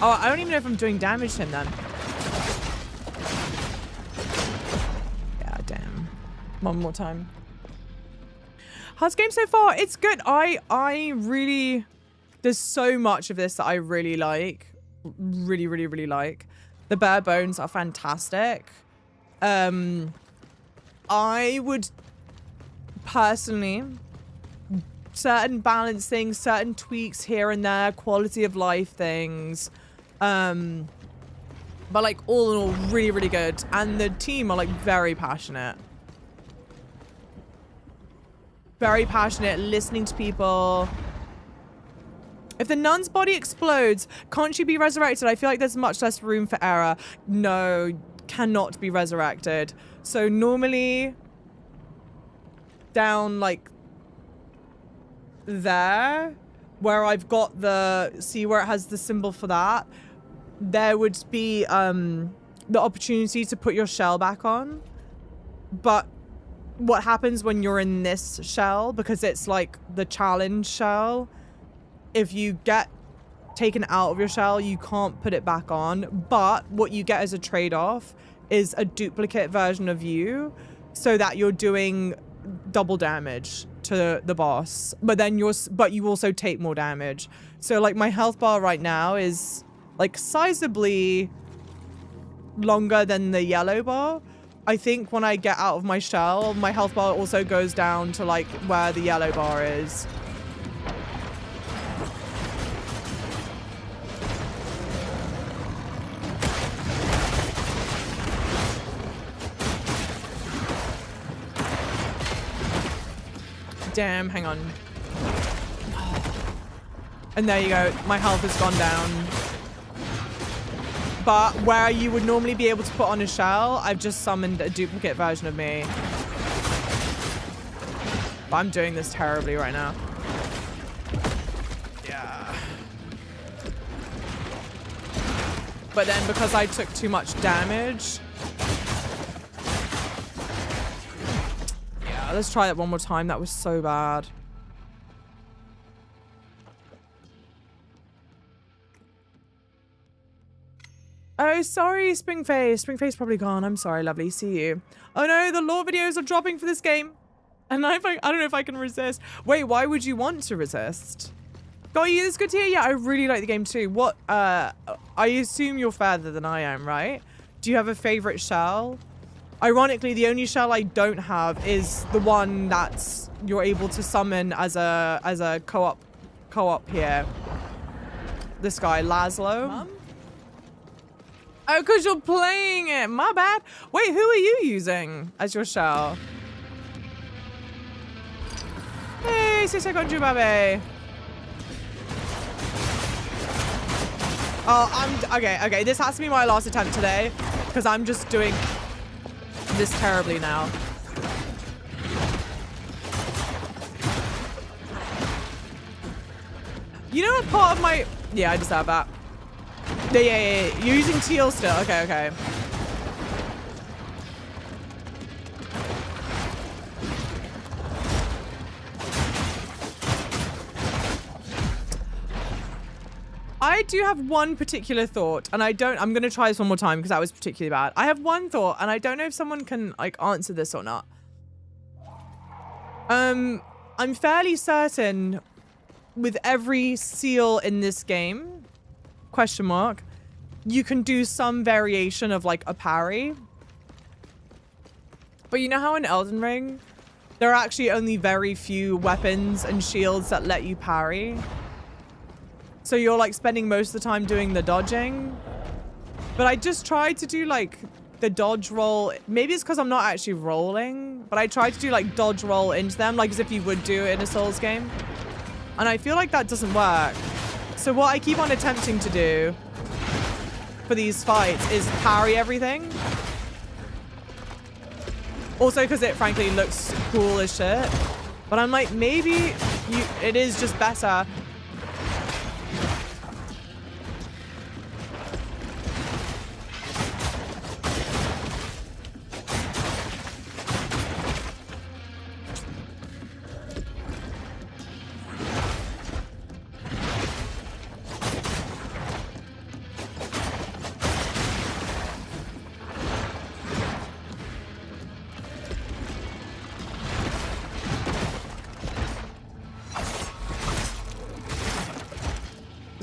Oh, I don't even know if I'm doing damage to him then. Yeah, damn. One more time. How's the game so far? It's good. I really, there's so much of this that I really like. Really, really, really like. The bare bones are fantastic. I would personally, certain balance things, certain tweaks here and there, quality of life things. But like all in all, really, really good. And the team are like very passionate. Very passionate, listening to people. If the nun's body explodes, can't she be resurrected? I feel like there's much less room for error. No, cannot be resurrected. So normally down like there, where I've got the, see where it has the symbol for that, there would be the opportunity to put your shell back on. But what happens when you're in this shell, because it's like the challenge shell, if you get taken out of your shell, you can't put it back on. But what you get as a trade-off is a duplicate version of you, so that you're doing double damage to the boss. But then you also take more damage. So like my health bar right now is like sizably longer than the yellow bar. I think when I get out of my shell, my health bar also goes down to like where the yellow bar is. Damn, hang on. And there you go. My health has gone down. But where you would normally be able to put on a shell, I've just summoned a duplicate version of me. But I'm doing this terribly right now. Yeah. But then because I took too much damage... Yeah, let's try that one more time. That was so bad. Oh, sorry, Springface. Springface probably gone. I'm sorry, lovely. See you. Oh no, the lore videos are dropping for this game. And I don't know if I can resist. Wait, why would you want to resist? Got you, it's good to hear. Yeah, I really like the game too. What, I assume you're further than I am, right? Do you have a favorite shell? Ironically, the only shell I don't have is the one that's you're able to summon as a co-op here. This guy, Laszlo. Mom? Oh, because you're playing it. My bad. Wait, who are you using as your shell? Hey, Sisakonju Babe. Oh, okay. This has to be my last attempt today because I'm just doing this terribly now. You know what part of my... Yeah, I just have that. Yeah. You're using teal still. Okay. I do have one particular thought, and I'm going to try this one more time because that was particularly bad. I have one thought, and I don't know if someone can like answer this or not. I'm fairly certain with every seal in this game, question mark, you can do some variation of like a parry. But you know how in Elden Ring, there are actually only very few weapons and shields that let you parry? So you're like spending most of the time doing the dodging. But I just tried to do like the dodge roll. Maybe it's because I'm not actually rolling, but I tried to do like dodge roll into them, like as if you would do it in a Souls game. And I feel like that doesn't work. So what I keep on attempting to do for these fights is parry everything. Also because it frankly looks cool as shit. But I'm like, maybe it is just better.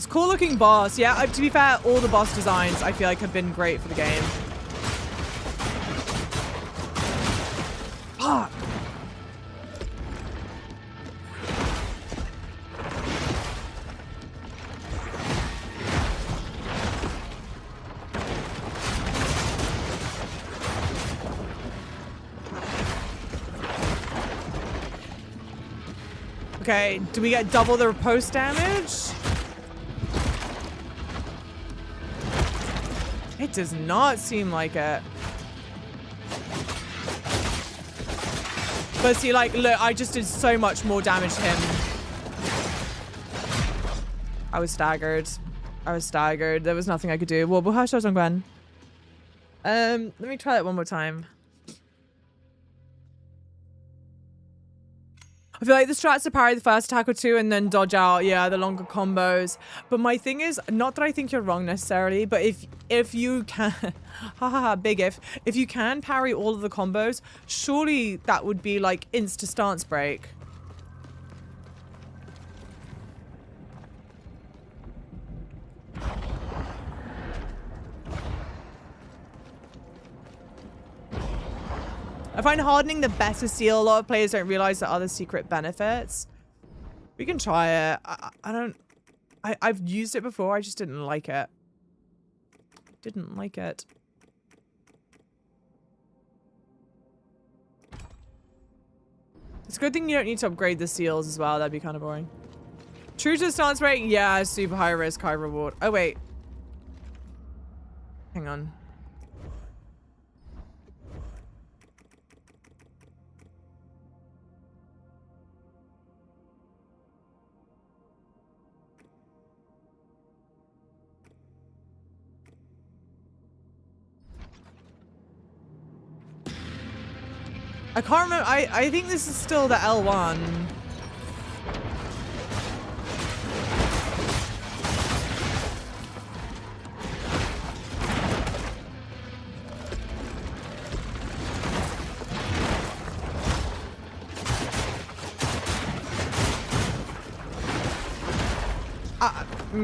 cool looking boss. Yeah, to be fair, all the boss designs I feel like have been great for the game. Ah. Okay, do we get double the riposte damage? It does not seem like it. But see, like, look, I just did so much more damage to him. I was staggered. I was staggered. There was nothing I could do. Well, hush, on Gwen. Let me try that one more time. I feel like the strats to parry the first attack or two and then dodge out, yeah, the longer combos. But my thing is, not that I think you're wrong necessarily, but if you can, big if you can parry all of the combos, surely that would be like insta stance break. I find hardening the better seal. A lot of players don't realize the other secret benefits. We can try it. I've used it before. I just didn't like it. Didn't like it. It's a good thing you don't need to upgrade the seals as well. That'd be kind of boring. True to stance rate? Yeah, super high risk, high reward. Oh, wait. Hang on. I can't remember. I think this is still the L1.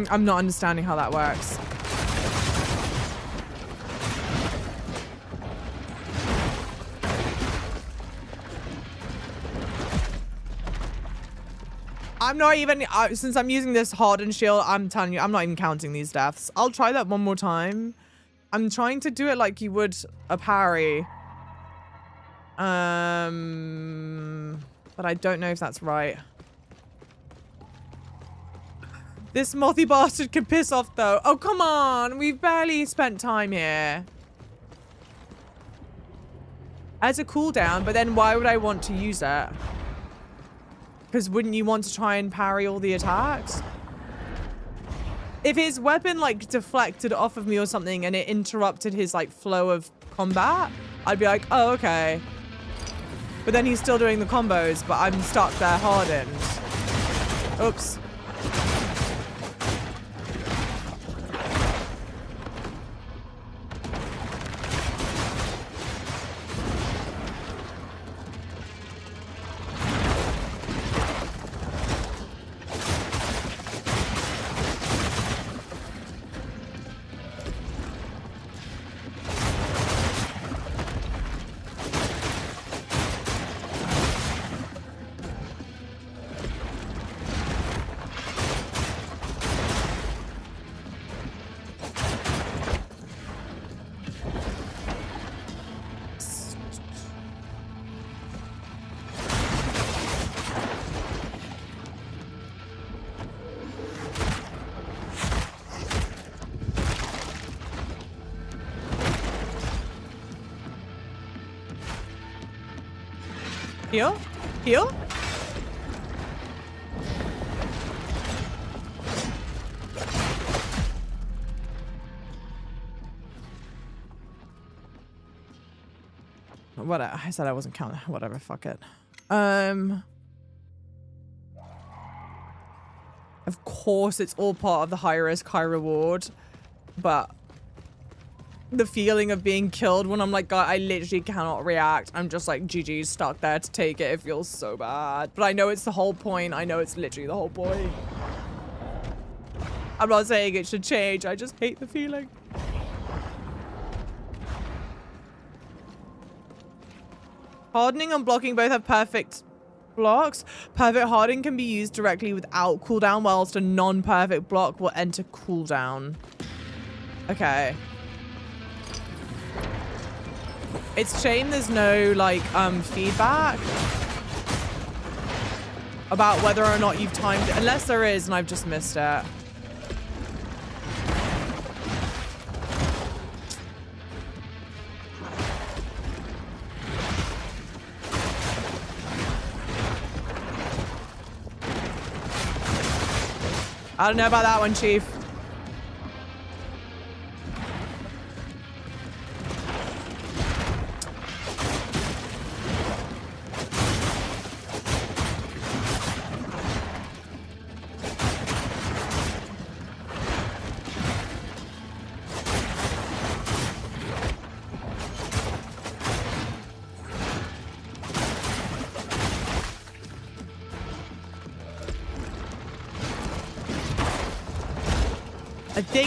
I'm not understanding how that works. I'm not even, since I'm using this hardened shield, I'm telling you, I'm not even counting these deaths. I'll try that one more time. I'm trying to do it like you would a parry. But I don't know if that's right. This mothy bastard can piss off though. Oh, come on. We've barely spent time here. As a cooldown, but then why would I want to use it? Because wouldn't you want to try and parry all the attacks? If his weapon like deflected off of me or something and it interrupted his like flow of combat, I'd be like, oh, okay. But then he's still doing the combos, but I'm stuck there hardened. Oops. Heal? Heal? What? I said I wasn't counting. Whatever, fuck it. Of course, it's all part of the high risk, high reward, but the feeling of being killed when I'm like, God, I literally cannot react. I'm just like, GG, stuck there to take it. It feels so bad. But I know it's the whole point. I know it's literally the whole point. I'm not saying it should change. I just hate the feeling. Hardening and blocking both have perfect blocks. Perfect hardening can be used directly without cooldown, whilst a non-perfect block will enter cooldown. Okay. It's a shame there's no, like, feedback about whether or not you've timed it. Unless there is and I've just missed it. I don't know about that one, Chief.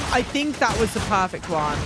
I think that was the perfect one.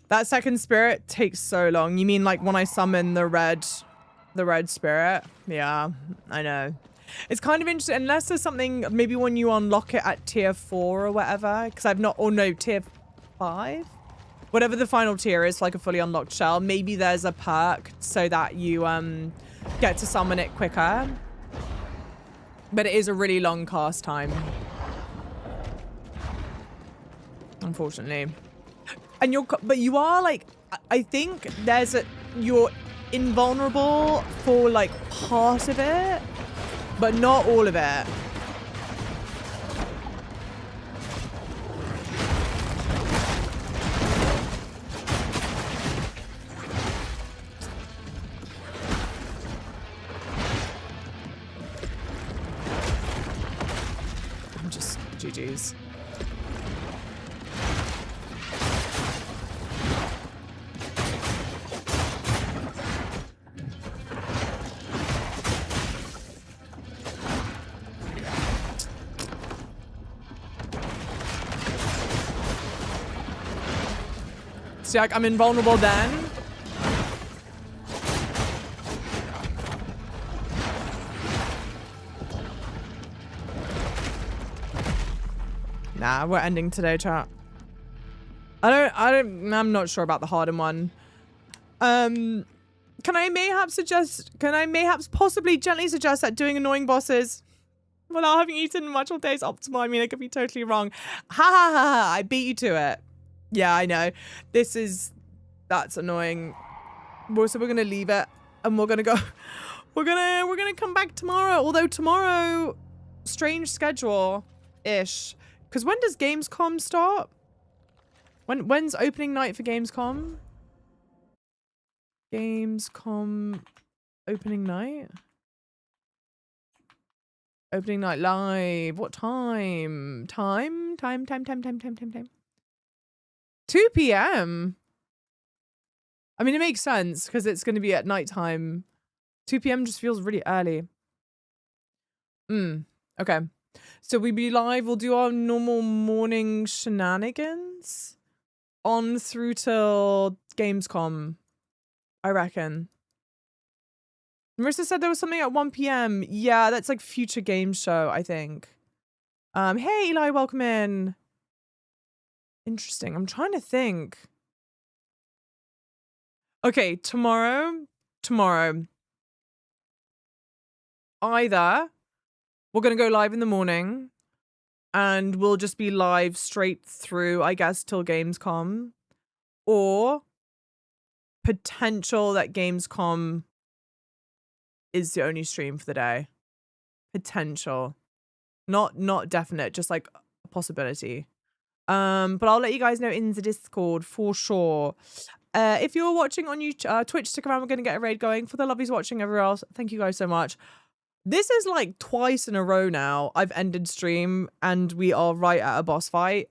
That second spirit takes so long. You mean like when I summon the red spirit? Yeah, I know. It's kind of interesting, unless there's something, maybe when you unlock it at tier 4 or whatever, because I've not, or no, tier 5? Whatever the final tier is, like a fully unlocked shell, maybe there's a perk so that you get to summon it quicker. But it is a really long cast time. Unfortunately. And but you are like, I think there's you're invulnerable for like part of it, but not all of it. I'm just GG's. See, like, I'm invulnerable then. Nah, we're ending today, chat. I'm not sure about the hardened one. Can I mayhaps possibly gently suggest that doing annoying bosses without having eaten much all day is optimal? I mean, I could be totally wrong. Ha ha ha ha, I beat you to it. Yeah, I know. That's annoying. So we're gonna leave it and we're gonna go. We're gonna come back tomorrow. Although tomorrow, strange schedule-ish. Because when does Gamescom start? When's opening night for Gamescom? Gamescom opening night? Opening night live. What time? Time. 2 p.m. I mean, it makes sense because it's going to be at nighttime. 2 p.m. just feels really early. Okay. So we'll be live. We'll do our normal morning shenanigans on through till Gamescom, I reckon. Marissa said there was something at 1 p.m. Yeah, that's like Future Game Show, I think. Hey, Eli, welcome in. Interesting. I'm trying to think. Okay, tomorrow, either we're going to go live in the morning and we'll just be live straight through, I guess, till Gamescom, or potential that Gamescom is the only stream for the day. Potential. Not definite, just like a possibility. But I'll let you guys know in the Discord for sure. If you're watching on YouTube, Twitch, stick around. We're going to get a raid going. For the lovelies watching everywhere else, thank you guys so much. This is like twice in a row now I've ended stream and we are right at a boss fight.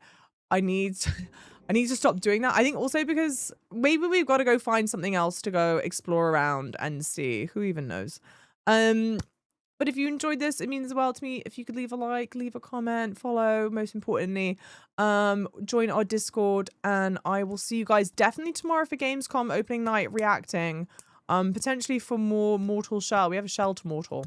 I need to stop doing that. I think also because maybe we've got to go find something else to go explore around and see. Who even knows? But if you enjoyed this, it means the world to me if you could leave a like, leave a comment, follow, most importantly, join our Discord, and I will see you guys definitely tomorrow for Gamescom opening night reacting, potentially for more Mortal Shell. We have a Shell to Mortal.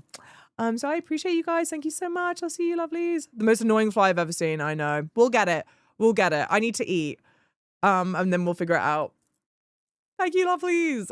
So I appreciate you guys. Thank you so much. I'll see you lovelies. The most annoying fly I've ever seen, I know. We'll get it. We'll get it. I need to eat. And then we'll figure it out. Thank you, lovelies.